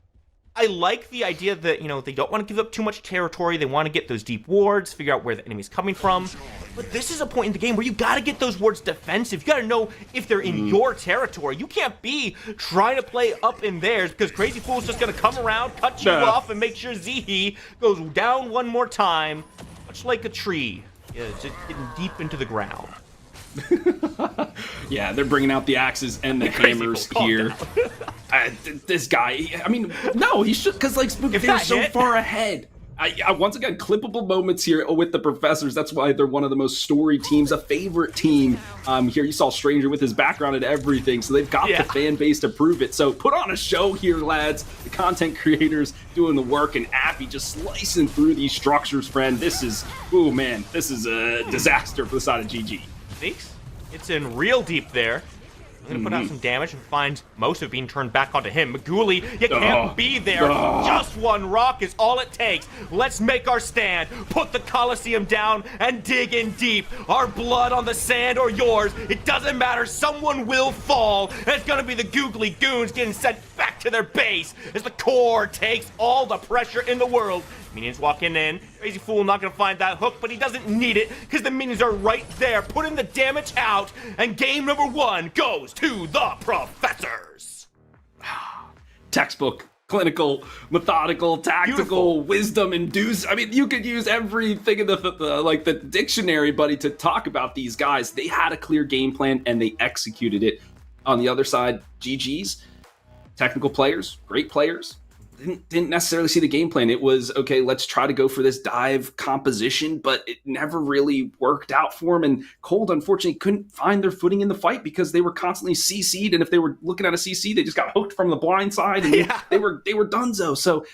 I like the idea that, they don't want to give up too much territory. They want to get those deep wards, figure out where the enemy's coming from. But this is a point in the game where you got to get those wards defensive. You got to know if they're in your territory. You can't be trying to play up in theirs, because Crazy Fool's just going to come around, cut you off, and make sure Zihi goes down one more time, much like a tree. Yeah, just getting deep into the ground. Yeah, they're bringing out the axes and the hammers here. This guy, I mean, no, he should, because like Spooky, they're so far ahead. Once again, clippable moments here with the Professors. That's why they're one of the most storied teams, a favorite team. Here you saw Stranger with his background and everything, so they've got the fan base to prove it. So put on a show here, lads. The content creators doing the work, and Appy just slicing through these structures, friend. This is, oh man, this is a disaster for the side of GG. Thanks. It's in real deep there. I'm going to put out some damage and find most of it being turned back onto him. Maguli, you can't be there. Just one rock is all it takes. Let's make our stand. Put the Colosseum down and dig in deep. Our blood on the sand or yours. It doesn't matter. Someone will fall. And it's going to be the Googly Goons getting sent back to their base as the core takes all the pressure in the world. Minions walking in. Crazy Fool not going to find that hook, but he doesn't need it because the minions are right there, putting the damage out. And game number 1 goes to the Professors. Textbook, clinical, methodical, tactical, wisdom induced. I mean, you could use everything in the dictionary, buddy, to talk about these guys. They had a clear game plan and they executed it. On the other side, GG's, technical players, great players. Didn't necessarily see the game plan. It was, okay, let's try to go for this dive composition, but it never really worked out for them. And Cold, unfortunately, couldn't find their footing in the fight because they were constantly CC'd. And if they were looking at a CC, they just got hooked from the blind side and they were donezo. So,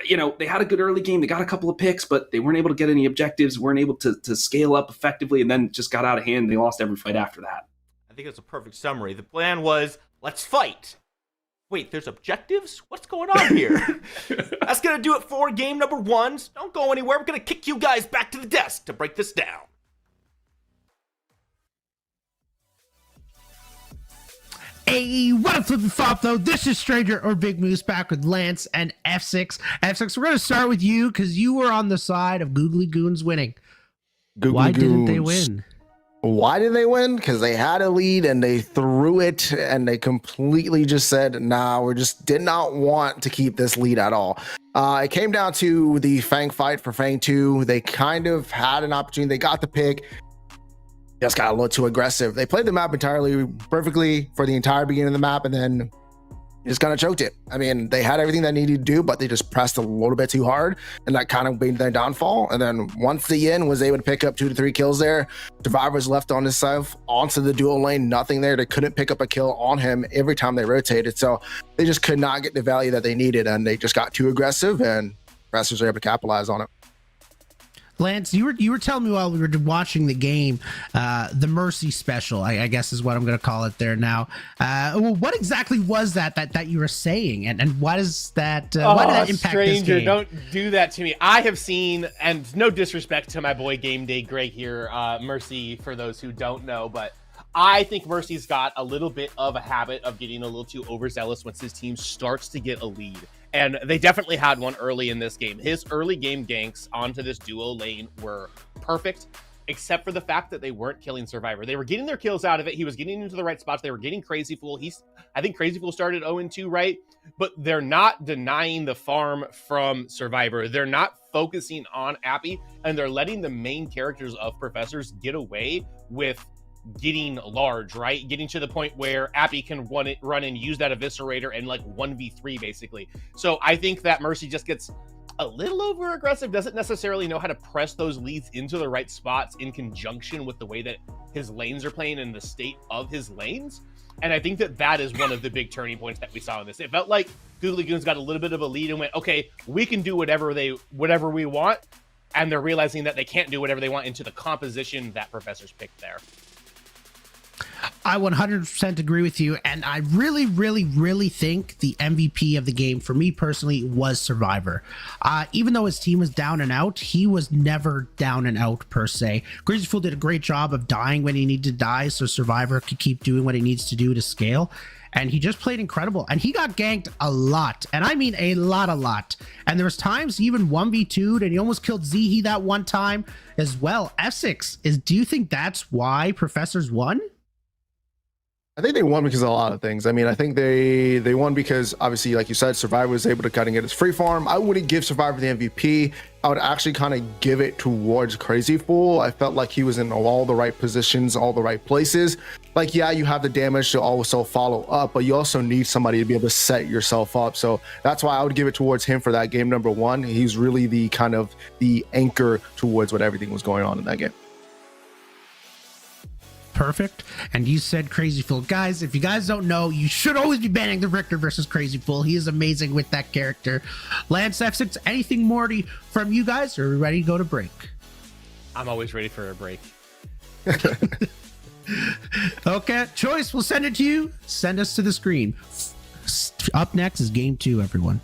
you know, they had a good early game. They got a couple of picks, but they weren't able to get any objectives, weren't able to scale up effectively, and then just got out of hand. They lost every fight after that. I think that's a perfect summary. The plan was, let's fight. Wait, there's objectives? What's going on here? That's going to do it for game number 1. Don't go anywhere. We're going to kick you guys back to the desk to break this down. Hey, what up, Flippin' Flop, though? This is Stranger or Big Moose back with Lance and F6. F6, we're going to start with you because you were on the side of Googly Goons winning. Why didn't they win? Why did they win? Because they had a lead and they threw it and they completely just said, nah, we just did not want to keep this lead at all. It came down to the Fang fight for Fang 2. They kind of had an opportunity. They got the pick. Just got a little too aggressive. They played the map entirely perfectly for the entire beginning of the map and then just kind of choked it. I mean, they had everything they needed to do, but they just pressed a little bit too hard, and that kind of made their downfall. And then once the Yin was able to pick up 2 to 3 kills there, Survivor was left on his side onto the dual lane, nothing there. They couldn't pick up a kill on him every time they rotated, so they just could not get the value that they needed, and they just got too aggressive, and Professors were able to capitalize on it. Lance, you were telling me while we were watching the game, the Mercy special, I guess is what I'm going to call it there now. Well, what exactly was that you were saying, and why does that why did that impact Stranger, this game? Don't do that to me. I have seen, and no disrespect to my boy Game Day Greg here, Mercy for those who don't know, but I think Mercy's got a little bit of a habit of getting a little too overzealous once his team starts to get a lead. And they definitely had one early in this game. His early game ganks onto this duo lane were perfect, except for the fact that they weren't killing Survivor. They were getting their kills out of it. He was getting into the right spots. They were getting Crazy Fool. I think Crazy Fool started 0-2, right? But they're not denying the farm from Survivor. They're not focusing on Appy, and they're letting the main characters of Professors get away with getting large, right? Getting to the point where Appy can run and use that Eviscerator and like 1v3 basically. So I think that Mercy just gets a little over aggressive, doesn't necessarily know how to press those leads into the right spots in conjunction with the way that his lanes are playing and the state of his lanes. And I think that is one of the big turning points that we saw in this. It felt like Googly Goons got a little bit of a lead and went, okay, we can do whatever we want. And they're realizing that they can't do whatever they want into the composition that Professors picked there. I 100% agree with you, and I really, really, really think the MVP of the game, for me personally, was Survivor. Even though his team was down and out, he was never down and out, per se. Crazy Fool did a great job of dying when he needed to die, so Survivor could keep doing what he needs to do to scale. And he just played incredible, and he got ganked a lot, and I mean a lot. And there was times he even 1v2'd, and he almost killed Zehe that one time as well. F6, do you think that's why Professors won? I think they won because of a lot of things. I mean, I think they won because, obviously, like you said, Survivor was able to kind of get his free farm. I wouldn't give Survivor the MVP. I would actually kind of give it towards Crazy Fool. I felt like he was in all the right positions, all the right places. like, yeah, you have the damage to also follow up, but you also need somebody to be able to set yourself up. So that's why I would give it towards him for that game number 1. He's really the kind of the anchor towards what everything was going on in that game. Perfect. And you said Crazy Fool. Guys, if you guys don't know, you should always be banning the Richter versus Crazy Fool. He is amazing with that character. Lance F6, anything more from you guys, or are we ready to go to break? I'm always ready for a break. Okay, Choice, we'll send it to you. Send us to the screen. Up next is game 2, everyone.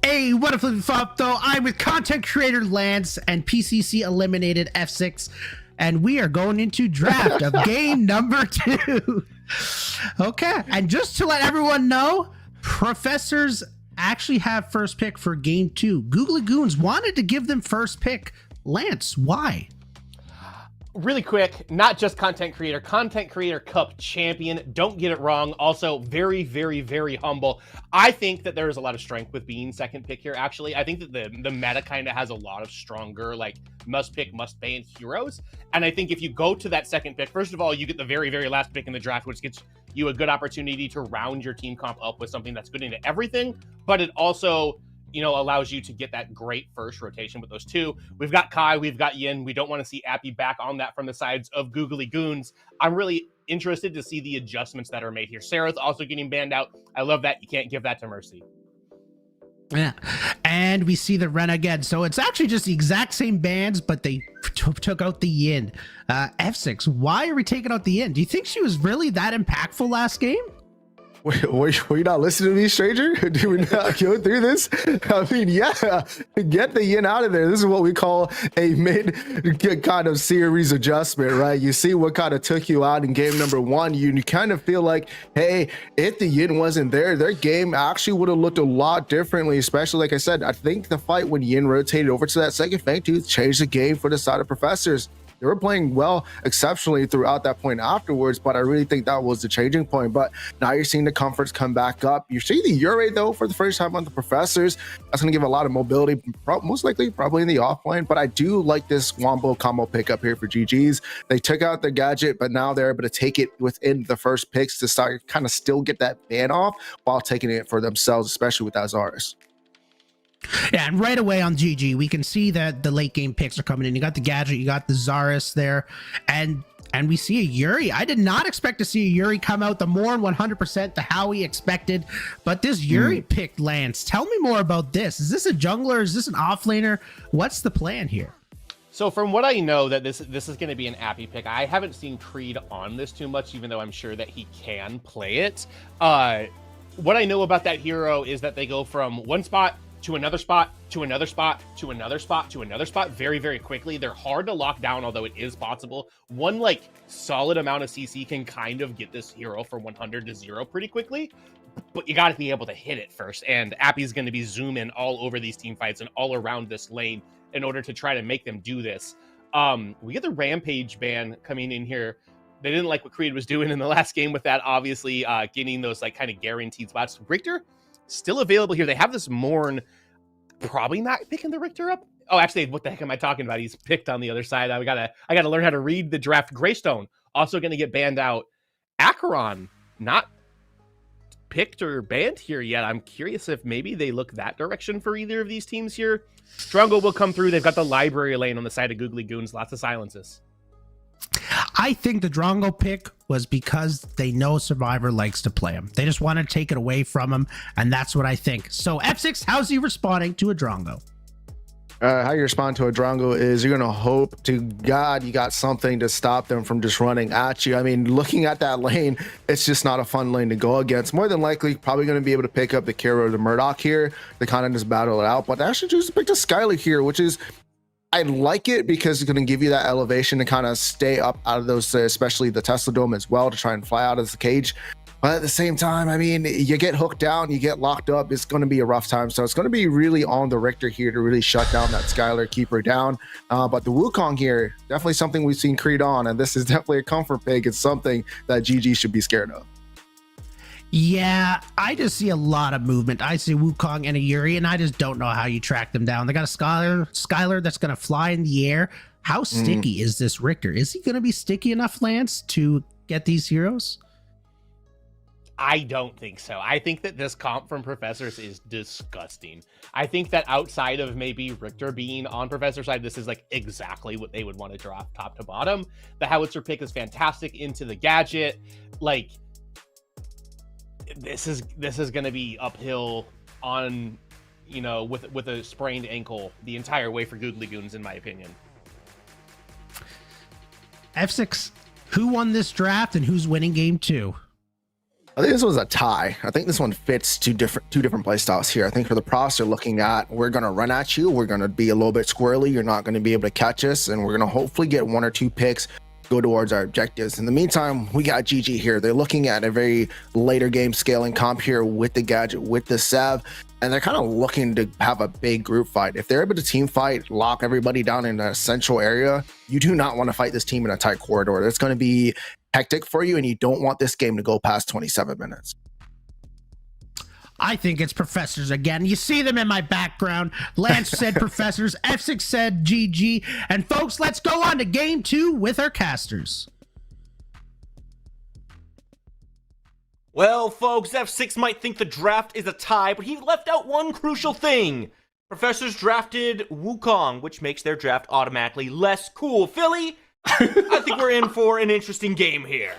Hey, what a flip flop though. I'm with content creator Lance and PCC eliminated F6, and we are going into draft of game number 2. Okay, and just to let everyone know, professors actually have first pick for game 2. Googly Goons wanted to give them first pick. Lance, why? Really quick, not just content creator cup champion. Don't get it wrong. Also very, very, very humble. I think that there is a lot of strength with being second pick here. Actually, I think that the meta kind of has a lot of stronger, like, must pick, must ban heroes. And I think if you go to that second pick, first of all, you get the very, very last pick in the draft, which gets you a good opportunity to round your team comp up with something that's good into everything. But it also, you know, allows you to get that great first rotation with those two. We've got Kai, we've got Yin. We don't want to see Appy back on that from the sides of Googly Goons. I'm really interested to see the adjustments that are made here. Sarah's also getting banned out. I love that. You can't give that to Mercy. Yeah, and we see the Ren again. So it's actually just the exact same bands, but they took out the Yin. F6, why are we taking out the Yin? Do you think she was really that impactful last game? Were you not listening to me, stranger? Did we not go through this? I mean, yeah, get the Yin out of there. This is what we call a mid kind of series adjustment, right? You see what kind of took you out in game number 1. You kind of feel like, hey, if the Yin wasn't there, their game actually would have looked a lot differently, especially, like I said, I think the fight when Yin rotated over to that second Fangtooth changed the game for the side of professors. They were playing well exceptionally throughout that point afterwards, but I really think that was the changing point. But now you're seeing the comforts come back up. You're seeing the Ure, though, for the first time on the professors. That's going to give a lot of mobility, most likely probably in the offlane. But I do like this Wombo combo pickup here for GG's. They took out the gadget, but now they're able to take it within the first picks to start kind of still get that ban off while taking it for themselves, especially with Azaris. Yeah, and right away on GG, we can see that the late game picks are coming in. You got the gadget, you got the Zaris there, and we see a Yuri. I did not expect to see a Yuri come out the more than 100% to how we expected, but this Yuri picked Lance. Tell me more about this. Is this a jungler? Is this an offlaner? What's the plan here? So from what I know, that this is going to be an Appy pick. I haven't seen Creed on this too much, even though I'm sure that he can play it. What I know about that hero is that they go from one spot to another spot, to another spot, to another spot, to another spot very, very quickly. They're hard to lock down, although it is possible. One, like, solid amount of CC can kind of get this hero from 100 to 0 pretty quickly, but you got to be able to hit it first, and Appy's going to be zooming all over these team fights and all around this lane in order to try to make them do this. We get the Rampage ban coming in here. They didn't like what Creed was doing in the last game with that, obviously, getting those, like, kind of guaranteed spots. Richter still available here. They have this Morn, probably not picking the Richter up. Oh, actually, what the heck am I talking about? He's picked on the other side. I gotta learn how to read the draft. Greystone also going to get banned out. Acheron not picked or banned here yet. I'm curious if maybe they look that direction for either of these teams here. Drongo will come through. They've got the library lane on the side of Googly Goons. Lots of silences. I think the Drongo pick was because they know Survivor likes to play him. They just want to take it away from him, and that's what I think. So F6, how's he responding to a Drongo? How you respond to a Drongo is you're going to hope to God you got something to stop them from just running at you. I mean, looking at that lane, it's just not a fun lane to go against. More than likely, probably going to be able to pick up the Kira or the Murdoch here to kind of just battle it out. But they actually choose to pick the Skylar here, which is, I like it because it's going to give you that elevation to kind of stay up out of those, especially the Tesla Dome as well, to try and fly out of the cage. But at the same time, I mean, you get hooked down, you get locked up, it's going to be a rough time. So it's going to be really on the Richter here to really shut down that Skylar, keep her down. But the Wukong here, definitely something we've seen Creed on, and this is definitely a comfort pick. It's something that GG should be scared of. Yeah, I just see a lot of movement. I see Wukong and a Yuri, and I just don't know how you track them down. They got a Skylar that's going to fly in the air. How sticky is this Richter? Is he going to be sticky enough, Lance, to get these heroes? I don't think so. I think that this comp from Professors is disgusting. I think that outside of maybe Richter being on Professor's side, this is like exactly what they would want to drop top to bottom. The Howitzer pick is fantastic into the gadget. Like, this is going to be uphill on, you know, with a sprained ankle the entire way for Googly Goons, in my opinion. F6, who won this draft and who's winning game 2? I think this was a tie. I think this one fits two different play styles here. I think for the pros, they're looking at, we're going to run at you. We're going to be a little bit squirrely. You're not going to be able to catch us. And we're going to hopefully get 1 or 2 picks, go towards our objectives. In the meantime, we got GG here. They're looking at a very later game scaling comp here with the gadget, with the Sev. And they're kind of looking to have a big group fight. If they're able to team fight, lock everybody down in a central area, you do not want to fight this team in a tight corridor. That's going to be hectic for you, and you don't want this game to go past 27 minutes. I think it's Professors again. You see them in my background. Lance said Professors, F6 said GG. And folks, let's go on to game 2 with our casters. Well, folks, F6 might think the draft is a tie, but he left out one crucial thing. Professors drafted Wukong, which makes their draft automatically less cool. Philly, I think we're in for an interesting game here.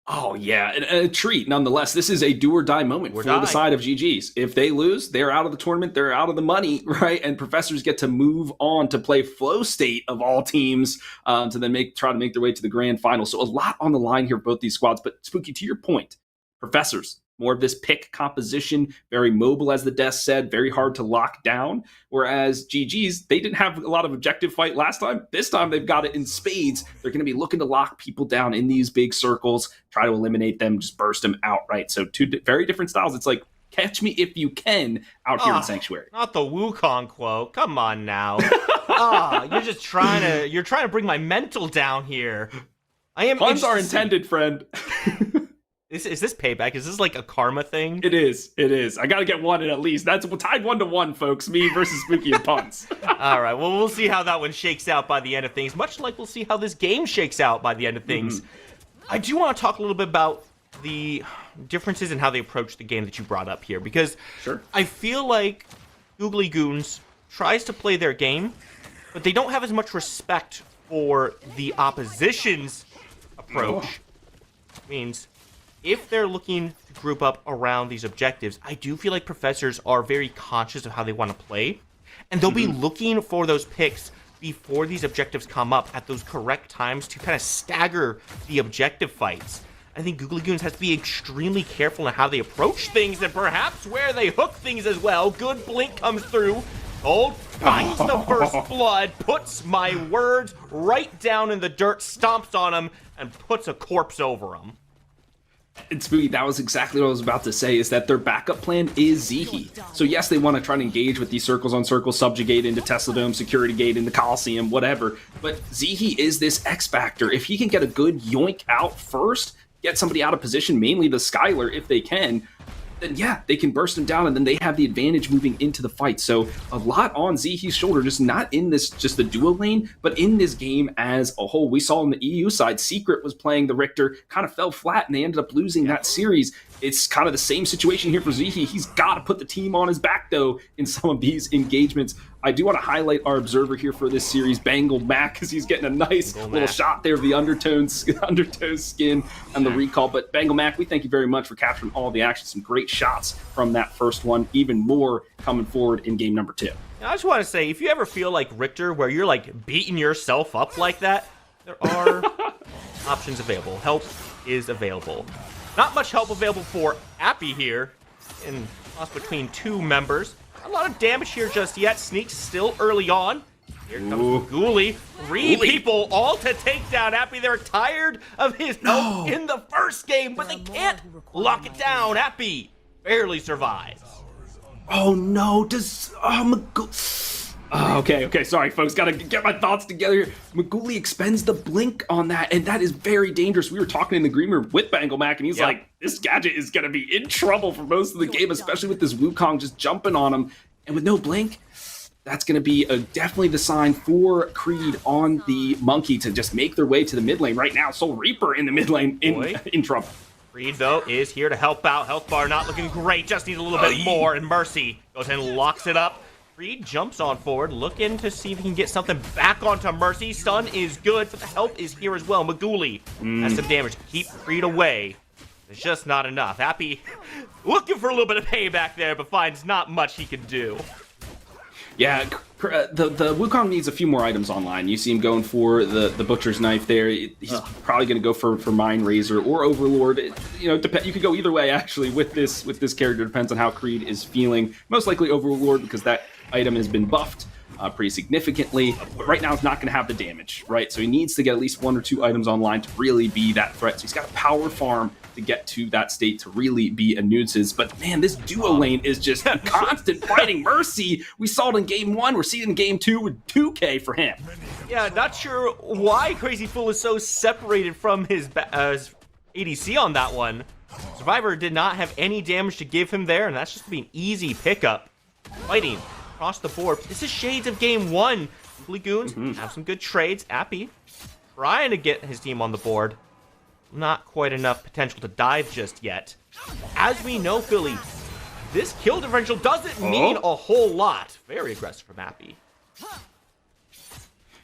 Oh, yeah, a treat nonetheless. This is a do or die moment for the side of GG's. If they lose, they're out of the tournament, they're out of the money, right? And Professors get to move on to play Flow State of all teams to then try to make their way to the grand final. So a lot on the line here for both these squads. But Spooky, to your point, Professors, more of this pick composition, very mobile, as the desk said, very hard to lock down. Whereas GG's, they didn't have a lot of objective fight last time. This time they've got it in spades. They're going to be looking to lock people down in these big circles, try to eliminate them, just burst them outright. So two very different styles. It's like, catch me if you can out here in Sanctuary. Not the Wukong quote. Come on now. You're trying to bring my mental down here. Puns are intended, friend. Is this payback? Is this like a karma thing? It is. I got to get one in at least. That's tied 1-1, folks. Me versus Spooky and Puns. All right. Well, we'll see how that one shakes out by the end of things. Much like we'll see how this game shakes out by the end of things. I do want to talk a little bit about the differences in how they approach the game that you brought up here, because I feel like Googly Goons tries to play their game, but they don't have as much respect for the opposition's approach. Means if they're looking to group up around these objectives, I do feel like Professors are very conscious of how they want to play, and they'll be looking for those picks before these objectives come up at those correct times to kind of stagger the objective fights. I think Googly Goons has to be extremely careful in how they approach things and perhaps where they hook things as well. Good blink comes through. Gold finds the first blood, puts my words right down in the dirt, stomps on him, and puts a corpse over him. And Spooky, that was exactly what I was about to say, is that their backup plan is Zihi. So yes, they want to try to engage with these circles on circles, subjugate into Tesla Dome, security gate into Coliseum, whatever. But Zihi is this X factor. If he can get a good yoink out first, get somebody out of position, mainly the Skylar if they can, then yeah, they can burst him down and then they have the advantage moving into the fight. So a lot on Zihi's shoulder, just not in this, just the duo lane, but in this game as a whole. We saw on the EU side, Secret was playing the Richter, kind of fell flat and they ended up losing that series. It's kind of the same situation here for Zihi. He's got to put the team on his back, though, in some of these engagements. I do want to highlight our observer here for this series, Bangle Mac, because he's getting a nice little shot there of the undertones skin and the recall. But Bangle Mac, we thank you very much for capturing all the action. Some great shots from that first one. Even more coming forward in game number 2. I just want to say, if you ever feel like Richter, where you're like beating yourself up like that, there are options available. Help is available. Not much help available for Appy here, in lost between 2 members. Not a lot of damage here just yet. Sneaks still early on. Here comes Ghoulie. 3 people all to take down Appy. They're tired of his help in the first game, but they can't lock it down. Appy barely survives. Oh no, okay, sorry folks, gotta get my thoughts together here. Maguli expends the blink on that, and that is very dangerous. We were talking in the green room with Bangle Mac, and he's like, this gadget is gonna be in trouble for most of the game, especially with this Wukong just jumping on him. And with no blink, that's gonna be definitely the sign for Creed on the Monkey to just make their way to the mid lane right now. Soul Reaper in the mid lane in trouble. Creed, though, is here to help out. Health bar not looking great, just needs a little bit more, and Mercy goes ahead and locks it up. Creed jumps on forward, looking to see if he can get something back onto Mercy. Stun is good, but the health is here as well. Maguli has some damage to keep Creed away. It's just not enough. Happy looking for a little bit of payback there, but finds not much he can do. Yeah, the Wukong needs a few more items online. You see him going for the butcher's knife there. He's probably going to go for Mind Razor or Overlord. You could go either way actually with this character. Depends on how Creed is feeling. Most likely Overlord because that item has been buffed pretty significantly. But right now it's not going to have the damage, right? So he needs to get at least 1 or 2 items online to really be that threat. So he's got a power farm to get to that state to really be a nuisance. But man, this duo lane is just constant fighting Mercy. We saw it in game 1. We're seeing it in game 2 with 2K for him. Yeah, not sure why Crazy Fool is so separated from his ADC on that one. Survivor did not have any damage to give him there, and that's just gonna be an easy pickup. Fighting across the board. This is shades of game 1. Googly Goons have some good trades. Appy trying to get his team on the board. Not quite enough potential to dive just yet. As we know, Philly, this kill differential doesn't mean a whole lot. Very aggressive from Appy.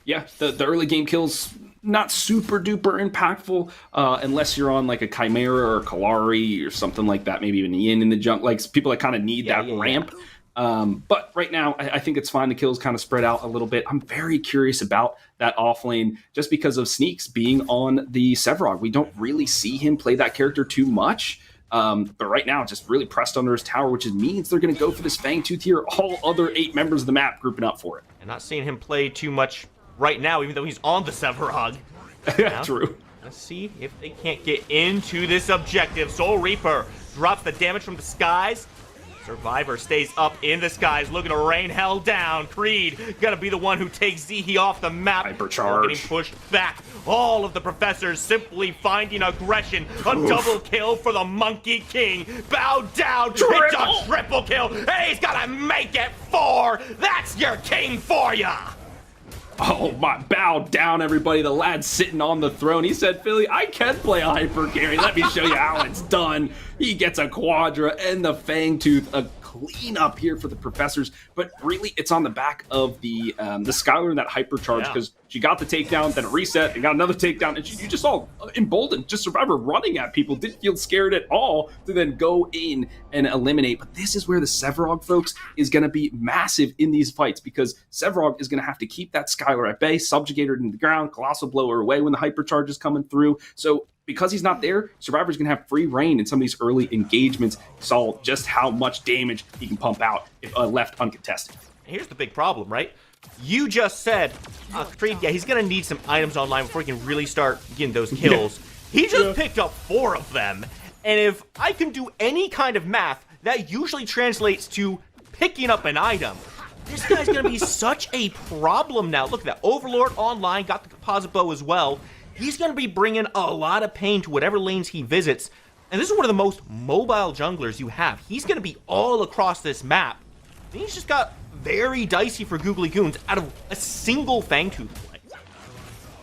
Yeah, the early game kills not super duper impactful unless you're on like a Chimera or Kalari or something like that. Maybe even Yin in the junk. Like people that kind of need that ramp. But right now, I think it's fine. The kills kind of spread out a little bit. I'm very curious about that off lane just because of Sneaks being on the Sevarog. We don't really see him play that character too much. But right now, just really pressed under his tower, which means they're going to go for this Fangtooth here. All other 8 members of the map grouping up for it. And not seeing him play too much right now, even though he's on the Sevarog. Yeah, true. Let's see if they can't get into this objective. Soul Reaper drops the damage from the skies. Survivor stays up in the skies, looking to rain hell down. Creed gonna be the one who takes Zehe off the map. Hypercharge. Getting pushed back. All of the professors simply finding aggression. A double kill for the Monkey King. Bow down. It's a triple kill. And he's gonna make it 4. That's your king for ya. Oh my, bow down everybody. The lad's sitting on the throne. He said, Philly, I can play a hyper carry. Let me show you how it's done. He gets a Quadra and the Fangtooth, a clean up here for the professors. But really, it's on the back of the Skylar and that hypercharge because she got the takedown, then a reset, and got another takedown. And you just saw emboldened, just Survivor running at people. Didn't feel scared at all to then go in and eliminate. But this is where the Sevarog, folks, is going to be massive in these fights because Sevarog is going to have to keep that Skylar at bay, subjugate her into the ground, Colossal blow her away when the hypercharge is coming through. So because he's not there, Survivor's going to have free reign in some of these early engagements. Saw just how much damage he can pump out if left uncontested. Here's the big problem, right? You just said, Creed, he's going to need some items online before he can really start getting those kills. He just picked up 4 of them. And if I can do any kind of math, that usually translates to picking up an item. This guy's going to be such a problem now. Look at that. Overlord online, got the composite bow as well. He's going to be bringing a lot of pain to whatever lanes he visits. And this is one of the most mobile junglers you have. He's going to be all across this map. And he's just got very dicey for Googly Goons out of a single Fangtooth play.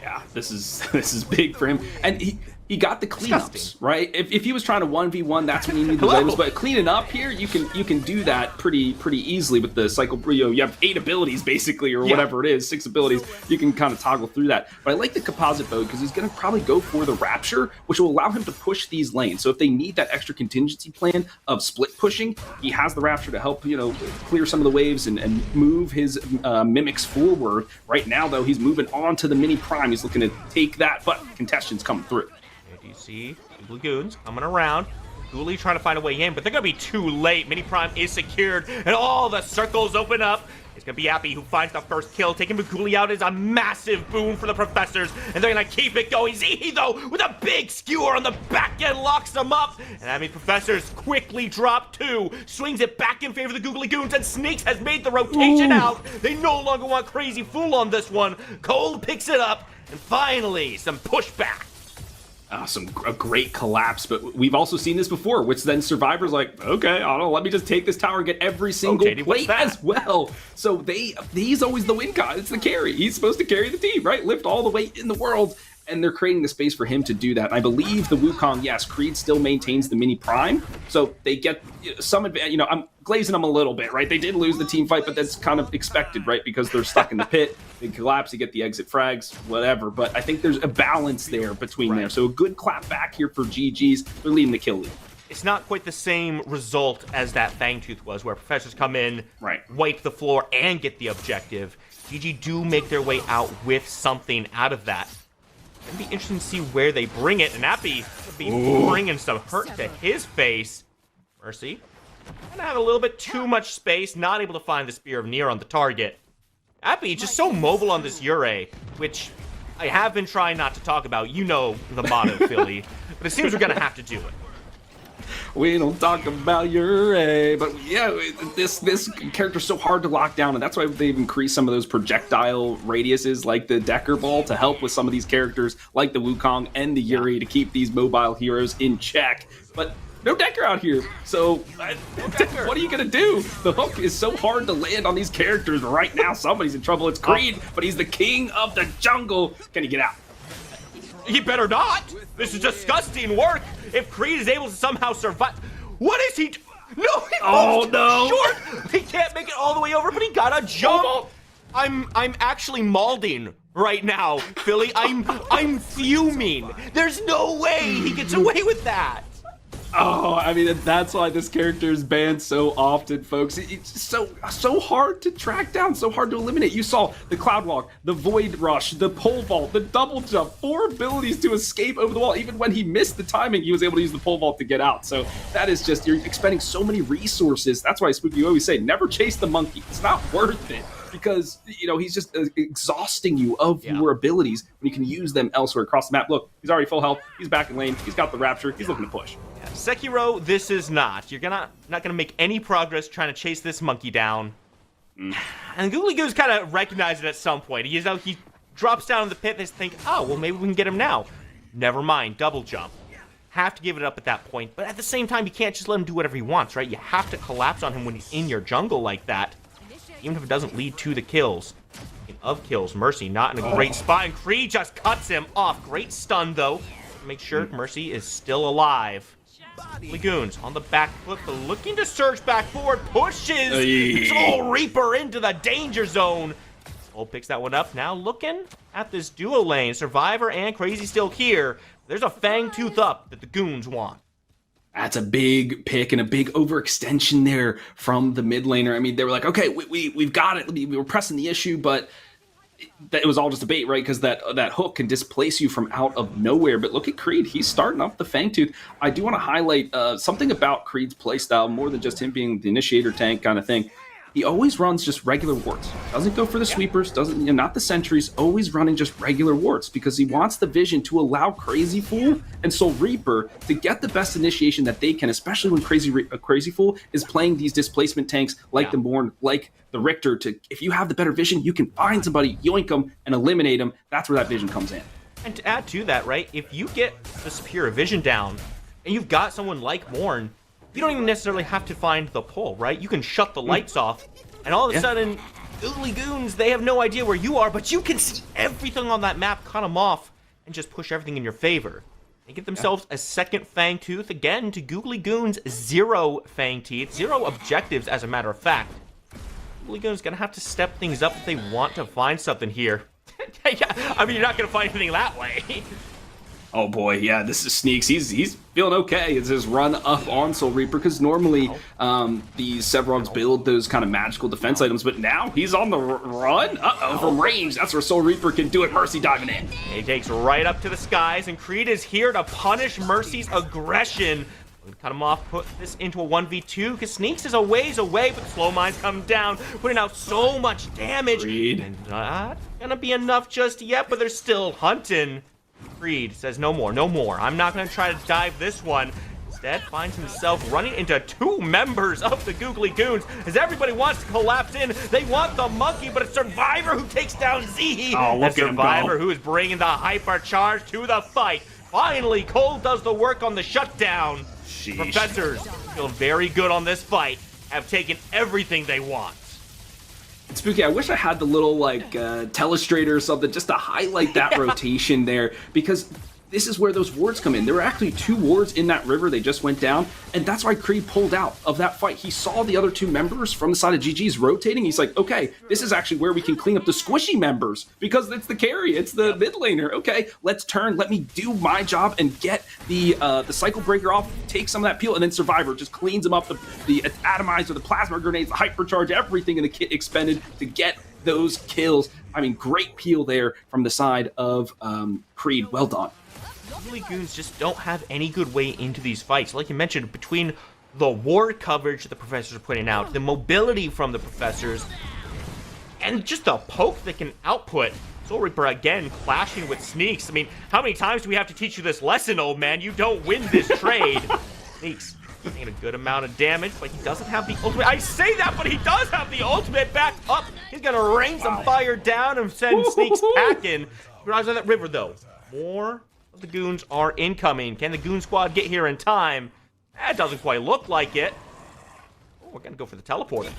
Yeah, this is big for him. And he got the cleanups, right? If he was trying to 1v1, that's when you need those items. But cleaning up here, you can do that pretty easily with the cycle. You have 8 abilities basically, or whatever it is, 6 abilities. You can kind of toggle through that. But I like the composite bow because he's going to probably go for the rapture, which will allow him to push these lanes. So if they need that extra contingency plan of split pushing, he has the rapture to help clear some of the waves and move his mimics forward. Right now, though, he's moving on to the mini prime. He's looking to take that, but contention's coming through. You see Lagoons coming around. Ghoulie trying to find a way in, but they're going to be too late. Mini Prime is secured, and all the circles open up. It's going to be Appy who finds the first kill. Taking Ghoulie out is a massive boon for the professors, and they're going to keep it going. Zehe, though, with a big skewer on the back end, locks them up. And that means professors quickly drop 2. Swings it back in favor of the Googly Goons, and Sneaks has made the rotation out. They no longer want Crazy Fool on this one. Cold picks it up, and finally, some pushback. A great collapse, but we've also seen this before, which then Survivor's like, okay, I don't know, let me just take this tower and get every single plate as well. So he's always the win con. It's the carry. He's supposed to carry the team, right? Lift all the weight in the world. And they're creating the space for him to do that. And I believe the Wukong, yes, Creed still maintains the mini prime. So they get some advantage. I'm glazing them a little bit, right? They did lose the team fight, but that's kind of expected, right? Because they're stuck in the pit. They collapse, you get the exit frags, whatever. But I think there's a balance there between there. So a good clap back here for GG's. They're leading the kill lead. it's not quite the same result as that Fangtooth was, where professors come in, wipe the floor, and get the objective. GG do make their way out with something out of that. It'd be interesting to see where they bring it, and Appy would be bringing some hurt to his face. Mercy gonna have a little bit too much space, not able to find the Spear of Nier on the target. Appy just so mobile on this Yurei, which I have been trying not to talk about. You know the motto, Philly. But it seems we're gonna have to do it. We don't talk about Yurei, but yeah, this character's so hard to lock down, and that's why they've increased some of those projectile radiuses, like the Decker Ball, to help with some of these characters, like the Wukong and the Yuri, to keep these mobile heroes in check. But no Decker out here, so what are you gonna do? The hook is so hard to land on these characters right now. Somebody's in trouble. It's Creed, but he's the king of the jungle. Can he get out? He better not! This is disgusting work! If Creed is able to somehow survive... What is he... No, he no! Short! He can't make it all the way over, but he got a jump! I'm actually malding right now, Philly. I'm fuming. There's no way he gets away with that! Oh, I mean, that's why this character is banned so often, folks. It's just so hard to track down, so hard to eliminate. You saw the Cloud Walk, the Void Rush, the Pole Vault, the Double Jump, 4 abilities to escape over the wall. Even when he missed the timing, he was able to use the Pole Vault to get out. So that is just, you're expending so many resources. That's why, Spooky, you always say, never chase the monkey. It's not worth it. Because, you know, he's just exhausting you of your abilities when you can use them elsewhere across the map. Look, he's already full health. He's back in lane. He's got the Rapture. He's looking to push. Sekiro, this is not. You're not gonna make any progress trying to chase this monkey down. And Googly Goose kind of recognized it at some point. He drops down in the pit. They think, oh, well, maybe we can get him now. Never mind, double jump. Have to give it up at that point. But at the same time, you can't just let him do whatever he wants, right? You have to collapse on him when he's in your jungle like that, even if it doesn't lead to the kills. Speaking of kills, Mercy not in a great spot, and Creed just cuts him off. Great stun, though, to make sure Mercy is still alive. Lagoons on the back foot, but looking to surge back forward, pushes Soul Reaper into the danger zone. Soul picks that one up. Now looking at this duo lane, Survivor and Crazy still here. There's a Fangtooth up that the Goons want. That's a big pick and a big overextension there from the mid laner. I mean, they were like, okay, we've got it. We were pressing the issue, but it was all just a bait, right? Because that hook can displace you from out of nowhere. But look at Creed. He's starting off the Fangtooth. I do want to highlight something about Creed's playstyle, more than just him being the initiator tank kind of thing. He always runs just regular wards. Doesn't go for the sweepers, doesn't, not the sentries, always running just regular wards because he wants the vision to allow Crazy Fool and Soul Reaper to get the best initiation that they can, especially when Crazy Fool is playing these displacement tanks like the Morn, like the Richter. If you have the better vision, you can find somebody, yoink them, and eliminate them. That's where that vision comes in. And to add to that, right, if you get the superior vision down and you've got someone like Morn, you don't even necessarily have to find the pole, right? You can shut the lights off, and all of a sudden, Googly Goons, they have no idea where you are, but you can see everything on that map, cut them off, and just push everything in your favor. They get themselves a second Fangtooth, again, to Googly Goons' 0 Fangteeth, 0 objectives, as a matter of fact. Googly Goons gonna have to step things up if they want to find something here. I mean, you're not gonna find anything that way. Oh boy, yeah, this is Sneaks. He's feeling okay. It's his run up on Soul Reaper because normally these Sevrogs build those kind of magical defense items, but now he's on the run. From range. That's where Soul Reaper can do it. Mercy diving in. He takes right up to the skies, and Creed is here to punish Mercy's aggression. Cut him off, put this into a 1v2 because Sneaks is a ways away, but Slow Minds come down, putting out so much damage. Creed. And not gonna be enough just yet, but they're still hunting. Creed says no more, no more. I'm not going to try to dive this one. Instead, finds himself running into 2 members of the Googly Goons as everybody wants to collapse in. They want the monkey, but it's Survivor who takes down Zehe. Oh, look at him go. Survivor who is bringing the hyper charge to the fight. Finally, Cole does the work on the shutdown. Sheesh. Professors feel very good on this fight, have taken everything they want. Spooky, I wish I had the little, like, telestrator or something just to highlight that rotation there, because this is where those wards come in. There were actually 2 wards in that river. They just went down, and that's why Creed pulled out of that fight. He saw the other 2 members from the side of GG's rotating. He's like, okay, this is actually where we can clean up the squishy members, because it's the carry, it's the mid laner. Okay, let's turn, let me do my job and get the cycle breaker off, take some of that peel, and then Survivor just cleans him up, the atomizer, the plasma grenades, the hypercharge, everything in the kit expended to get those kills. I mean, great peel there from the side of Creed. Well done. Googly Goons just don't have any good way into these fights. Like you mentioned, between the ward coverage that the professors are putting out, the mobility from the professors, and just the poke they can output. Soul Reaper again clashing with Sneaks. I mean, how many times do we have to teach you this lesson, old man? You don't win this trade. Sneaks taking a good amount of damage, but he doesn't have the ultimate. I say that, but he does have the ultimate back up. He's gonna rain some fire down and send Sneaks packing. Rise on that river, though. More of the goons are incoming. Can the goon squad get here in time? That doesn't quite look like it. Oh, we're gonna go for the teleporter.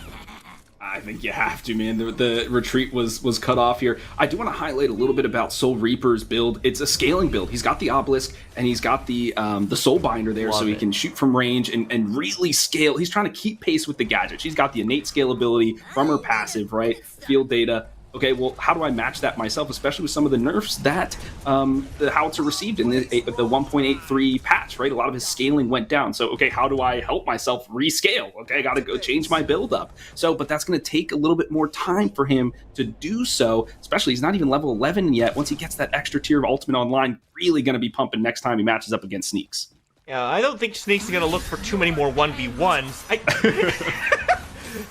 I think you have to, man. The retreat was cut off here. I do want to highlight a little bit about Soul Reaper's build. It's a scaling build. He's got the obelisk and he's got the soul binder there, so he can shoot from range and really scale. He's trying to keep pace with the gadget. She's got the innate scalability from her passive, right? Field data. Okay, well, how do I match that myself, especially with some of the nerfs that the Howitzer received in the 1.83 patch, right? A lot of his scaling went down. So, okay, how do I help myself rescale? Okay, I got to go change my build up. So, but that's going to take a little bit more time for him to do so, especially he's not even level 11 yet. Once he gets that extra tier of Ultimate Online, really going to be pumping next time he matches up against Sneaks. Yeah, I don't think Sneaks is going to look for too many more 1v1s.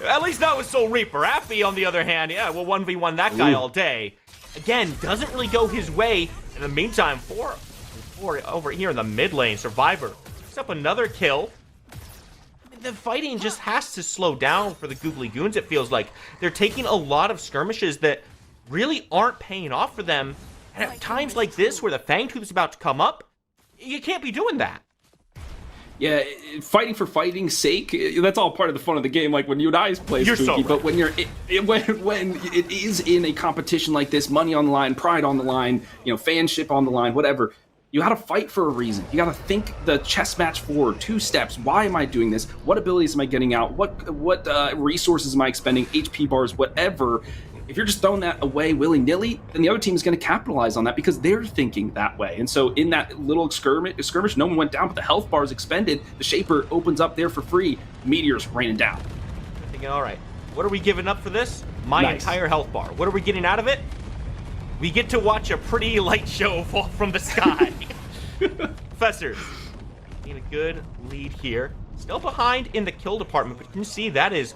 At least not with Soul Reaper. Appy, on the other hand, yeah, we'll 1v1 that guy all day. Again, doesn't really go his way. In the meantime, four over here in the mid lane, Survivor picks up another kill. The fighting just has to slow down for the Googly Goons, it feels like. They're taking a lot of skirmishes that really aren't paying off for them. And at times like this, where the Fangtooth is about to come up, you can't be doing that. Yeah, fighting for fighting's sake, that's all part of the fun of the game, like when you and I play Spooky, so right. But when when it is in a competition like this, money on the line, pride on the line, fanship on the line, whatever, you gotta fight for a reason. You gotta think the chess match forward, 2 steps. Why am I doing this? What abilities am I getting out? What resources am I expending? HP bars, whatever. If you're just throwing that away willy-nilly, then the other team is going to capitalize on that because they're thinking that way. And so in that little skirmish, no one went down, but the health bar is expended. The Shaper opens up there for free. Meteor's raining down. I'm thinking, all right, what are we giving up for this? My entire health bar. What are we getting out of it? We get to watch a pretty light show fall from the sky. Professors, getting a good lead here. Still behind in the kill department, but you can see that is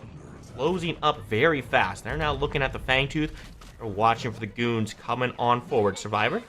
closing up very fast. They're now looking at the Fangtooth. They're watching for the goons coming on forward. Survivor,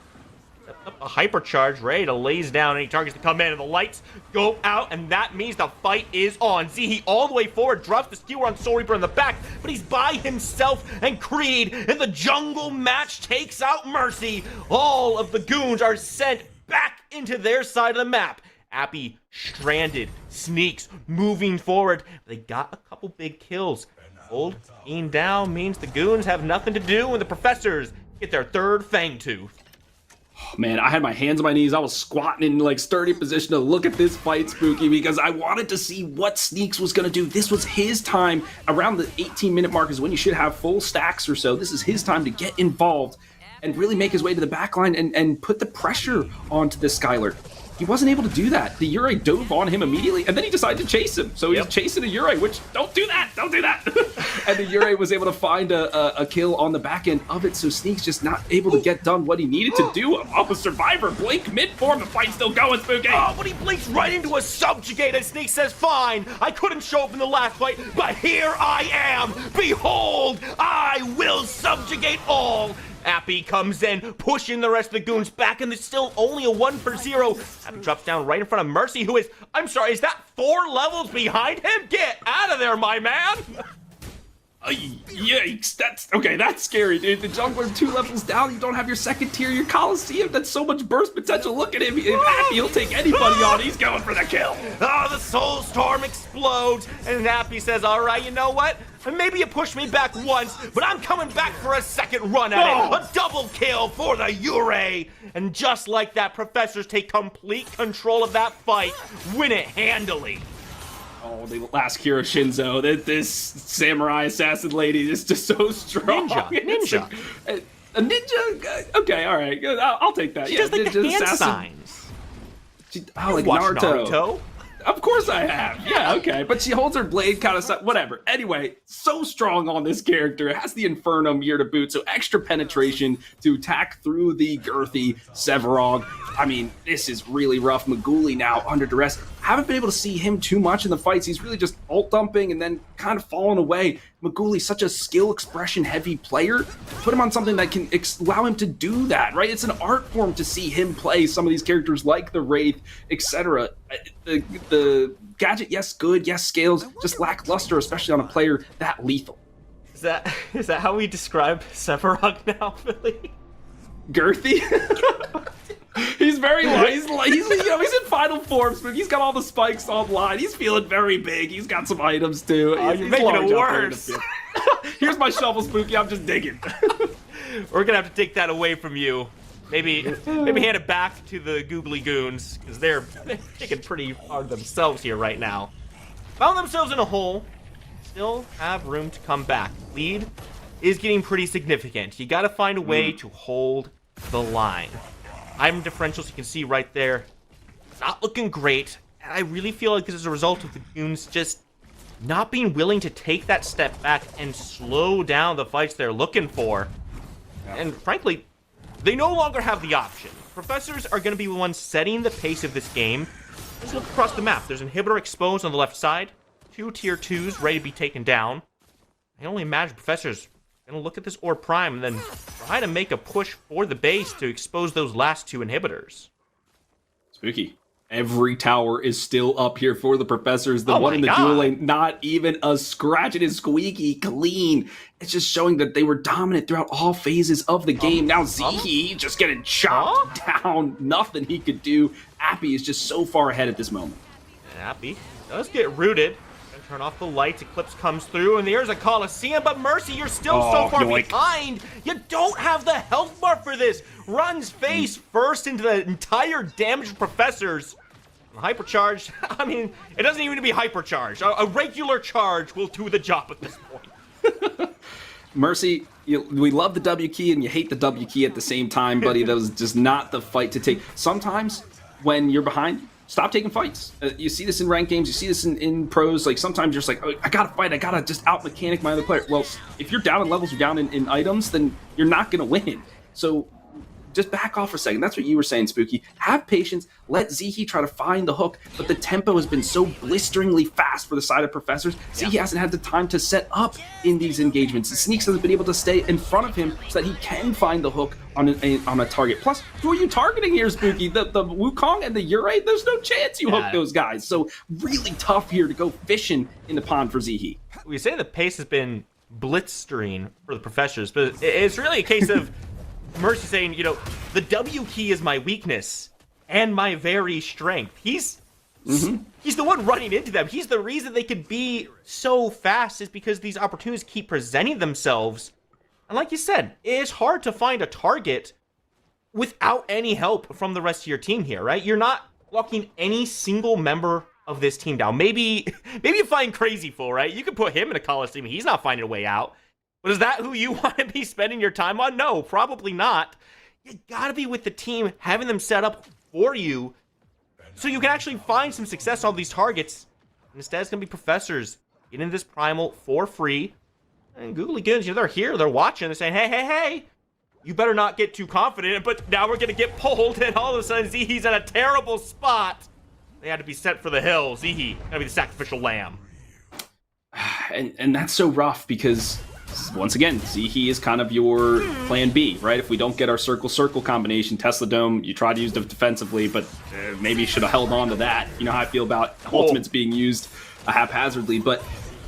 a hypercharge ready to lays down any targets to come in, and the lights go out, and that means the fight is on. Zihi all the way forward, drops the skewer on Soul Reaper in the back, but he's by himself, and Creed in the jungle match takes out Mercy. All of the goons are sent back into their side of the map. Appy stranded, Sneaks moving forward. They got a couple big kills. Old King down means the goons have nothing to do when the professors get their 3rd Fangtooth. Oh, man, I had my hands on my knees. I was squatting in sturdy position to look at this fight, Spooky, because I wanted to see what Sneaks was going to do. This was his time. Around the 18-minute mark is when you should have full stacks or so. This is his time to get involved and really make his way to the backline and put the pressure onto this Skylar. He wasn't able to do that. The Uri dove on him immediately, and then he decided to chase him. So he's chasing a Uri, which, don't do that. And the Uri was able to find a kill on the back end of it, so Sneak's just not able to get done what he needed to do. A Survivor, Blink mid-form, the fight's still going, Spooky. Oh, but he blinks right into a subjugate, and Sneak says, fine, I couldn't show up in the last fight, but here I am. Behold, I will subjugate all. Appy comes in, pushing the rest of the goons back, and it's still only a 1-for-0. Appy drops down right in front of Mercy, who is, I'm sorry, is that 4 levels behind him? Get out of there, my man! Yikes, that's scary, dude. The jungler 2 levels down, you don't have your second tier, your Colosseum, that's so much burst potential. Look at him, he'll take anybody on, he's going for the kill. Oh, the Soul Storm explodes, and Nappy says, all right, you know what? Maybe you pushed me back once, but I'm coming back for a second run at it. A double kill for the Yurei. And just like that, Professors take complete control of that fight, win it handily. Oh, the last Kira Shinzo. This samurai assassin lady is just so strong. Ninja. A ninja? Okay, all right. I'll take that. She does like the hand signs. Like Naruto. Of course I have. Yeah, okay. But she holds her blade kind of whatever. Anyway, so strong on this character. It has the Infernum year to boot, so extra penetration to attack through the girthy Sevarog. I mean, this is really rough. Maguli now under duress. Haven't been able to see him too much in the fights. He's really just ult dumping and then kind of falling away. Maguli's such a skill expression heavy player. Put him on something that can allow him to do that, right? It's an art form to see him play some of these characters like the Wraith, etc. The gadget, yes, good, yes, scales, just lackluster, especially on a player that lethal. Is that how we describe Sevarog now, Philly? Girthy? He's very light. He's in final forms, but he's got all the spikes online. He's feeling very big. He's got some items too. You're making it worse. Here's my shovel, Spooky. I'm just digging. We're gonna have to take that away from you. Maybe hand it back to the Googly Goons, because they're taking pretty hard themselves here right now. Found themselves in a hole. Still have room to come back. Lead is getting pretty significant. You got to find a way to hold the line. Item differentials you can see right there. Not looking great. And I really feel like this is a result of the Goons just not being willing to take that step back and slow down the fights they're looking for. And frankly, they no longer have the option. Professors are going to be the ones setting the pace of this game. Let's look across the map. There's Inhibitor exposed on the left side. 2 tier 2s ready to be taken down. I can only imagine Professors are going to look at this Orb Prime and then try to make a push for the base to expose those last 2 inhibitors. Spooky. Every tower is still up here for the Professors. The one in the dual lane, not even a scratch. It is squeaky clean. It's just showing that they were dominant throughout all phases of the game. Now Zihi just getting chopped down. Nothing he could do. Appy is just so far ahead at this moment. Appy does get rooted. Turn off the lights, Eclipse comes through, and there's a Colosseum, but Mercy, you're still so far behind. You don't have the health bar for this. Runs face first into the entire damaged Professors. Hypercharged, I mean, it doesn't even need to be hypercharged. A regular charge will do the job at this point. Mercy, we love the W key and you hate the W key at the same time, buddy. That was just not the fight to take. Sometimes when you're behind, stop taking fights. You see this in ranked games, you see this in pros. Like sometimes you're just like, oh, I gotta fight, I gotta just out mechanic my other player. Well, if you're down in levels, you're down in items, then you're not gonna win. So just back off for a second. That's what you were saying, Spooky. Have patience. Let Zihi try to find the hook, but the tempo has been so blisteringly fast for the side of Professors. Zihi hasn't had the time to set up in these engagements. Sneaks hasn't been able to stay in front of him so that he can find the hook on a target. Plus, who are you targeting here, Spooky? The Wukong and the Yurei? There's no chance you hook those guys. So really tough here to go fishing in the pond for Zihi. We say the pace has been blitzstering for the Professors, but it's really a case of Mercy saying, you know, the W key is my weakness and my very strength. He's the one running into them. He's the reason they could be so fast is because these opportunities keep presenting themselves. And like you said, it's hard to find a target without any help from the rest of your team here, right? You're not locking any single member of this team down. Maybe you find Crazy Fool, right? You could put him in a Coliseum. He's not finding a way out. But is that who you want to be spending your time on? No, probably not. You gotta be with the team, having them set up for you, so you can actually find some success on these targets. And instead, it's gonna be Professors getting this Primal for free. And Googly Goons, you know, they're here, they're watching, they're saying, hey, you better not get too confident, but now we're gonna get pulled, and all of a sudden, Zihi's in a terrible spot. They had to be sent for the hill. Zihi, gonna be the sacrificial lamb. And that's so rough because, once again, Zihi is kind of your plan B, right? If we don't get our circle-circle combination, Tesla Dome, you try to use it defensively, but maybe you should have held on to that. You know how I feel about ultimates being used haphazardly. But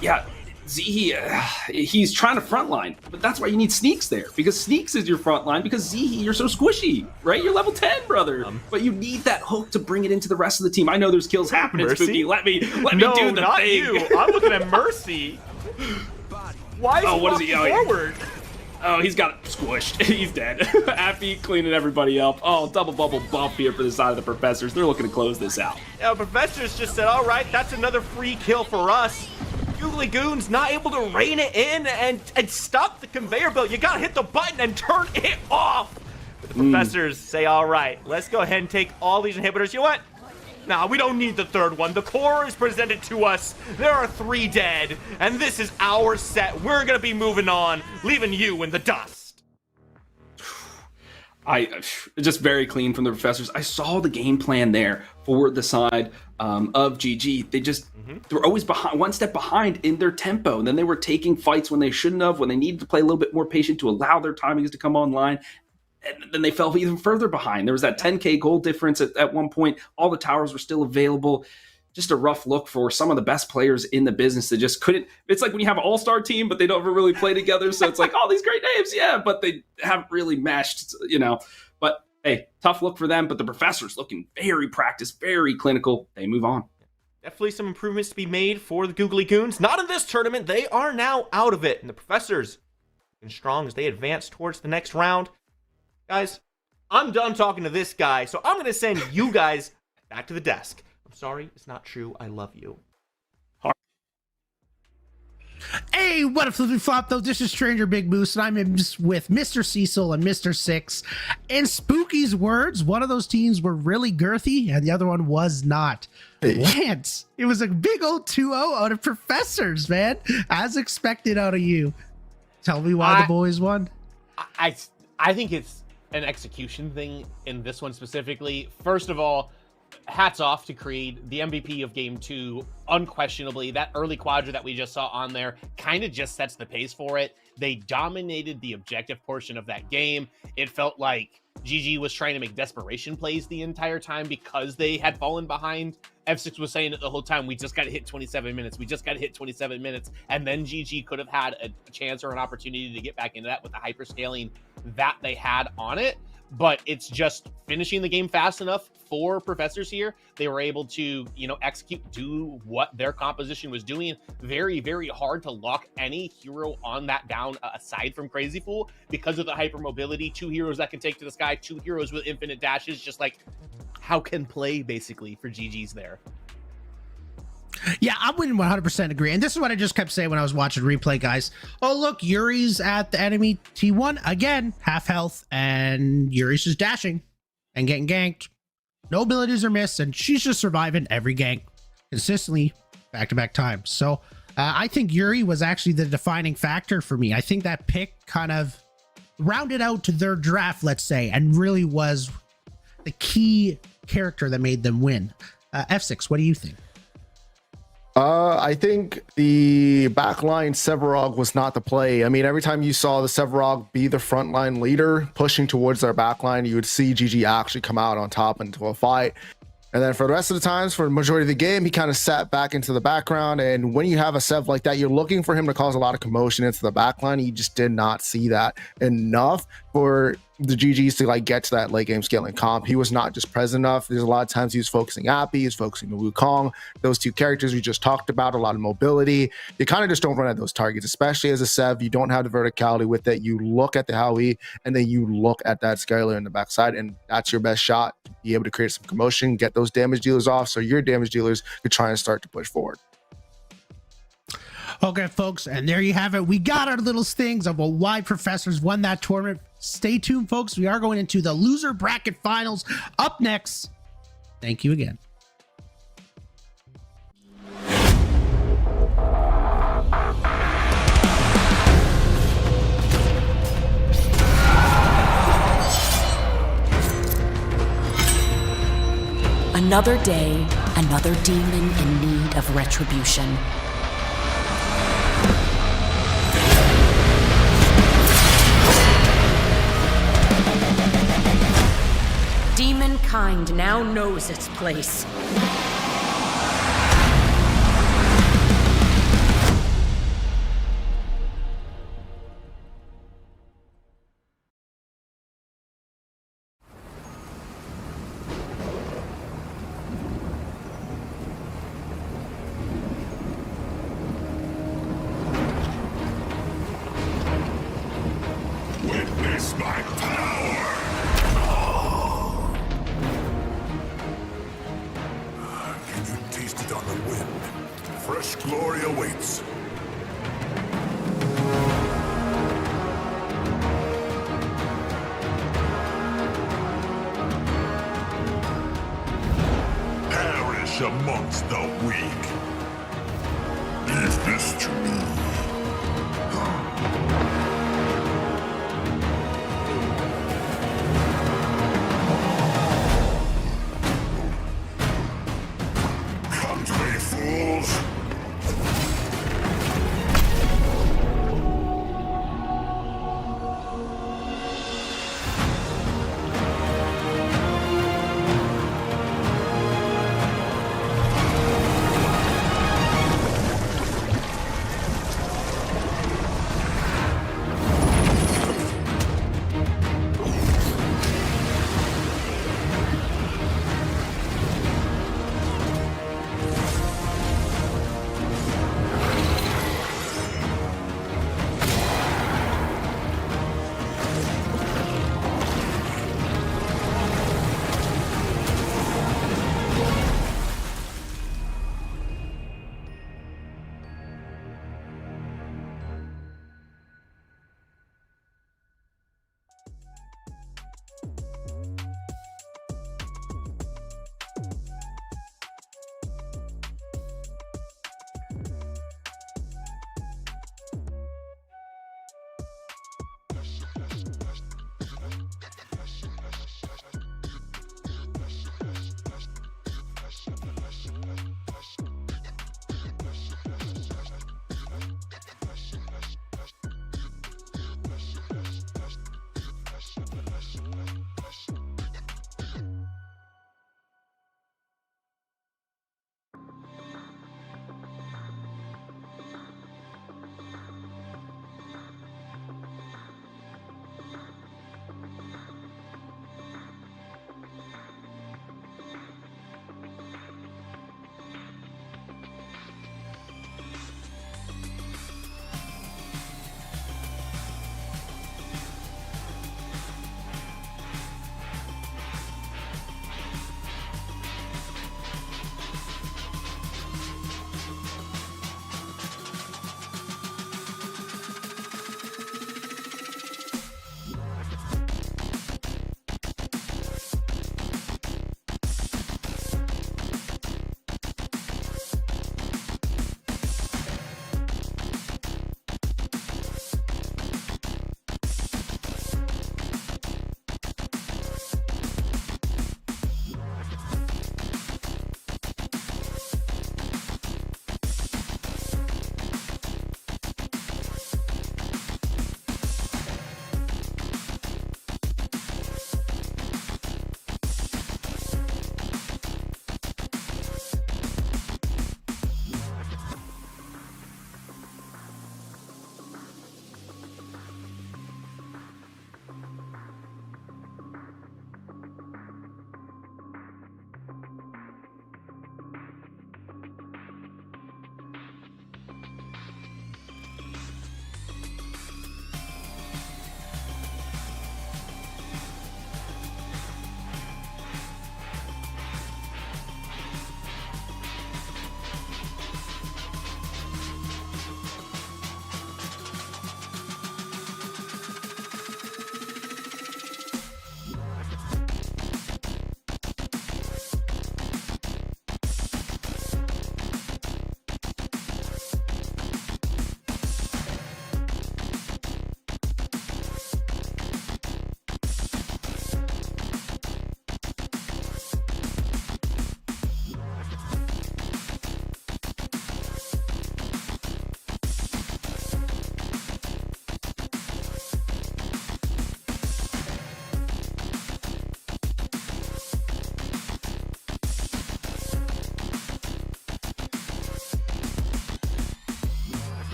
yeah, he's trying to frontline, but that's why you need Sneaks there, because Sneaks is your frontline, because Zihi, you're so squishy, right? You're level 10, brother. But you need that hook to bring it into the rest of the team. I know there's kills happening, Mercy? Spooky. Let me do the not thing. you. I'm looking at Mercy. Why is he walking forward? Oh, he's got squished. He's dead. Appy cleaning everybody up. Oh, double bubble buff here for the side of the Professors. They're looking to close this out. Yeah, Professors just said, all right, that's another free kill for us. Googly Goon's not able to rein it in and stop the conveyor belt. You gotta hit the button and turn it off. But the Professors say, all right, let's go ahead and take all these inhibitors. You know what? Nah, we don't need the third one. The core is presented to us. There are 3 dead, and this is our set. We're gonna be moving on, leaving you in the dust. Just very clean from the Professors. I saw the game plan there for the side of GG. They just they were always behind, one step behind in their tempo, and then they were taking fights when they shouldn't have, when they needed to play a little bit more patient to allow their timings to come online. And then they fell even further behind. There was that 10k gold difference at one point. All the towers were still available. Just a rough look for some of the best players in the business that just couldn't. It's like when you have an all-star team, but they don't ever really play together. So it's like, all these great names, yeah, but they haven't really meshed, you know. But hey, tough look for them. But the Professors looking very practiced, very clinical. They move on. Definitely some improvements to be made for the Googly Goons. Not in this tournament. They are now out of it. And the Professors looking strong as they advance towards the next round. Guys, I'm done talking to this guy, so I'm going to send you guys back to the desk. I'm sorry, it's not true. I love you. Hey, what a flippy flop though. This is Stranger Big Moose, and I'm with Mr. Cecil and Mr. Six. In Spooky's words, one of those teams were really girthy, and the other one was not. Lance, it was a big old 2-0 out of Professors, man. As expected out of you. Tell me why the boys won. I think it's an execution thing in this one specifically. First of all, hats off to Creed, the MVP of game 2. Unquestionably, that early quadra that we just saw on there kind of just sets the pace for it. They dominated the objective portion of that game. It felt like GG was trying to make desperation plays the entire time because they had fallen behind. F6 was saying it the whole time, we just got to hit 27 minutes. We just got to hit 27 minutes. And then GG could have had a chance or an opportunity to get back into that with the hyperscaling that they had on it. But it's just finishing the game fast enough for Professors here. They were able to, execute, do what their composition was doing. Very, very hard to lock any hero on that down aside from Crazy Fool because of the hypermobility. 2 heroes that can take to the sky, 2 heroes with infinite dashes, just like how can play basically for GG's there. Yeah, I wouldn't 100% agree. And this is what I just kept saying when I was watching replay, guys. Oh, look, Yuri's at the enemy T1 again, half health, and Yuri's just dashing and getting ganked. No abilities are missed, and she's just surviving every gank consistently back-to-back times. So I think Yuri was actually the defining factor for me. I think that pick kind of rounded out to their draft, let's say, and really was the key character that made them win. F6, what do you think? I think the backline Sevarog was not the play. I mean, every time you saw the Sevarog be the frontline leader pushing towards their backline, you would see GG actually come out on top into a fight. And then for the rest of the times, for the majority of the game, he kind of sat back into the background. And when you have a Sev like that, you're looking for him to cause a lot of commotion into the backline. You just did not see that enough for the GGs to get to that late game scaling comp. He was not just present enough. There's a lot of times he was focusing Appy, he was focusing the Wukong. Those 2 characters we just talked about, a lot of mobility. You kind of just don't run at those targets, especially as a Sev. You don't have the verticality with it. You look at the Howie, and then you look at that scaler in the backside, and that's your best shot to be able to create some commotion, get those damage dealers off, so your damage dealers could try and start to push forward. Okay, folks, and there you have it. We got our little things of why Professors won that tournament. Stay tuned, folks. We are going into the loser bracket finals up next. Thank you again. Another day, another demon in need of retribution. Demonkind now knows its place. against the weak. Leave this to me. Come to me, fools!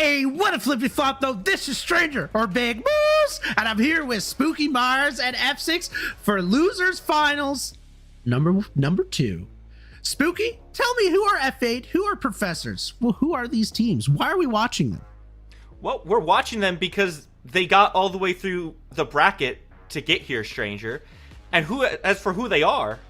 Hey, what a flippy flop though. This is Stranger or Big Moose, and I'm here with Spooky Mars and F6 for Losers Finals number 2. Spooky, tell me, who are F8, who are Professors? Well, who are these teams? Why are we watching them? Well, we're watching them because they got all the way through the bracket to get here, Stranger. And as for who they are,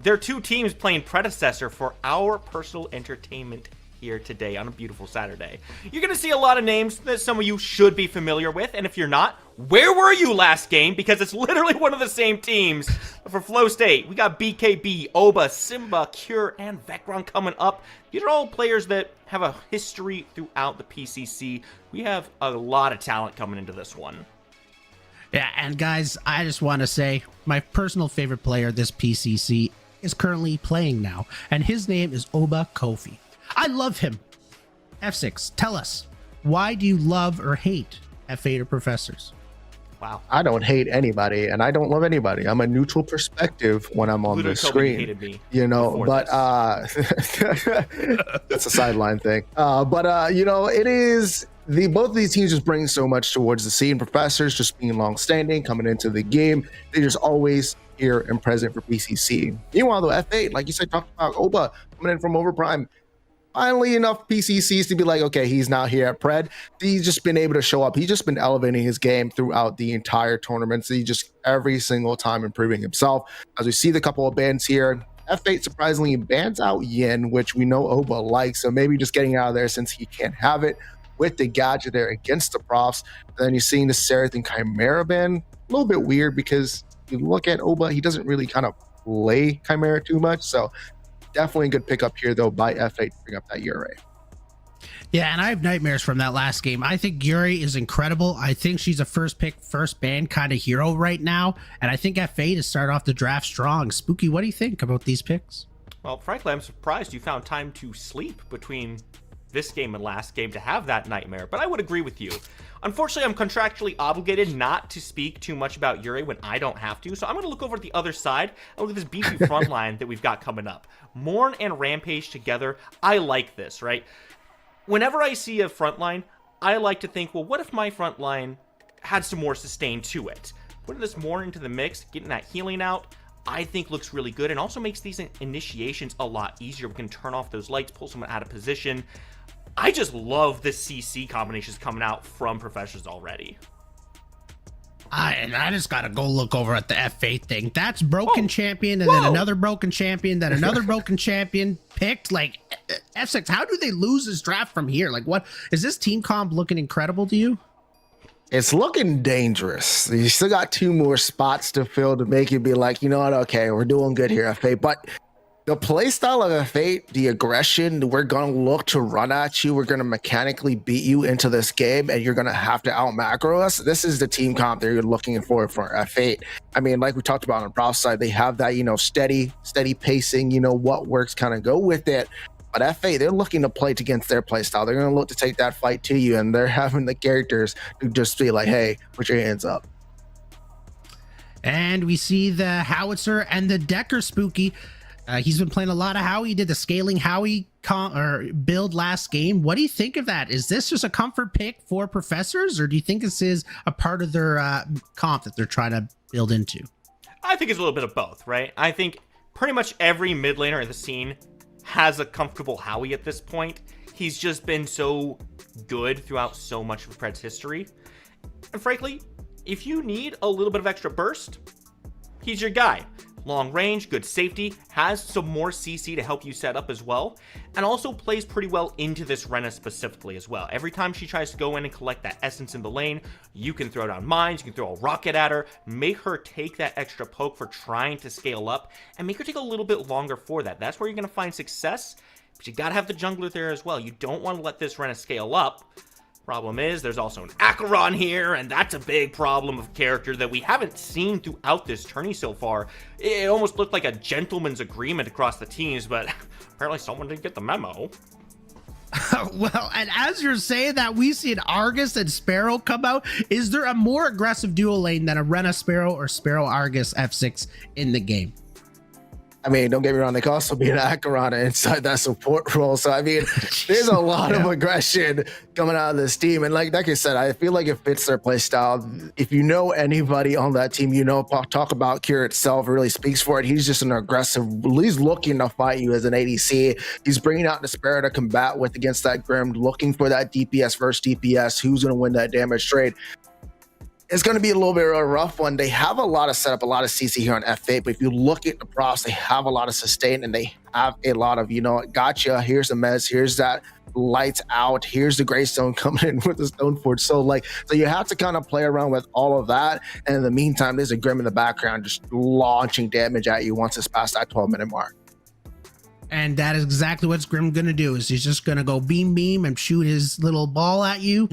they're 2 teams playing Predecessor for our personal entertainment here today on a beautiful Saturday. You're going to see a lot of names that some of you should be familiar with, and if you're not, where were you last game? Because it's literally one of the same teams. For Flow State, we got BKB, Oba, Simba, Cure, and Vecron coming up. These are all players that have a history throughout the PCC. We have a lot of talent coming into this one. Yeah, and guys, I just want to say my personal favorite player this PCC is currently playing now, and his name is Oba Kofi. I love him. F6, tell us, why do you love or hate F8 or Professors? Wow. I don't hate anybody, and I don't love anybody. I'm a neutral perspective when I'm on the screen. Hated me, you know, but that's a sideline thing. You know, it is both of these teams just bring so much towards the scene. Professors just being long-standing, coming into the game, they just always here and present for PCC. Meanwhile, though, F8, like you said, talked about Oba coming in from Overprime. Finally enough PCCs to be like, okay, he's not here at Pred. He's just been able to show up. He's just been elevating his game throughout the entire tournament. So he just every single time improving himself. As we see the couple of bans here, F8 surprisingly bans out Yin, which we know Oba likes. So maybe just getting out of there since he can't have it with the gadget there against the profs. And then you're seeing the Seraph and Chimera ban. A little bit weird because you look at Oba, he doesn't really kind of play Chimera too much. So definitely a good pickup here, though, by F8 to bring up that Yuri. Yeah, and I have nightmares from that last game. I think Yuri is incredible. I think she's a first pick, first ban kind of hero right now. And I think F8 has started off the draft strong. Spooky, what do you think about these picks? Well, frankly, I'm surprised you found time to sleep between this game and last game to have that nightmare, but I would agree with you. Unfortunately, I'm contractually obligated not to speak too much about Yuri when I don't have to, so I'm going to look over to the other side and look at this beefy front line that we've got coming up. Morn and Rampage together, I like this, right? Whenever I see a front line, I like to think, well, what if my front line had some more sustain to it? Putting this Morn into the mix, getting that healing out, I think looks really good and also makes these initiations a lot easier. We can turn off those lights, pull someone out of position. I just love the CC combinations coming out from Professors already. I just gotta go look over at the F8 thing. That's broken champion, and then another broken champion, then another broken champion picked. Like F6, how do they lose this draft from here? Like, what is this team comp looking incredible to you? It's looking dangerous. You still got 2 more spots to fill to make you be like, you know what? Okay, we're doing good here, F8. But the playstyle of F8, the aggression, we're going to look to run at you. We're going to mechanically beat you into this game, and you're going to have to out macro us. This is the team comp that you're looking for F8. I mean, like we talked about on the prof side, they have that, you know, steady pacing, you know, what works, kind of go with it. But F8, they're looking to play against their playstyle. They're going to look to take that fight to you, and they're having the characters to just be like, hey, put your hands up. And we see the Howitzer and the Decker Spooky. He's been playing a lot of Howie. He did the scaling Howie build last game. What do you think of that? Is this just a comfort pick for Professors, or do you think this is a part of their comp that they're trying to build into? I think it's a little bit of both, right? I think pretty much every mid laner in the scene has a comfortable Howie at this point. He's just been so good throughout so much of Pred's history. And frankly, if you need a little bit of extra burst, he's your guy. Long range, good safety, has some more CC to help you set up as well, and also plays pretty well into this Rena specifically as well. Every time she tries to go in and collect that essence in the lane, you can throw down mines, you can throw a rocket at her, make her take that extra poke for trying to scale up, and make her take a little bit longer for that. That's where you're going to find success, but you got to have the jungler there as well. You don't want to let this Rena scale up. Problem is, there's also an Acheron here, and that's a big problem of character that we haven't seen throughout this tourney so far. It almost looked like a gentleman's agreement across the teams, but apparently someone didn't get the memo. Well, and as you're saying that, we see an Argus and Sparrow come out. Is there a more aggressive duo lane than a Rena Sparrow or Sparrow Argus F6 in the game? I mean, don't get me wrong, they can also be an Acheron inside that support role. So, I mean, there's a lot of aggression coming out of this team. And like I said, I feel like it fits their play style. If you know anybody on that team, talk about Cure itself really speaks for it. He's just an aggressive, he's looking to fight you as an ADC. He's bringing out Despair to combat with against that Grim, looking for that DPS versus DPS. Who's going to win that damage trade? It's going to be a little bit of a rough one. They have a lot of setup, a lot of CC here on F8, but if you look at the props, they have a lot of sustain and they have a lot of, gotcha, here's the mez, here's that lights out, here's the Greystone coming in with the Stoneforge. So you have to kind of play around with all of that. And in the meantime, there's a Grim in the background just launching damage at you once it's past that 12-minute mark. And that is exactly what's Grim gonna do. Is he's just gonna go beam and shoot his little ball at you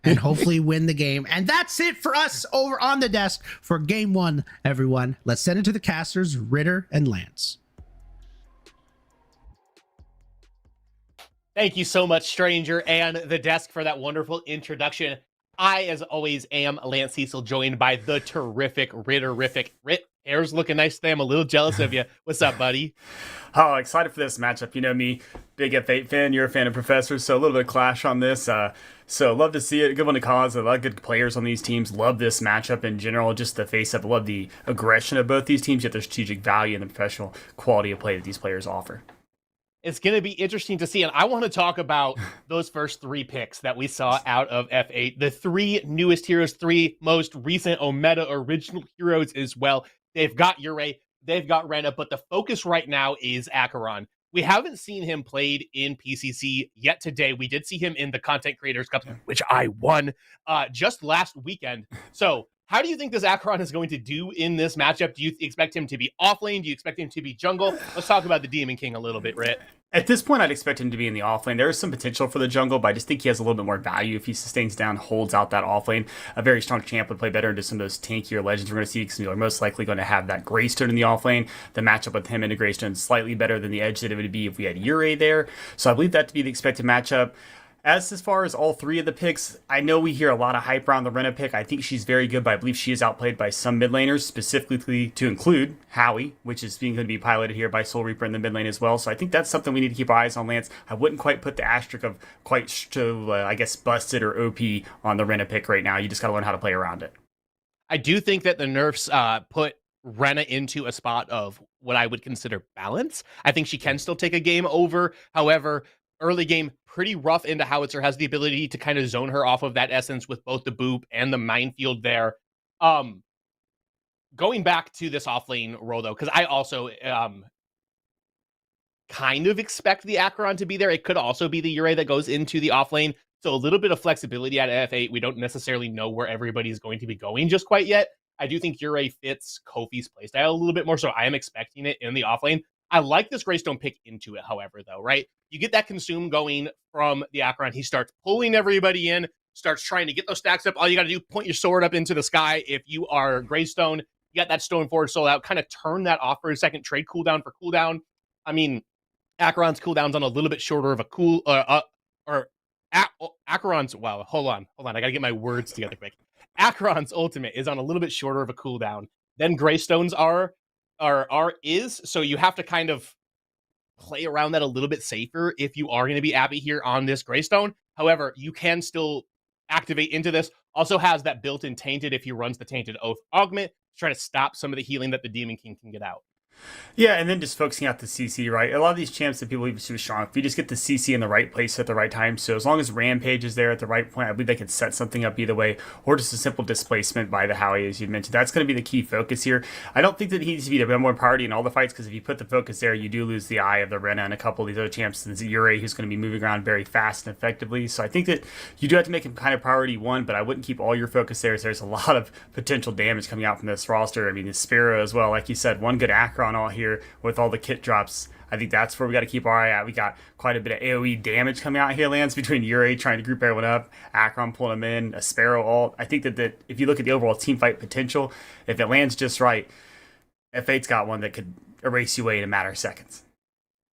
and hopefully win the game. And that's it for us over on the desk for game 1, everyone. Let's send it to the casters, Ritter and Lance. Thank you so much, Stranger and the desk, for that wonderful introduction. I, as always, am Lance Cecil, joined by the terrific Ritterific. Hair's looking nice today. I'm a little jealous of you. What's up, buddy? Oh, excited for this matchup. You know me, big F8 fan. You're a fan of Professor, so a little bit of clash on this. So love to see it. Good one to cause. A lot of good players on these teams. Love this matchup in general. Just the face-up. Love the aggression of both these teams, yet their strategic value and the professional quality of play that these players offer. It's going to be interesting to see. And I want to talk about those first 3 picks that we saw out of F8. The 3 newest heroes, 3 most recent Ometa original heroes as well. They've got Yurei, they've got Rena, but the focus right now is Acheron. We haven't seen him played in PCC yet today. We did see him in the Content Creators Cup, which I won just last weekend. So how do you think this Acheron is going to do in this matchup? Do you expect him to be off lane? Do you expect him to be jungle? Let's talk about the Demon King a little bit, Rit. At this point, I'd expect him to be in the offlane. There is some potential for the jungle, but I just think he has a little bit more value if he sustains down, holds out that offlane. A very strong champ would play better into some of those tankier legends we're going to see, because we're most likely going to have that Greystone in the offlane. The matchup with him into Greystone is slightly better than the edge that it would be if we had Yurei there. So I believe that to be the expected matchup. As far as all 3 of the picks, I know we hear a lot of hype around the Rena pick. I think she's very good, but I believe she is outplayed by some mid laners, specifically to include Howie, which is going to be piloted here by Soul Reaper in the mid lane as well. So I think that's something we need to keep our eyes on, Lance. I wouldn't quite put the asterisk of quite busted or OP on the Rena pick right now. You just got to learn how to play around it. I do think that the nerfs put Rena into a spot of what I would consider balance. I think she can still take a game over. However, early game, pretty rough into Howitzer, has the ability to kind of zone her off of that essence with both the boop and the minefield there. Going back to this offlane role, though, because I also kind of expect the Acheron to be there. It could also be the Yurei that goes into the offlane. So a little bit of flexibility at F8. We don't necessarily know where everybody's going to be going just quite yet. I do think Yurei fits Kofi's playstyle a little bit more, so I am expecting it in the offlane. I like this Greystone pick into it, however, though, right? You get that consume going from the Acheron. He starts pulling everybody in, starts trying to get those stacks up. All you got to do, point your sword up into the sky. If you are Greystone, you got that Stoneforge sold out, kind of turn that off for a second, trade cooldown for cooldown. I mean, Acheron's cooldown's on a little bit shorter of a Acheron's, wow, hold on. I got to get my words together quick. Acheron's ultimate is on a little bit shorter of a cooldown than Greystone's is, so you have to kind of play around that a little bit safer if you are going to be Abby here on this Greystone. However, you can still activate into this. Also has that built-in Tainted if he runs the Tainted Oath augment to try to stop some of the healing that the Demon King can get out. Yeah, and then just focusing out the CC, right? A lot of these champs that people leave super strong, if you just get the CC in the right place at the right time, so as long as Rampage is there at the right point, I believe they can set something up either way, or just a simple displacement by the Howie, as you mentioned. That's going to be the key focus here. I don't think that he needs to be the number one priority in all the fights, because if you put the focus there, you do lose the eye of the Rena and a couple of these other champs, and Yurei, who's going to be moving around very fast and effectively. So I think that you do have to make him kind of priority 1, but I wouldn't keep all your focus there, so there's a lot of potential damage coming out from this roster. I mean, the Sparrow as well, like you said, one good Acheron all here with all the kit drops. I think that's where we got to keep our eye out. We got quite a bit of AoE damage coming out here, Lance, between Yurei trying to group everyone up, Acheron pulling them in, a Sparrow ult. I think that if you look at the overall team fight potential, if it lands just right, F8's got one that could erase you away in a matter of seconds.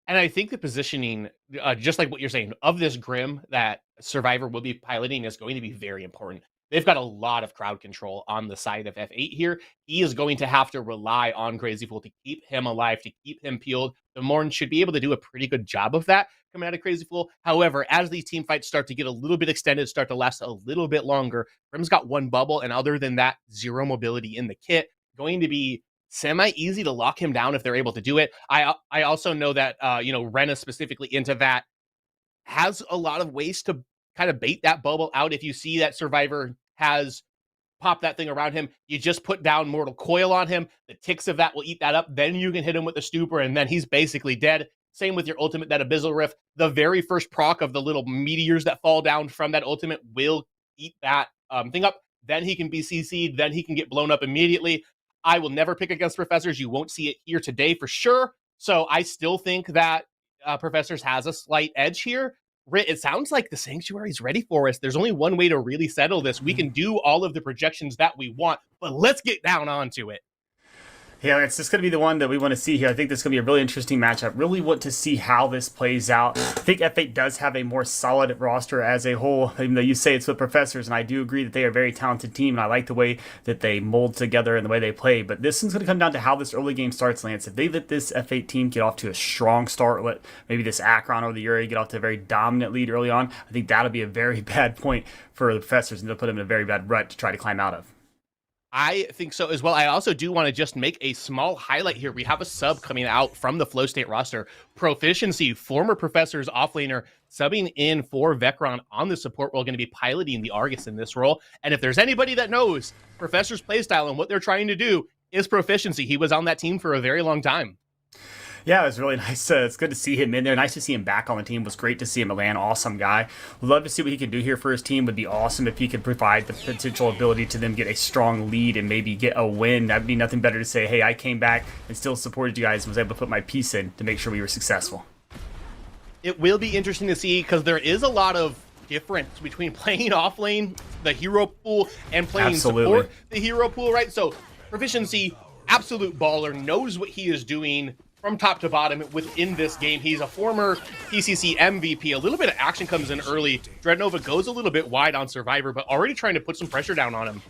And I think the positioning, just like what you're saying, of this Grim that Survivor will be piloting is going to be very important. they've got a lot of crowd control on the side of F8 here. He is going to have to rely on Crazy Fool to keep him alive, to keep him peeled. The Morn should be able to do a pretty good job of that coming out of Crazy Fool. However, as these team fights start to get a little bit extended, start to last a little bit longer, Grim's got one bubble, and other than that, 0 mobility in the kit. Going to be semi-easy to lock him down if they're able to do it. I also know that, Rena specifically into that has a lot of ways to kind of bait that bubble out. If you see that Survivor has popped that thing around him, you just put down Mortal Coil on him. The ticks of that will eat that up. Then you can hit him with the Stupor, and then he's basically dead. Same with your ultimate, that Abyssal Rift. The very first proc of the little meteors that fall down from that ultimate will eat that thing up. Then he can be CC'd. Then he can get blown up immediately. I will never pick against Professors. You won't see it here today for sure. So I still think that Professors has a slight edge here. It sounds like the Sanctuary's ready for us. There's only one way to really settle this. We can do all of the projections that we want, but let's get down onto it. Yeah, it's just going to be the one that we want to see here. I think this is going to be a really interesting matchup. Really want to see how this plays out. I think F8 does have a more solid roster as a whole, even though you say it's with Professors, and I do agree that they are a very talented team, and I like the way that they mold together and the way they play. But this is going to come down to how this early game starts, Lance. If they let this F8 team get off to a strong start, let maybe this Akron or the Uri get off to a very dominant lead early on, I think that'll be a very bad point for the Professors, and they'll put them in a very bad rut to try to climb out of. I think so as well. I also do want to just make a small highlight here. We have a sub coming out from the Flow State roster. Proficiency, former Professor's offlaner, subbing in for Vecron on the support role, going to be piloting the Argus in this role. And if there's anybody that knows Professor's playstyle and what they're trying to do, is Proficiency. He was on that team for a very long time. Yeah, it was really nice. It's good to see him in there. Nice to see him back on the team. It was great to see him land. Awesome guy. Would love to see what he can do here for his team. Would be awesome if he could provide the potential ability to them get a strong lead and maybe get a win. That'd be nothing better to say, hey, I came back and still supported you guys and was able to put my piece in to make sure we were successful. It will be interesting to see because there is a lot of difference between playing off lane, the hero pool, and playing support, the hero pool, right? So Proficiency, absolute baller, knows what he is doing from top to bottom within this game. He's a former PCC MVP. A little bit of action comes in early. Dreadnova goes a little bit wide on Survivor, but already trying to put some pressure down on him.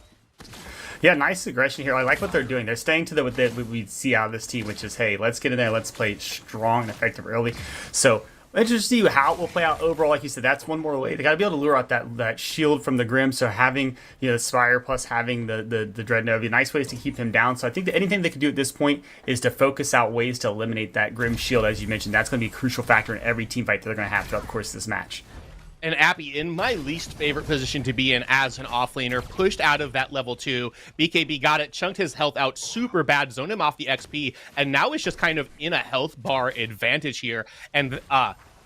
Yeah, nice aggression here. I like what they're doing. They're staying to what we see out of this team, which is, hey, let's get in there. Let's play strong and effective early. So interested to see how it will play out overall. Like you said, that's one more way. They got to be able to lure out that shield from the Grim. So having the Spire plus having the Dreadnought, nice ways to keep him down. So I think that anything they can do at this point is to focus out ways to eliminate that Grim shield, as you mentioned. That's going to be a crucial factor in every team fight that they're going to have throughout the course of this match. And Appy, in my least favorite position to be in as an offlaner, pushed out of that level 2. BKB got it, chunked his health out super bad, zoned him off the XP, and now is just kind of in a health bar advantage here. And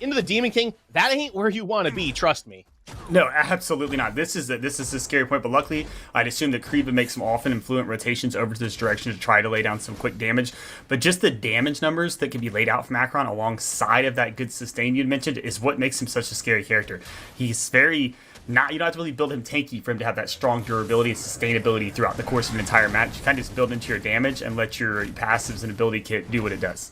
into the Demon King, that ain't where you want to be, trust me. No, absolutely not. This is a scary point, but luckily, I'd assume that Creed would make some often and fluent rotations over to this direction to try to lay down some quick damage. But just the damage numbers that can be laid out from Akron alongside of that good sustain you'd mentioned is what makes him such a scary character. He's very you don't have to really build him tanky for him to have that strong durability and sustainability throughout the course of an entire match. You kind of just build into your damage and let your passives and ability kit do what it does.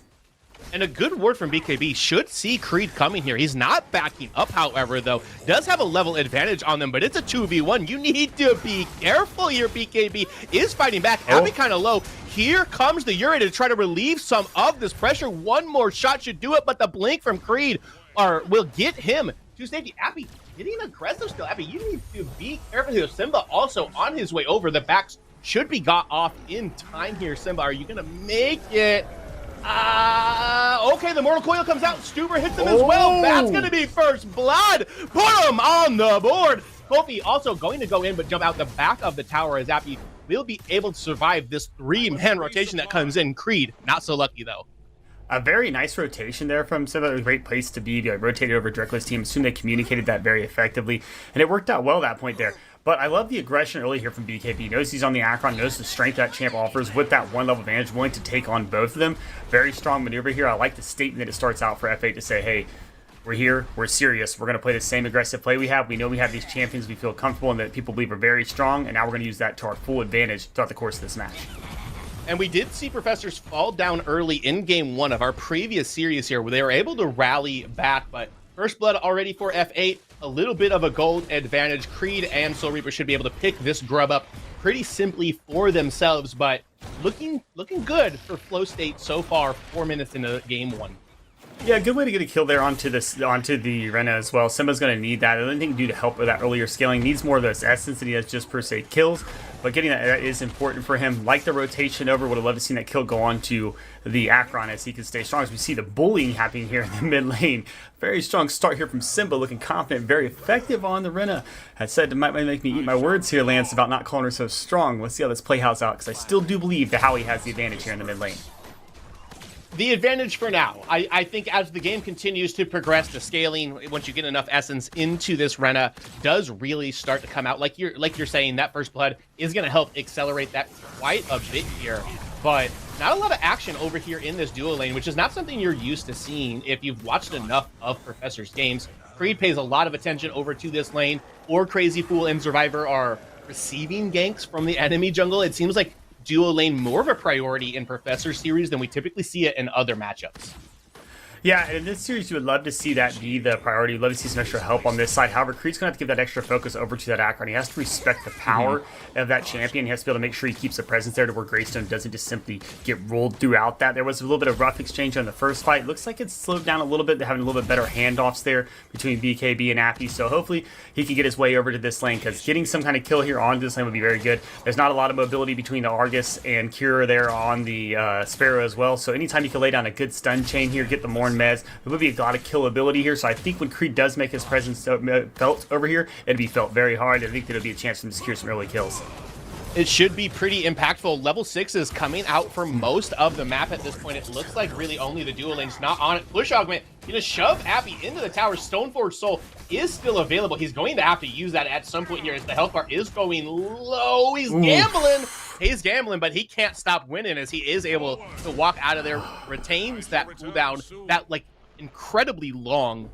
And a good word from BKB should see Creed coming here. He's not backing up, however, though. Does have a level advantage on them, but it's a 2v1. You need to be careful here. BKB is fighting back. Abby kind of low. Here comes the Uri to try to relieve some of this pressure. One more shot should do it, but the blink from Creed will get him to safety. Abby getting aggressive still. Abby, you need to be careful here. Simba also on his way over. The backs should be got off in time here. Simba, are you going to make it? Okay, the Mortal Coil comes out. Stuber hits him as well. That's going to be first blood. Put him on the board. Kofi also going to go in, but jump out the back of the tower as Appy will be able to survive this 3-man rotation that comes in. Creed, not so lucky, though. A very nice rotation there from Simba. A great place to be. Rotated over Dracula's team. Assume they communicated that very effectively, and it worked out well at that point there. But I love the aggression early here from BKB. Knows he's on the Akron, knows the strength that champ offers with that one level advantage, willing to take on both of them. Very strong maneuver here. I like the statement that it starts out for F8 to say, hey, we're here, we're serious, we're going to play the same aggressive play we have. We know we have these champions we feel comfortable and that people believe are very strong, and now we're going to use that to our full advantage throughout the course of this match. And we did see Professors fall down early in game 1 of our previous series here, where they were able to rally back, but first blood already for F8. a little bit of a gold advantage. Creed and Soul Reaper should be able to pick this grub up pretty simply for themselves, but looking good for Flow State so far, 4 minutes into game 1. Yeah, good way to get a kill there onto the Rena as well. Simba's going to need that. The only thing to do to help with that earlier scaling needs more of those essence than he has just per se kills. But getting that is important for him. Like the rotation over, would have loved to see that kill go on to the Akron as he can stay strong. As we see the bullying happening here in the mid lane. Very strong start here from Simba, looking confident, very effective on the Rena. I said it might make me eat my words here, Lance, about not calling her so strong. Let's see how this playhouse out, because I still do believe that Howie has the advantage here in the mid lane. The advantage for now. I think as the game continues to progress, the scaling, once you get enough essence into this Rena, does really start to come out. Like you're saying, that first blood is going to help accelerate that quite a bit here. But not a lot of action over here in this duo lane, which is not something you're used to seeing if you've watched enough of Professor's games. Creed pays a lot of attention over to this lane, or Crazy Fool and Survivor are receiving ganks from the enemy jungle. It seems like duo lane more of a priority in Professor series than we typically see it in other matchups. Yeah, and in this series, you would love to see that be the priority. You'd love to see some extra help on this side. However, Creed's going to have to give that extra focus over to that Akron. He has to respect the power of that champion. He has to be able to make sure he keeps a presence there to where Greystone doesn't just simply get rolled throughout that. There was a little bit of rough exchange on the first fight. Looks like it's slowed down a little bit. They're having a little bit better handoffs there between BKB and Appy. So hopefully he can get his way over to this lane, because getting some kind of kill here on this lane would be very good. There's not a lot of mobility between the Argus and Kira there on the Sparrow as well. So anytime you can lay down a good stun chain here, get the Morn Mez, it would be a lot of kill ability here. So I think when Creed does make his presence felt over here, it'd be felt very hard. I think there'll be a chance for him to secure some early kills. It should be pretty impactful. Level 6 is coming out for most of the map at this point. It looks like really only the duo lane's not on it. Push augment, gonna shove Appy into the tower. Stoneforge Soul is still available. He's going to have to use that at some point here as the health bar is going low. He's gambling. He's gambling, but he can't stop winning as he is able to walk out of there. Retains that cooldown, that like incredibly long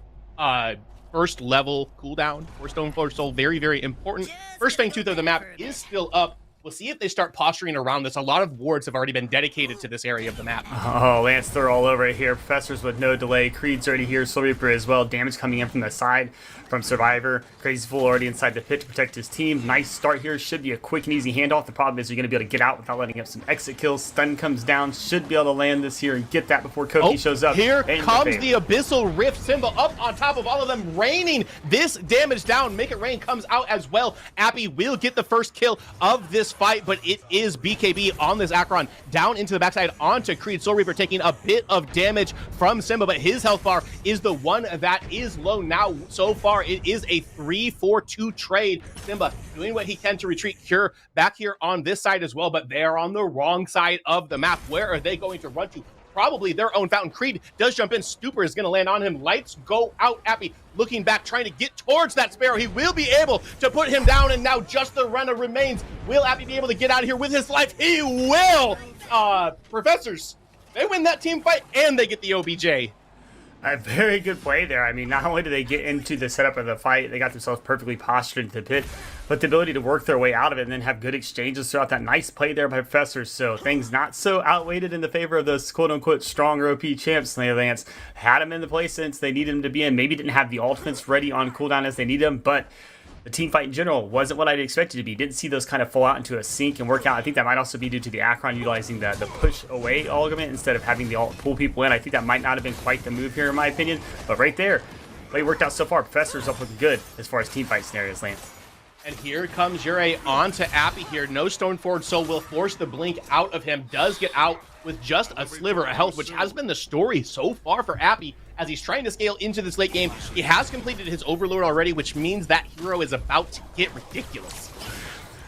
first level cooldown for Stoneforge Soul. Very, very important. First Fang Tooth of the map is still up. We'll see if they start posturing around this. A lot of wards have already been dedicated to this area of the map. Oh, Lance, they're all over it here. Professors with no delay. Creed's already here. Soul Reaper as well. Damage coming in from the side from Survivor. Crazy Fool already inside the pit to protect his team. Nice start here. Should be a quick and easy handoff. The problem is you're going to be able to get out without letting up some exit kills. Stun comes down. Should be able to land this here and get that before Koki shows up. Here comes the Abyssal Rift Simba up on top of all of them, raining this damage down. Make It Rain comes out as well. Appy will get the first kill of this fight, but it is BKB on this Akron down into the backside onto Creed. Soul Reaper taking a bit of damage from Simba, but his health bar is the one that is low now. So far, it is a 3-4-2 trade. Simba doing what he can to retreat. Cure back here on this side as well, but they are on the wrong side of the map. Where are they going to run to? Probably their own fountain. Creed does jump in. Stupor is going to land on him. Lights go out. Appy looking back, trying to get towards that Sparrow. He will be able to put him down, and now just the runner remains. Will Appy be able to get out of here with his life? He will! Professors, they win that team fight, and they get the OBJ. A very good play there. I mean, not only do they get into the setup of the fight, they got themselves perfectly postured into the pit, but the ability to work their way out of it and then have good exchanges throughout that. Nice play there by Professor. So things not so outweighted in the favor of those quote-unquote stronger OP champs. Lance had him in the place since they needed him to be in. Maybe didn't have the ultimates ready on cooldown as they need them, but the team fight in general wasn't what I'd expected to be. Didn't see those kind of fall out into a sync and work out. I think that might also be due to the Akron utilizing the push away argument instead of having the ult pull people in. I think that might not have been quite the move here in my opinion, but right there, the way it worked out so far, Professor's up looking good as far as team fight scenarios, Lance. And here comes Yurei onto Appy here. No Stoneforge Soul will force the blink out of him. Does get out with just a sliver of health, which has been the story so far for Appy as he's trying to scale into this late game. He has completed his Overlord already, which means that hero is about to get ridiculous.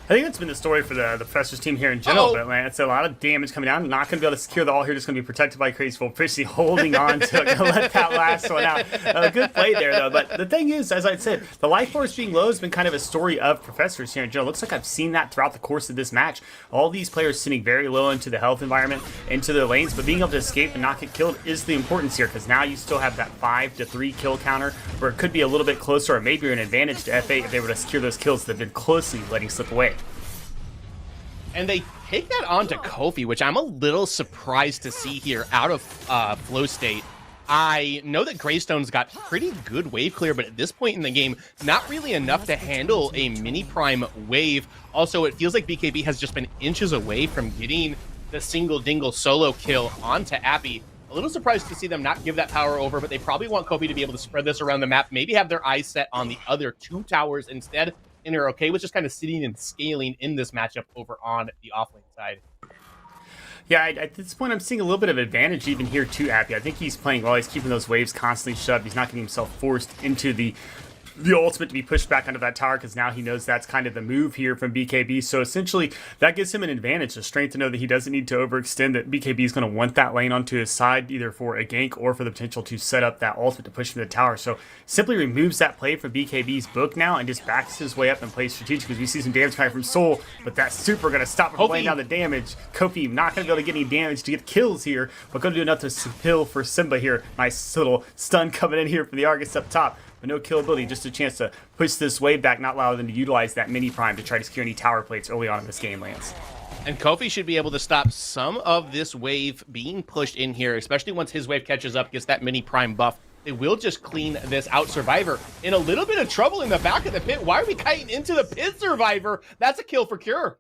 I think that's been the story for the Professor's team here in general, but Lance, a lot of damage coming down. Not going to be able to secure the all here, just going to be protected by Crazy Fool. Officially holding on to it. Going to let that last one out. Good play there, though. But the thing is, as I said, the life force being low has been kind of a story of Professors here in general. Looks like I've seen that throughout the course of this match. All these players sitting very low into the health environment, into their lanes, but being able to escape and not get killed is the importance here, because now you still have that 5-3 kill counter, where it could be a little bit closer, or maybe an advantage to F8 if they were to secure those kills that they've been closely letting slip away. And they take that on to Kofi, which I'm a little surprised to see here out of Flow State. I know that Greystone's got pretty good wave clear, but at this point in the game, not really enough to handle a mini prime wave. Also, it feels like BKB has just been inches away from getting the single dingle solo kill onto Appy. A little surprised to see them not give that power over, but they probably want Kofi to be able to spread this around the map, maybe have their eyes set on the other 2 towers instead, and are okay with just kind of sitting and scaling in this matchup over on the offlane side. Yeah, at this point, I'm seeing a little bit of advantage even here to Appy. I think he's playing well. He's keeping those waves constantly shoved. He's not getting himself forced into the ultimate to be pushed back under that tower, because now he knows that's kind of the move here from BKB. So essentially, that gives him an advantage, a strength to know that he doesn't need to overextend, that BKB is going to want that lane onto his side, either for a gank or for the potential to set up that ultimate to push him to the tower. So simply removes that play from BKB's book now and just backs his way up and plays strategic, because we see some damage coming from Soul, but that's super going to stop him from laying down the damage. Kofi not going to be able to get any damage to get kills here, but going to do enough to kill for Simba here. Nice little stun coming in here from the Argus up top. But no kill ability, just a chance to push this wave back, not allow them to utilize that mini prime to try to secure any tower plates early on in this game, Lance. And Kofi should be able to stop some of this wave being pushed in here, especially once his wave catches up, gets that mini prime buff. They will just clean this out. Survivor in a little bit of trouble in the back of the pit. Why are we kiting into the pit, Survivor? That's a kill for Cure.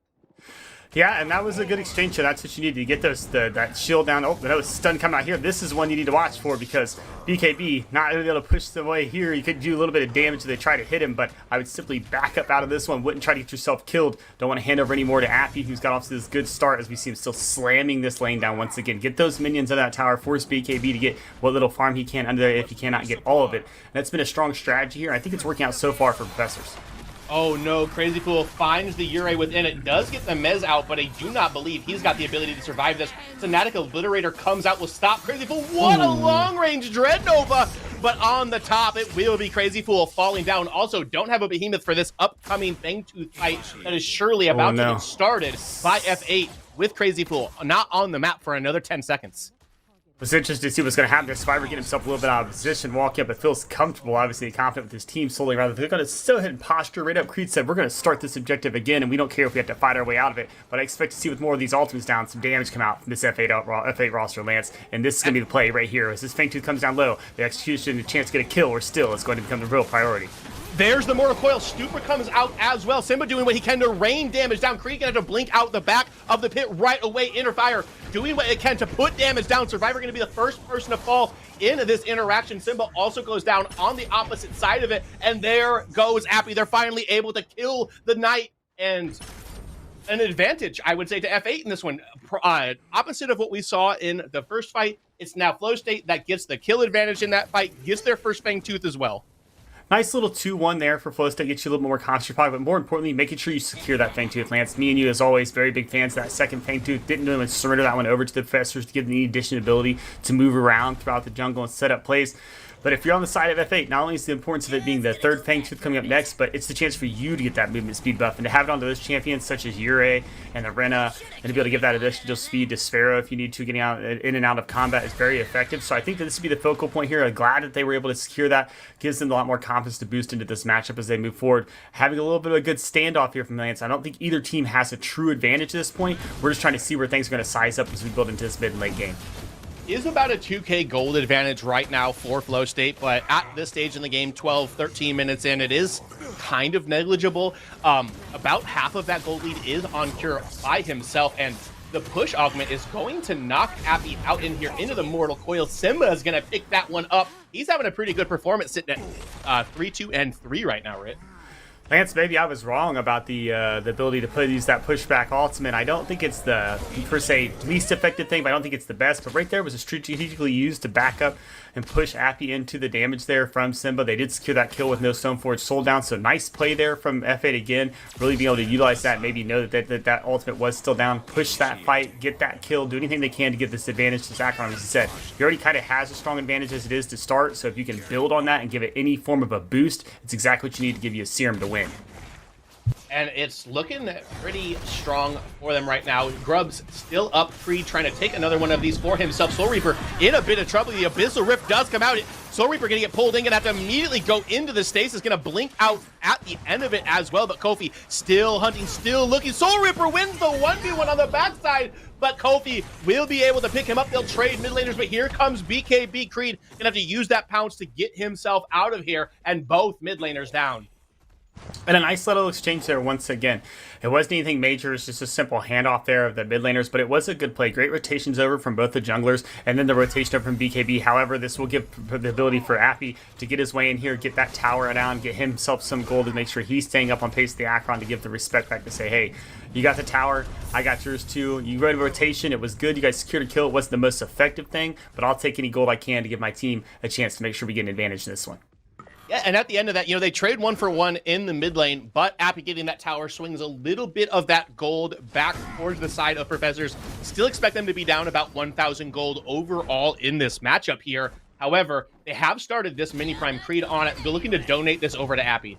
Yeah, and that was a good exchange. So that's what you need to get that shield down. Oh, that was stun coming out here. This is one you need to watch for, because BKB not able to push the way here. You could do a little bit of damage if they try to hit him, but I would simply back up out of this one. Wouldn't try to get yourself killed. Don't want to hand over any more to Appy, who's got off to this good start, as we see him still slamming this lane down once again. Get those minions of that tower. Force BKB to get what little farm he can under there if he cannot get all of it. And that's been a strong strategy here. I think it's working out so far for Professors. Oh no, Crazy Fool finds the Ure within it, does get the Mez out, but I do not believe he's got the ability to survive this. Fnatic Obliterator comes out, will stop Crazy Fool. What a long-range Dread Nova! But on the top, it will be Crazy Fool falling down. Also, don't have a Behemoth for this upcoming Fangtooth fight that is surely about to get started by F8 with Crazy Fool, not on the map for another 10 seconds. It's interesting to see what's going to happen to Survivor, get himself a little bit out of position, walking up, but feels comfortable, obviously confident with his team solely, rather they're going to still hit posture right up. Creed said, we're going to start this objective again, and we don't care if we have to fight our way out of it, but I expect to see with more of these ultimates down, some damage come out from this F8 roster, Lance, and this is going to be the play right here. As this Fangtooth comes down low, the execution, the chance to get a kill, or still, it's going to become the real priority. There's the Mortal Coil. Stupor comes out as well. Simba doing what he can to rain damage down. Creed gonna have to blink out the back of the pit right away. Interfire doing what it can to put damage down. Survivor gonna be the first person to fall in this interaction. Simba also goes down on the opposite side of it. And there goes Appy. They're finally able to kill the Knight, and an advantage, I would say, to F8 in this one. Opposite of what we saw in the first fight, it's now Flow State that gets the kill advantage in that fight, gets their first Fangtooth as well. Nice little 2-1 there for Flow State, get you a little more concentrated, but more importantly, making sure you secure that Fangtooth, Lance. Me and you, as always, very big fans of that second Fangtooth. Didn't really surrender that one over to the Professors to give them the additional ability to move around throughout the jungle and set up plays. But if you're on the side of F8, not only is the importance of it being the third Fangtooth coming up next, but it's the chance for you to get that movement speed buff and to have it onto those champions such as Ure and the Rena, and to be able to give that additional speed to Sphero if you need to, getting out in and out of combat is very effective. So I think that this would be the focal point here. I'm glad that they were able to secure that. Gives them a lot more confidence to boost into this matchup as they move forward. Having a little bit of a good standoff here from Lance. I don't think either team has a true advantage at this point. We're just trying to see where things are going to size up as we build into this mid and late game. Is about a 2k gold advantage right now for Flow State, but at this stage in the game, 12-13 minutes in, it is kind of negligible. About half of that gold lead is on Cure by himself, and the push augment is going to knock Appy out in here into the Mortal Coil. Simba is going to pick that one up. He's having a pretty good performance, sitting at 3-2 and 3 right now, Rit. Lance, maybe I was wrong about the ability to use that pushback ultimate. I don't think it's the, per se, least effective thing, but I don't think it's the best. But right there was strategically used to back up and push Appy into the damage there from Simba. They did secure that kill with no Stoneforge Soul down, so nice play there from F8 again. Really being able to utilize that, maybe know that ultimate was still down, push that fight, get that kill, do anything they can to get this advantage to Zacron. As you said, he already kind of has a strong advantage as it is to start, so if you can build on that and give it any form of a boost, it's exactly what you need to give you a serum to win. and it's looking pretty strong for them right now. Grub's still up, Creed trying to take another one of these for himself. Soul Reaper in a bit of trouble. The Abyssal Rift does come out. Soul Reaper gonna get pulled in, gonna have to immediately go into the stasis, gonna blink out at the end of it as well, but Kofi still hunting, still looking. Soul Reaper wins the 1v1 on the backside, but Kofi will be able to pick him up. They'll trade mid laners, but here comes BKB. Creed gonna have to use that pounce to get himself out of here, and both mid laners down. And a nice little exchange there once again. It wasn't anything major, it was just a simple handoff there of the mid laners, but it was a good play. Great rotations over from both the junglers, and then the rotation over from BKB. However, this will give the ability for Appy to get his way in here, get that tower down, get himself some gold to make sure he's staying up on pace of the Akron to give the respect back to say, hey, you got the tower, I got yours too. You read a rotation, it was good, you guys secured a kill. It wasn't the most effective thing, but I'll take any gold I can to give my team a chance to make sure we get an advantage in this one. Yeah, and at the end of that, they trade 1-for-1 in the mid lane, but Appy getting that tower swings a little bit of that gold back towards the side of Professors. Still expect them to be down about 1,000 gold overall in this matchup here. However, they have started this mini Prime Creed on it. They're looking to donate this over to Appy.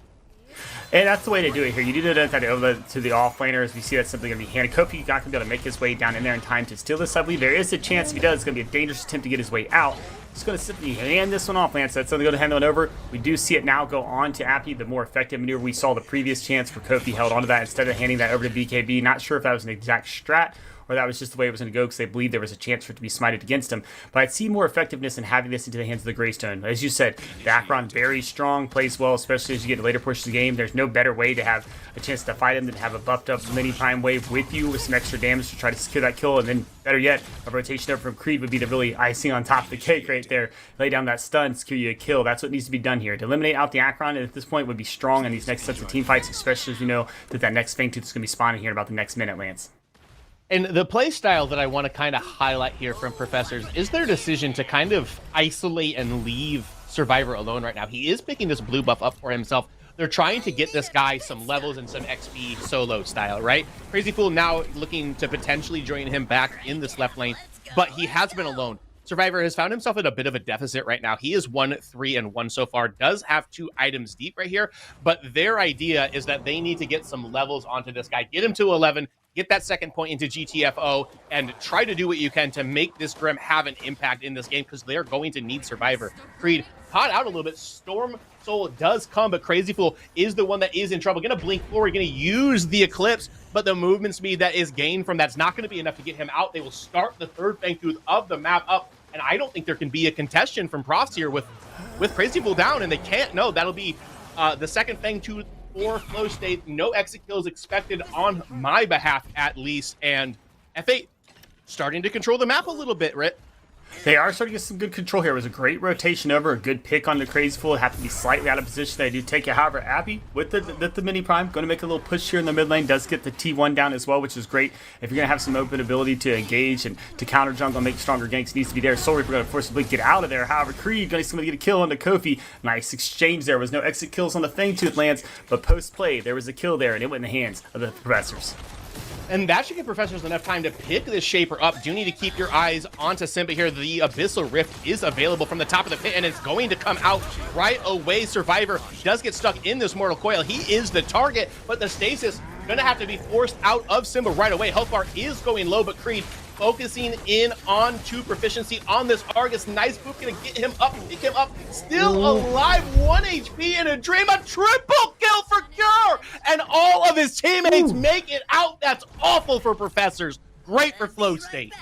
And that's the way to do it here. You do that over to the offlaners. We see that's simply going to be handed. Kofi not going to be able to make his way down in there in time to steal this. I believe there is a chance if he does, it's going to be a dangerous attempt to get his way out. He's going to simply hand this one off, Lance. That's something to hand it over. We do see it now go on to Appy, the more effective maneuver. We saw the previous chance where Kofi held onto that instead of handing that over to BKB. Not sure if that was an exact strat or that was just the way it was going to go because they believed there was a chance for it to be smited against him. But I'd see more effectiveness in having this into the hands of the Greystone. As you said, the Akron very strong, plays well, especially as you get to later portions of the game. There's no better way to have a chance to fight him than to have a buffed up mini Prime Wave with you with some extra damage to try to secure that kill. And then, better yet, a rotation over from Creed would be the really icing on top of the cake right there. Lay down that stun, secure you a kill. That's what needs to be done here. To eliminate out the Akron at this point would be strong in these next sets of team fights, especially as you know that next Fang Tooth is going to be spawning here in about the next minute, Lance. And the play style that I want to kind of highlight here from Professors is their decision to kind of isolate and leave Survivor alone right now. He is picking this blue buff up for himself. They're trying to get this guy some levels and some XP solo style, right? Crazy Fool now looking to potentially join him back in this left lane, but he has been alone. Survivor has found himself in a bit of a deficit right now. He is 1-3-1 so far, does have 2 items deep right here, but their idea is that they need to get some levels onto this guy, get him to 11, get that second point into GTFO, and try to do what you can to make this Grim have an impact in this game because they're going to need Survivor. Creed caught out a little bit. Storm Soul does come, but Crazy Fool is the one that is in trouble. Gonna blink forward, gonna use the Eclipse, but the movement speed that is gained from that's not gonna be enough to get him out. They will start the third Fang Tooth of the map up, and I don't think there can be a contestation from Profs here with Crazy Fool down, and they can't. No, that'll be the second Fang Tooth for Flow State. No exit kills expected on my behalf, at least, and F8 starting to control the map a little bit, Rit. They are starting to get some good control here. It was a great rotation over, a good pick on the Crazy Fool. Have to be slightly out of position. They do take it. However, Appy with the mini Prime, going to make a little push here in the mid lane. Does get the T1 down as well, which is great. If you're going to have some open ability to engage and to counter jungle and make stronger ganks, needs to be there. Soul Reaper going to forcibly get out of there. However, Creed going to get a kill on the Kofi. Nice exchange there. Was no exit kills on the Fang Tooth Lance, but post play there was a kill there, and it went in the hands of the Professors. And that should give Professors enough time to pick this Shaper up. Do need to keep your eyes onto Simba here. The Abyssal Rift is available from the top of the pit, and it's going to come out right away. Survivor does get stuck in this Mortal Coil. He is the target, but the Stasis going to have to be forced out of Simba right away. Health bar is going low, but Creed focusing in on 2 proficiency on this Argus. Nice boop, gonna get him up, pick him up. Still alive, 1 HP in a dream. A triple kill for Cure! And all of his teammates make it out. That's awful for Professors. Great for Flow State.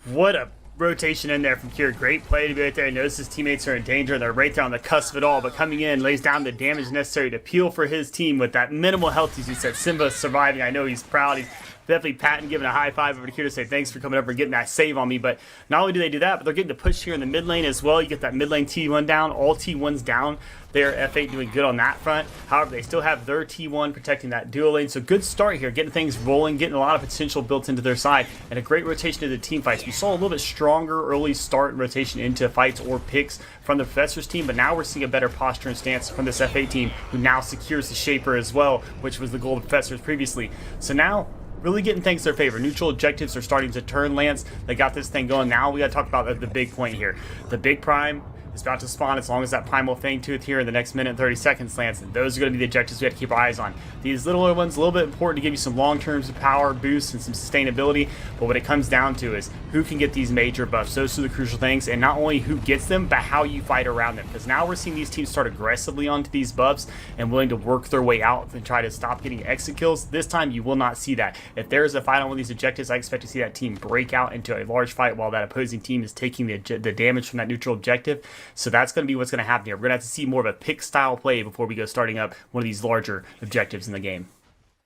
What a rotation in there from Cure. Great play to be right there. Knows his teammates are in danger and they're right there on the cusp of it all, but coming in, lays down the damage necessary to peel for his team with that minimal health, as you said. Simba surviving. I know he's proud. He's definitely patting, giving a high five over to Cure to say thanks for coming over and getting that save on me. But not only do they do that, but they're getting the push here in the mid lane as well. You get that mid lane T1 down, all T1s down there. F8 doing good on that front. However, they still have their T1 protecting that dual lane. So good start here, getting things rolling, getting a lot of potential built into their side, and a great rotation into the team fights. We saw a little bit stronger early start and rotation into fights or picks from the Professor's team, but now we're seeing a better posture and stance from this F8 team, who now secures the Shaper as well, which was the goal of the Professors previously. So now really getting things in their favor. Neutral objectives are starting to turn, Lance. They got this thing going. Now we got to talk about the big point here. The big Prime is about to spawn as long as that Primal Fangtooth here in the next minute and 30 seconds lands. And those are going to be the objectives we have to keep our eyes on. These little ones, a little bit important to give you some long-term power boosts and some sustainability, but what it comes down to is who can get these major buffs. Those are the crucial things, and not only who gets them, but how you fight around them. Because now we're seeing these teams start aggressively onto these buffs and willing to work their way out and try to stop getting exit kills. This time you will not see that. If there is a fight on one of these objectives, I expect to see that team break out into a large fight while that opposing team is taking the damage from that neutral objective. So that's going to be what's going to happen here. We're going to have to see more of a pick style play before we go starting up one of these larger objectives in the game.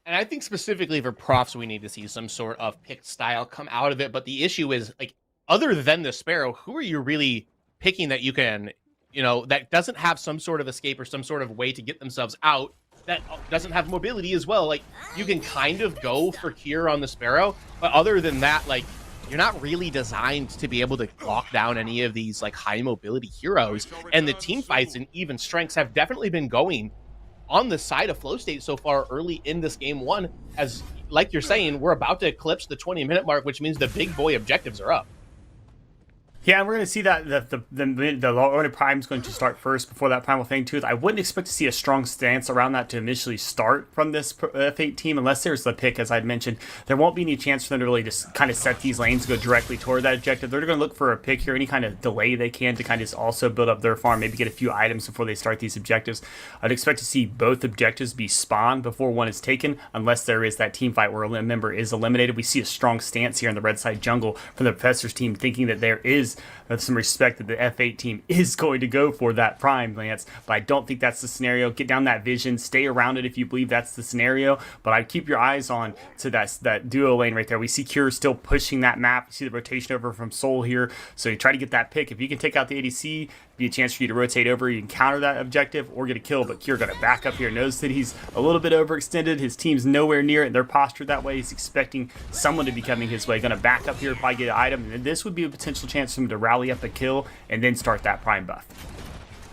And I think specifically for profs, we need to see some sort of pick style come out of it. But the issue is, like, other than the Sparrow, who are you really picking that you can, that doesn't have some sort of escape or some sort of way to get themselves out, that doesn't have mobility as well? Like, you can kind of go for Cure on the Sparrow, but other than that, like, you're not really designed to be able to lock down any of these like high mobility heroes. And the team fights and even strengths have definitely been going on the side of Flow State so far early in this game one. As like you're saying, we're about to eclipse the 20-minute mark, which means the big boy objectives are up. Yeah, and we're going to see that the Lord Prime is going to start first before that Primal Fangtooth. I wouldn't expect to see a strong stance around that to initially start from this Fate team unless there's the pick, as I'd mentioned. There won't be any chance for them to really just kind of set these lanes to go directly toward that objective. They're going to look for a pick here, any kind of delay they can to kind of also build up their farm, maybe get a few items before they start these objectives. I'd expect to see both objectives be spawned before one is taken, unless there is that team fight where a member is eliminated. We see a strong stance here in the red side jungle from the Professor's team, thinking that there is some respect that the F8 team is going to go for that Prime Lance, but I don't think that's the scenario. Get down that vision, stay around it if you believe that's the scenario, but I'd keep your eyes on to that duo lane right there. We see Cure still pushing that map. You see the rotation over from Soul here, so you try to get that pick. If you can take out the ADC, be a chance for you to rotate over, you can counter that objective or get a kill, but Cure going to back up here, knows that he's a little bit overextended, his team's nowhere near it, and they're postured that way. He's expecting someone to be coming his way, going to back up here, probably get an item, and this would be a potential chance for him to rally up a kill and then start that Prime buff.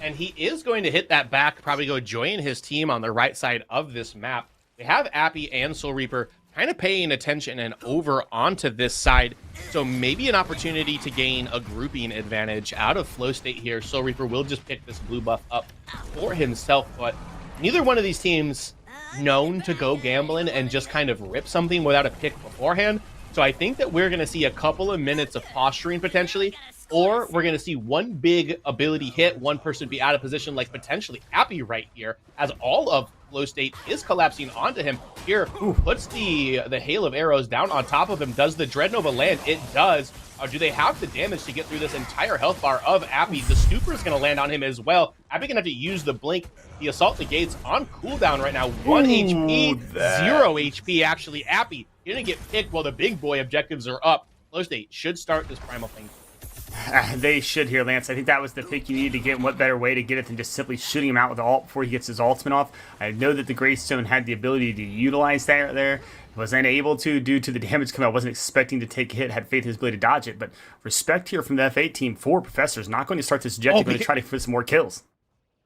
And he is going to hit that back, probably go join his team on the right side of this map. They have Appy and Soul Reaper kind of paying attention and over onto this side. So maybe an opportunity to gain a grouping advantage out of Flow State here. Soul Reaper will just pick this blue buff up for himself, but neither one of these teams known to go gambling and just kind of rip something without a pick beforehand. So I think that we're going to see a couple of minutes of posturing potentially, or we're going to see one big ability hit, one person be out of position, like potentially Appy right here, as all of Flow State is collapsing onto him. Here, puts the hail of arrows down on top of him. Does the Dreadnova land? It does. Do they have the damage to get through this entire health bar of Appy? The Stupor is going to land on him as well. Appy going to have to use the Blink. The Assault Negates on cooldown right now. 1 HP, 0 HP actually. Appy going to get picked while the big boy objectives are up. Flow State should start this Primal thing. They should here, Lance. I think that was the pick you needed to get, and what better way to get it than just simply shooting him out with the ult before he gets his ultimate off. I know that the Greystone had the ability to utilize that there. Was unable to due to the damage come out. Wasn't expecting to take a hit, had faith in his ability to dodge it. But respect here from the F8 team for Professors. Not going to start this objective, going to try to put some more kills.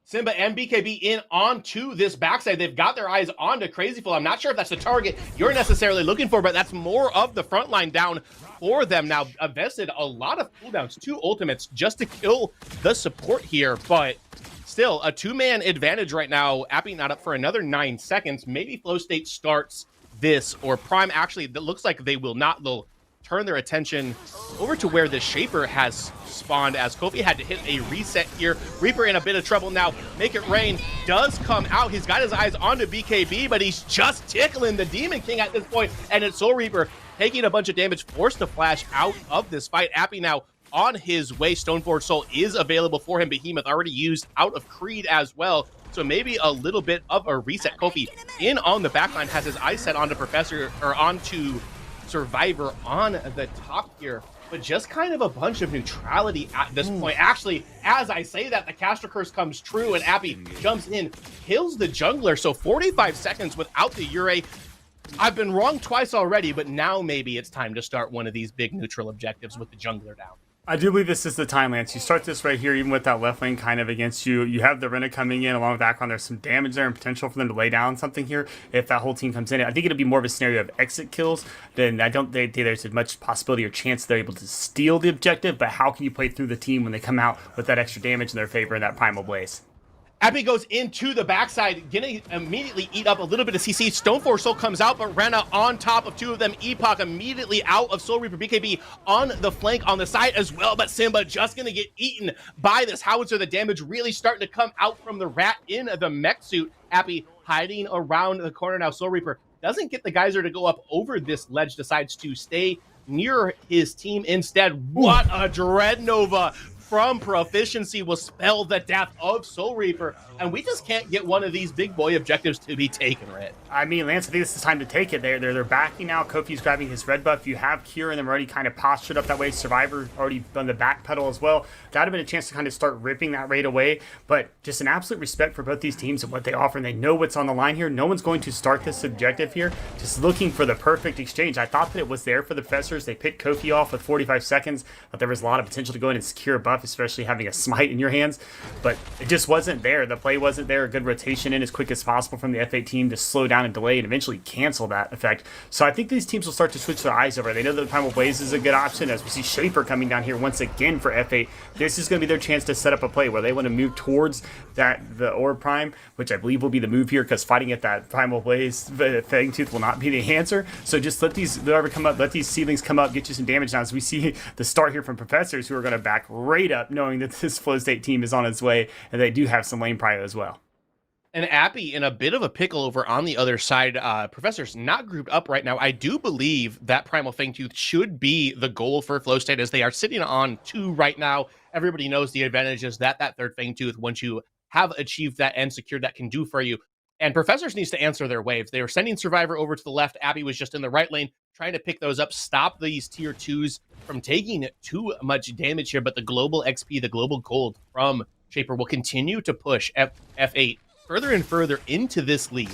Simba and BKB in onto this backside. They've got their eyes onto Crazyful. I'm not sure if that's the target you're necessarily looking for, but that's more of the front line down for them. Now, invested a lot of cooldowns, 2 ultimates just to kill the support here, but still a 2-man advantage right now. Appy not up for another 9 seconds. Maybe Flow State starts this, or Prime actually, that looks like they will not. They'll turn their attention over to where the Shaper has spawned, as Kofi had to hit a reset here. Reaper in a bit of trouble now. Make It Rain does come out. He's got his eyes onto BKB, but he's just tickling the Demon King at this point, and it's Soul Reaper taking a bunch of damage, forced to flash out of this fight. Appy now on his way. Stoneforge Soul is available for him. Behemoth already used out of Creed as well. So maybe a little bit of a reset. Kofi in on the backline, has his eyes set onto Professor, or onto Survivor on the top here, but just kind of a bunch of neutrality at this point. Actually, as I say that, the Caster Curse comes true, and Appy jumps in, kills the jungler. So 45 seconds without the Ure. I've been wrong twice already, but now maybe it's time to start one of these big neutral objectives with the jungler down. I do believe this is the time, Lance. You start this right here, even with that left lane kind of against you. You have the Rena coming in along with Akron. There's some damage there and potential for them to lay down something here if that whole team comes in. I think it'll be more of a scenario of exit kills. Then I don't think there's as much possibility or chance they're able to steal the objective, but how can you play through the team when they come out with that extra damage in their favor in that Primal Blaze? Abby goes into the backside, gonna immediately eat up a little bit of CC. Stoneforce Soul comes out, but Rena on top of two of them. Epoch immediately out of Soul Reaper. BKB on the flank on the side as well, but Simba just gonna get eaten by this howitzer. The damage really starting to come out from the rat in the mech suit. Abby hiding around the corner now. Soul Reaper doesn't get the geyser to go up over this ledge, decides to stay near his team instead. What a Dread Nova from Proficiency will spell the death of Soul Reaper, and we just can't get one of these big boy objectives to be taken, Red. I mean, Lance, I think this is time to take it. They're backing now. Kofi's grabbing his red buff. You have Kira and them already kind of postured up that way. Survivor already on the back pedal as well. That would have been a chance to kind of start ripping that raid away, but just an absolute respect for both these teams and what they offer, and they know what's on the line here. No one's going to start this objective here, just looking for the perfect exchange. I thought that it was there for the Professors. They picked Kofi off with 45 seconds, but there was a lot of potential to go in and secure a buff, especially having a smite in your hands, but it just wasn't there. The play wasn't there. A good rotation in as quick as possible from the F8 team to slow down and delay and eventually cancel that effect. So I think these teams will start to switch their eyes over. They know that the Primal Blaze is a good option, as we see Shaper coming down here once again for F8. This is going to be their chance to set up a play where they want to move towards the Orb Prime, which I believe will be the move here, because fighting at that Primal Blaze Fangtooth will not be the answer. So just let these come up, let these seedlings come up, get you some damage down. As we see the start here from Professors, who are going to back right up, knowing that this Flow State team is on its way, and they do have some lane prio as well. And Appy in a bit of a pickle over on the other side. Professor's not grouped up right now. I do believe that Primal Fangtooth should be the goal for Flow State, as they are sitting on 2 right now. Everybody knows the advantages that third Fangtooth, once you have achieved that and secured that, can do for you. And Professors needs to answer their waves. They were sending Survivor over to the left. Abby was just in the right lane, trying to pick those up, stop these tier 2s from taking too much damage here. But the global XP, the global gold from Shaper will continue to push F8 further and further into this lead.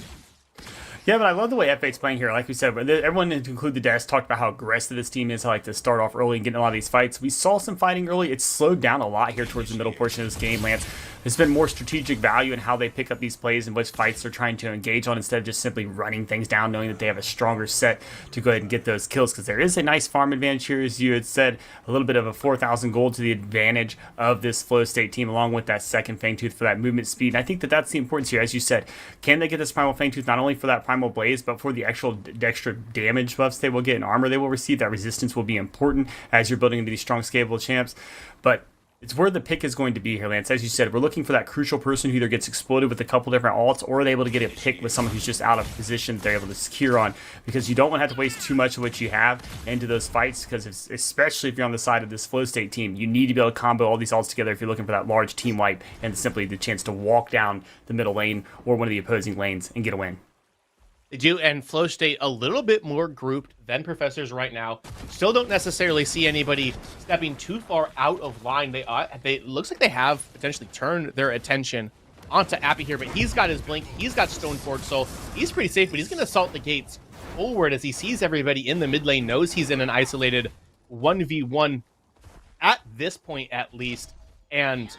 Yeah, but I love the way F8's playing here. Like we said, everyone, to include the desk, talked about how aggressive this team is, how like to start off early and get in a lot of these fights. We saw some fighting early. It's slowed down a lot here towards the middle portion of this game, Lance. There's been more strategic value in how they pick up these plays and which fights they're trying to engage on, instead of just simply running things down, knowing that they have a stronger set to go ahead and get those kills, because there is a nice farm advantage here, as you had said, a little bit of a 4,000 gold to the advantage of this Flow State team, along with that second Fangtooth for that movement speed. And I think that that's the importance here. As you said, can they get this Primal Fangtooth not only for that Primal Blaze, but for the actual extra damage buffs they will get and armor they will receive? That resistance will be important as you're building into these strong, scalable champs. But it's where the pick is going to be here, Lance. As you said, we're looking for that crucial person who either gets exploded with a couple different alts, or are they able to get a pick with someone who's just out of position that they're able to secure on, because you don't want to have to waste too much of what you have into those fights, because especially if you're on the side of this Flow State team, you need to be able to combo all these alts together if you're looking for that large team wipe and simply the chance to walk down the middle lane or one of the opposing lanes and get a win. They do, and Flow State a little bit more grouped than Professors right now. Still don't necessarily see anybody stepping too far out of line. They looks like they have potentially turned their attention onto Appy here, but he's got his blink, he's got Stoneforge, so he's pretty safe, but he's going to assault the gates forward as he sees everybody in the mid lane, knows he's in an isolated 1v1 at this point at least, and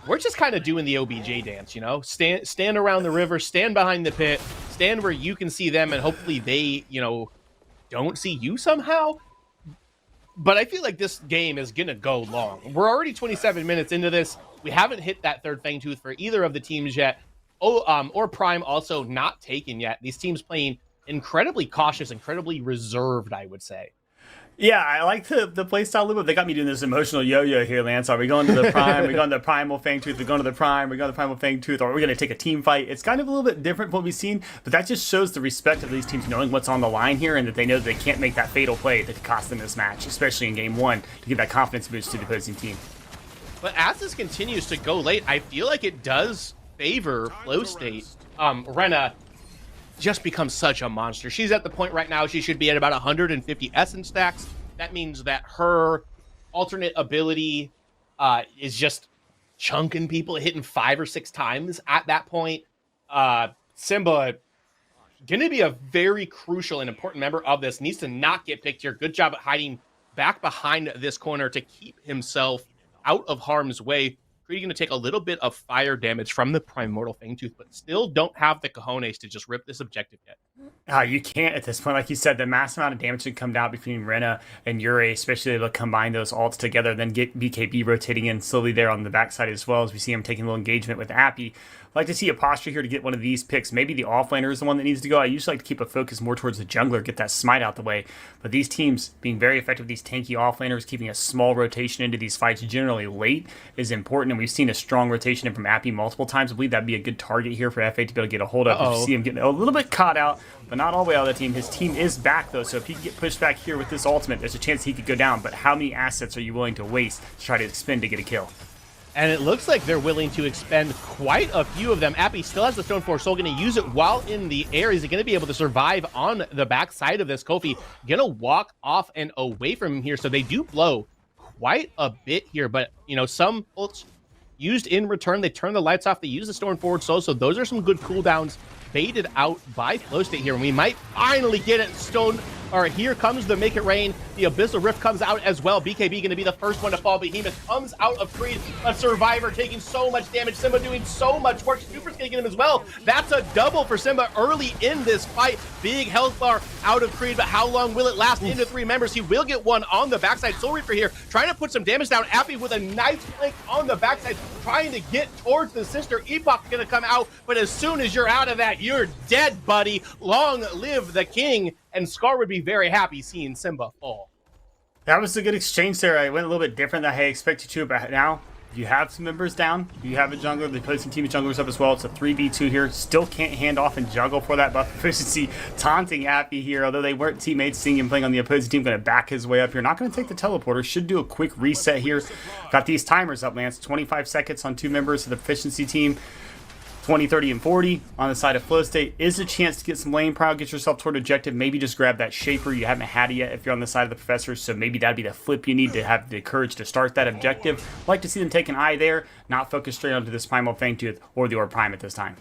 we're just kind of doing the OBJ dance, you know? Stand around the river, stand behind the pit, stand where you can see them, and hopefully they, don't see you somehow. But I feel like this game is going to go long. We're already 27 minutes into this. We haven't hit that third Fangtooth for either of the teams yet. Or Prime also not taken yet. These teams playing incredibly cautious, incredibly reserved, I would say. Yeah, I like the play style a little bit. They got me doing this emotional yo-yo here, Lance. Are we going to the Prime? We're going to the Primal Fangtooth. We're going to the Prime. We're going to the Primal Fangtooth. Or are we going to take a team fight? It's kind of a little bit different from what we've seen, but that just shows the respect of these teams knowing what's on the line here, and that they know that they can't make that fatal play that could cost them this match, especially in game 1, to give that confidence boost to the opposing team. But as this continues to go late, I feel like it does favor Flow State. Rena just becomes such a monster. She's at the point right now she should be at about 150 essence stacks. That means that her alternate ability is just chunking people, hitting 5 or 6 times at that point. Simba, going to be a very crucial and important member of this. Needs to not get picked here. Good job at hiding back behind this corner to keep himself out of harm's way. Creed going to take a little bit of fire damage from the Primordial Fangtooth, but still don't have the cojones to just rip this objective yet. You can't at this point. Like you said, the mass amount of damage that come down between Rena and Yurei, especially able to combine those ults together, then get BKB rotating in slowly there on the backside as well, as we see him taking a little engagement with Appy. I'd like to see a posture here to get one of these picks. Maybe the offlaner is the one that needs to go. I usually like to keep a focus more towards the jungler, get that smite out the way. But these teams being very effective, these tanky offlaners, keeping a small rotation into these fights generally late is important. And we've seen a strong rotation in from Appy multiple times. I believe that'd be a good target here for FA to be able to get a hold of. If you see him getting a little bit caught out, but not all the way out of the team. His team is back, though, so if he can get pushed back here with this ultimate, there's a chance he could go down. But how many assets are you willing to waste to try to expend to get a kill? And it looks like they're willing to expend quite a few of them. Appy still has the Stone Force Soul, going to use it while in the air. Is he going to be able to survive on the backside of this? Kofi going to walk off and away from him here. So they do blow quite a bit here. But, you know, some ults used in return. They turn the lights off. They use the Storm Forward Soul. So those are some good cooldowns baited out by Flow State here. And we might finally get it. Here comes the Make It Rain. The Abyssal Rift comes out as well. BKB going to be the first one to fall. Behemoth comes out of Creed. A Survivor taking so much damage. Simba doing so much work. Super's going to get him as well. That's a double for Simba early in this fight. Big health bar out of Creed, but how long will it last? Into 3 members. He will get one on the backside. Soul Reaper here trying to put some damage down. Appy with a nice flank on the backside, trying to get towards the sister. Epoch going to come out, but as soon as you're out of that, you're dead, buddy. Long live the king. And Scar would be very happy seeing Simba fall. That was a good exchange there. I went a little bit different than I expected to, but now you have some members down. You have a jungler. They put some team of junglers up as well. It's a 3v2 here. Still can't hand off and juggle for that buff efficiency. Taunting Appy here, although they weren't teammates, seeing him playing on the opposing team. Going to back his way up here. Not going to take the teleporter. Should do a quick reset here. Got these timers up, Lance. 25 seconds on 2 members of the efficiency team. 20, 30, and 40 on the side of Flow State is a chance to get some lane proud, get yourself toward objective. Maybe just grab that Shaper. You haven't had it yet if you're on the side of the Professor, so maybe that'd be the flip you need to have the courage to start that objective. Like to see them take an eye there, not focus straight onto this Primal Fangtooth or the Orb Prime at this time.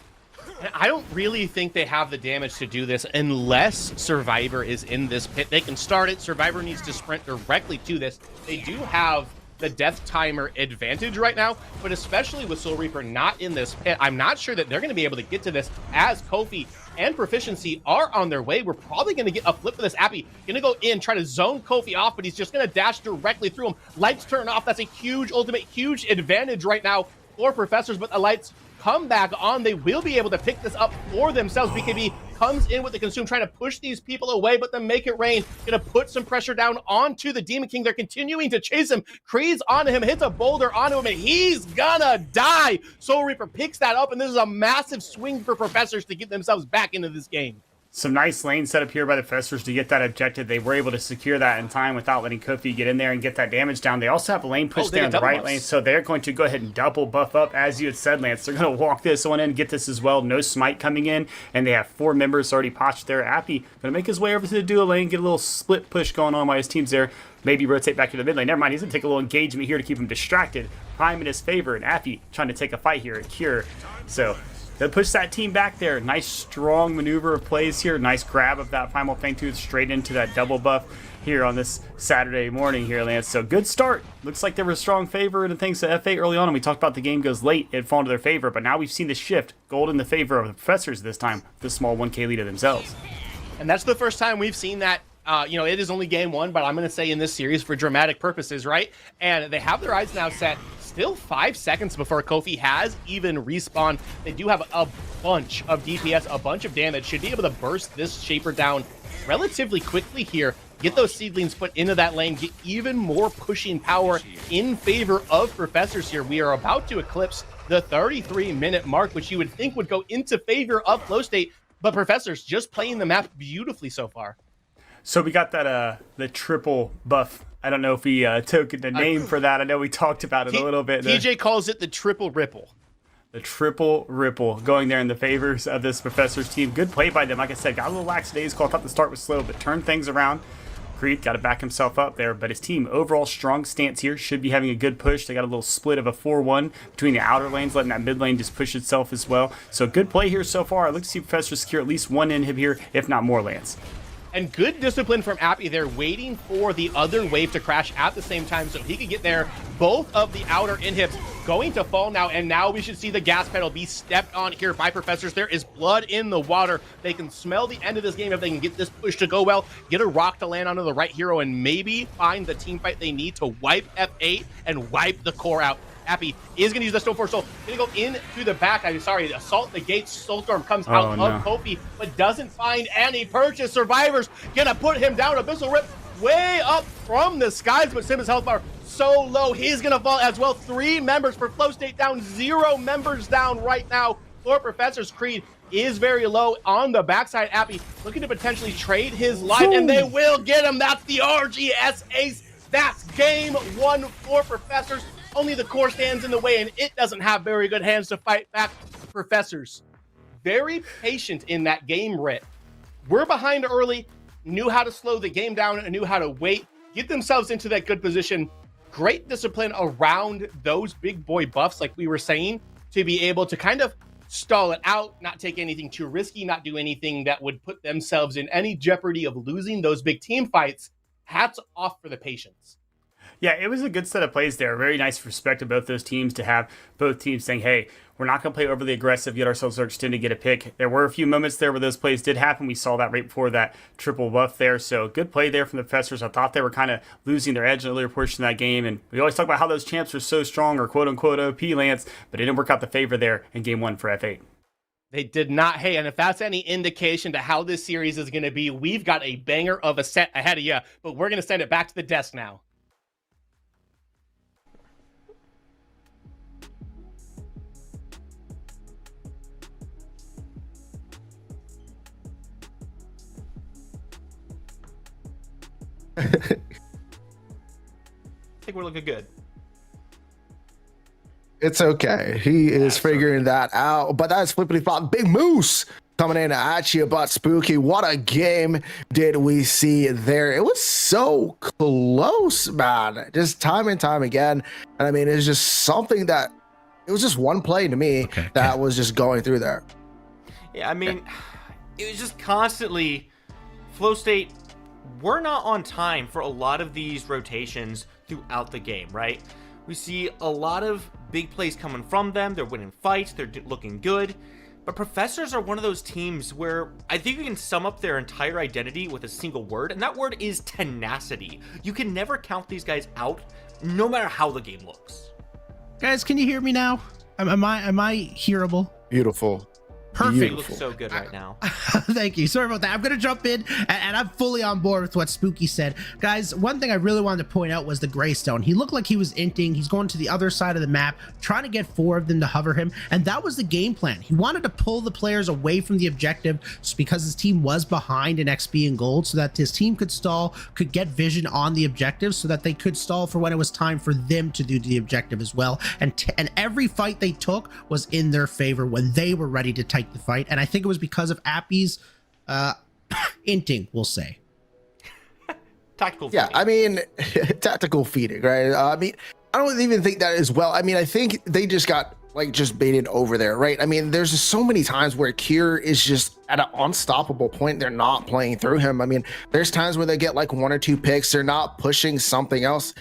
I don't really think they have the damage to do this unless Survivor is in this pit. They can start it. Survivor needs to sprint directly to this. They do have the death timer advantage right now, but especially with Soul Reaper not in this pit, I'm not sure that they're going to be able to get to this as Kofi and Proficiency are on their way. We're probably going to get a flip for this. Appy going to go in, try to zone Kofi off, but he's just going to dash directly through him. Lights turn off. That's a huge ultimate, huge advantage right now for Professors, but the lights come back on. They will be able to pick this up for themselves. BKB comes in with the Consume, trying to push these people away, but the Make It Rain gonna put some pressure down onto the Demon King. They're continuing to chase him. Creed's onto him, hits a boulder onto him, and he's gonna die. Soul Reaper picks that up, and this is a massive swing for Professors to get themselves back into this game. Some nice lane set up here by the Professors to get that objective. They were able to secure that in time without letting Kofi get in there and get that damage down. They also have a lane push there in the right lane, so they're going to go ahead and double buff up, as you had said, Lance. They're going to walk this one in, get this as well. No smite coming in, and they have 4 members already postured there. Appy going to make his way over to the duo lane, get a little split push going on while his team's there. Maybe rotate back to the mid lane. Never mind, he's going to take a little engagement here to keep him distracted. Prime in his favor, and Appy trying to take a fight here, a cure. So they'll push that team back there. Nice strong maneuver of plays here. Nice grab of that Primal Fangtooth straight into that double buff here on this Saturday morning here, Lance. So good start. Looks like they were a strong favorite and thanks to F8 early on. And we talked about the game goes late. It fallen to their favor. But now we've seen the shift. Gold in the favor of the Professors this time. The small 1K lead of themselves. And that's the first time we've seen that. It is only game 1, but I'm going to say in this series for dramatic purposes, right? And they have their eyes now set. Still 5 seconds before Kofi has even respawned. They do have a bunch of DPS, a bunch of damage. Should be able to burst this Shaper down relatively quickly here. Get those seedlings put into that lane. Get even more pushing power in favor of Professors here. We are about to eclipse the 33-minute mark, which you would think would go into favor of Flow State. But Professors just playing the map beautifully so far. So we got that the triple buff. I don't know if we took the name for that. I know we talked about it a little bit. TJ calls it the triple ripple. The triple ripple going there in the favors of this Professor's team. Good play by them. Like I said, got a little lackadaisical. I thought the start was slow, but turned things around. Creed got to back himself up there, but his team overall strong stance here, should be having a good push. They got a little split of a 4-1 between the outer lanes, letting that mid lane just push itself as well. So good play here so far. I look to see Professor secure at least one inhib here, if not more, Lance. And good discipline from Appy there, waiting for the other wave to crash at the same time so he could get there. Both of the outer inhibs going to fall now, and now we should see the gas pedal be stepped on here by Professors. There is blood in the water. They can smell the end of this game if they can get this push to go well, get a rock to land onto the right hero, and maybe find the team fight they need to wipe F8 and wipe the core out. Appy is going to use the Stone Force Soul. Going to go into the back. I'm sorry, Assault the Gates. Soulstorm comes out of Kofi, but doesn't find any purchase. Survivors going to put him down. Abyssal Rip way up from the skies, but Simba's health bar so low. He's going to fall as well. 3 members for Flow State down. 0 members down right now for Professor's Creed. Is very low on the backside. Appy looking to potentially trade his life, and they will get him. That's the RGS ace. That's game 1 for Professors. Only the core stands in the way, and it doesn't have very good hands to fight back. Professors, very patient in that game, Rit. We're behind early, knew how to slow the game down, and knew how to wait, get themselves into that good position. Great discipline around those big boy buffs, like we were saying, to be able to kind of stall it out, not take anything too risky, not do anything that would put themselves in any jeopardy of losing those big team fights. Hats off for the patience. Yeah, it was a good set of plays there. Very nice respect to both those teams to have both teams saying, hey, we're not going to play overly aggressive, get ourselves searched in to get a pick. There were a few moments there where those plays did happen. We saw that right before that triple buff there. So good play there from the Professors. I thought they were kind of losing their edge in the earlier portion of that game. And we always talk about how those champs are so strong or quote unquote OP, Lance, but it didn't work out the favor there in game 1 for F8. They did not. Hey, and if that's any indication to how this series is going to be, we've got a banger of a set ahead of you, but we're going to send it back to the desk now. I think we're looking good. It's okay. He is figuring that out. But that's flippity flop. Big Moose coming in at you, but Spooky. What a game did we see there? It was so close, man. Just time and time again. And I mean, it's just something that it was just one play to me that was just going through there. Yeah, I mean, it was just constantly Flow State. We're not on time for a lot of these rotations throughout the game, right? We see a lot of big plays coming from them. They're winning fights. They're looking good. But Professors are one of those teams where I think you can sum up their entire identity with a single word, and that word is tenacity. You can never count these guys out, no matter how the game looks. Guys, can you hear me now? Am I hearable? Beautiful. Perfect. You look so good right now. Thank you. Sorry about that. I'm going to jump in, and I'm fully on board with what Spooky said. Guys, one thing I really wanted to point out was the Greystone. He looked like he was inting. He's going to the other side of the map, trying to get 4 of them to hover him, and that was the game plan. He wanted to pull the players away from the objective because his team was behind in XP and gold, so that his team could stall, could get vision on the objective, so that they could stall for when it was time for them to do the objective as well. And every fight they took was in their favor when they were ready to take the fight, and I think it was because of Appy's inting, we'll say. Tactical feeding. Yeah, I mean, tactical feeding, right? I mean, I don't even think that as well. I mean, I think they just got just baited over there, right? I mean, there's just so many times where Kier is just at an unstoppable point. They're not playing through him. I mean, there's times where they get 1 or 2 picks. They're not pushing something else.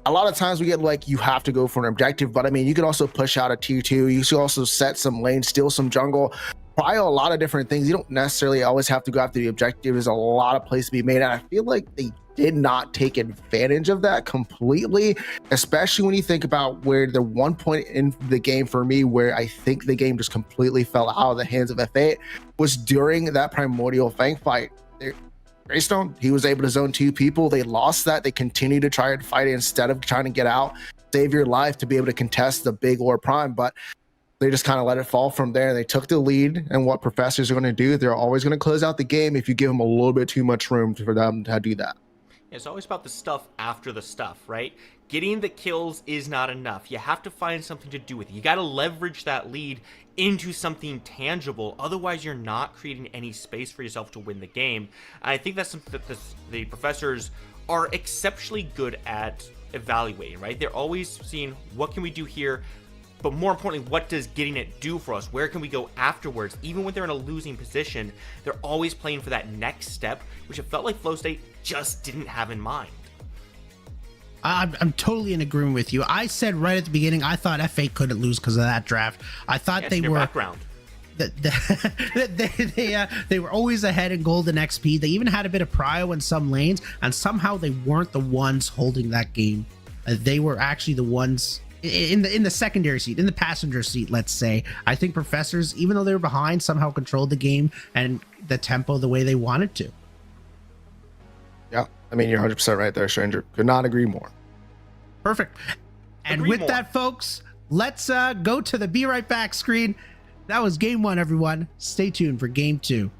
A lot of times we get you have to go for an objective, but I mean, you could also push out a tier 2. You should also set some lane, steal some jungle, try a lot of different things. You don't necessarily always have to go after the objective. There's a lot of plays to be made, and I feel like they did not take advantage of that completely, especially when you think about where the one point in the game for me where I think the game just completely fell out of the hands of F8 was during that Primordial Fang fight. Greystone, he was able to zone 2 people. They lost that. They continued to try and fight it instead of trying to get out, save your life to be able to contest the big or prime, but they just kind of let it fall from there. They took the lead, and what Professors are going to do, they're always going to close out the game if you give them a little bit too much room for them to do that. It's always about the stuff after the stuff, right? Getting the kills is not enough. You have to find something to do with it. You got to leverage that lead into something tangible. Otherwise, you're not creating any space for yourself to win the game. I think that's something that the Professors are exceptionally good at evaluating, right? They're always seeing, what can we do here? But more importantly, what does getting it do for us? Where can we go afterwards? Even when they're in a losing position, they're always playing for that next step, which it felt like Flow State just didn't have in mind. I'm totally in agreement with you. I said right at the beginning, I thought F8 couldn't lose because of that draft. I thought they were background. They were always ahead in golden XP. They even had a bit of prio in some lanes, and somehow they weren't the ones holding that game. They were actually the ones in the secondary seat, in the passenger seat, let's say. I think Professors, even though they were behind, somehow controlled the game and the tempo the way they wanted to. Yeah, I mean, you're 100% right there, Stranger. Could not agree more. Perfect. And with that, folks, let's go to the Be Right Back screen. That was game 1, everyone. Stay tuned for game 2.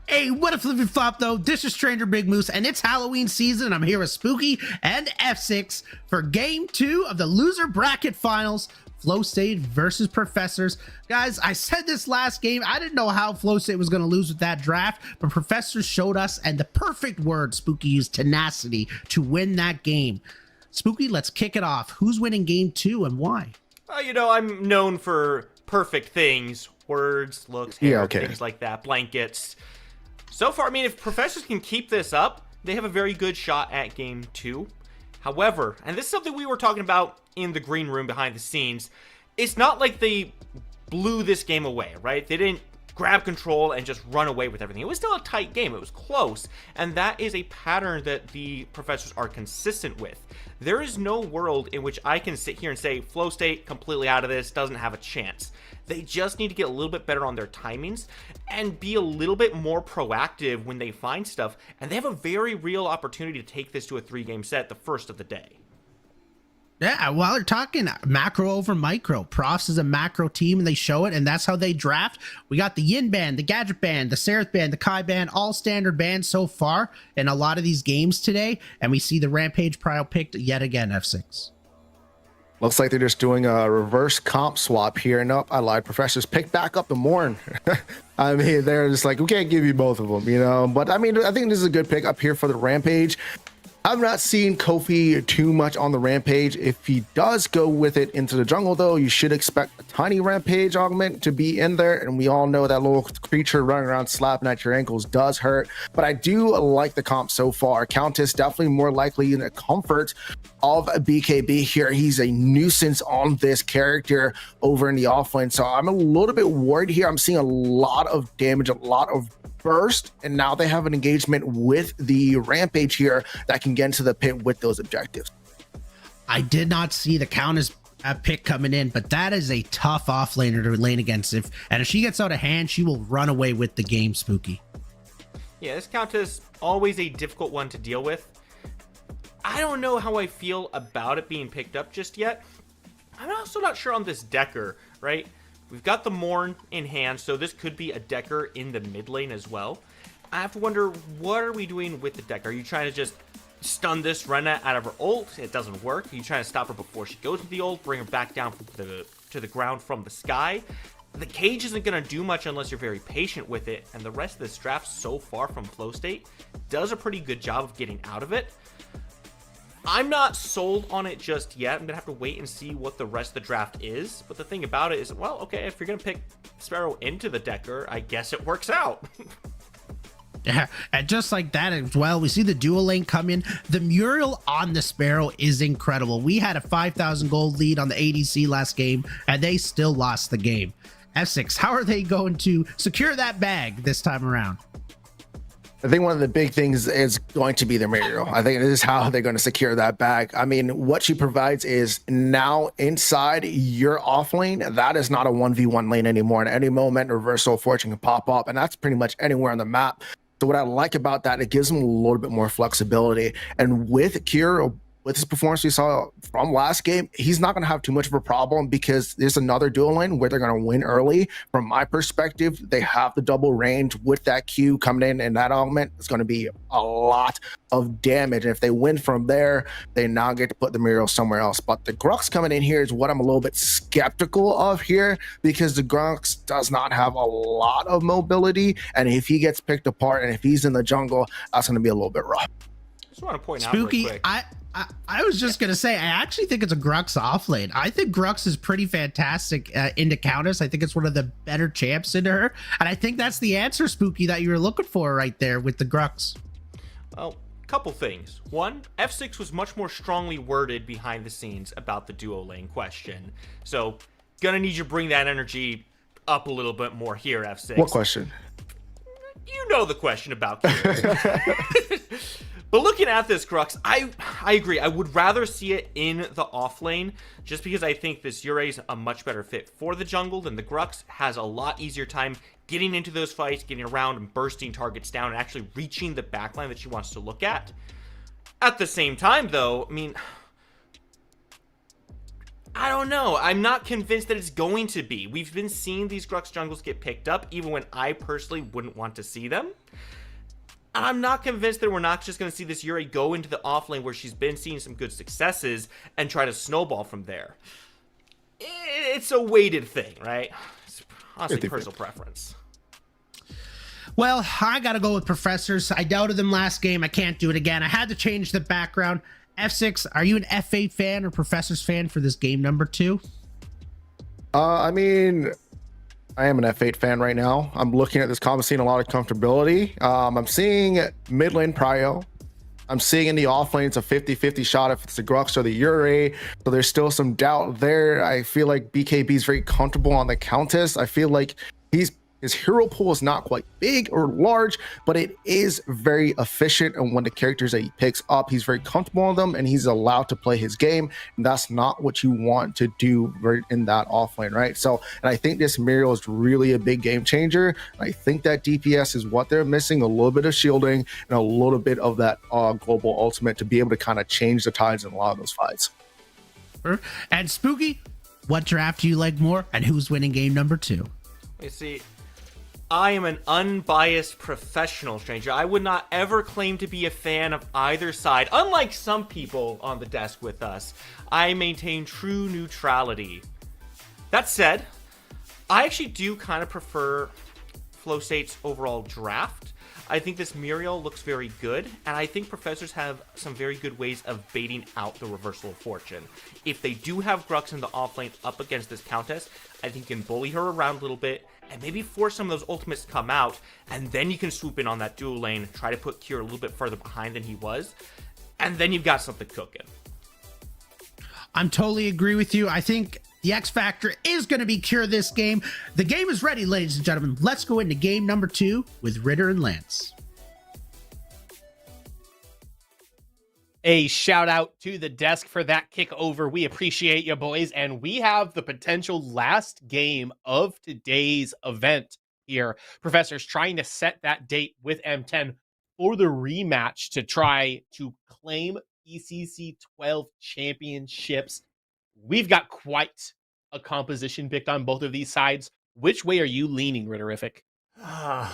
Hey, what a flippin' flop though. This is Stranger Big Moose, and it's Halloween season. I'm here with Spooky and F6 for game 2 of the loser bracket finals. Flow State versus Professors. Guys, I said this last game. I didn't know how Flow State was going to lose with that draft, but Professors showed us, and the perfect word Spooky used, tenacity, to win that game. Spooky, let's kick it off. Who's winning game 2 and why? You know, I'm known for perfect things. Words, looks, hair, things like that. Blankets. So far, I mean, if Professors can keep this up, they have a very good shot at game 2. However, and this is something we were talking about in the green room behind the scenes, it's not like they blew this game away, right? They didn't grab control and just run away with everything. It was still a tight game. It was close. And that is a pattern that the Professors are consistent with. There is no world in which I can sit here and say, Flow State completely out of this, doesn't have a chance. They just need to get a little bit better on their timings and be a little bit more proactive when they find stuff. And they have a very real opportunity to take this to a 3-game set the first of the day. Yeah, while they're talking macro over micro, Profs is a macro team and they show it, and that's how they draft. We got the Yin band, the Gadget band, the Seraph band, the Kai band, all standard bands so far in a lot of these games today. And we see the Rampage Prio picked yet again, F6. Looks like they're just doing a reverse comp swap here. Nope, I lied. Professors picked back up the Morn. I mean, they're just like, we can't give you both of them, you know? But I mean, I think this is a good pick up here for the Rampage. I've not seen Kofi too much on the Rampage. If he does go with it into the jungle, though, you should expect a tiny Rampage augment to be in there. And we all know that little creature running around slapping at your ankles does hurt. But I do like the comp so far. Countess definitely more likely in the comfort of a BKB here. He's a nuisance on this character over in the offlane. So I'm a little bit worried here. I'm seeing a lot of damage, a lot of burst, and now they have an engagement with the Rampage here that can get into the pit with those objectives. I did not see the Countess pick coming in, but that is a tough offlaner to lane against. If she gets out of hand, she will run away with the game, Spooky. Yeah, this Countess always a difficult one to deal with. I don't know how I feel about it being picked up just yet. I'm also not sure on this Decker, right? We've got the Morn in hand, so this could be a Decker in the mid lane as well. I have to wonder, what are we doing with the Decker? Are you trying to just stun this Rena out of her ult? It doesn't work. Are you trying to stop her before she goes to the ult, bring her back down to the ground from the sky? The cage isn't going to do much unless you're very patient with it, and the rest of this draft so far from Flow State does a pretty good job of getting out of it. I'm not sold on it just yet. I'm going to have to wait and see what the rest of the draft is. But the thing about it is, well, okay, if you're going to pick Sparrow into the Decker, I guess it works out. Yeah, and just like that as well, we see the dual lane come in. The mural on the Sparrow is incredible. We had a 5,000 gold lead on the ADC last game, and they still lost the game. F6, how are they going to secure that bag this time around? I think one of the big things is going to be the mural. I think this is how they're going to secure that bag. I mean, what she provides is now inside your off lane. That is not a 1v1 lane anymore. At any moment, reversal of fortune can pop up, and that's pretty much anywhere on the map. So what I like about that, it gives them a little bit more flexibility. And with Cure, with his performance we saw from last game, he's not going to have too much of a problem because there's another dual lane where they're going to win early. From my perspective, they have the double range with that Q coming in, and that augment is going to be a lot of damage. And if they win from there, they now get to put the mural somewhere else. But the Grux coming in here is what I'm a little bit skeptical of here, because the Grux does not have a lot of mobility. And if he gets picked apart and if he's in the jungle, that's going to be a little bit rough. Just want to point out Spooky, real quick. I was just going to say, I actually think it's a Grux off lane. I think Grux is pretty fantastic into Countess. I think it's one of the better champs into her. And I think that's the answer, Spooky, that you were looking for right there with the Grux. Well, couple things. One, F6 was much more strongly worded behind the scenes about the duo lane question. So, gonna need you to bring that energy up a little bit more here, F6. What question? You know the question about But looking at this Grux, I agree. I would rather see it in the off lane, just because I think this Yurei is a much better fit for the jungle than the Grux. Has a lot easier time getting into those fights, getting around and bursting targets down, and actually reaching the backline that she wants to look at. At the same time, though, I mean, I don't know. I'm not convinced that it's going to be. We've been seeing these Grux jungles get picked up, even when I personally wouldn't want to see them. And I'm not convinced that we're not just going to see this Yuri go into the offlane where she's been seeing some good successes and try to snowball from there. It's a weighted thing, right? It's honestly personal preference. Well, I got to go with Professors. I doubted them last game. I can't do it again. I had to change the background. F6, are you an F8 fan or Professors fan for this game number 2? I mean, I am an F8 fan right now. I'm looking at this comp, seeing a lot of comfortability. I'm seeing mid lane prio. I'm seeing in the off lane it's a 50-50 shot if it's the Grux or the Yuri. So there's still some doubt there. I feel like BKB is very comfortable on the Countess. I feel like his hero pool is not quite big or large, but it is very efficient. And when the characters that he picks up, he's very comfortable on them and he's allowed to play his game. And that's not what you want to do right in that offlane, right? So, and I think this Muriel is really a big game changer. I think that DPS is what they're missing, a little bit of shielding and a little bit of that global ultimate to be able to kind of change the tides in a lot of those fights. And Spooky, what draft do you like more and who's winning game number 2? You see, I am an unbiased professional stranger. I would not ever claim to be a fan of either side. Unlike some people on the desk with us, I maintain true neutrality. That said, I actually do kind of prefer FlowState's overall draft. I think this Muriel looks very good, and I think Professors have some very good ways of baiting out the reversal of fortune. If they do have Grux in the offlane up against this Countess, I think you can bully her around a little bit, and maybe force some of those ultimates to come out, and then you can swoop in on that dual lane, try to put Cure a little bit further behind than he was, and then you've got something cooking. I'm totally agree with you. I think the X Factor is going to be Cure this game. The game is ready, ladies and gentlemen. Let's go into game number 2 with Ritter and Lance. A shout out to the desk for that kick over. We appreciate you, boys. And we have the potential last game of today's event here. Professor's trying to set that date with M10 for the rematch to try to claim PCC 12 championships. We've got quite a composition picked on both of these sides. Which way are you leaning, Ritterific?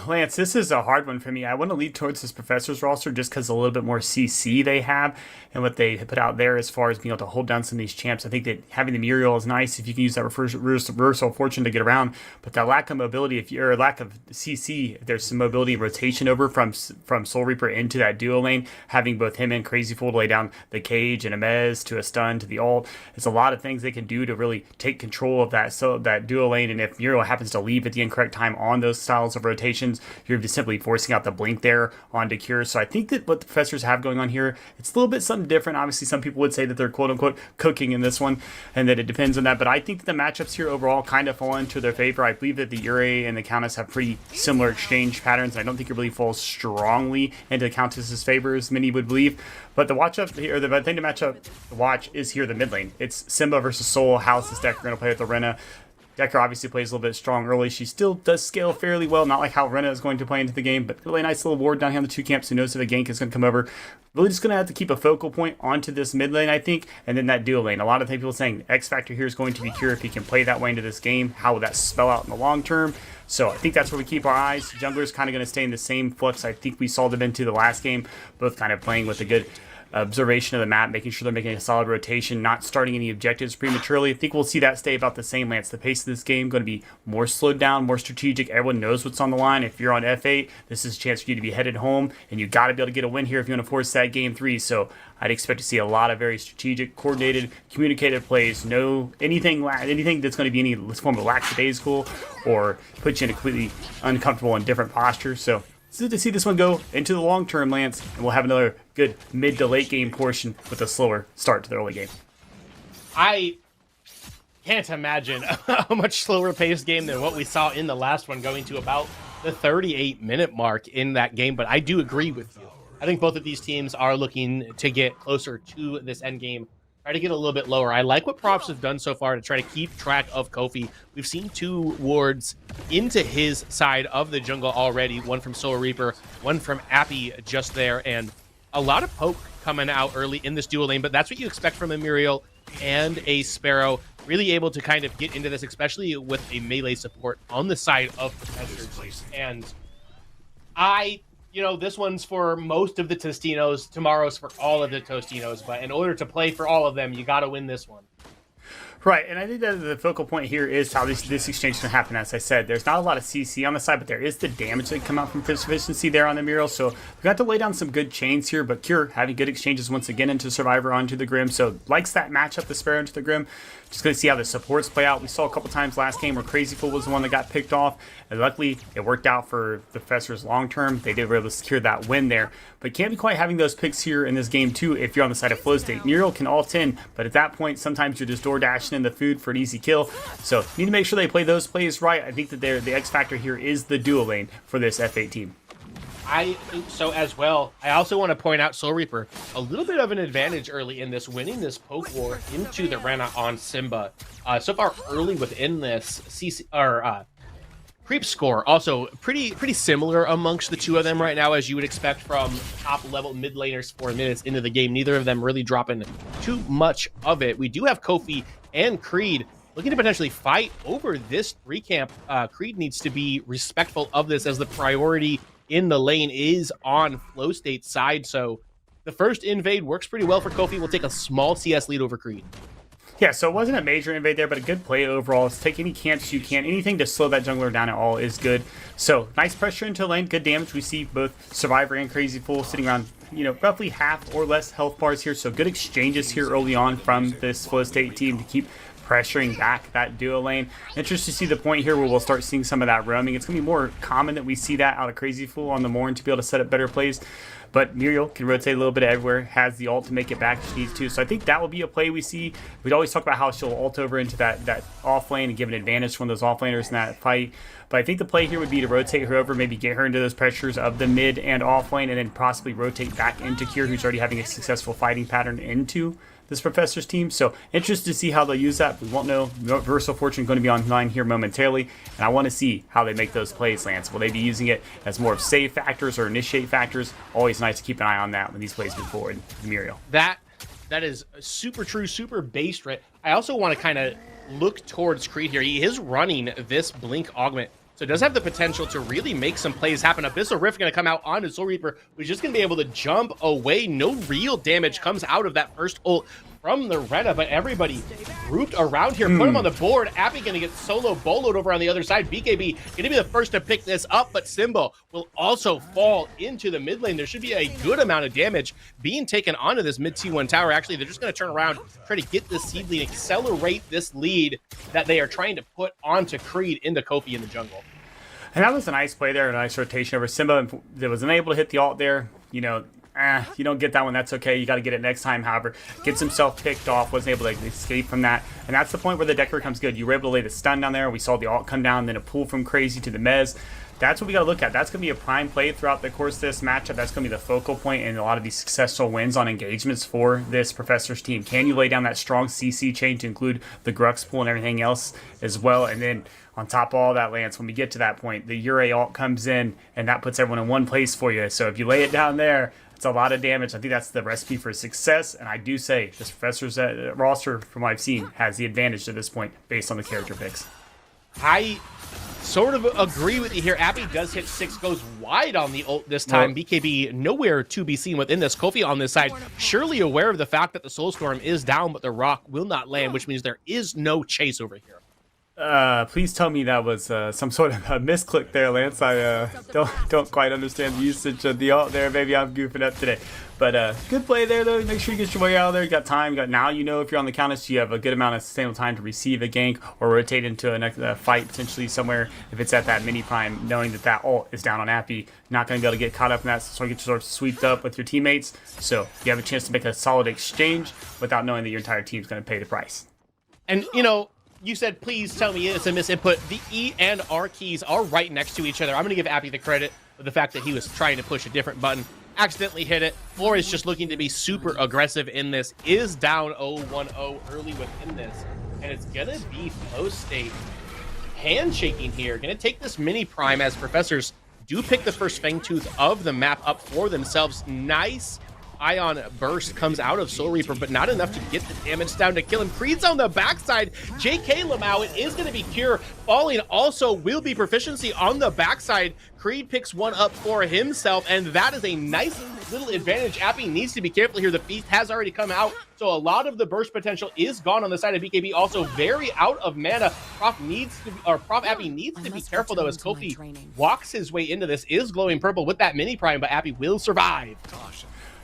Lance, this is a hard one for me. I want to lead towards this Professor's roster just because a little bit more CC they have and what they put out there as far as being able to hold down some of these champs. I think that having the Muriel is nice if you can use that reversal of fortune to get around, but that lack of mobility, or lack of CC, if there's some mobility and rotation over from Soul Reaper into that duo lane, having both him and Crazy Fool to lay down the cage and a Mez to a stun to the ult, it's a lot of things they can do to really take control of that duo lane. And if Muriel happens to leave at the incorrect time on those styles of rotations, you're just simply forcing out the blink there onto Cure. So I think that what the Professors have going on here, it's a little bit something different. Obviously, some people would say that they're quote-unquote cooking in this one, and that it depends on that. But I think that the matchups here overall kind of fall into their favor. I believe that the Yuri and the Countess have pretty similar exchange patterns. I don't think it really falls strongly into the Countess's favor as many would believe. But the watch up here, the thing to match up the watch is here the mid lane. It's Simba versus Soul. How is this deck going to play with the Rena? Decker obviously plays a little bit strong early. She still does scale fairly well, not like how Rena is going to play into the game, but really nice little ward down here on the 2 camps who knows if a gank is going to come over. Really just going to have to keep a focal point onto this mid lane, I think, and then that duo lane. A lot of people saying X Factor here is going to be Cure if he can play that way into this game. How will that spell out in the long term? So I think that's where we keep our eyes. Jungler's kind of going to stay in the same flux I think we saw them into the last game, both kind of playing with a good observation of the map, making sure they're making a solid rotation, not starting any objectives prematurely. I think we'll see that stay about the same, Lance. The pace of this game going to be more slowed down, more strategic. Everyone knows what's on the line. If you're on F8, this is a chance for you to be headed home, and you got to be able to get a win here if you want to force that game 3. So I'd expect to see a lot of very strategic, coordinated, communicated plays. No anything that's going to be any form of lackadaisical or put you in a completely uncomfortable and different posture. So it's good to see this one go into the long term, Lance, and we'll have another good mid to late game portion with a slower start to the early game. I can't imagine a much slower paced game than what we saw in the last one, going to about the 38-minute mark in that game, but I do agree with you. I think both of these teams are looking to get closer to this end game, try to get a little bit lower. I like what Props have done so far to try to keep track of Kofi. We've seen 2 wards into his side of the jungle already, one from Soul Reaper, one from Appy just there, and a lot of poke coming out early in this dual lane, but that's what you expect from a Muriel and a Sparrow. really able to kind of get into this, especially with a melee support on the side of Professors. And this one's for most of the Tostinos, tomorrow's for all of the Tostinos, but in order to play for all of them, you got to win this one. Right, and I think that the focal point here is how this exchange can happen. As I said, there's not a lot of CC on the side, but there is the damage that can come out from proficiency there on the Muriel. So we got to lay down some good chains here, but Cure having good exchanges once again into Survivor onto the Grim. So likes that matchup, the Sparrow into the Grim. Just going to see how the supports play out. We saw a couple times last game where Crazy Fool was the one that got picked off. And luckily, it worked out for the Professors long term. They did really secure that win there. But can't be quite having those picks here in this game too if you're on the side of Flow State. Muriel can ult in, but at that point, sometimes you're just door dashing in the food for an easy kill. So need to make sure they play those plays right. I think that the X factor here is the dual lane for this F8 team. I think so as well. I also want to point out Soul Reaper, a little bit of an advantage early in this, winning this poke war into the Rena on Simba. So far early within this creep score, also pretty similar amongst the two of them right now, as you would expect from top level mid laners 4 minutes into the game. Neither of them really dropping too much of it. We do have Kofi and Creed looking to potentially fight over this 3 camp. Creed needs to be respectful of this, as the priority in the lane is on Flow State's side. So the first invade works pretty well for Kofi. We'll take a small CS lead over Creed. Yeah, so it wasn't a major invade there, but a good play overall. Let's take any camps you can. Anything to slow that jungler down at all is good. So nice pressure into lane, good damage. We see both Survivor and Crazy Fool sitting around, roughly half or less health bars here. So good exchanges here early on from this Flow State team to keep pressuring back that duo lane. Interested to see the point here where we'll start seeing some of that roaming. It's going to be more common that we see that out of Crazy Fool on the Morn to be able to set up better plays. But Muriel can rotate a little bit everywhere, has the ult to make it back if she needs to. So I think that will be a play we see. We'd always talk about how she'll ult over into that off lane and give an advantage to one of those off laners in that fight. But I think the play here would be to rotate her over, maybe get her into those pressures of the mid and off lane, and then possibly rotate back into Cure, who's already having a successful fighting pattern into this Professor's team. So interested to see how they'll use that. We won't know. Versal Fortune going to be online here momentarily, and I want to see how they make those plays, Lance. Will they be using it as more of save factors or initiate factors? Always nice to keep an eye on that when these plays move forward. Muriel. That is super true, super based, right? I also want to kind of look towards Creed here. He is running this Blink Augment, so it does have the potential to really make some plays happen. Abyssal Rift going to come out onto Soul Reaper, who's just going to be able to jump away. No real damage comes out of that first ult from the Rena, but everybody grouped around here. Put him on the board. Appy going to get solo boloed over on the other side. BKB going to be the first to pick this up, but Simba will also fall into the mid lane. There should be a good amount of damage being taken onto this mid T1 tower. Actually, they're just going to turn around, try to get this seed lead, accelerate this lead that they are trying to put onto Creed into Kofi in the jungle. And that was a nice play there, a nice rotation over Simba that was unable to hit the ult there. You don't get that one, that's okay. You got to get it next time, however. Gets himself picked off, wasn't able to escape from that. And that's the point where the Decker comes good. You were able to lay the stun down there. We saw the ult come down, then a pull from Crazy to the Mez. That's what we got to look at. That's going to be a prime play throughout the course of this matchup. That's going to be the focal point in a lot of these successful wins on engagements for this Professor's team. Can you lay down that strong CC chain to include the Grux pool and everything else as well? And then on top of all that, Lance, when we get to that point, the Ure ult comes in, and that puts everyone in one place for you. So if you lay it down there, it's a lot of damage. I think that's the recipe for success, and I do say this Professor's roster, from what I've seen, has the advantage to this point based on the character picks. I sort of agree with you here. Appy does hit 6, goes wide on the ult this time. Well, BKB nowhere to be seen within this. Kofi on this side, surely aware of the fact that the Soulstorm is down, but the rock will not land, which means there is no chase over here. Please tell me that was some sort of a misclick there, Lance. I don't quite understand the usage of the ult there. Maybe I'm goofing up today. But good play there, though. Make sure you get your way out of there. You got time. Now you know if you're on the Countess, you have a good amount of sustainable time to receive a gank or rotate into a next fight potentially somewhere if it's at that mini prime, knowing that ult is down on Appy. Not going to be able to get caught up in that, so you get sort of swept up with your teammates. So you have a chance to make a solid exchange without knowing that your entire team's going to pay the price. And, you said, please tell me it's a misinput. The E and R keys are right next to each other. I'm going to give Appy the credit for the fact that he was trying to push a different button, accidentally hit it, or is just looking to be super aggressive in this, is down 0-1-0 early within this. And it's going to be Flow State handshaking here. Going to take this mini prime as Professors do pick the first Fangtooth of the map up for themselves. Nice Ion Burst comes out of Soul Reaper, but not enough to get the damage down to kill him. Creed's on the backside. JK Lamau, it is going to be Cure. Falling also will be Proficiency on the backside. Creed picks one up for himself, and that is a nice little advantage. Appy needs to be careful here. The Feast has already come out, so a lot of the burst potential is gone on the side of BKB. Also very out of mana. Prof Appy needs to be careful though, as Kofi walks his way into this. Is glowing purple with that mini prime, but Appy will survive.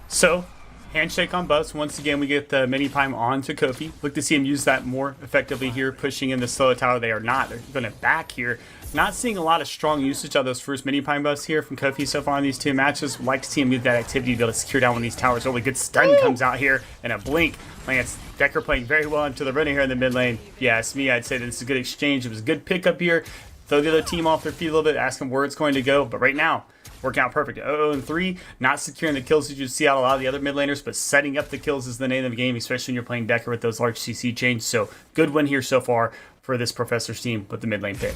So, handshake on Buzz. Once again, we get the mini prime onto Kofi. Look to see him use that more effectively here, pushing in the solo tower. They are not. They're going to back here. Not seeing a lot of strong usage of those first mini prime buffs here from Kofi so far in these two matches. Would like to see him get that activity to be able to secure down one of these towers. Really good stun comes out here and a blink. Lance Decker playing very well into the running here in the mid lane. If you ask me, I'd say this is a good exchange. It was a good pickup here. Throw the other team off their feet a little bit, ask them where it's going to go. But right now, working out perfect. 0-3, not securing the kills as you see out a lot of the other mid laners, but setting up the kills is the name of the game, especially when you're playing Decker with those large CC chains. So good win here so far for this Professor's team with the mid lane pick.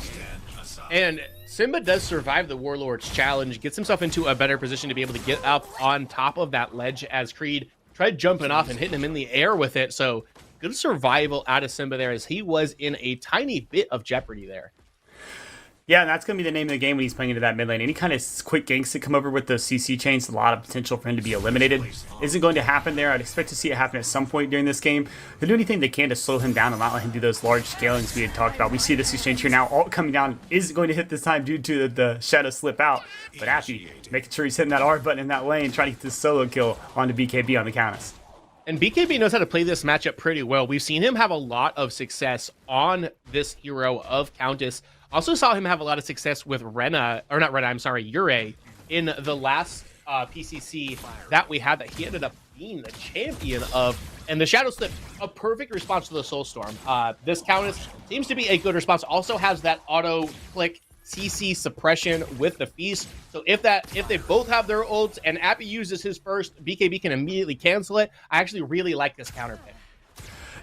And Simba does survive the Warlord's challenge, gets himself into a better position to be able to get up on top of that ledge as Creed tried jumping off and hitting him in the air with it. So good survival out of Simba there, as he was in a tiny bit of jeopardy there. Yeah, and that's going to be the name of the game when he's playing into that mid lane. Any kind of quick ganks that come over with those CC chains, a lot of potential for him to be eliminated. Isn't going to happen there. I'd expect to see it happen at some point during this game. They'll do anything they can to slow him down and not let him do those large scalings we had talked about. We see this exchange here now. Alt coming down isn't going to hit this time due to the shadow slip out. But Appy making sure he's hitting that R button in that lane, trying to get this solo kill onto BKB on the Countess. And BKB knows how to play this matchup pretty well. We've seen him have a lot of success on this hero of Countess. Also saw him have a lot of success with Yurei in the last PCC that we had that he ended up being the champion of. And the Shadow Slip, a perfect response to the Soulstorm. This Countess seems to be a good response. Also has that auto click CC suppression with the Feast. So if they both have their ults and Appy uses his first, BKB can immediately cancel it. I actually really like this counter pick.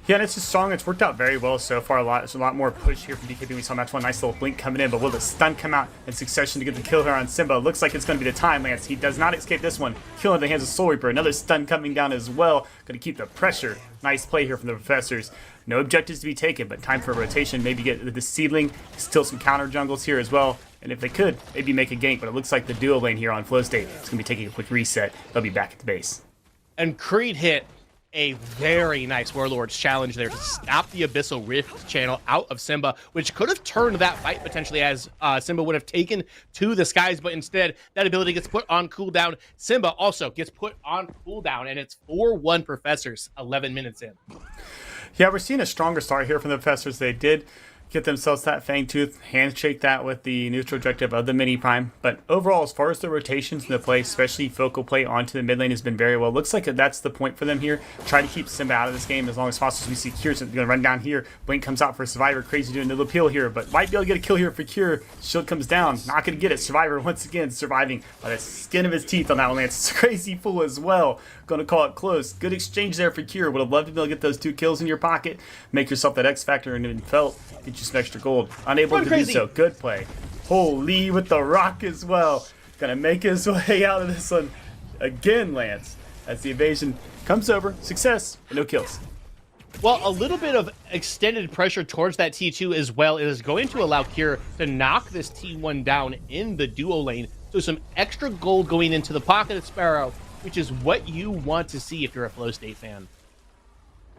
Yeah, and it's just strong. It's worked out very well so far. There's a lot more push here from BKB. We saw match one, nice little blink coming in, but will the stun come out in succession to get the kill here on Simba? Looks like it's going to be the time, Lance. He does not escape this one. Kill in the hands of Soul Reaper. Another stun coming down as well. Going to keep the pressure. Nice play here from the Professors. No objectives to be taken, but time for a rotation. Maybe get the Seedling. Still some counter jungles here as well. And if they could, maybe make a gank, but it looks like the duo lane here on Flow State is going to be taking a quick reset. They'll be back at the base. And Creed hit a very nice Warlord's challenge there to stop the Abyssal Rift channel out of Simba, which could have turned that fight potentially, as Simba would have taken to the skies, but instead that ability gets put on cooldown. Simba also gets put on cooldown, and it's 4-1 Professors 11 minutes in. Yeah, we're seeing a stronger start here from the Professors. They did get themselves that Fang Tooth, handshake that with the neutral objective of the mini prime. But overall, as far as the rotations in the play, especially focal play onto the mid lane, has been very well. Looks like that's the point for them here. Try to keep Simba out of this game as long as possible. We see Cure's going to run down here. Blink comes out for Survivor. Crazy doing a little appeal here, but might be able to get a kill here for Cure. Shield comes down. Not going to get it. Survivor once again surviving by the skin of his teeth on that one. It's Crazy Fool as well. Going to call it close. Good exchange there for Cure. Would have loved to be able to get those 2 kills in your pocket. Make yourself that X Factor and then felt. Get you some extra gold. Unable to do so. Good play. Holy with the rock as well. Gonna make his way out of this one again, Lance. As the evasion comes over. Success, but no kills. Well, a little bit of extended pressure towards that T2 as well is going to allow Cure to knock this T1 down in the duo lane. So some extra gold going into the pocket of Sparrow, which is what you want to see if you're a Flow State fan.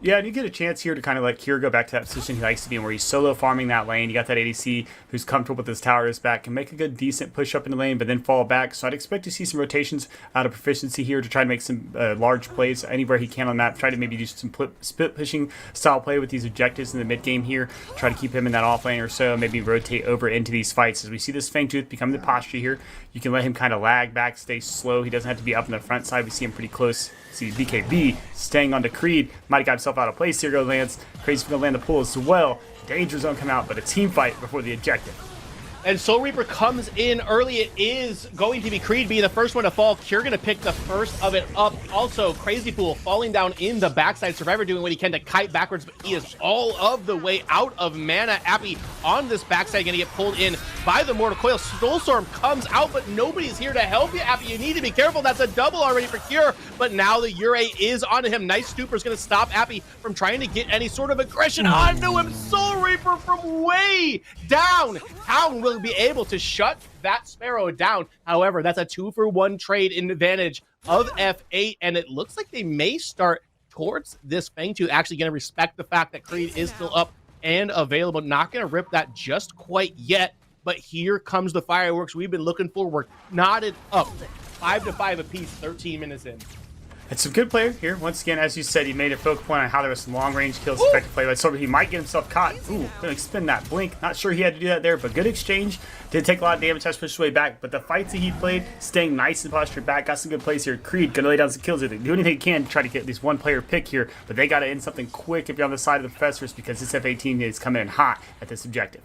Yeah, and you get a chance here to kind of let Cure go back to that position he likes to be in, where he's solo farming that lane. You got that ADC who's comfortable with his towers back, can make a good, decent push up in the lane, but then fall back. So I'd expect to see some rotations out of Proficiency here to try to make some large plays anywhere he can on that. Try to maybe do some split pushing style play with these objectives in the mid game here. Try to keep him in that off lane or so, maybe rotate over into these fights. As we see this Fang Tooth become the posture here, you can let him kind of lag back, stay slow. He doesn't have to be up on the front side. We see him pretty close. See BKB staying onto Creed. Might have got himself out of place. Here goes Lance. Crazy going to land the pull as well. Danger zone come out, but a team fight before the objective. And Soul Reaper comes in early. It is going to be Creed being the first one to fall. Cure going to pick the first of it up. Also, Crazy Fool falling down in the backside. Survivor doing what he can to kite backwards, but he is all of the way out of mana. Appy on this backside going to get pulled in by the Mortal Coil. Soulstorm comes out, but nobody's here to help you, Appy. You need to be careful. That's a double already for Cure, but now the Ure is onto him. Nice Stooper's going to stop Appy from trying to get any sort of aggression onto him. Soul Reaper from way down. Town will be able to shut that Sparrow down. However, that's a 2-for-1 trade advantage of F8, and it looks like they may start towards this Fangtooth actually going to respect the fact that Creed is still up and available. Not going to rip that just quite yet, but here comes the fireworks we've been looking for. We're knotted up 5-5 apiece, 13 minutes in. It's a good player here. Once again, as you said, he made a focal point on how there was some long-range kills, effective play, but so he might get himself caught. Ooh, gonna spin that blink. Not sure he had to do that there, but good exchange. Did take a lot of damage, has pushed his way back, but the fights that he played, staying nice and postured back, got some good plays here. Creed gonna lay down some kills here. They do anything he can to try to get at least one player pick here, but they gotta end something quick if you're on the side of the Professors, because this F18 is coming in hot at this objective.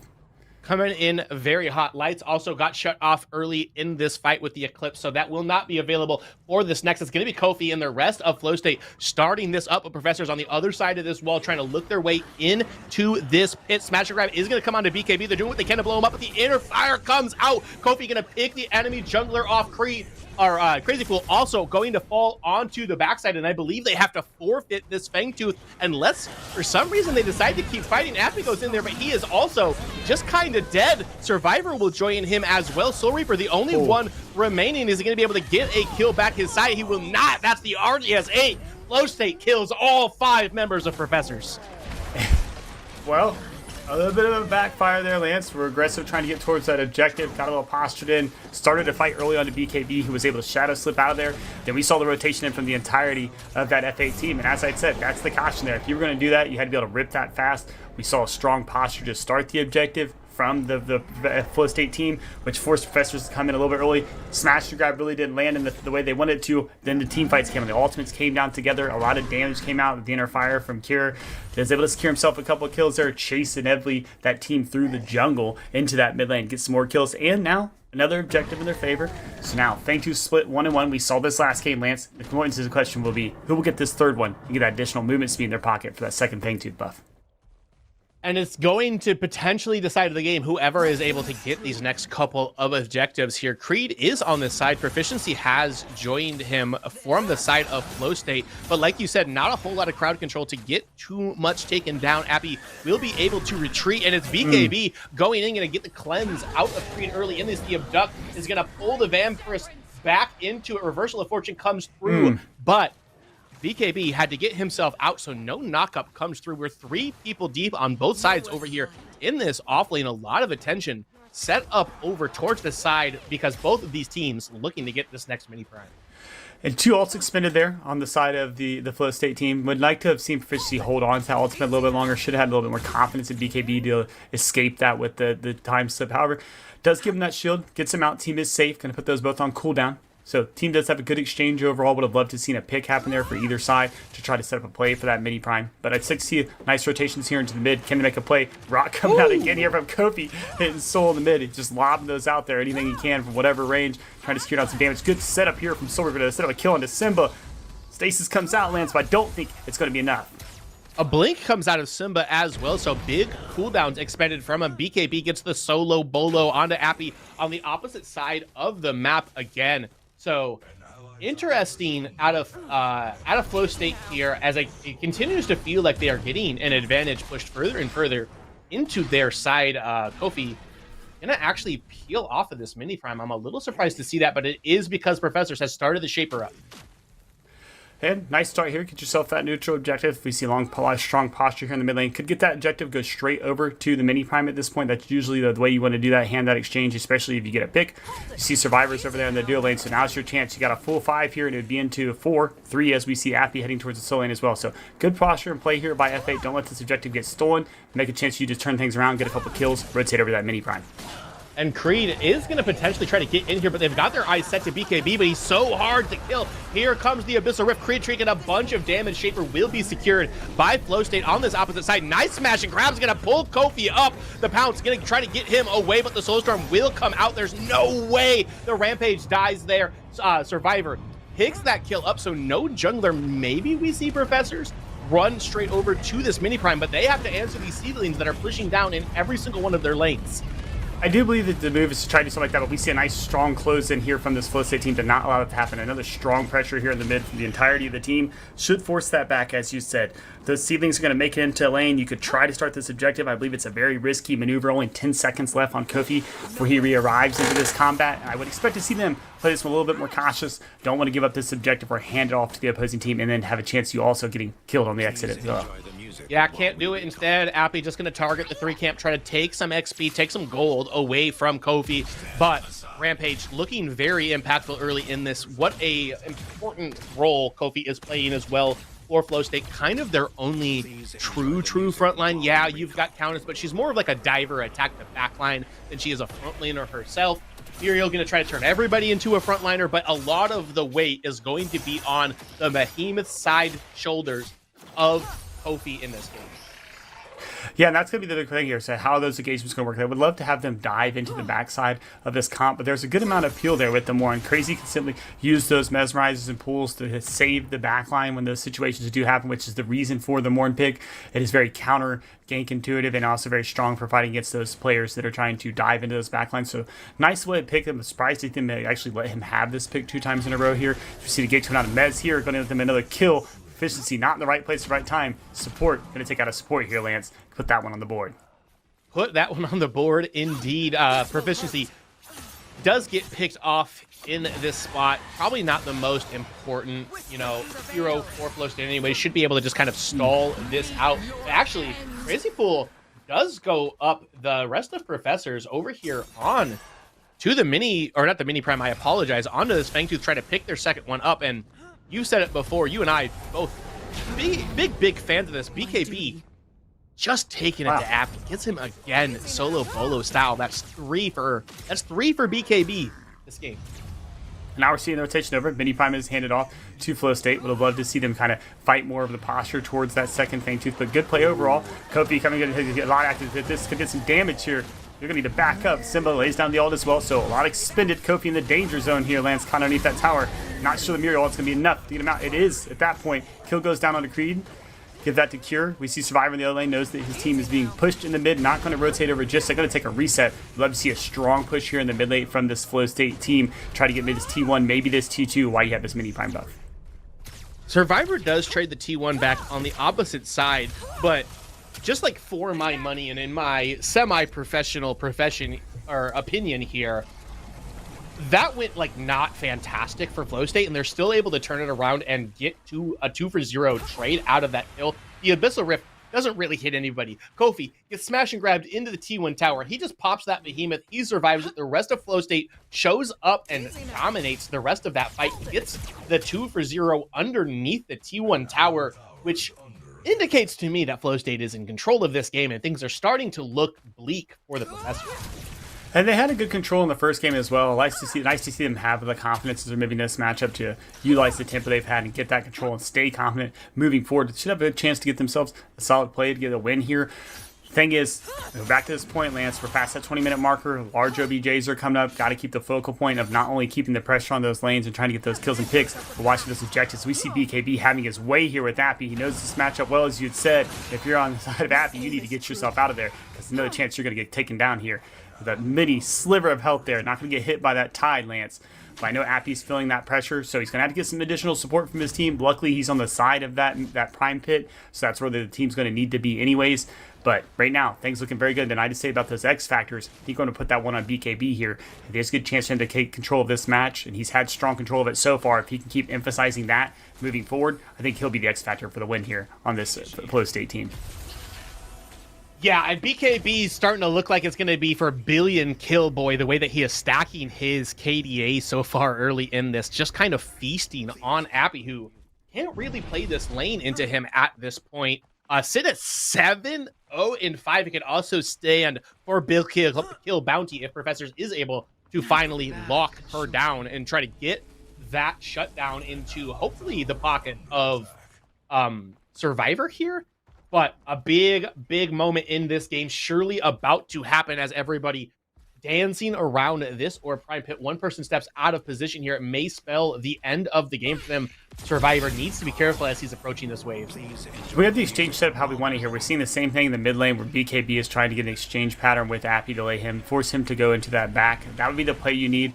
Coming in very hot. Lights also got shut off early in this fight with the Eclipse, so that will not be available for this next. It's going to be Kofi and the rest of Flow State starting this up with Professors on the other side of this wall, trying to look their way into this pit. Smash and Grab is going to come on to BKB. They're doing what they can to blow him up, but the inner fire comes out. Kofi going to pick the enemy jungler off Creed. Crazy Fool also going to fall onto the backside, and I believe they have to forfeit this Fangtooth unless for some reason they decide to keep fighting. Appy goes in there, but he is also just kind of dead. Survivor will join him as well. Soul Reaper, the only one remaining, is going to be able to get a kill back his side. He will not. That's the RGS8. Flow State kills all 5 members of Professors. Well, a little bit of a backfire there, Lance. We're aggressive trying to get towards that objective. Got a little postured in. Started a fight early on to BKB, who was able to shadow slip out of there. Then we saw the rotation in from the entirety of that F8 team. And as I said, that's the caution there. If you were going to do that, you had to be able to rip that fast. We saw a strong posture to start the objective from the Flow State team, which forced Professors to come in a little bit early. Smash and Grab really didn't land in the way they wanted to. Then the team fights came, and the ultimates came down together. A lot of damage came out with the inner fire from Cure. He was able to secure himself a couple of kills there, chase inevitably that team through the jungle into that mid lane, get some more kills, and now another objective in their favor. So now Fangtooth split 1-1. We saw this last game, Lance. The importance of the question will be, who will get this third one and get that additional movement speed in their pocket for that second Fangtooth buff? And it's going to potentially decide the game, whoever is able to get these next couple of objectives here. Creed is on this side. Proficiency has joined him from the side of Flow State. But like you said, not a whole lot of crowd control to get too much taken down. Appy will be able to retreat, and it's BKB going in, going to get the cleanse out of Creed early in this. The Abduct is going to pull the Vampirist back into it. Reversal of Fortune comes through, but BKB had to get himself out, so no knockup comes through. We're 3 people deep on both sides over here in this off lane. A lot of attention set up over towards the side because both of these teams looking to get this next mini prime. And 2 ults expended there on the side of the Flow State team. Would like to have seen Proficiency hold on to that ultimate a little bit longer. Should have had a little bit more confidence in BKB to escape that with the time slip. However, does give him that shield, gets him out. Team is safe. Going to put those both on cooldown. So team does have a good exchange overall. Would have loved to have seen a pick happen there for either side to try to set up a play for that mini prime. But I'd like to see nice rotations here into the mid. Can they make a play? Rock coming out again here from Kofi, hitting Soul in the mid. He's just lobbing those out there, anything he can from whatever range, trying to secure down some damage. Good setup here from Soul Reaper to set up a kill into Simba. Stasis comes out, Lance, but I don't think it's going to be enough. A blink comes out of Simba as well, so big cooldowns expended from him. BKB gets the solo bolo onto Appy on the opposite side of the map again. So interesting out of Flow State here, as it continues to feel like they are getting an advantage pushed further and further into their side. Kofi gonna actually peel off of this mini prime. I'm a little surprised to see that, but it is because Professors has started the Shaper up. And nice start here. Get yourself that neutral objective. We see strong posture here in the mid lane. Could get that objective, go straight over to the mini prime at this point. That's usually the way you want to do that, hand that exchange, especially if you get a pick. You see Survivors over there in the duo lane, so now's your chance. You got a full 5 here, and it would be into 4-3 as we see Appy heading towards the solo lane as well. So good posture and play here by F8. Don't let this objective get stolen. Make a chance you just turn things around, get a couple kills, rotate over that mini prime. And Creed is going to potentially try to get in here, but they've got their eyes set to BKB, but he's so hard to kill. Here comes the Abyssal Rift. Creed taking a bunch of damage. Schaefer will be secured by Flow State on this opposite side. Nice smash, and Grab's going to pull Kofi up. The Pounce going to try to get him away, but the Soulstorm will come out. There's no way the Rampage dies there. Survivor picks that kill up, so no jungler. Maybe we see Professors run straight over to this mini prime, but they have to answer these seedlings that are pushing down in every single one of their lanes. I do believe that the move is to try to do something like that, but we see a nice strong close in here from this Flow State team to not allow it to happen. Another strong pressure here in the mid from the entirety of the team should force that back, as you said. Those seedlings are going to make it into a lane. You could try to start this objective. I believe it's a very risky maneuver. Only 10 seconds left on Kofi before he re-arrives into this combat. I would expect to see them play this one a little bit more cautious. Don't want to give up this objective or hand it off to the opposing team and then have a chance you also getting killed on the exit as well. Yeah, can't do it. Instead, Appy just going to target the 3 camp, try to take some XP, take some gold away from Kofi. But Rampage looking very impactful early in this. What a important role Kofi is playing as well for Flow State. Kind of their only true frontline. Yeah, you've got Countess, but she's more of like a diver, attack the backline than she is a frontliner herself. Muriel going to try to turn everybody into a frontliner, but a lot of the weight is going to be on the behemoth side shoulders of Kofi in this game. Yeah, and that's going to be the big thing here. So how are those engagements going to work? I would love to have them dive into the backside of this comp, but there's a good amount of appeal there with the Morn. Crazy can simply use those mesmerizers and pools to save the backline when those situations do happen, which is the reason for the Morn pick. It is very counter gank intuitive and also very strong for fighting against those players that are trying to dive into those backlines. So nice way to pick them. I'm surprised they didn't actually let him have this pick 2 times in a row here. You see the gate coming out of Mez here, going to let them another kill. Efficiency not in the right place at the right time. Support, going to take out a support here, Lance. Put that one on the board. Put that one on the board, indeed. Proficiency does get picked off in this spot. Probably not the most important, hero for Flow State anyway. Should be able to just kind of stall this out. Actually, Crazy Fool does go up the rest of Professors over here on to the mini, or not the mini prime, I apologize, onto this Fangtooth, try to pick their second one up. And you said it before, you and I both big fans of this. BKB just taking it to Appy. Gets him again, solo bolo style. That's three for BKB this game. Now we're seeing the rotation over. Mini Prime is handed off to Flow State. Would have loved to see them kind of fight more of the posture towards that second Fangtooth, but good play overall. Kofi coming in to get a lot active. This could get some damage here. You're going to need to back up. Simba lays down the ult as well, so a lot expended. Kofi in the danger zone here. Lance caught underneath that tower. Not sure the Muriel ult's going to be enough to get him out. It is at that point. Kill goes down onto Creed. Give that to Cure. We see Survivor in the other lane, knows that his team is being pushed in the mid, not going to rotate over just. They're going to take a reset. We'd love to see a strong push here in the mid lane from this Flow State team. Try to get maybe this T1, maybe this T2, while you have this mini prime buff. Survivor does trade the T1 back on the opposite side, but just like for my money and in my semi-professional profession or opinion here, that went like not fantastic for Flow State, and they're still able to turn it around and get to a 2-for-0 trade out of that kill. The Abyssal Rift doesn't really hit anybody. Kofi gets smash and grabbed into the T1 tower. He just pops that behemoth. He survives it. The rest of Flow State shows up and dominates the rest of that fight. He gets the 2-for-0 underneath the T1 tower, which indicates to me that Flow State is in control of this game, and things are starting to look bleak for the Professor. And they had a good control in the first game as well. Nice to see them have the confidence as they're moving this matchup to utilize the tempo they've had and get that control and stay confident moving forward. They should have a chance to get themselves a solid play to get a win here. Thing is, back to this point, Lance, we're past that 20-minute marker. Large OBJs are coming up. Got to keep the focal point of not only keeping the pressure on those lanes and trying to get those kills and picks, but watching those objectives. We see BKB having his way here with Appy. He knows this matchup well, as you'd said. If you're on the side of Appy, you need to get yourself out of there, because there's no chance you're going to get taken down here. That mini sliver of health there, not going to get hit by that tide, Lance. But I know Appy's feeling that pressure, so he's going to have to get some additional support from his team. Luckily, he's on the side of that prime pit, so that's where the team's going to need to be anyways. But right now, things looking very good. And I just say about those X factors, he's going to put that one on BKB here. There's a good chance for him to take control of this match, and he's had strong control of it so far. If he can keep emphasizing that moving forward, I think he'll be the X factor for the win here on this Flow State team. Yeah, and BKB is starting to look like it's going to be for billion kill boy, the way that he is stacking his KDA so far early in this, just kind of feasting on Appy, who can't really play this lane into him at this point. Sit at 7 0-5. It can also stand for kill bounty if Professors is able to finally lock her down and try to get that shutdown into hopefully the pocket of Survivor here. But a big moment in this game surely about to happen as everybody dancing around this or prime pit. One person steps out of position here. It may spell the end of the game for them. Survivor needs to be careful as he's approaching this wave. We have the exchange set up how we want it here. We're seeing the same thing in the mid lane where BKB is trying to get an exchange pattern with Appy to lay him, force him to go into that back. That would be the play you need.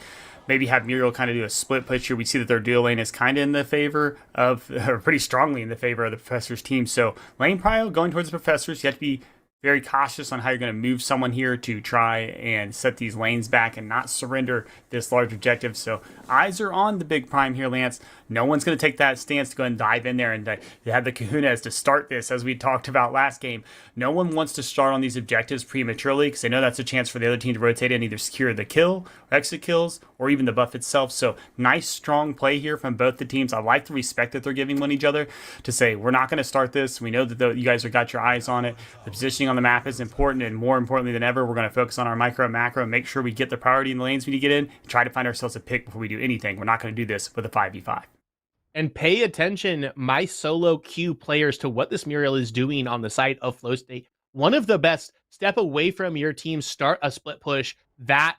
Maybe have Muriel kind of do a split push here. We see that their dual lane is kind of in the favor of, or pretty strongly in the favor of the Professor's team. So lane prio going towards the Professors. You have to be very cautious on how you're going to move someone here to try and set these lanes back and not surrender this large objective. So eyes are on the big prime here, Lance. No one's going to take that stance to go and dive in there and they have the kahunas to start this, as we talked about last game. No one wants to start on these objectives prematurely because they know that's a chance for the other team to rotate and either secure the kill, or exit kills, or even the buff itself. So nice, strong play here from both the teams. I like the respect that they're giving one each other to say, we're not going to start this. We know that you guys have got your eyes on it. The positioning on the map is important, and more importantly than ever, we're going to focus on our micro and macro and make sure we get the priority in the lanes we need to get in and try to find ourselves a pick before we do anything. We're not going to do this with a 5v5. And pay attention, my solo queue players, to what this Muriel is doing on the side of Flow State. One of the best, step away from your team, start a split push that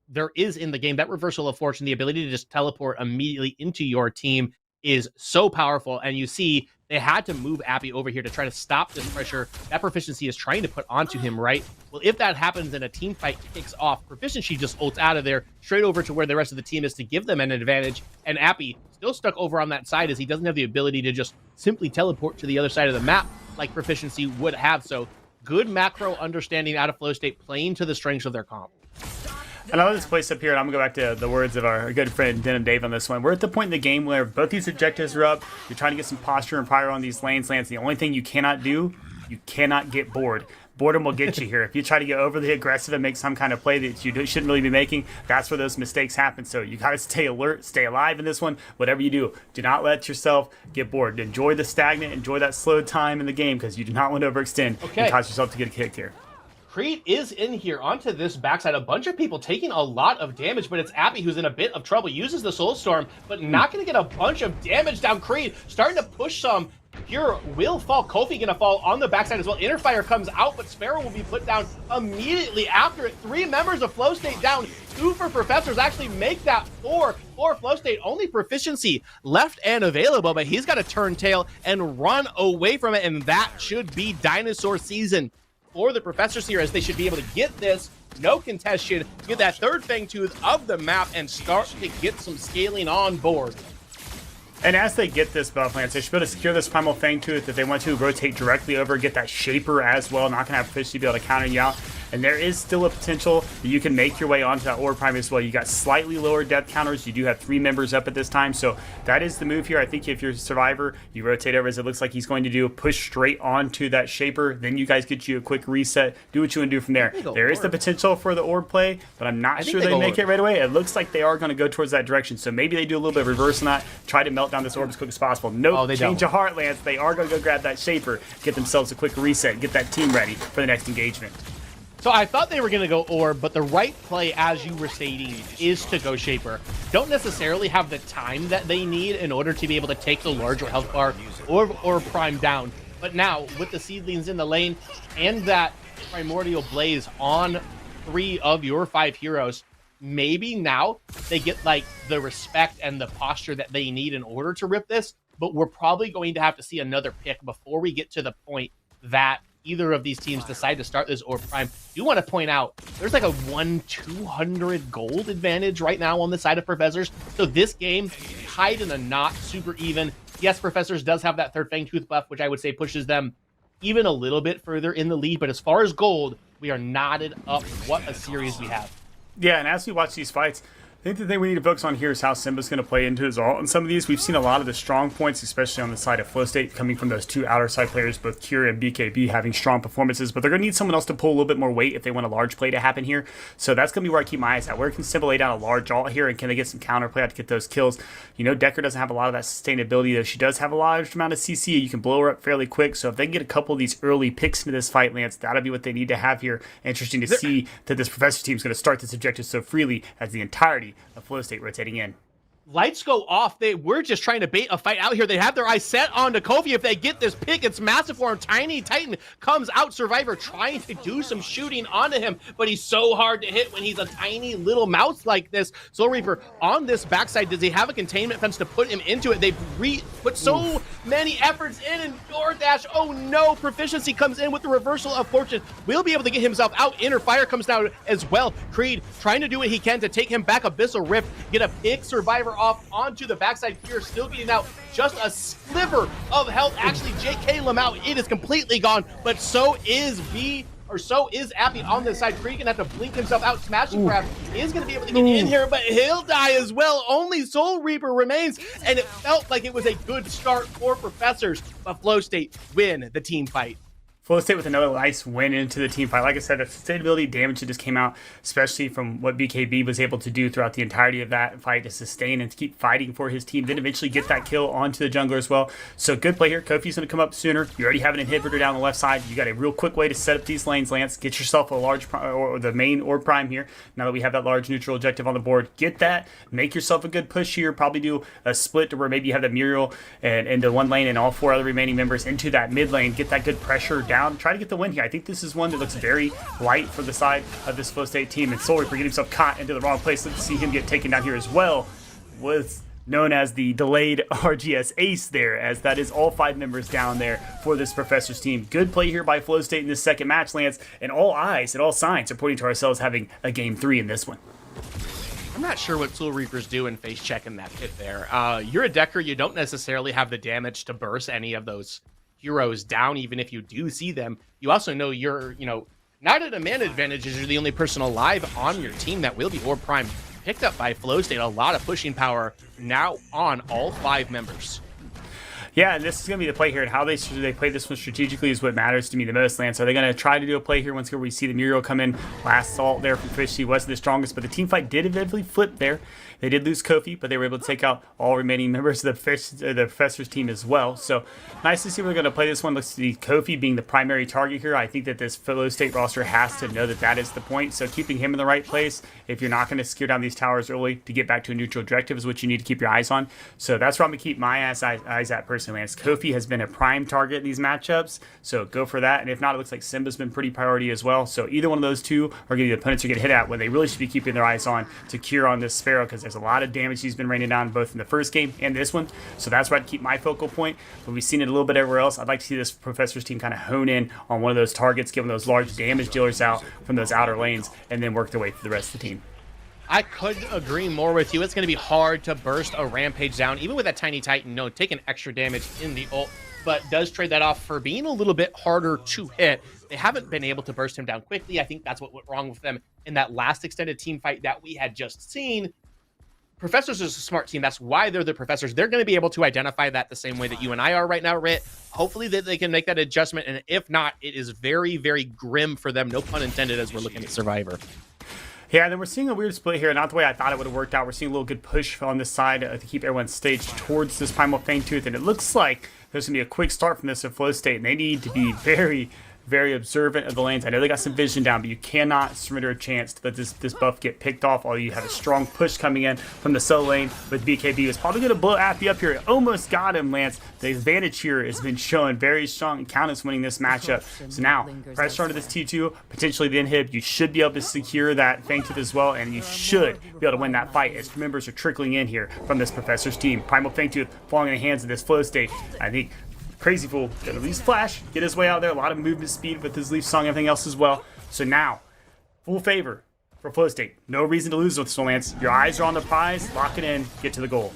there is in the game. That reversal of fortune, the ability to just teleport immediately into your team, is so powerful. And you see they had to move Appy over here to try to stop this pressure that Proficiency is trying to put onto him, right? Well, if that happens and a team fight kicks off, Proficiency just ults out of there straight over to where the rest of the team is to give them an advantage. And Appy still stuck over on that side as he doesn't have the ability to just simply teleport to the other side of the map like Proficiency would have. So good macro understanding out of Flow State, playing to the strengths of their comp. And I love this place up here, and I'm going to go back to the words of our good friend Denim Dave on this one. We're at the point in the game where both these objectives are up. You're trying to get some posture and prior on these lanes, Lance. The only thing you cannot do, you cannot get bored. Boredom will get you here. If you try to get overly aggressive and make some kind of play that you shouldn't really be making, that's where those mistakes happen. So you got to stay alert, stay alive in this one. Whatever you do not let yourself get bored. Enjoy the stagnant, enjoy that slow time in the game, because you do not want to overextend and cause yourself to get kicked here. Creed is in here onto this backside. A bunch of people taking a lot of damage, but it's Appy who's in a bit of trouble. Uses the Soul Storm, but not going to get a bunch of damage down. Creed starting to push some. Here will fall. Kofi going to fall on the backside as well. Interfire comes out, but Sparrow will be put down immediately after it. 3 members of Flow State down. 2 for Professors. Actually make that 4 for Flow State. Only Proficiency left and available, but he's got to turn tail and run away from it, and that should be dinosaur season for the Professors here, as they should be able to get this, no contestation, get that third Fang Tooth of the map and start to get some scaling on board. And as they get this buff, Lance, they should be able to secure this Primal Fang Tooth if they want to rotate directly over, get that Shaper as well, not going to have Proficiency be able to counter you out. And there is still a potential that you can make your way onto that Orb Prime as well. You got slightly lower depth counters. You do have 3 members up at this time, so that is the move here. I think if you're a Survivor, you rotate over as it looks like he's going to do, push straight onto that Shaper, then you guys get you a quick reset, do what you want to do from there. There is the potential for the Orb play, but I'm not sure they make it right away. It looks like they are going to go towards that direction, so maybe they do a little bit of reverse on that, try to melt down this Orb as quick as possible. Nope, change of heart, Lance. They are going to go grab that Shaper, get themselves a quick reset, get that team ready for the next engagement. So I thought they were going to go Orb, but the right play, as you were stating, is to go Shaper. Don't necessarily have the time that they need in order to be able to take the larger health bar or Prime down. But now, with the Seedlings in the lane and that Primordial Blaze on 3 of your 5 heroes, maybe now they get like the respect and the posture that they need in order to rip this. But we're probably going to have to see another pick before we get to the point that either of these teams decide to start this Orb Prime. I do want to point out, there's like a 1-200 gold advantage right now on the side of Professors. So this game, tied in a knot, super even. Yes, Professors does have that third Fang Tooth buff, which I would say pushes them even a little bit further in the lead. But as far as gold, we are knotted up. What a series we have. Yeah, and as we watch these fights, I think the thing we need to focus on here is how Simba's going to play into his ult. In some of these, we've seen a lot of the strong points, especially on the side of Flow State, coming from those two outer side players, both Cure and BKB, having strong performances. But they're going to need someone else to pull a little bit more weight if they want a large play to happen here. So that's going to be where I keep my eyes at. Where can Simba lay down a large ult here, and can they get some counterplay out to get those kills? You know, Decker doesn't have a lot of that sustainability, though she does have a large amount of CC. You can blow her up fairly quick. So if they can get a couple of these early picks into this fight, Lance, that'll be what they need to have here. Interesting to see that this Professor team is going to start this objective so freely as the entirety of Flow State rotating in. Lights go off. We're just trying to bait a fight out here. They have their eyes set on Kofi. If they get this pick, it's massive for him. Tiny Titan comes out. Survivor trying to do some shooting onto him, but he's so hard to hit when he's a tiny little mouse like this. Soul Reaper on this backside. Does he have a containment fence to put him into it? They've put so many efforts in, and DoorDash, oh no, Proficiency comes in with the reversal of fortune. Will be able to get himself out. Inner Fire comes down as well. Creed trying to do what he can to take him back. Abyssal Rift, get a pick Survivor off onto the backside. Here still getting out just a sliver of health. Actually, JK Lamau, it is completely gone, but so is Appy on this side. Creed gonna have to blink himself out. Smashing Crab is gonna be able to get in here, but he'll die as well. Only Soul Reaper remains, and it felt like it was a good start for Professors, but Flow State win the team fight. Flow State with another nice win into the team fight. Like I said, the sustainability damage that just came out, especially from what BKB was able to do throughout the entirety of that fight to sustain and to keep fighting for his team, then eventually get that kill onto the jungler as well. So good play here. Kofi's going to come up sooner. You already have an inhibitor down the left side. You got a real quick way to set up these lanes, Lance. Get yourself a large or the main or prime here. Now that we have that large neutral objective on the board, get that. Make yourself a good push here. Probably do a split to where maybe you have the Muriel and into one lane and all four other remaining members into that mid lane. Get that good pressure down. Try to get the win here. I think this is one that looks very light for the side of this Flow State team. And Soul Reaper getting himself caught into the wrong place. Let's see him get taken down here as well. Was known as the delayed RGS ace there, as that is all 5 members down there for this Professor's team. Good play here by Flow State in this second match, Lance, and all eyes and all signs are pointing to ourselves having a game 3 in this one. I'm not sure what Soul Reaper's doing face checking that pit there. You're a Decker. You don't necessarily have the damage to burst any of those heroes down, even if you do see them. You also know you're, not at a man advantage as you're the only person alive on your team that will be Orb Prime. Picked up by Flow State. A lot of pushing power now on all 5 members. Yeah, and this is going to be the play here, and how they play this one strategically is what matters to me the most, Lance. Are they going to try to do a play here once we see the Muriel come in? Last assault there from Fish, he wasn't the strongest, but the team fight did eventually flip there. They did lose Kofi, but they were able to take out all remaining members of the Professor's team as well. So nice to see we're going to play this one. Looks to be Kofi being the primary target here. I think that this Flow State roster has to know that that is the point. So keeping him in the right place, if you're not going to secure down these towers early to get back to a neutral objective, is what you need to keep your eyes on. So that's where I'm going to keep my eyes at personally, Lance. Kofi has been a prime target in these matchups, so go for that. And if not, it looks like Simba's been pretty priority as well. So either one of those two are going to be the opponents who get hit at when they really should be keeping their eyes on to cure on this Sparrow, because there's a lot of damage he's been raining down both in the first game and this one. So that's where I'd keep my focal point. But we've seen it a little bit everywhere else. I'd like to see this Professor's team kind of hone in on one of those targets, give them those large damage dealers out from those outer lanes, and then work their way through the rest of the team. I couldn't agree more with you. It's going to be hard to burst a Rampage down, even with that Tiny Titan, taking extra damage in the ult, but does trade that off for being a little bit harder to hit. They haven't been able to burst him down quickly. I think that's what went wrong with them in that last extended team fight that we had just seen. Professors is a smart team. That's why they're the Professors. They're going to be able to identify that the same way that you and I are right now, Rit. Hopefully that they can make that adjustment, and if not, it is very, very grim for them, no pun intended, as we're looking at Survivor. Yeah, and then we're seeing a weird split here, not the way I thought it would have worked out. We're seeing a little good push on this side to keep everyone staged towards this Primal Fangtooth, and it looks like there's going to be a quick start from this at Flow State, and they need to be very, very observant of the lanes. I know they got some vision down, but you cannot surrender a chance to let this buff get picked off. Although you have a strong push coming in from the solo lane with BKB. Was probably going to blow Appy up here. It almost got him, Lance. The advantage here has been shown very strong, and Countess winning this matchup. So now, pressure onto this T2, potentially the inhib. You should be able to secure that Fangtooth as well, and you should be able to win that fight as members are trickling in here from this Professor's team. Primal Fangtooth falling in the hands of this Flow State. I think Crazy Fool gonna at least flash, get his way out there. A lot of movement speed with his Leaf Song and everything else as well. So now, full favor for Flow State. No reason to lose with this one, Lance. Your eyes are on the prize. Lock it in. Get to the goal.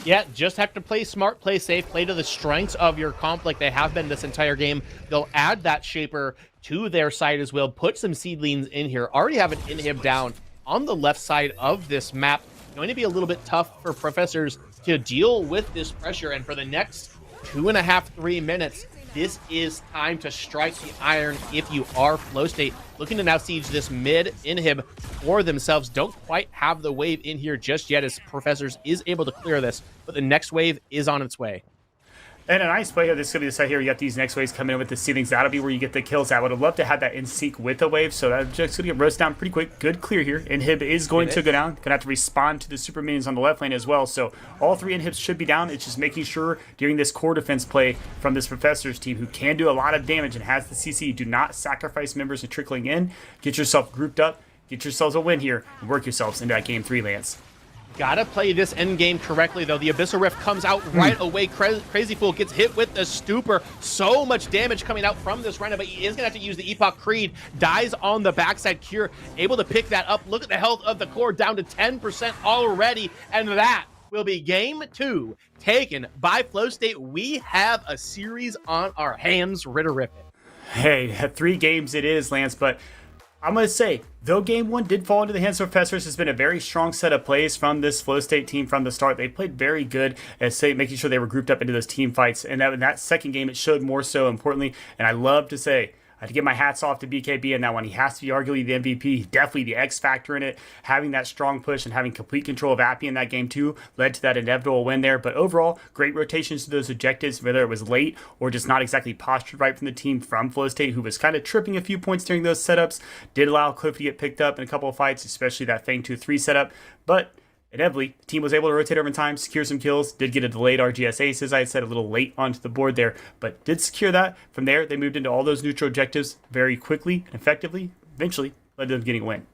Yeah, just have to play smart, play safe, play to the strengths of your comp like they have been this entire game. They'll add that Shaper to their side as well. Put some Seedlings in here. Already have an inhib down on the left side of this map. going to be a little bit tough for Professors to deal with this pressure. And for the next 2.5, 3 minutes, this is time to strike the iron if you are Flow State. Looking to now siege this mid inhib for themselves. Don't quite have the wave in here just yet as Professors is able to clear this, but the next wave is on its way. And a nice play here, this is going to be the side here, you got these next waves coming in with the ceilings. That'll be where you get the kills. I would have loved to have that in sync with the wave, so that's just going to get roasted down pretty quick. Good clear here. Inhib is going to go down. Going to have to respond to the super minions on the left lane as well, so all 3 inhibs should be down. It's just making sure during this core defense play from this Professor's team, who can do a lot of damage and has the CC, do not sacrifice members and trickling in. Get yourself grouped up, get yourselves a win here, and work yourselves into that game 3, Lance. Gotta play this end game correctly, though. The Abyssal Rift comes out right away. Crazy Fool gets hit with the Stupor. So much damage coming out from this Rhino, but he is gonna have to use the Epoch Creed. Dies on the backside. Cure able to pick that up. Look at the health of the core, down to 10% already, and that will be game 2 taken by Flow State. We have a series on our hands. Ritterific. Hey, 3 games it is, Lance, but I'm going to say, though game 1 did fall into the hands of Professors, has been a very strong set of plays from this Flow State team from the start. They played very good at making sure they were grouped up into those team fights. And in that second game, it showed more so importantly. And I love to say, I have to give my hats off to BKB in that one. He has to be arguably the MVP, definitely the X factor in it. Having that strong push and having complete control of Appy in that game too led to that inevitable win there. But overall, great rotations to those objectives, whether it was late or just not exactly postured right from the team from Flow State, who was kind of tripping a few points during those setups. Did allow Cliff to get picked up in a couple of fights, especially that Fang 2-3 setup. But inevitably, the team was able to rotate over time, secure some kills, did get a delayed RGS ace, as I said, a little late onto the board there, but did secure that. From there, they moved into all those neutral objectives very quickly and effectively, eventually led to them getting a win.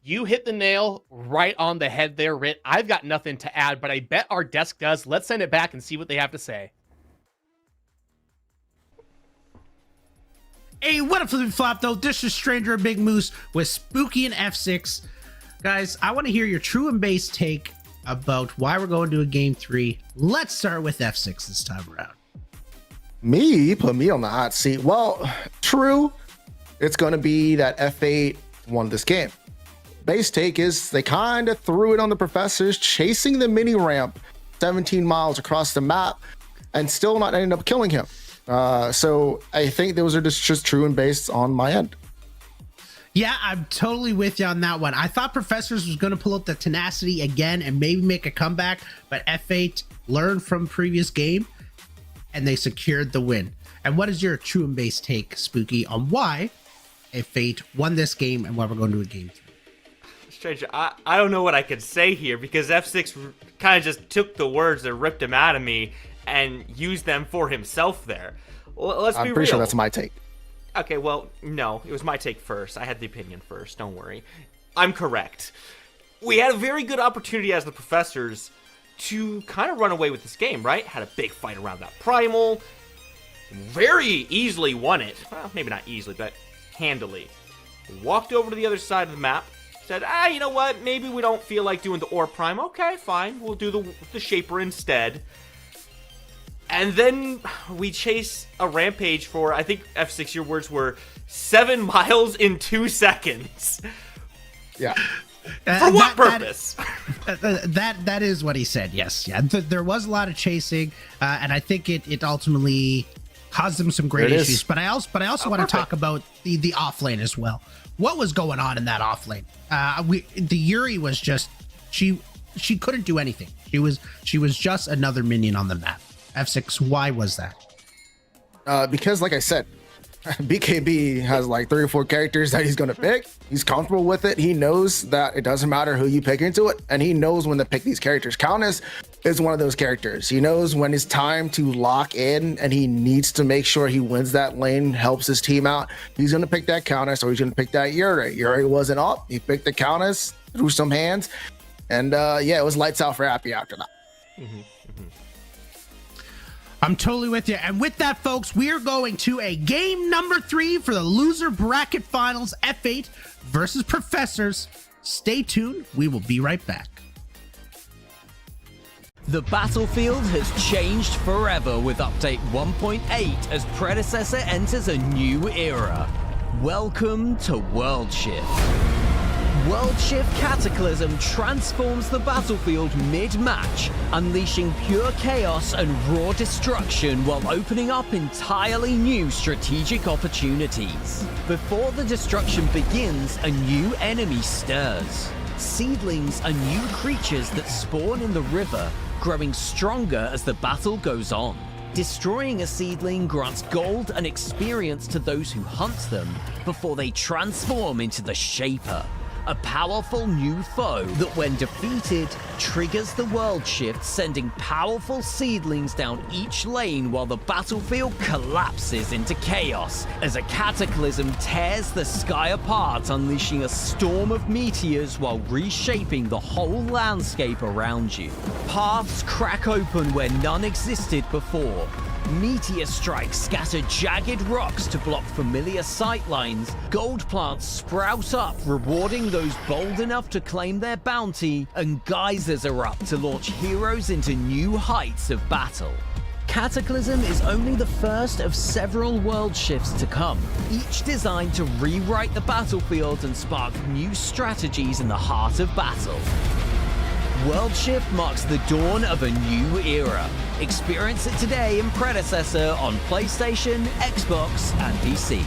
You hit the nail right on the head there, Rit. I've got nothing to add, but I bet our desk does. Let's send it back and see what they have to say. Hey, what up, Flippy Flop, though? This is Stranger and Big Moose with Spooky and F6. Guys, I want to hear your true and base take about why we're going to a game 3. Let's start with F6 this time around. Me? Put me on the hot seat. Well, true. It's going to be that F8 won this game. Base take is they kind of threw it on the Professors, chasing the mini ramp 17 miles across the map and still not ending up killing him. So I think those are just true and based on my end. Yeah, I'm totally with you on that one. I thought Professors was going to pull out the tenacity again and maybe make a comeback, but F8 learned from previous game and they secured the win. And what is your true and base take, Spooky, on why F8 won this game and why we're going to a game 3? Stranger, I don't know what I could say here because F6 kind of just took the words and ripped them out of me and used them for himself there. Let's be real. I'm pretty sure that's my take. Okay, well, no, it was my take first. I had the opinion first, don't worry. I'm correct. We had a very good opportunity as the Professors to kind of run away with this game, right? Had a big fight around that Primal. Very easily won it. Well, maybe not easily, but handily. Walked over to the other side of the map. Said, you know what? Maybe we don't feel like doing the Ore Prime. Okay, fine. We'll do the Shaper instead. And then we chase a rampage for, I think, F6, your words were 7 miles in 2 seconds. Yeah. For what purpose? That is what he said, yes. Yeah, there was a lot of chasing, and I think it ultimately caused them some great issues. But I also want to talk about the off lane as well. What was going on in that off lane? The Yuri was just, she couldn't do anything. She was just another minion on the map. F6, why was that? Because like I said, BKB has like 3 or 4 characters that he's going to pick. He's comfortable with it. He knows that it doesn't matter who you pick into it. And he knows when to pick these characters. Countess is one of those characters. He knows when it's time to lock in and he needs to make sure he wins that lane, helps his team out. He's going to pick that Countess or he's going to pick that Yuri. Yuri wasn't up. He picked the Countess, threw some hands. And yeah, it was lights out for Appy after that. I'm totally with you. And with that, folks, we are going to a game number 3 for the loser bracket finals, F8 versus Professors. Stay tuned. We will be right back. The battlefield has changed forever with update 1.8 as Predecessor enters a new era. Welcome to World Shift. World Shift Cataclysm transforms the battlefield mid-match, unleashing pure chaos and raw destruction while opening up entirely new strategic opportunities. Before the destruction begins, a new enemy stirs. Seedlings are new creatures that spawn in the river, growing stronger as the battle goes on. Destroying a seedling grants gold and experience to those who hunt them before they transform into the Shaper, a powerful new foe that when defeated triggers the world shift, sending powerful seedlings down each lane while the battlefield collapses into chaos as a cataclysm tears the sky apart, unleashing a storm of meteors while reshaping the whole landscape around you. Paths crack open where none existed before. Meteor strikes scatter jagged rocks to block familiar sightlines. Gold plants sprout up, rewarding those bold enough to claim their bounty, and geysers erupt to launch heroes into new heights of battle. Cataclysm is only the first of several world shifts to come, each designed to rewrite the battlefield and spark new strategies in the heart of battle. World Shift marks the dawn of a new era. Experience it today in Predecessor on PlayStation, Xbox, and PC.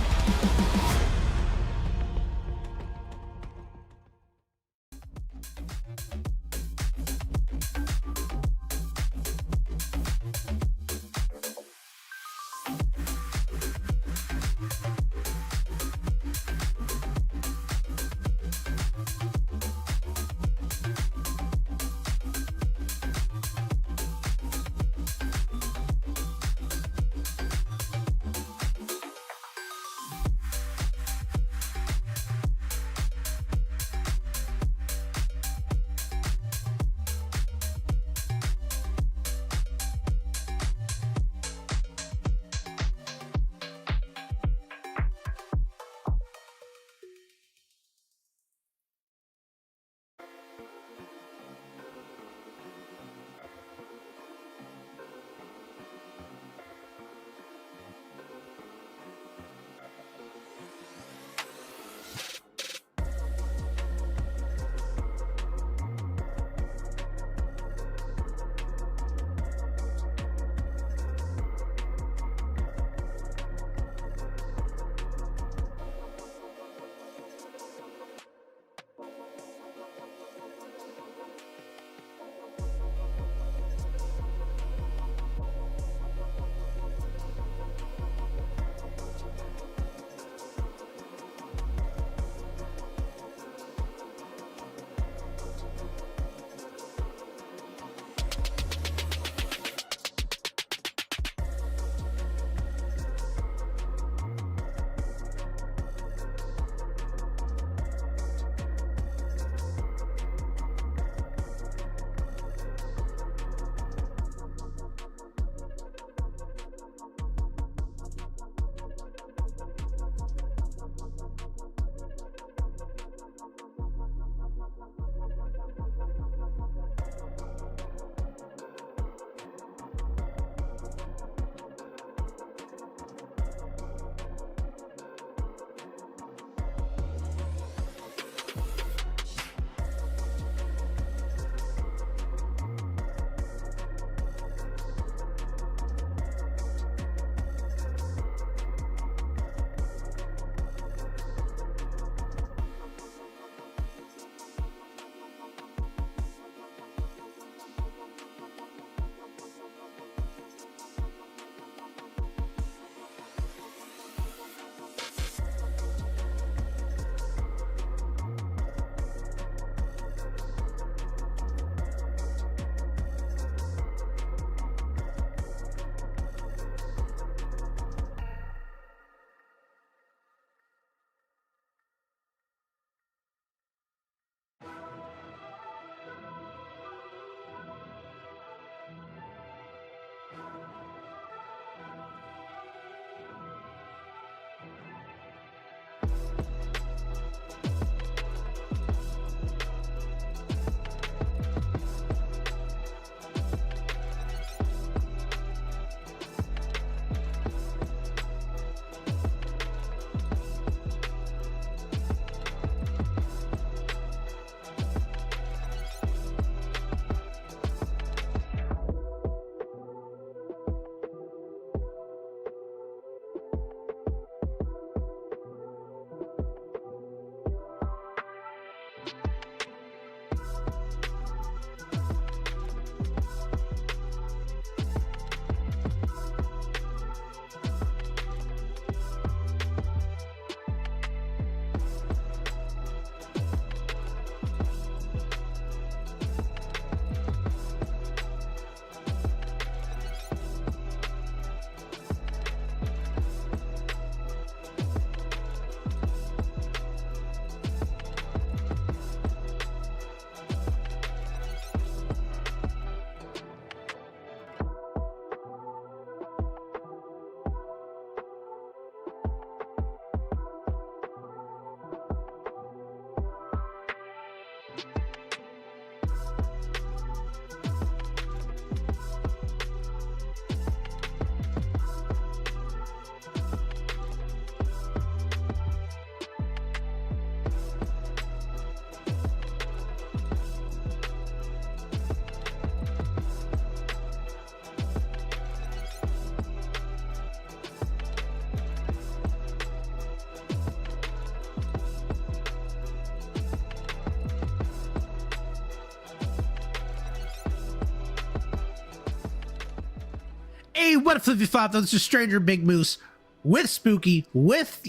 Hey, what if you thought this is Stranger Big Moose with Spooky with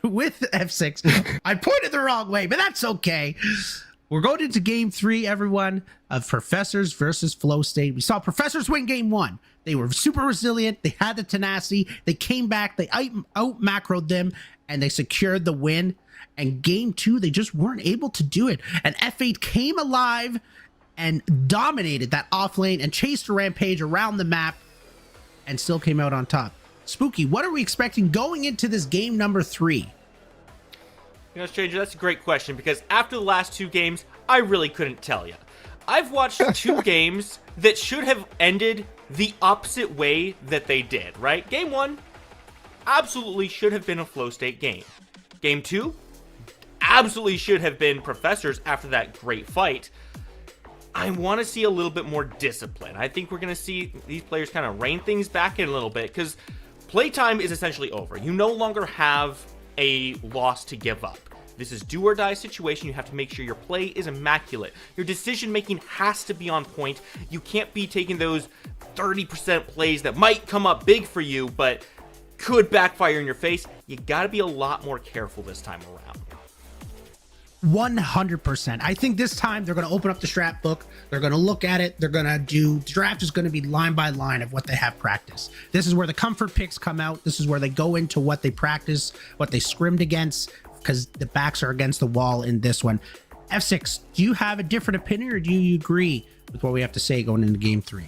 F6? I pointed the wrong way, but that's okay. We're going into game 3, everyone, of Professors versus Flow State. We saw Professors win game 1. They were super resilient. They had the tenacity. They came back. They out macroed them, and they secured the win. And game 2, they just weren't able to do it. And F8 came alive and dominated that off lane and chased a Rampage around the map and still came out on top. Spooky, what are we expecting going into this game number 3? You know, Stranger, that's a great question, because after the last 2 games, I really couldn't tell you. I've watched 2 games that should have ended the opposite way that they did, right? Game 1 absolutely should have been a Flow State game. Game 2 absolutely should have been Professors after that great fight. I want to see a little bit more discipline. I think we're going to see these players kind of rein things back in a little bit, because playtime is essentially over. You no longer have a loss to give up. This is do or die situation. You have to make sure your play is immaculate. Your decision making has to be on point. You can't be taking those 30% plays that might come up big for you, but could backfire in your face. You got to be a lot more careful this time around. 100%. I think this time they're going to open up the strat book. They're going to look at it. They're going to do draft is going to be line by line of what they have practiced. This is where the comfort picks come out. This is where they go into what they practice, what they scrimmed against, because the backs are against the wall in this one. F6, do you have a different opinion, or do you agree with what we have to say going into game 3?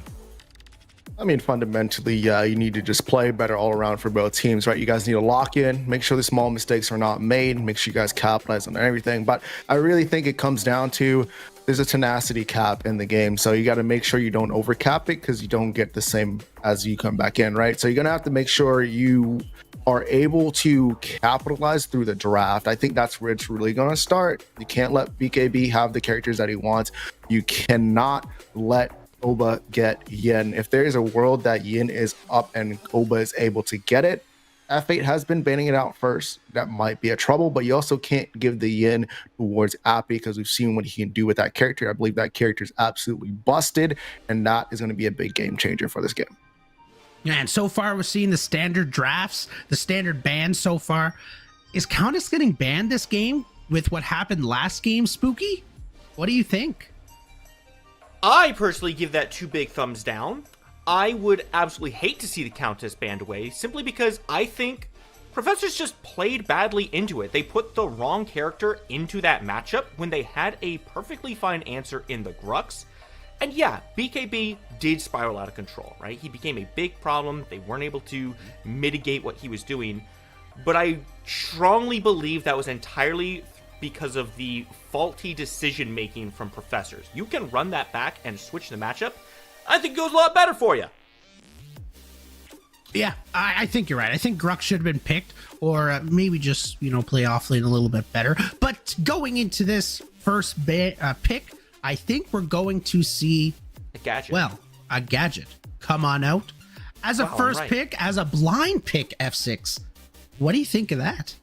I mean, fundamentally, you need to just play better all around for both teams, right? You guys need to lock in, make sure the small mistakes are not made, make sure you guys capitalize on everything. But I really think it comes down to there's a tenacity cap in the game. So you got to make sure you don't overcap it, because you don't get the same as you come back in, right? So you're going to have to make sure you are able to capitalize through the draft. I think that's where it's really going to start. You can't let BKB have the characters that he wants. You cannot let Oba get Yin. If there is a world that Yin is up and Oba is able to get it, F8 has been banning it out first. That might be a trouble, but you also can't give the Yin towards Appy, because we've seen what he can do with that character. I believe that character is absolutely busted, and that is going to be a big game changer for this game. And so far, we're seeing the standard drafts, the standard bans so far. Is Countess getting banned this game with what happened last game, Spooky? What do you think? I personally give that 2 big thumbs down. I would absolutely hate to see the Countess banned away, simply because I think Professors just played badly into it. They put the wrong character into that matchup when they had a perfectly fine answer in the Grux. And yeah, BKB did spiral out of control, right? He became a big problem. They weren't able to mitigate what he was doing. But I strongly believe that was entirely because of the faulty decision making from Professors. You can run that back and switch the matchup. I think it goes a lot better for you. Yeah, I think you're right. I think Grux should have been picked, or maybe just, play off lane a little bit better. But going into this first pick, I think we're going to see a gadget. Well, a gadget come on out as a first pick, as a blind pick. F6. What do you think of that?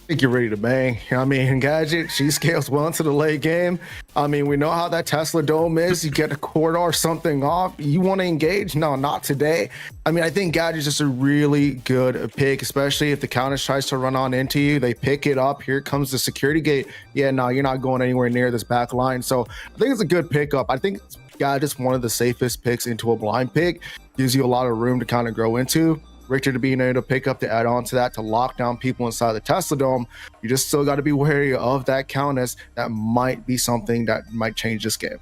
I think you're ready to bang. I mean, Gadget, she scales well into the late game. I mean, we know how that Tesla Dome is. You get a quarter or something off. You want to engage? No, not today. I mean, I think Gadget's just a really good pick, especially if the Countess tries to run on into you. They pick it up. Here comes the security gate. Yeah, no, you're not going anywhere near this back line. So I think it's a good pickup. I think Gadget's one of the safest picks into a blind pick. Gives you a lot of room to kind of grow into. Richter to being able to pick up to add on to that, to lock down people inside the Tesla Dome. You just still got to be wary of that Countess. That might be something that might change this game.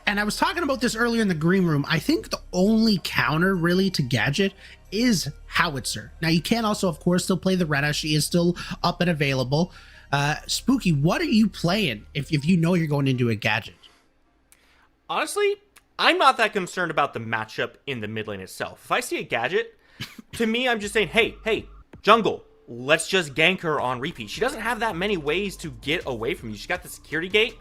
And I was talking about this earlier in the green room. I think the only counter really to Gadget is Howitzer. Now, you can also, of course, still play the Rena. She is still up and available. Spooky, what are you playing if you know you're going into a Gadget? Honestly, I'm not that concerned about the matchup in the mid lane itself. If I see a Gadget, to me, I'm just saying, hey, jungle, let's just gank her on repeat. She doesn't have that many ways to get away from you. She's got the security gate.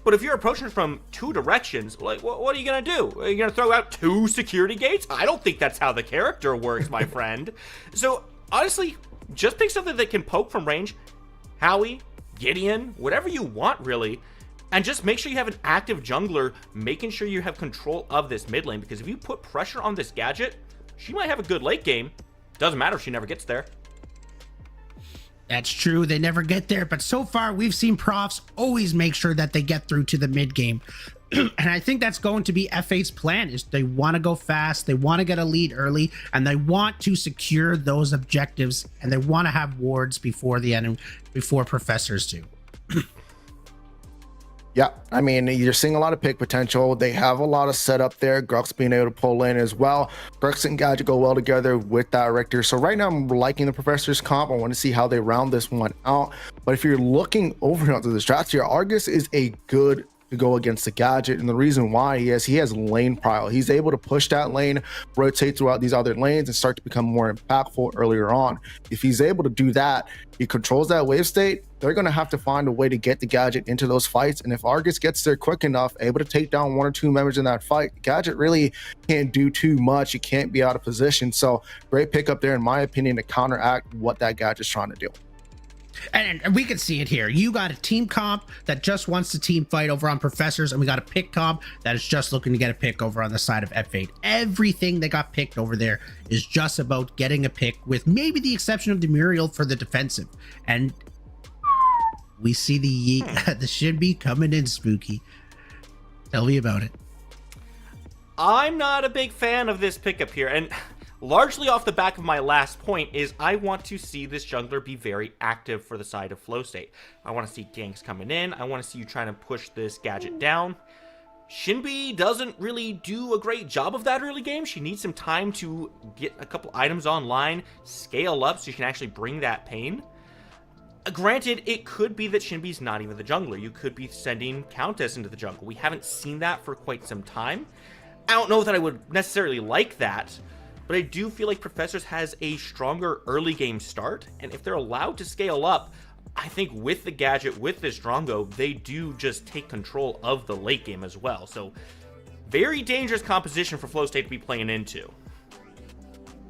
But if you're approaching from 2 directions, like, what are you going to do? Are you going to throw out 2 security gates? I don't think that's how the character works, my friend. So, honestly, just pick something that can poke from range. Howie, Gideon, whatever you want, really. And just make sure you have an active jungler, making sure you have control of this mid lane, because if you put pressure on this gadget, she might have a good late game. Doesn't matter if she never gets there. That's true. They never get there. But so far, we've seen profs always make sure that they get through to the mid game. And I think that's going to be F8's plan, is they want to go fast. They want to get a lead early, and they want to secure those objectives, and they want to have wards before the enemy, before professors do. Yeah, I mean, you're seeing a lot of pick potential. They have a lot of setup there. Grux being able to pull in as well. Grux and Gadget go well together with that Richter. So right now, I'm liking the Professor's comp. I want to see how they round this one out. But if you're looking over onto the strats here, Argus is a good to go against the Gadget, and the reason why he has lane prile. He's able to push that lane, rotate throughout these other lanes, and start to become more impactful earlier on. If he's able to do that, he controls that wave state. They're going to have to find a way to get the Gadget into those fights, and if Argus gets there quick enough, able to take down 1 or 2 members in that fight, Gadget really can't do too much. He can't be out of position. So great pickup there, in my opinion, to counteract what that Gadget's trying to do. And we can see it here. You got a team comp that just wants to team fight over on Professors, and we got a pick comp that is just looking to get a pick over on the side of F8. Everything that got picked over there is just about getting a pick, with maybe the exception of the Muriel for the defensive. And we see the Shinbi coming in spooky. Tell me about it. I'm not a big fan of this pickup here, and largely off the back of my last point is I want to see this jungler be very active for the side of flow state. I want to see ganks coming in. I want to see you trying to push this Gadget down. Shinbi doesn't really do a great job of that early game. She needs some time to get a couple items online, scale up so you can actually bring that pain. Granted, it could be that Shinbi's not even the jungler. You could be sending Countess into the jungle. We haven't seen that for quite some time. I don't know that I would necessarily like that, but I do feel like Professors has a stronger early game start, and if they're allowed to scale up, I think with the Gadget, with this Drongo, they do just take control of the late game as well. So very dangerous composition for Flow State to be playing into.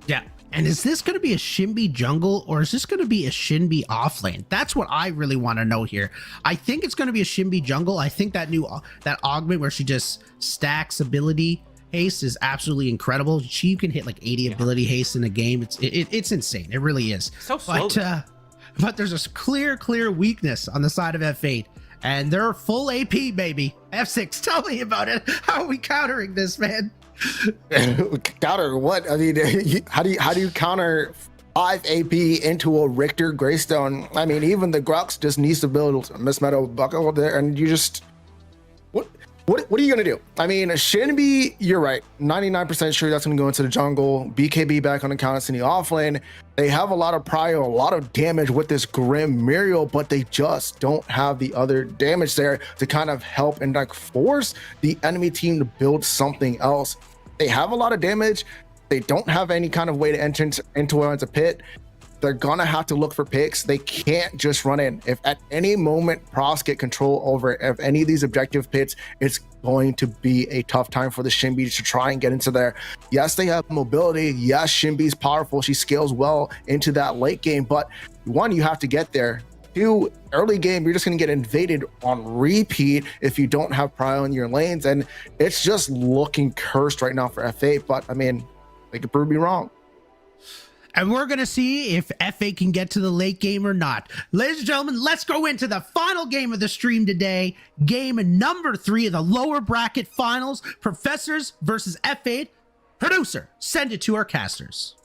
Yeah. And is this going to be a Shinbi jungle, or is this going to be a Shinbi offlane? That's what I really want to know here. I think it's going to be a Shinbi jungle. I think that that augment where she just stacks ability haste is absolutely incredible. She can hit like 80 ability haste in a game. It's insane. It really is. So slow. But there's a clear weakness on the side of F8, and they're full AP, baby. F6, tell me about it. How are we countering this, man? Counter what? I mean, how do you counter 5 AP into a Richter Greystone? I mean, even the Grux just needs to build a Miss Meadow buckle there, and you just what are you gonna do? I mean, Shinbi, you're right. 99% sure that's gonna go into the jungle. BKB back on the Countess in the offlane. They have a lot of prio, a lot of damage with this Grim Muriel, but they just don't have the other damage there to kind of help and like force the enemy team to build something else. They have a lot of damage. They don't have any kind of way to enter into a pit. They're gonna have to look for picks. They can't just run in. If at any moment Profs get control over if any of these objective pits, it's going to be a tough time for the Shinbi to try and get into there. Yes, they have mobility. Yes, Shinbi's powerful. She scales well into that late game, but 1, you have to get there. 2, early game, you're just gonna get invaded on repeat if you don't have prio in your lanes, and it's just looking cursed right now for F8, but I mean, they could prove me wrong. And we're going to see if F8 can get to the late game or not. Ladies and gentlemen, let's go into the final game of the stream today. Game number 3 of the lower bracket finals. Professors versus F8. Producer, send it to our casters.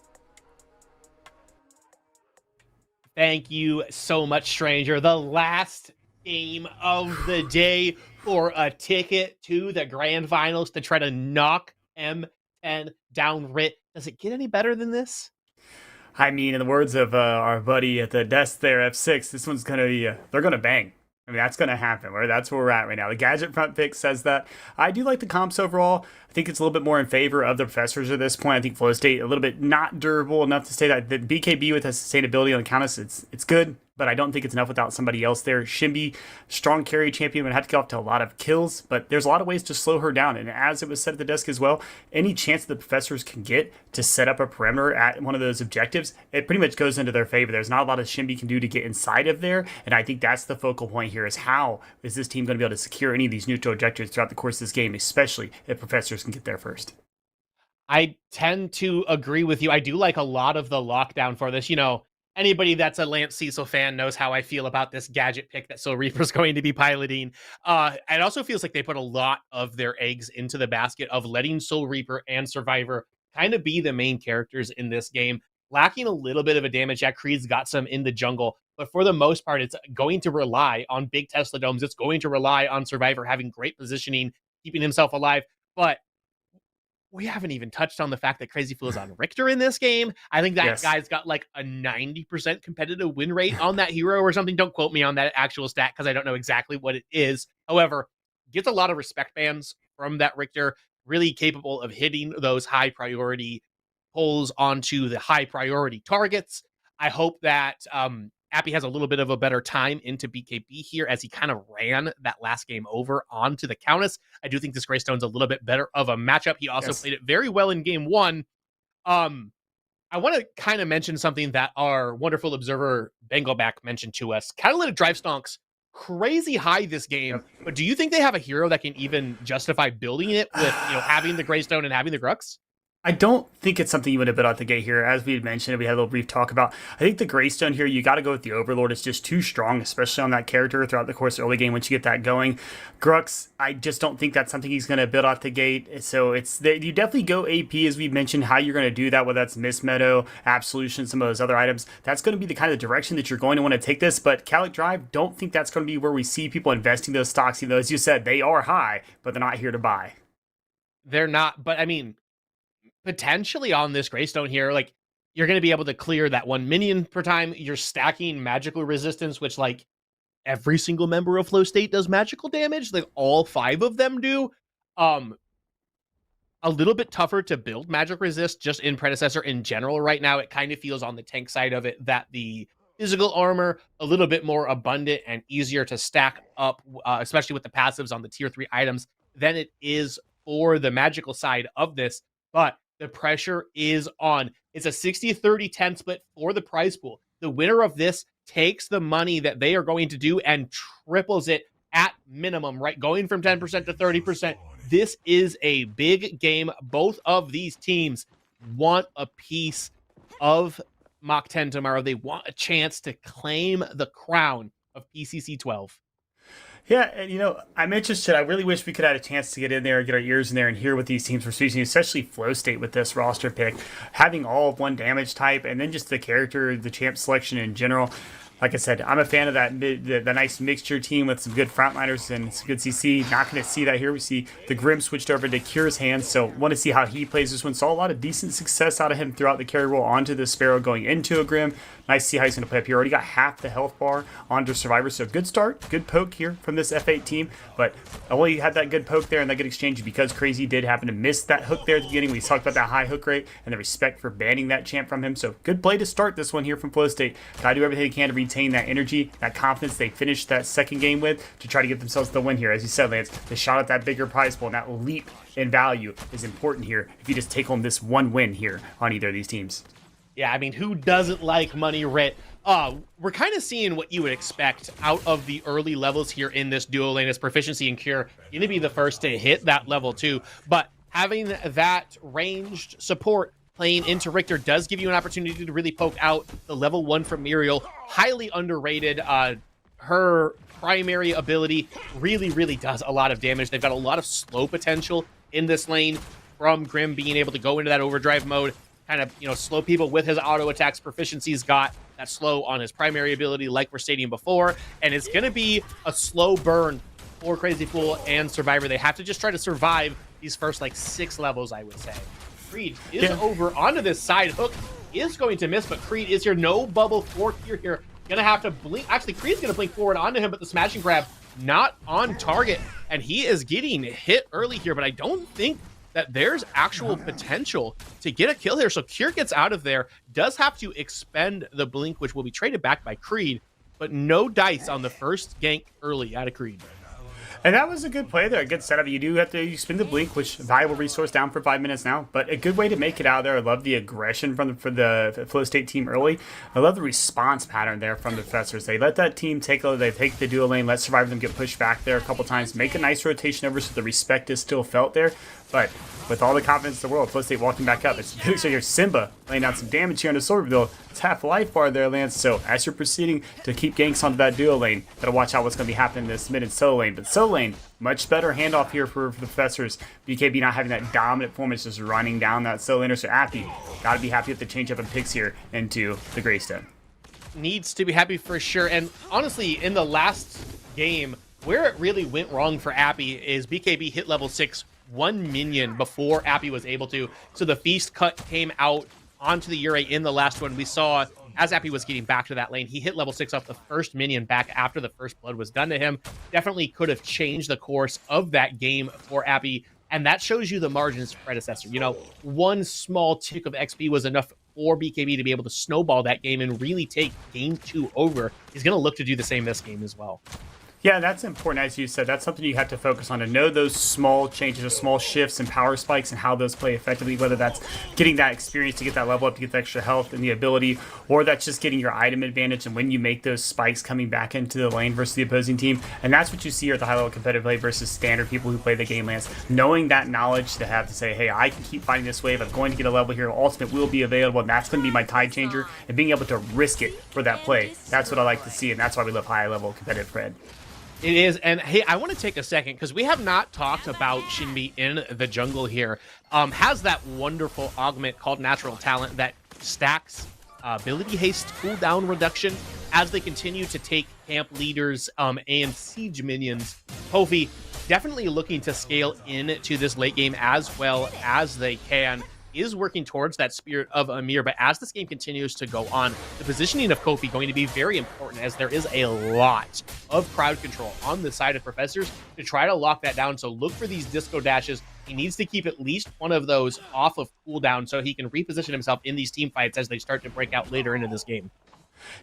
Thank you so much, Stranger. The last game of the day for a ticket to the grand finals to try to knock M10 down Rit. Does it get any better than this? I mean, in the words of our buddy at the desk there, F6, this one's going to be, they're going to bang. I mean, that's going to happen. That's where we're at right now. The Gadget front pick says that. I do like the comps overall. I think it's a little bit more in favor of the Professors at this point. I think Flow State a little bit not durable enough to say that the BKB with the sustainability on the Countess, it's good, but I don't think it's enough without somebody else there. Shinbi, strong carry champion, would have to get off to a lot of kills, but there's a lot of ways to slow her down. And as it was said at the desk as well, any chance the professors can get to set up a perimeter at one of those objectives, it pretty much goes into their favor. There's not a lot of Shinbi can do to get inside of there, and I think that's the focal point here, is how is this team going to be able to secure any of these neutral objectives throughout the course of this game, especially if professors can get there first. I tend to agree with you. I do like a lot of the lockdown for this. You know, anybody that's a Lance Cecil fan knows how I feel about this gadget pick that Soul Reaper's going to be piloting. It also feels like they put a lot of their eggs into the basket of letting Soul Reaper and Survivor kind of be the main characters in this game. Lacking a little bit of a damage. Yeah, Creed's got some in the jungle, but for the most part, it's going to rely on big Tesla domes. It's going to rely on Survivor having great positioning, keeping himself alive. But we haven't even touched on the fact that Crazy Fool is on Richter in this game. I think that guy's got like a 90% competitive win rate on that hero or something. Don't quote me on that actual stat because I don't know exactly what it is. However, gets a lot of respect bans from that Richter, really capable of hitting those high priority pulls onto the high priority targets. I hope that Appy has a little bit of a better time into BKB here as he kind of ran that last game over onto the Countess. I do think this Greystone's a little bit better of a matchup. He also played it very well in game one. I want to kind of mention something that our wonderful observer Bengalback mentioned to us. Catalytic Drive Stonks, crazy high this game, but do you think they have a hero that can even justify building it with, you know, having the Greystone and having the Grux? I don't think it's something you would have been out the gate here. As we had mentioned, we had a little brief talk about, I think the Greystone here, you got to go with the Overlord. It's just too strong, especially on that character throughout the course of the early game once you get that going. Grux, I just don't think that's something he's going to build out the gate. So you definitely go AP, as we mentioned, how you're going to do that, whether that's Miss Meadow, Absolution, some of those other items. That's going to be the kind of direction that you're going to want to take this. But Calic Drive, don't think that's going to be where we see people investing those stocks, even though, as you said, they are high, but they're not here to buy. They're not, but I mean, potentially on this Greystone here, like, you're going to be able to clear that 1 minion per time. You're stacking magical resistance, which, like, every single member of Flow State does magical damage. Like, all 5 of them do. A little bit tougher to build magic resist just in Predecessor in general right now. It kind of feels on the tank side of it that the physical armor a little bit more abundant and easier to stack up, especially with the passives on the tier 3 items, than it is for the magical side of this. But the pressure is on. It's a 60-30-10 split for the prize pool. The winner of this takes the money that they are going to do and triples it at minimum, right? Going from 10% to 30%. This is a big game. Both of these teams want a piece of Mach 10 tomorrow. They want a chance to claim the crown of PCC 12. Yeah, and you know, I'm interested. I really wish we could have a chance to get in there and get our ears in there and hear what these teams were speaking, especially Flow State with this roster pick. Having all of one damage type and then just the character, the champ selection in general. Like I said, I'm a fan of that the nice mixture team with some good frontliners and some good CC. Not going to see that here. We see the Grim switched over to Cure's hands, so want to see how he plays this one. Saw a lot of decent success out of him throughout the carry role onto the Sparrow going into a Grim. Nice to see how he's going to play up here. Already got half the health bar onto Survivor, so good start, good poke here from this F8 team, but only had that good poke there and that good exchange because Crazy did happen to miss that hook there at the beginning. We talked about that high hook rate and the respect for banning that champ from him, so good play to start this one here from Flow State. Gotta do everything they can to retain that energy, that confidence they finished that second game with to try to get themselves the win here. As you said, Lance, the shot at that bigger prize pool and that leap in value is important here if you just take home this one win here on either of these teams. Yeah, I mean, who doesn't like money, Rit? We're kind of seeing what you would expect out of the early levels here in this duo lane as Proficiency and Cure going to be the first to hit that level 2. But having that ranged support playing into Richter does give you an opportunity to really poke out the level 1 from Muriel. Highly underrated. Her primary ability really does a lot of damage. They've got a lot of slow potential in this lane from Grim being able to go into that overdrive mode, kind of, you know, slow people with his auto attacks. Proficiency's got that slow on his primary ability, like we're stating before, and it's going to be a slow burn for Crazy Fool and Survivor. They have to just try to survive these first, like, 6 levels, I would say. Creed is over onto this side hook, is going to miss, but Creed is here. No bubble for Cure here. Gonna have to blink. Actually, Creed's gonna blink forward onto him, but the smashing grab not on target, and he is getting hit early here, but I don't think that there's actual potential to get a kill here. So Cure gets out of there, does have to expend the blink, which will be traded back by Creed, but no dice on the first gank early out of Creed. And that was a good play there, a good setup. You do have to spin the blink, which valuable resource down for 5 minutes now, but a good way to make it out there. I love the aggression for the Flow State team early. I love the response pattern there from the Professors. They let that team take the dual lane, let Survivor them get pushed back there a couple times, make a nice rotation over so the respect is still felt there. But with all the confidence in the world, Flow State walking back up. It's so here's Simba laying down some damage here on the Silver Bill. It's half life bar there, Lance. So as you're proceeding to keep ganks onto that duo lane, gotta watch out what's going to be happening in this mid and solo lane. But solo lane, much better handoff here for the Professors. BKB not having that dominant performance, just running down that solo laner. So Appy, gotta be happy with the change up and picks here into the Greystone. Needs to be happy for sure. And honestly, in the last game, where it really went wrong for Appy is BKB hit level 6 1 minion before Appy was able to. So the feast cut came out onto the Ure in the last one. We saw as Appy was getting back to that lane, he hit level 6 off the first minion back after the first blood was done to him. Definitely could have changed the course of that game for Appy. And that shows you the margins for Predecessor. You know, one small tick of XP was enough for BKB to be able to snowball that game and really take game 2 over. He's going to look to do the same this game as well. Yeah, that's important, as you said. That's something you have to focus on, to know those small changes, those small shifts and power spikes and how those play effectively, whether that's getting that experience to get that level up, to get the extra health and the ability, or that's just getting your item advantage and when you make those spikes coming back into the lane versus the opposing team. And that's what you see here at the high-level competitive play versus standard people who play the game, Lance. Knowing that knowledge to have to say, hey, I can keep fighting this wave, I'm going to get a level here, ultimate will be available, and that's going to be my tide changer, and being able to risk it for that play. That's what I like to see, and that's why we love high-level competitive Fred. It is, and hey, I want to take a second because we have not talked about Shinbi in the jungle here. Has that wonderful augment called Natural Talent that stacks ability haste cooldown reduction as they continue to take camp leaders and siege minions. Kofi definitely looking to scale into this late game as well as they can. Is working towards that Spirit of Amir, but as this game continues to go on, the positioning of Kofi going to be very important as there is a lot of crowd control on the side of Professors to try to lock that down. So look for these disco dashes. He needs to keep at least one of those off of cooldown so he can reposition himself in these team fights as they start to break out later into this game.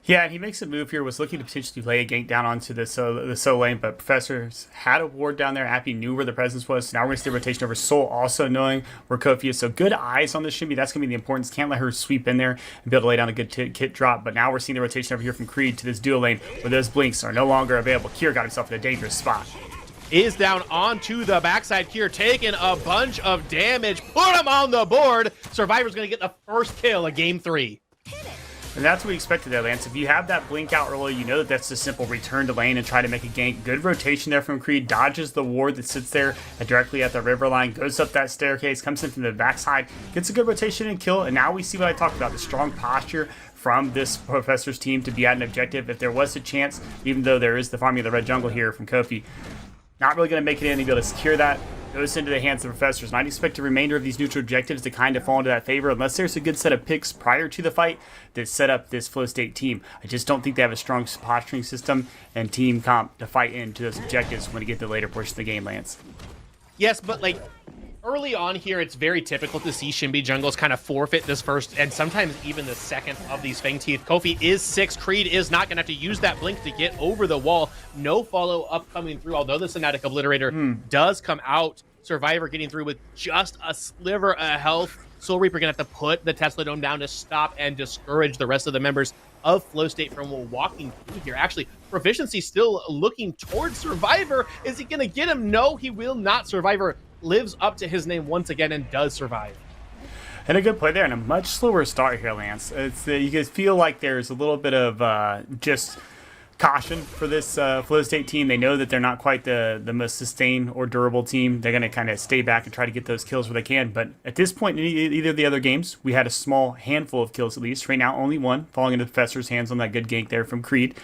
Yeah, and he makes a move here, was looking to potentially lay a gank down onto the solo lane, but Professors had a ward down there. Appy knew where the presence was, so now we're going to see rotation over Soul, also knowing where Kofi is. So good eyes on this Shinbi. That's going to be the importance. Can't let her sweep in there and be able to lay down a good kit drop, but now we're seeing the rotation over here from Creed to this duo lane where those blinks are no longer available. Kier got himself in a dangerous spot. Is down onto the backside. Kier taking a bunch of damage. Put him on the board. Survivor's going to get the first kill of game 3. And that's what we expected there, Lance. If you have that blink out early, you know that that's a simple return to lane and try to make a gank. Good rotation there from Creed. Dodges the ward that sits there directly at the river line. Goes up that staircase. Comes in from the backside. Gets a good rotation and kill. And now we see what I talked about. The strong posture from this Professor's team to be at an objective. If there was a chance, even though there is the farming of the red jungle here from Kofi, not really going to make it in and be able to secure that. Goes into the hands of Professors. And I'd expect the remainder of these neutral objectives to kind of fall into that favor unless there's a good set of picks prior to the fight that set up this Flow State team. I just don't think they have a strong posturing system and team comp to fight into those objectives when you get to the later portion of the game, Lance. Yes, but like early on here, it's very typical to see Shinbi jungles kind of forfeit this first and sometimes even the second of these Fang Teeth. Kofi is 6. Creed is not going to have to use that blink to get over the wall. No follow-up coming through, although the Sonatic Obliterator does come out. Survivor getting through with just a sliver of health. Soul Reaper going to have to put the Tesla Dome down to stop and discourage the rest of the members of Flow State from walking through here. Actually, Proficiency still looking towards Survivor. Is he going to get him? No, he will not. Survivor lives up to his name once again and does survive. And a good play there and a much slower start here, Lance. It's you guys feel like there's a little bit of just caution for this Flow State team. They know that they're not quite the most sustained or durable team. They're going to kind of stay back and try to get those kills where they can. But at this point in either of the other games, we had a small handful of kills at least. Right now, only one, falling into the Professor's hands on that good gank there from Creed.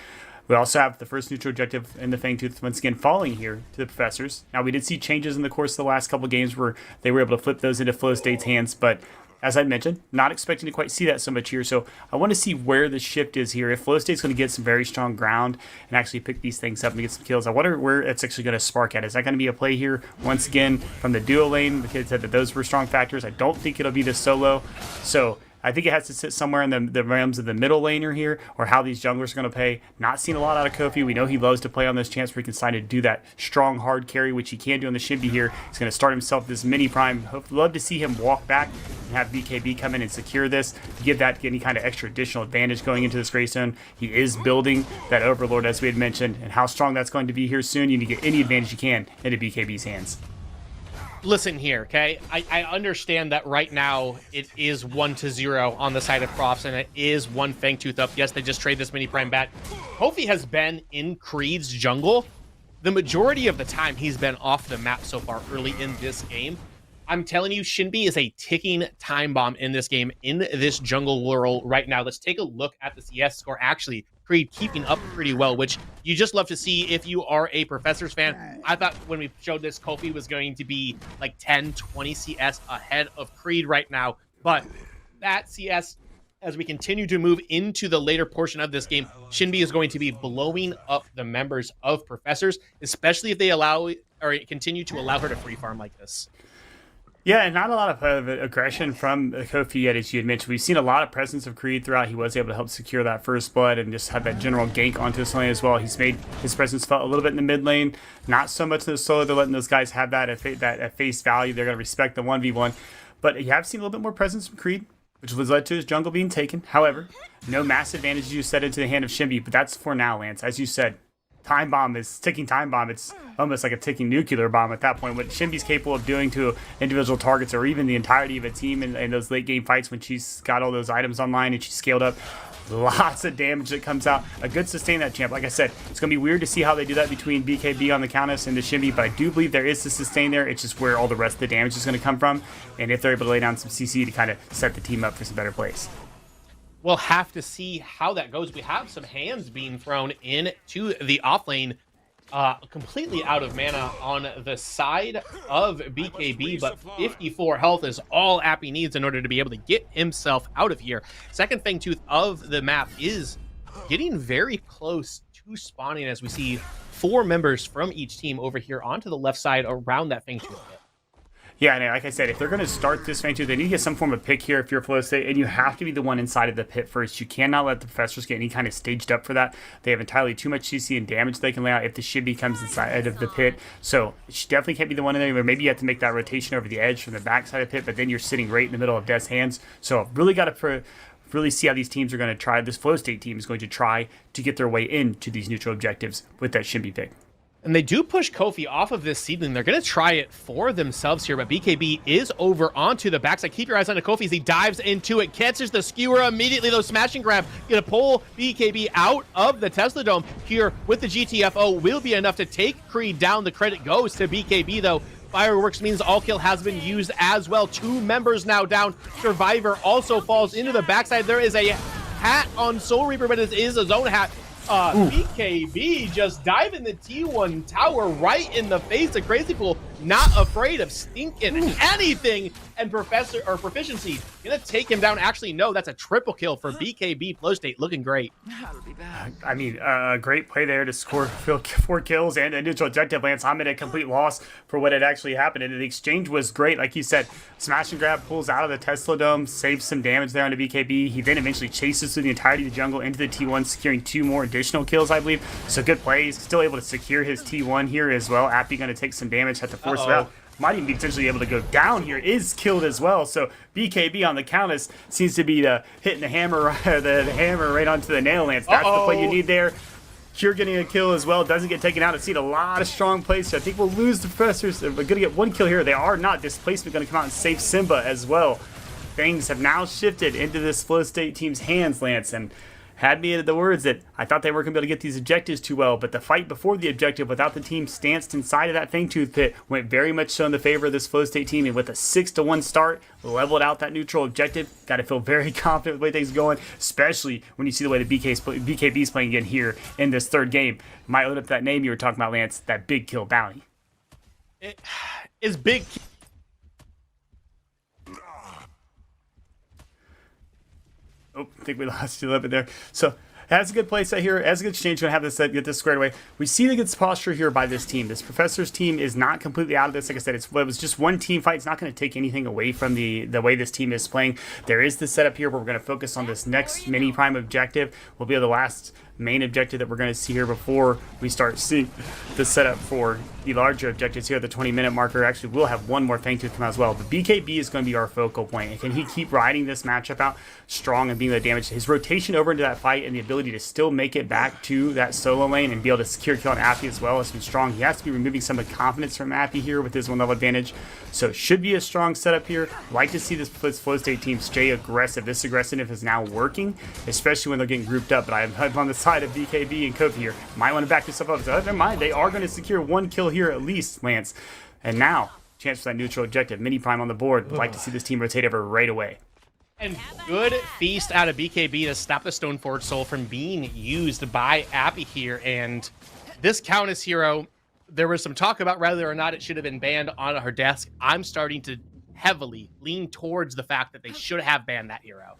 We also have the first neutral objective in the Fangtooth once again falling here to the Professors. Now, we did see changes in the course of the last couple games where they were able to flip those into Flow State's hands, but as I mentioned, not expecting to quite see that so much here. So I want to see where the shift is here. If Flow State's going to get some very strong ground and actually pick these things up and get some kills, I wonder where it's actually going to spark at. Is that going to be a play here once again from the duo lane? The kid said that those were strong factors. I don't think it'll be the solo. So I think it has to sit somewhere in the realms of the middle laner here, or how these junglers are going to play. Not seeing a lot out of Kofi. We know he loves to play on those champs where he can decide to do that strong, hard carry, which he can do on the Shinbi here. He's going to start himself this mini prime. Love to see him walk back and have BKB come in and secure this to give that any kind of extra additional advantage going into this Gray Zone. He is building that Overlord, as we had mentioned, and how strong that's going to be here soon. You need to get any advantage you can into BKB's hands. Listen here, okay? I understand that right now it is 1-0 on the side of Profs, and it is one Fangtooth up. Yes, they just trade this mini prime back. Kofi has been in Creed's jungle. The majority of the time he's been off the map so far early in this game. I'm telling you, Shinbi is a ticking time bomb in this game, in this jungle world right now. Let's take a look at the CS score. Actually, Creed keeping up pretty well, which you just love to see if you are a Professors fan. I thought when we showed this, Kofi was going to be like 10, 20 CS ahead of Creed right now. But that CS, as we continue to move into the later portion of this game, Shinbi is going to be blowing up the members of Professors, especially if they allow or continue to allow her to free farm like this. Yeah, and not a lot of aggression from Kofi yet, as you had mentioned. We've seen a lot of presence of Creed throughout. He was able to help secure that first blood and just have that general gank onto his lane as well. He's made his presence felt a little bit in the mid lane, not so much in the solo. They're letting those guys have that at face value. They're going to respect the 1v1. But you have seen a little bit more presence from Creed, which was led to his jungle being taken. However, no mass advantage you set into the hand of Shinbi, but that's for now, Lance. As you said, time bomb is ticking time bomb. It's almost like a ticking nuclear bomb at that point. What Shinbi's capable of doing to individual targets or even the entirety of a team in those late game fights when she's got all those items online and she's scaled up, lots of damage that comes out. A good sustain that champ. Like I said, it's going to be weird to see how they do that between BKB on the Countess and the Shinbi, but I do believe there is the sustain there. It's just where all the rest of the damage is going to come from, and if they're able to lay down some CC to kind of set the team up for some better plays. We'll have to see how that goes. We have some hands being thrown into the offlane, completely out of mana on the side of BKB, but 54 health is all Appy needs in order to be able to get himself out of here. Second Fangtooth of the map is getting very close to spawning as we see 4 members from each team over here onto the left side around that Fangtooth pit. Yeah, and like I said, if they're going to start this Fangtooth, they need to get some form of pick here if you're Flow State, and you have to be the one inside of the pit first. You cannot let the Professors get any kind of staged up for that. They have entirely too much CC and damage they can lay out if the Shinbi comes inside of the pit. So she definitely can't be the one in there. Or maybe you have to make that rotation over the edge from the backside of the pit, but then you're sitting right in the middle of Death's hands. So really got to really see how these teams are going to try. This Flow State team is going to try to get their way into these neutral objectives with that Shinbi pick. And they do push Kofi off of this seedling. They're going to try it for themselves here, but BKB is over onto the backside. Keep your eyes on the Kofi as he dives into it, catches the skewer immediately, though smash and grab. Going to pull BKB out of the Tesla Dome here with the GTFO. Will be enough to take Creed down. The credit goes to BKB, though. Fireworks means all kill has been used as well. 2 members now down. Survivor also falls into the backside. There is a hat on Soul Reaper, but it is a zone hat. BKB just diving the T1 tower right in the face of Crazy Pool, not afraid of stinking anything, and Proficiency gonna take him down. Actually, no, that's a triple kill for BKB. Flow State looking great. I mean, great play there to score 4 kills and a neutral objective. Lance, I'm at a complete loss for what had actually happened, and the exchange was great. Like you said, smash and grab pulls out of the Tesla Dome, saves some damage there onto BKB. He then eventually chases through the entirety of the jungle into the T1, securing 2 more additional kills, I believe. So good plays. Still able to secure his T1 here as well. Appy going to take some damage, have to force it out. Might even be potentially able to go down here. Is killed as well. So BKB on the Countess seems to be hitting the hammer right onto the nail, Lance. That's the play you need there. Cure getting a kill as well. Doesn't get taken out. I've seen a lot of strong plays. So I think we'll lose the Professors. We're going to get 1 kill here. They are not. Displacement going to come out and save Simba as well. Things have now shifted into this Flow State team's hands, Lance, and had me at the words that I thought they weren't going to be able to get these objectives too well, but the fight before the objective without the team stanced inside of that Fangtooth pit went very much so in the favor of this Flow State team, and with a 6-1 start, leveled out that neutral objective. Got to feel very confident with the way things are going, especially when you see the way the BKB is playing again here in this 3rd game. Might load up that name you were talking about, Lance, that big kill bounty. It is big. Oh, I think we lost you a little bit there. So Has a good play set here. Has a good exchange. Going to have this set, get this squared away. We see the good posture here by this team. This Professor's team is not completely out of this. Like I said, it was just one team fight. It's not going to take anything away from the way this team is playing. There is this setup here where we're going to focus on this next mini prime objective. Will be the last main objective that we're going to see here before we start seeing the setup for the larger objectives here at the 20-minute marker. Actually, we'll have one more Fangtooth come out as well. The BKB is going to be our focal point. And can he keep riding this matchup out strong and being able to damage? His rotation over into that fight and the ability to still make it back to that solo lane and be able to secure kill on Appy as well has been strong. He has to be removing some of the confidence from Appy here with his 1-level advantage. So it should be a strong setup here. Like to see this Flow State team stay aggressive. This aggressiveness is now working, especially when they're getting grouped up. But I'm on the side of BKB and Kofi here. Might want to back yourself up. So never mind. They are going to secure one kill here at least, Lance. And now, chance for that neutral objective. Mini prime on the board. Would like to see this team rotate over right away. And good feast out of BKB to stop the Stoneforge Soul from being used by Appy here. And this Countess hero, there was some talk about whether or not it should have been banned on her desk. I'm starting to heavily lean towards the fact that they should have banned that hero.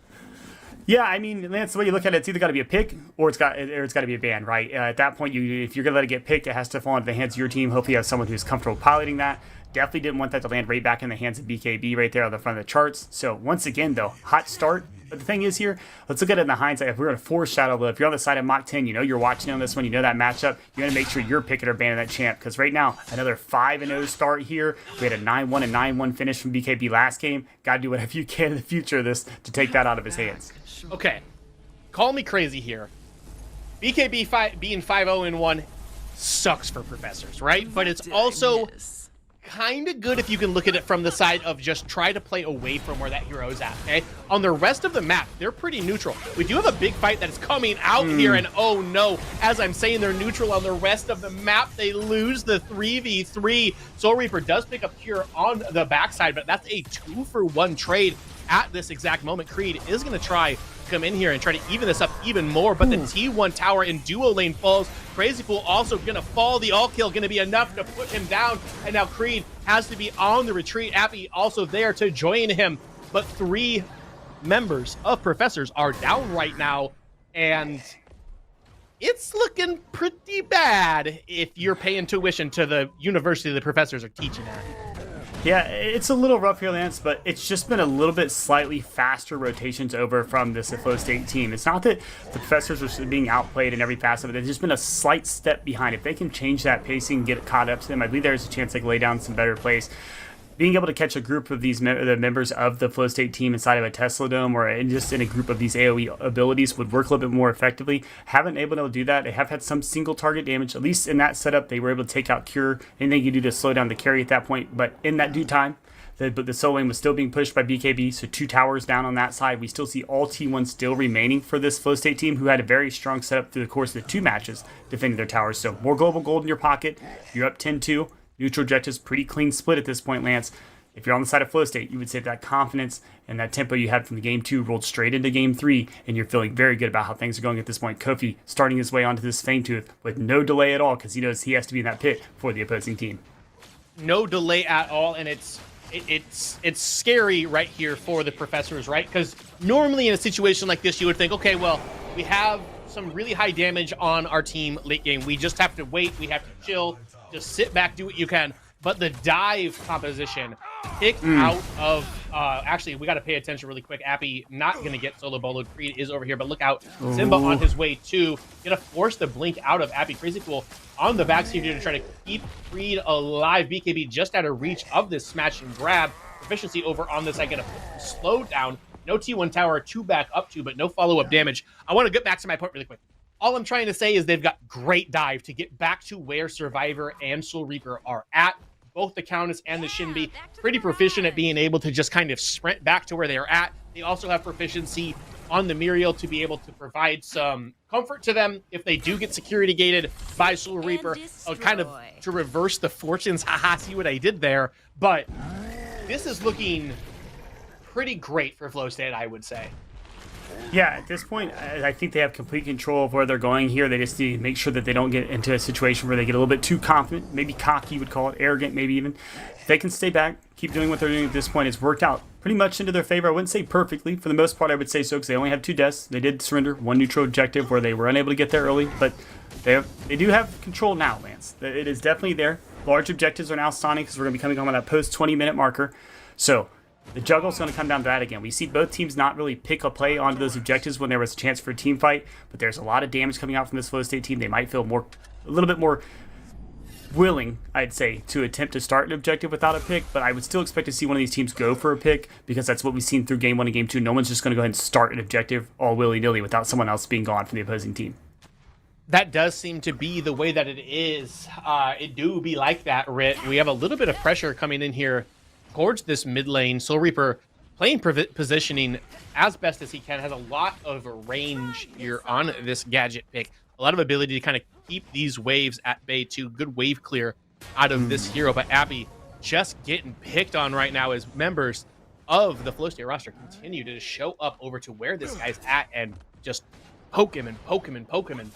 Yeah, I mean, Lance, the way you look at it, it's either got to be a pick or it's got to be a ban, right? At that point, if you're going to let it get picked, it has to fall into the hands of your team. Hopefully you have someone who's comfortable piloting that. Definitely didn't want that to land right back in the hands of BKB right there on the front of the charts. So once again, though, hot start. But the thing is here, let's look at it in the hindsight. If we're going to foreshadow, if you're on the side of Mach 10, you know you're watching on this one, you know that matchup, you're going to make sure you're picking or banning that champ. Because right now, another 5-0 start here. We had a 9-1 and 9-1 finish from BKB last game. Got to do whatever you can in the future of this to take that out of his hands. Okay, call me crazy here. BKB being 5-0-1 sucks for Professors, right? But it's also kind of good if you can look at it from the side of just try to play away from where that hero is at, okay? On the rest of the map, they're pretty neutral. We do have a big fight that is coming out here, and oh no, as I'm saying, they're neutral on the rest of the map. They lose the 3v3. Soul Reaper does pick up Cure on the backside, but that's a 2-for-1 trade at this exact moment. Creed is going to try to come in here and try to even this up even more, but the T1 tower in duo lane falls. Crazy Pool also going to fall. The all kill going to be enough to put him down, and now Creed has to be on the retreat. Appy also there to join him, but 3 members of Professors are down right now, and it's looking pretty bad if you're paying tuition to the university the Professors are teaching at. Yeah, it's a little rough here, Lance, but it's just been a little bit slightly faster rotations over from this Flow State team. It's not that the Professors are being outplayed in every facet of it. They've just been a slight step behind. If they can change that pacing and get caught up to them, I believe there's a chance they can lay down some better plays. Being able to catch a group of these the members of the Flow State team inside of a Tesla Dome or just in a group of these AoE abilities would work a little bit more effectively. Haven't been able to do that. They have had some single target damage. At least in that setup, they were able to take out Cure. Anything you do to slow down the carry at that point. But in that due time, the solo lane was still being pushed by BKB, so 2 towers down on that side. We still see all T1 still remaining for this Flow State team, who had a very strong setup through the course of the 2 matches defending their towers. So more global gold in your pocket. You're up 10-2. Neutral objectives, pretty clean split at this point, Lance. If you're on the side of Flow State, you would say that confidence and that tempo you had from the game 2 rolled straight into game 3, and you're feeling very good about how things are going at this point. Kofi starting his way onto this Fangtooth with no delay at all, because he knows he has to be in that pit for the opposing team. No delay at all, and it's scary right here for the Professors, right? Because normally in a situation like this, you would think, okay, well, we have some really high damage on our team late game. We just have to wait. We have to chill. Just sit back, do what you can. But the dive composition picked out of, actually, we got to pay attention really quick. Appy not going to get solo boloed. Creed is over here, but look out. Simba on his way too. Going to force the blink out of Appy. Crazy Cool on the backseat here to try to keep Creed alive. BKB just out of reach of this smash and grab. Proficiency over on this. I get a slow down. No T1 tower to back up to, but no follow-up damage. I want to get back to my point really quick. All I'm trying to say is they've got great dive to get back to where Survivor and Soul Reaper are at. Both the Countess and the Shinbi pretty proficient at being able to just kind of sprint back to where they are at. They also have proficiency on the Muriel to be able to provide some comfort to them if they do get security gated by Soul Reaper. Kind of to reverse the fortunes. Haha, see what I did there. But this is looking pretty great for Flow State, I would say. Yeah, at this point, I think they have complete control of where they're going here. They just need to make sure that they don't get into a situation where they get a little bit too confident, maybe cocky, would call it, arrogant, maybe even. If they can stay back, keep doing what they're doing at this point, it's worked out pretty much into their favor. I wouldn't say perfectly. For the most part, I would say so, because they only have 2 deaths. They did surrender 1 neutral objective where they were unable to get there early, but they do have control now, Lance. It is definitely there. Large objectives are now stunning because we're going to be coming on that post 20-minute marker. So the juggle's going to come down to that again. We see both teams not really pick a play onto those objectives when there was a chance for a team fight, but there's a lot of damage coming out from this Flow State team. They might feel a little bit more willing, I'd say, to attempt to start an objective without a pick, but I would still expect to see one of these teams go for a pick, because that's what we've seen through Game 1 and Game 2. No one's just going to go ahead and start an objective all willy-nilly without someone else being gone from the opposing team. That does seem to be the way that it is. It do be like that, Rit. We have a little bit of pressure coming in here towards this mid lane. Soul Reaper playing positioning as best as he can, has a lot of range here on this gadget pick. A lot of ability to kind of keep these waves at bay too. Good wave clear out of this hero, but Abby just getting picked on right now as members of the Flow State roster continue to show up over to where this guy's at and just poke him and poke him and poke him and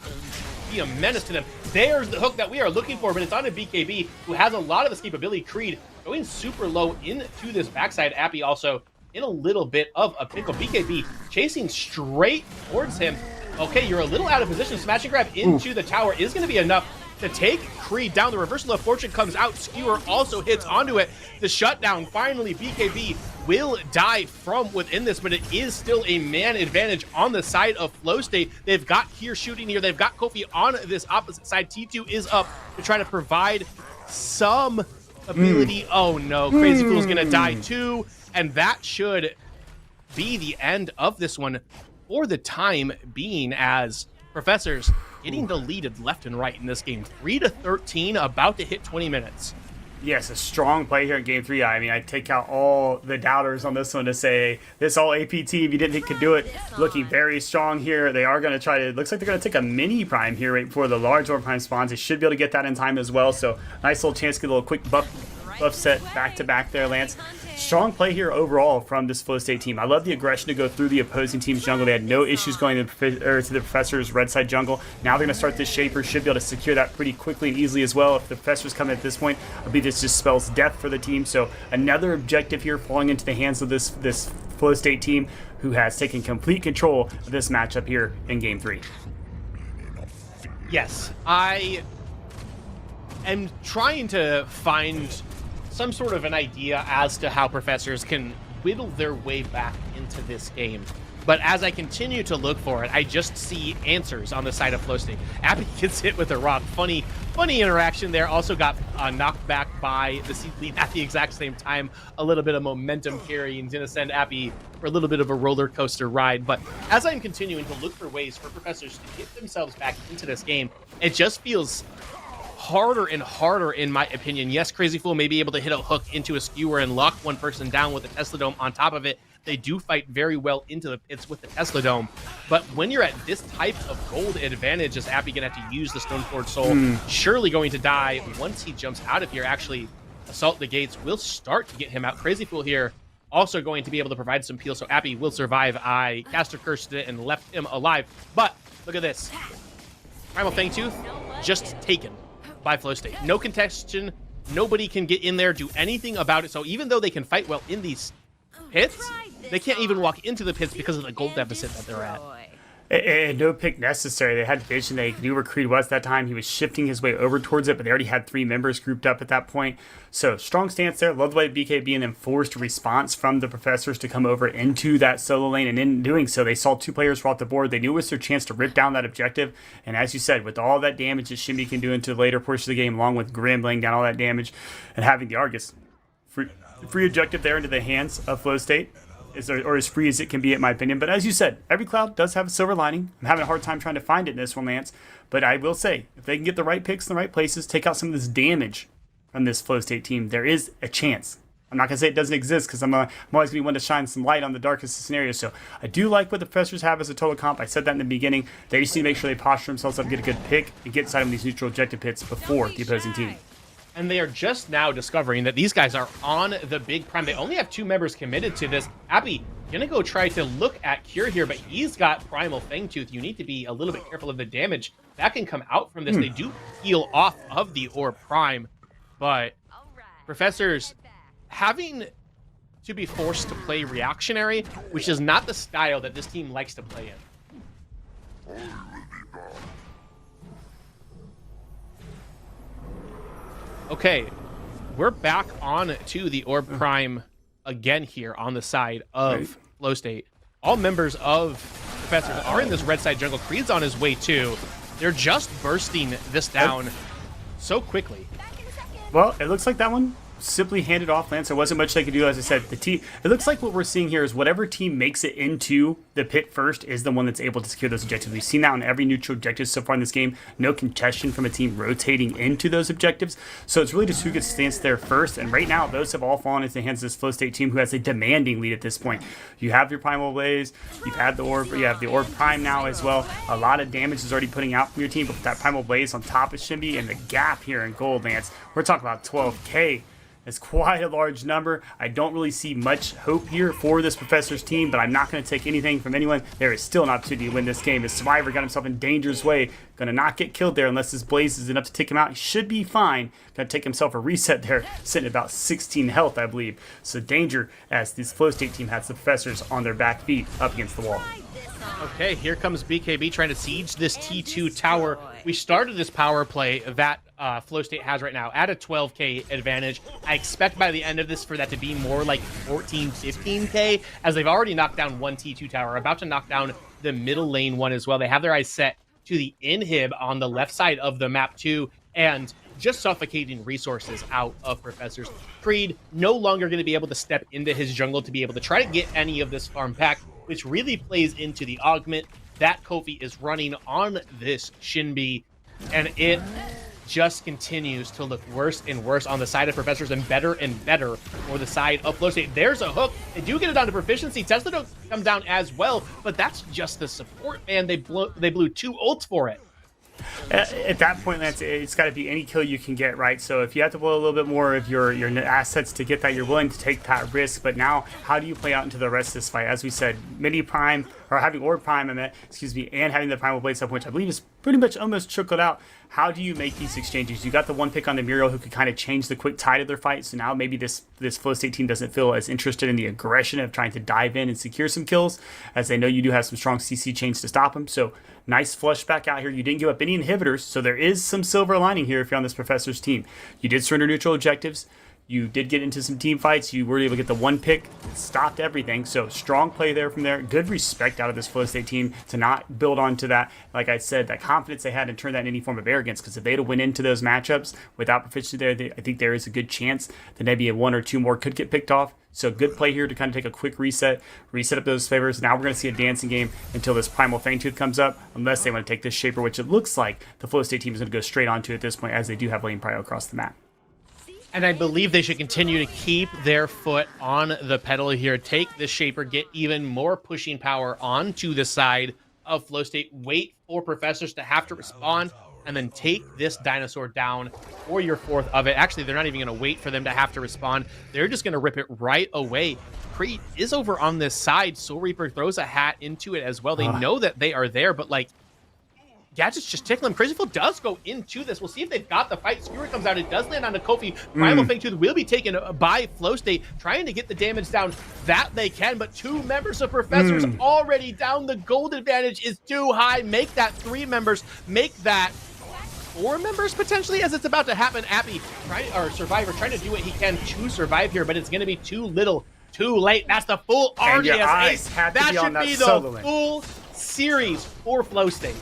be a menace to them. There's the hook that we are looking for, but it's on a BKB who has a lot of escapability. Creed going super low into this backside. Appy also in a little bit of a pickle. BKB chasing straight towards him. Okay, you're a little out of position. Smash and grab into the tower is going to be enough to take Creed down. The reversal of fortune comes out. Skewer also hits onto it. The shutdown, finally, BKB will die from within this, but it is still a man advantage on the side of Flow State. They've got here shooting here. They've got Kofi on this opposite side. T2 is up to try to provide some ability. Oh no, Crazy Fool's going to die too, and that should be the end of this one for the time being, as Professors getting the lead left and right in this game. 3-13, about to hit 20 minutes. Yes, a strong play here in Game 3. I mean, I take out all the doubters on this one to say this all APT, if you didn't think could do it, looking very strong here. They are going to try to, looks like they're going to take a mini prime here right before the large orb prime spawns. They should be able to get that in time as well. So nice little chance to get a little quick buff set back to back there, Lance. Strong play here overall from this Flow State team. I love the aggression to go through the opposing team's jungle. They had no issues going to the Professor's red side jungle. Now they're going to start this Shaper. Should be able to secure that pretty quickly and easily as well. If the Professors come at this point, I believe this just spells death for the team. So another objective here falling into the hands of this Flow State team, who has taken complete control of this matchup here in Game 3. Yes, I am trying to find some sort of an idea as to how Professors can whittle their way back into this game. But as I continue to look for it, I just see answers on the side of Flow State. Abby gets hit with a rock. Funny interaction there. Also got knocked back by the seed lead at the exact same time. A little bit of momentum carrying to send Abby for a little bit of a roller coaster ride. But as I'm continuing to look for ways for Professors to get themselves back into this game, it just feels harder and harder, in my opinion. Yes, Crazy Fool may be able to hit a hook into a skewer and lock one person down with a Tesla Dome on top of it. They do fight very well into the pits with the Tesla Dome. But when you're at this type of gold advantage, is Appy going to have to use the Stoneforge Soul? Surely going to die once he jumps out of here. Actually, Assault the Gates will start to get him out. Crazy Fool here also going to be able to provide some peel, so Appy will survive. I caster cursed it and left him alive. But look at this. Primal Fangtooth just taken by Flow State. No contention. Nobody can get in there, do anything about it. So even though they can fight well in these pits, they can't even walk into the pits because of the gold deficit that they're at. And no pick necessary. They had vision. They knew where Creed was that time. He was shifting his way over towards it, but they already had 3 members grouped up at that point. So strong stance there. Love the way BKB and then forced a response from the Professors to come over into that solo lane. And in doing so, they saw 2 players off the board. They knew it was their chance to rip down that objective. And as you said, with all that damage that Shimmy can do into the later portion of the game, along with Grim laying down all that damage and having the Argus, free objective there into the hands of Flow State. Or as free as it can be, in my opinion. But as you said, every cloud does have a silver lining. I'm having a hard time trying to find it in this one, Lance. But I will say, if they can get the right picks in the right places, take out some of this damage from this Flow State team, there is a chance. I'm not going to say it doesn't exist, because I'm always going to be one to shine some light on the darkest scenarios. So I do like what the Professors have as a total comp. I said that in the beginning. They just need to make sure they posture themselves up, get a good pick, and get inside of these neutral objective pits before the opposing team. And they are just now discovering that these guys are on the big prime. They only have 2 members committed to this. Appy Gonna go try to look at Cure here, but he's got Primal Fangtooth. You need to be a little bit careful of the damage that can come out from this. They do heal off of the Orb Prime, but Professors having to be forced to play reactionary, which is not the style that this team likes to play in. Okay, we're back on to the Orb Prime again here on the side of Flow State. All members of Professors are in this red side jungle. Creed's on his way too. They're just bursting this down so quickly. Well, it looks like that one simply handed off Lance. There wasn't much they could do. As I said, the team, it looks like what we're seeing here is whatever team makes it into the pit first is the one that's able to secure those objectives. We've seen that on every neutral objective so far in this game. No contention from a team rotating into those objectives. So it's really just who gets stance there first. And right now, those have all fallen into the hands of this Flow State team who has a demanding lead at this point. You have your Primal Blaze, you've had the Orb, you have the Orb Prime now as well. A lot of damage is already putting out from your team, but with that Primal Blaze on top of Shimby and the gap here in gold, Lance, we're talking about 12K. It's quite a large number. I don't really see much hope here for this Professor's team, but I'm not going to take anything from anyone. There is still an opportunity to win this game. The Survivor got himself in dangerous way. Going to not get killed there unless his Blaze is enough to take him out. He should be fine. Going to take himself a reset there, sitting at about 16 health, I believe. So danger as this Flow State team has the Professors on their back feet up against the wall. Okay, here comes BKB trying to siege this T2 tower. We started this power play that Flow State has right now at a 12K advantage. I expect by the end of this for that to be more like 14, 15K, as they've already knocked down one T2 tower, about to knock down the middle lane one as well. They have their eyes set to the inhib on the left side of the map too, and just suffocating resources out of Professors. Creed no longer going to be able to step into his jungle to be able to try to get any of this farm back, which really plays into the augment that Kofi is running on this Shinbi, and it just continues to look worse and worse on the side of Professors and better for the side of Flow State. There's a hook. They do get it down to proficiency. Tesla don't come down as well, but that's just the support, man. They blew 2 ults for it. At that point, Lance, it's got to be any kill you can get, right? So if you have to blow a little bit more of your assets to get that, you're willing to take that risk. But now, how do you play out into the rest of this fight? As we said, mini Prime, or having Orb Prime, and having the Primal Blade stuff, which I believe is pretty much almost trickled out. How do you make these exchanges? You got the one pick on the Muriel who could kind of change the quick tide of their fight. So now maybe this Flow State team doesn't feel as interested in the aggression of trying to dive in and secure some kills, as they know you do have some strong CC chains to stop them. So nice flush back out here. You didn't give up any inhibitors, so there is some silver lining here if you're on this Professor's team. You did surrender neutral objectives. You did get into some team fights. You were able to get the one pick. It stopped everything. So strong play there from there. Good respect out of this Flow State team to not build onto that, like I said, that confidence they had and turn that into any form of arrogance. Because if they'd have went into those matchups without proficiency there, I think there is a good chance that maybe 1 or 2 more could get picked off. So good play here to kind of take a quick reset up those favors. Now we're going to see a dancing game until this Primal Fangtooth comes up, unless they want to take this Shaper, which it looks like the Flow State team is going to go straight onto at this point, as they do have lane prio across the map. And I believe they should continue to keep their foot on the pedal here. Take the Shaper, get even more pushing power onto the side of Flow State. Wait for Professors to have to respond, and then take this dinosaur down for your 4th of it. Actually, they're not even going to wait for them to have to respond. They're just going to rip it right away. Creed is over on this side. Soul Reaper throws a hat into it as well. They know that they are there, but like, Gadget's just tickling him. Crazyful does go into this. We'll see if they've got the fight. Skewer comes out. It does land on the Kofi. Primal Fangtooth will be taken by Flow State, trying to get the damage down that they can, but 2 members of Professors already down. The gold advantage is too high. Make that 3 members. Make that 4 members potentially, as it's about to happen. Appy, Survivor, trying to do what he can to survive here, but it's going to be too little, too late. That's the full RDS ace. That should be the full series for Flow State.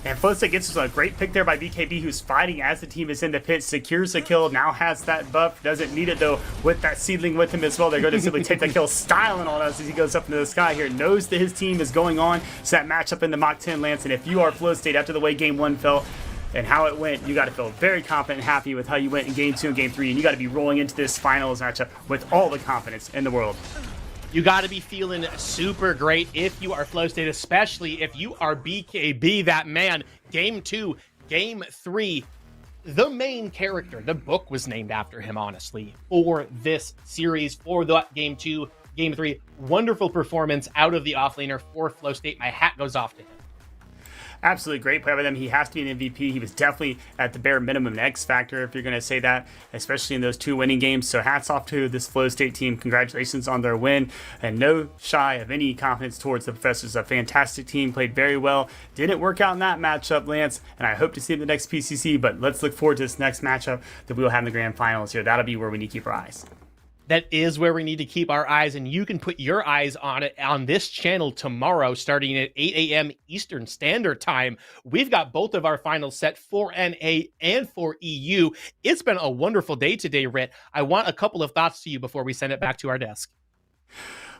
And Flow State gets a great pick there by BKB, who's fighting as the team is in the pit, secures the kill, now has that buff, doesn't need it though, with that seedling with him as well. They're going to simply take the kill, styling on us as he goes up into the sky here, knows that his team is going on. So that matchup in the Mach 10 Lance, and if you are Flow State after the way Game 1 felt, and how it went, you got to feel very confident and happy with how you went in Game 2 and Game 3, and you got to be rolling into this finals matchup with all the confidence in the world. You got to be feeling super great if you are Flow State, especially if you are BKB, that man. Game 2, Game 3, the main character. The book was named after him, honestly, for this series, for that Game 2. Game 3. Wonderful performance out of the offlaner for Flow State. My hat goes off to him. Absolutely great play by them. He has to be an MVP. He was definitely at the bare minimum an X factor, if you're going to say that, especially in those 2 winning games. So hats off to this Flow State team. Congratulations on their win, and no shy of any confidence towards the Professors. A fantastic team, played very well. Didn't work out in that matchup, Lance, and I hope to see it in the next PCC, but let's look forward to this next matchup that we will have in the grand finals here. That'll be where we need to keep our eyes. That is where we need to keep our eyes, and you can put your eyes on it on this channel tomorrow starting at 8 a.m. Eastern Standard Time. We've got both of our finals set for NA and for EU. It's been a wonderful day today, Rit. I want a couple of thoughts to you before we send it back to our desk.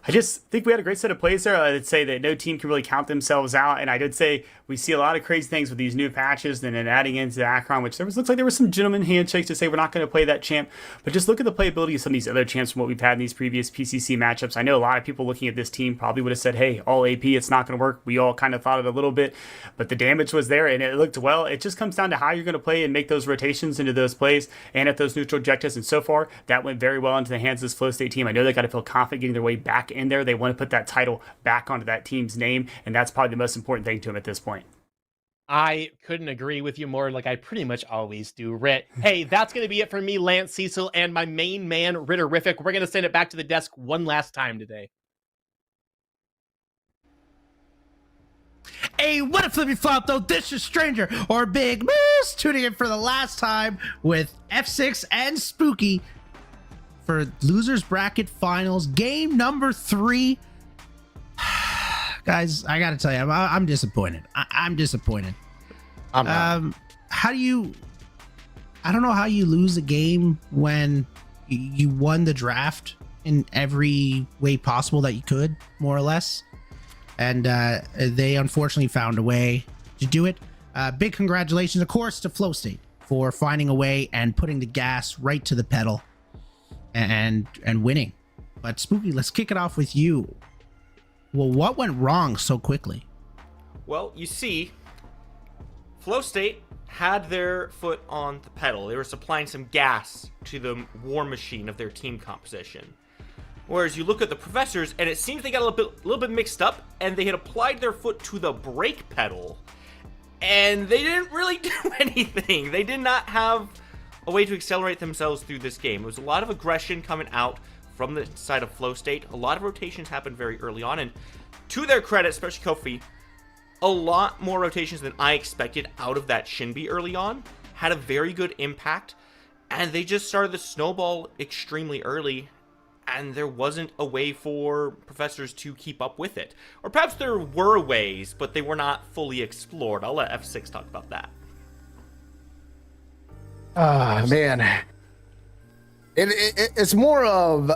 I just think we had a great set of plays there. I'd say that no team can really count themselves out, and I did say we see a lot of crazy things with these new patches and then adding into the Akron, which looks like there was some gentleman handshakes to say we're not going to play that champ, but just look at the playability of some of these other champs from what we've had in these previous PCC matchups. I know a lot of people looking at this team probably would have said, hey, all AP, it's not going to work. We all kind of thought it a little bit, but the damage was there and it looked well. It just comes down to how you're going to play and make those rotations into those plays and at those neutral objectives, and so far, that went very well into the hands of this Flow State team. I know they got to feel confident getting their way back in there. They want to put that title back onto that team's name, and that's probably the most important thing to them at this point. I couldn't agree with you more, like I pretty much always do, Rit. Hey, that's going to be it for me, Lance Cecil, and my main man, Ritterific. We're going to send it back to the desk one last time today. Hey, what a flippy flop, though. This is Stranger or Big Moose tuning in for the last time with F6 and Spooky for Losers Bracket Finals, game number 3. Guys, I gotta tell you, I'm disappointed. I'm disappointed. How do you? I don't know how you lose a game when you won the draft in every way possible that you could, more or less, and they unfortunately found a way to do it. Big congratulations, of course, to Flow State for finding a way and putting the gas right to the pedal and winning. But Spooky, let's kick it off with you. Well, what went wrong so quickly? Well, you see, Flow State had their foot on the pedal. They were supplying some gas to the war machine of their team composition. Whereas you look at the Professors, and it seems they got a little bit mixed up, and they had applied their foot to the brake pedal, and they didn't really do anything. They did not have a way to accelerate themselves through this game. It was a lot of aggression coming out from the side of Flow State. A lot of rotations happened very early on, and to their credit, especially Kofi, a lot more rotations than I expected out of that Shinbi early on. Had a very good impact, and they just started the snowball extremely early, and there wasn't a way for Professors to keep up with it. Or perhaps there were ways, but they were not fully explored. I'll let F6 talk about that. Man. It's more of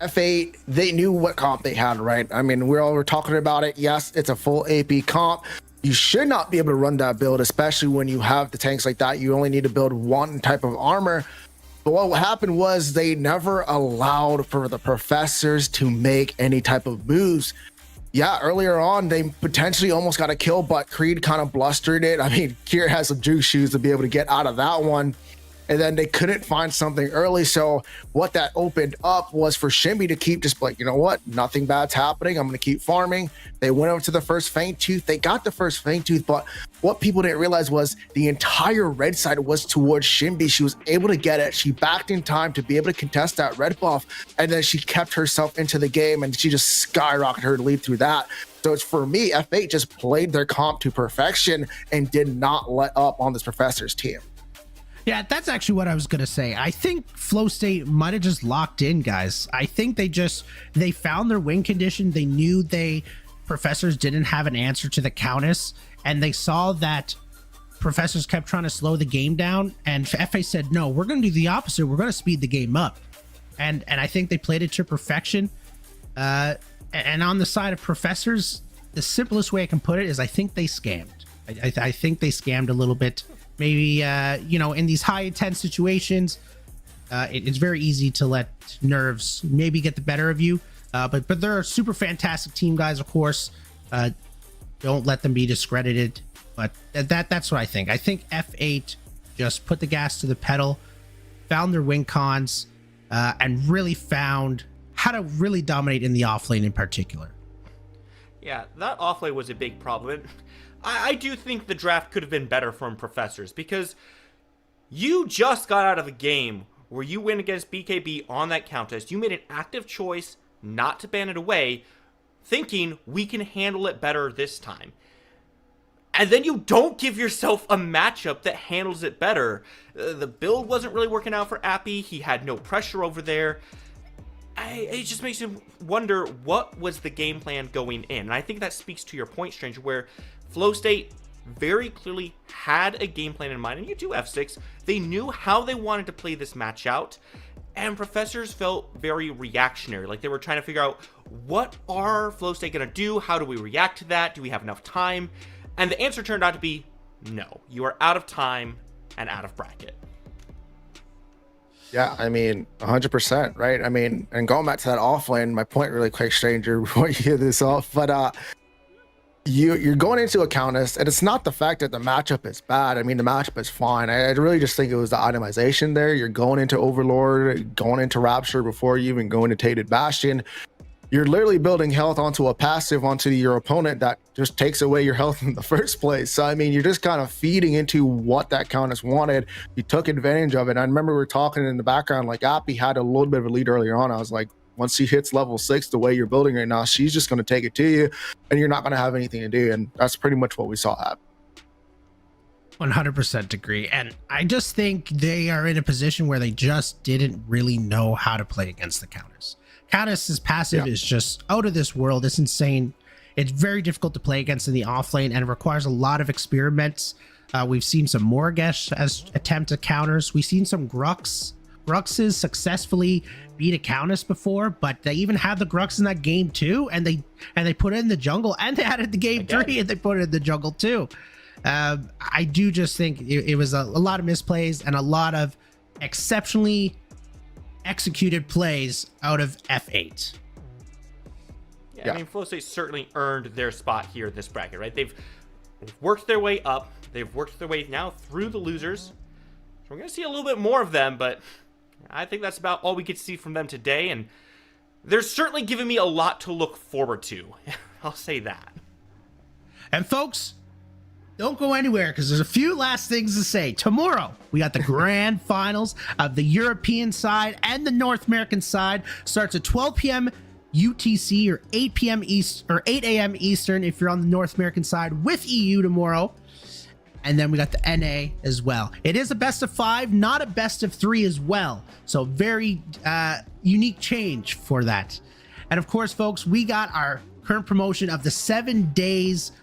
F8. They knew what comp they had, right? I mean, we're talking about it. Yes, it's a full AP comp. You should not be able to run that build, especially when you have the tanks like that. You only need to build one type of armor. But what happened was they never allowed for the Professors to make any type of moves. Yeah, earlier on, they potentially almost got a kill, but Creed kind of blustered it. I mean, Kier has some juice shoes to be able to get out of that one. And then they couldn't find something early. So what that opened up was for Shinbi to keep just like, you know what? Nothing bad's happening. I'm going to keep farming. They went over to the first Faint Tooth. They got the first Faint Tooth. But what people didn't realize was the entire red side was towards Shinbi. She was able to get it. She backed in time to be able to contest that red buff. And then she kept herself into the game and she just skyrocketed her lead through that. So it's for me, F8 just played their comp to perfection and did not let up on this Professor's team. Yeah, that's actually what I was going to say. I think Flow State might have just locked in, guys. I think they found their win condition. They knew Professors didn't have an answer to the Countess, and they saw that Professors kept trying to slow the game down, and FA said, no, we're going to do the opposite. We're going to speed the game up. And I think they played it to perfection. And on the side of Professors, the simplest way I can put it is I think they scammed. I think they scammed a little bit. Maybe, in these high intense situations, it's very easy to let nerves maybe get the better of you. But they're a super fantastic team, guys, of course. Don't let them be discredited. But that's what I think. I think F8 just put the gas to the pedal, found their win cons, and really found how to really dominate in the offlane in particular. Yeah, that offlane was a big problem. I do think the draft could have been better from Professors, because you just got out of a game where you win against BKB on that contest. You made an active choice not to ban it away, thinking we can handle it better this time. And then you don't give yourself a matchup that handles it better. The build wasn't really working out for Appy. He had no pressure over there. It just makes you wonder, what was the game plan going in? And I think that speaks to your point, Stranger, where Flow State very clearly had a game plan in mind. And you do F6. They knew how they wanted to play this match out. And Professors felt very reactionary. Like they were trying to figure out, what are Flow State going to do? How do we react to that? Do we have enough time? And the answer turned out to be, no. You are out of time and out of bracket. Yeah, I mean, 100%, right? I mean, and going back to that offlane, my point really quick, Stranger, before you hear this off, but you're going into a Countess, and it's not the fact that the matchup is bad. I mean, the matchup is fine. I really just think it was the itemization there. You're going into Overlord, going into Rapture before you even go into Tainted Bastion. You're literally building health onto a passive onto your opponent that just takes away your health in the first place. So, I mean, you're just kind of feeding into what that Countess wanted. You took advantage of it. I remember we were talking in the background, like Appy had a little bit of a lead earlier on. I was like, once she hits level 6, the way you're building right now, she's just going to take it to you and you're not going to have anything to do. And that's pretty much what we saw happen. 100% agree. And I just think they are in a position where they just didn't really know how to play against the Countess. Countess's passive is just out of this world. It's insane. It's very difficult to play against in the offlane, and it requires a lot of experiments. We've seen some Morgesh as attempt at counters. We've seen some Gruxes successfully beat a Countess before, but they even had the Grux in that game too, and they put it in the jungle, and they added the game 3 and they put it in the jungle too. I do just think it was a lot of misplays and a lot of exceptionally executed plays out of F8. Yeah, I mean, Flow State certainly earned their spot here in this bracket, right? They've worked their way up. They've worked their way now through the losers. So we're going to see a little bit more of them, but I think that's about all we get to see from them today. And they're certainly giving me a lot to look forward to. I'll say that. And folks, don't go anywhere, because there's a few last things to say. Tomorrow, we got the grand finals of the European side and the North American side. Starts at 12 p.m. UTC or 8 p.m. East or 8 a.m. Eastern if you're on the North American side, with EU tomorrow. And then we got the NA as well. It is a best of 5, not a best of 3 as well. So very unique change for that. And of course, folks, we got our current promotion of the 7 days.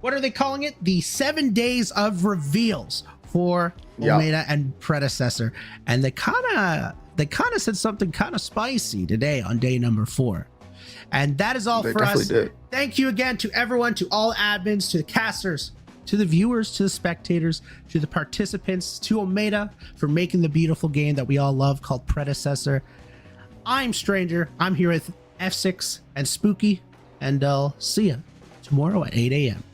What are they calling it? The 7 days of reveals for Omega and Predecessor. And they kind of said something kind of spicy today on day number 4. And that is all for us. Thank you again to everyone, to all admins, to the casters, to the viewers, to the spectators, to the participants, to Omega for making the beautiful game that we all love called Predecessor. I'm Stranger. I'm here with F6 and Spooky, and I'll see you tomorrow at 8 a.m.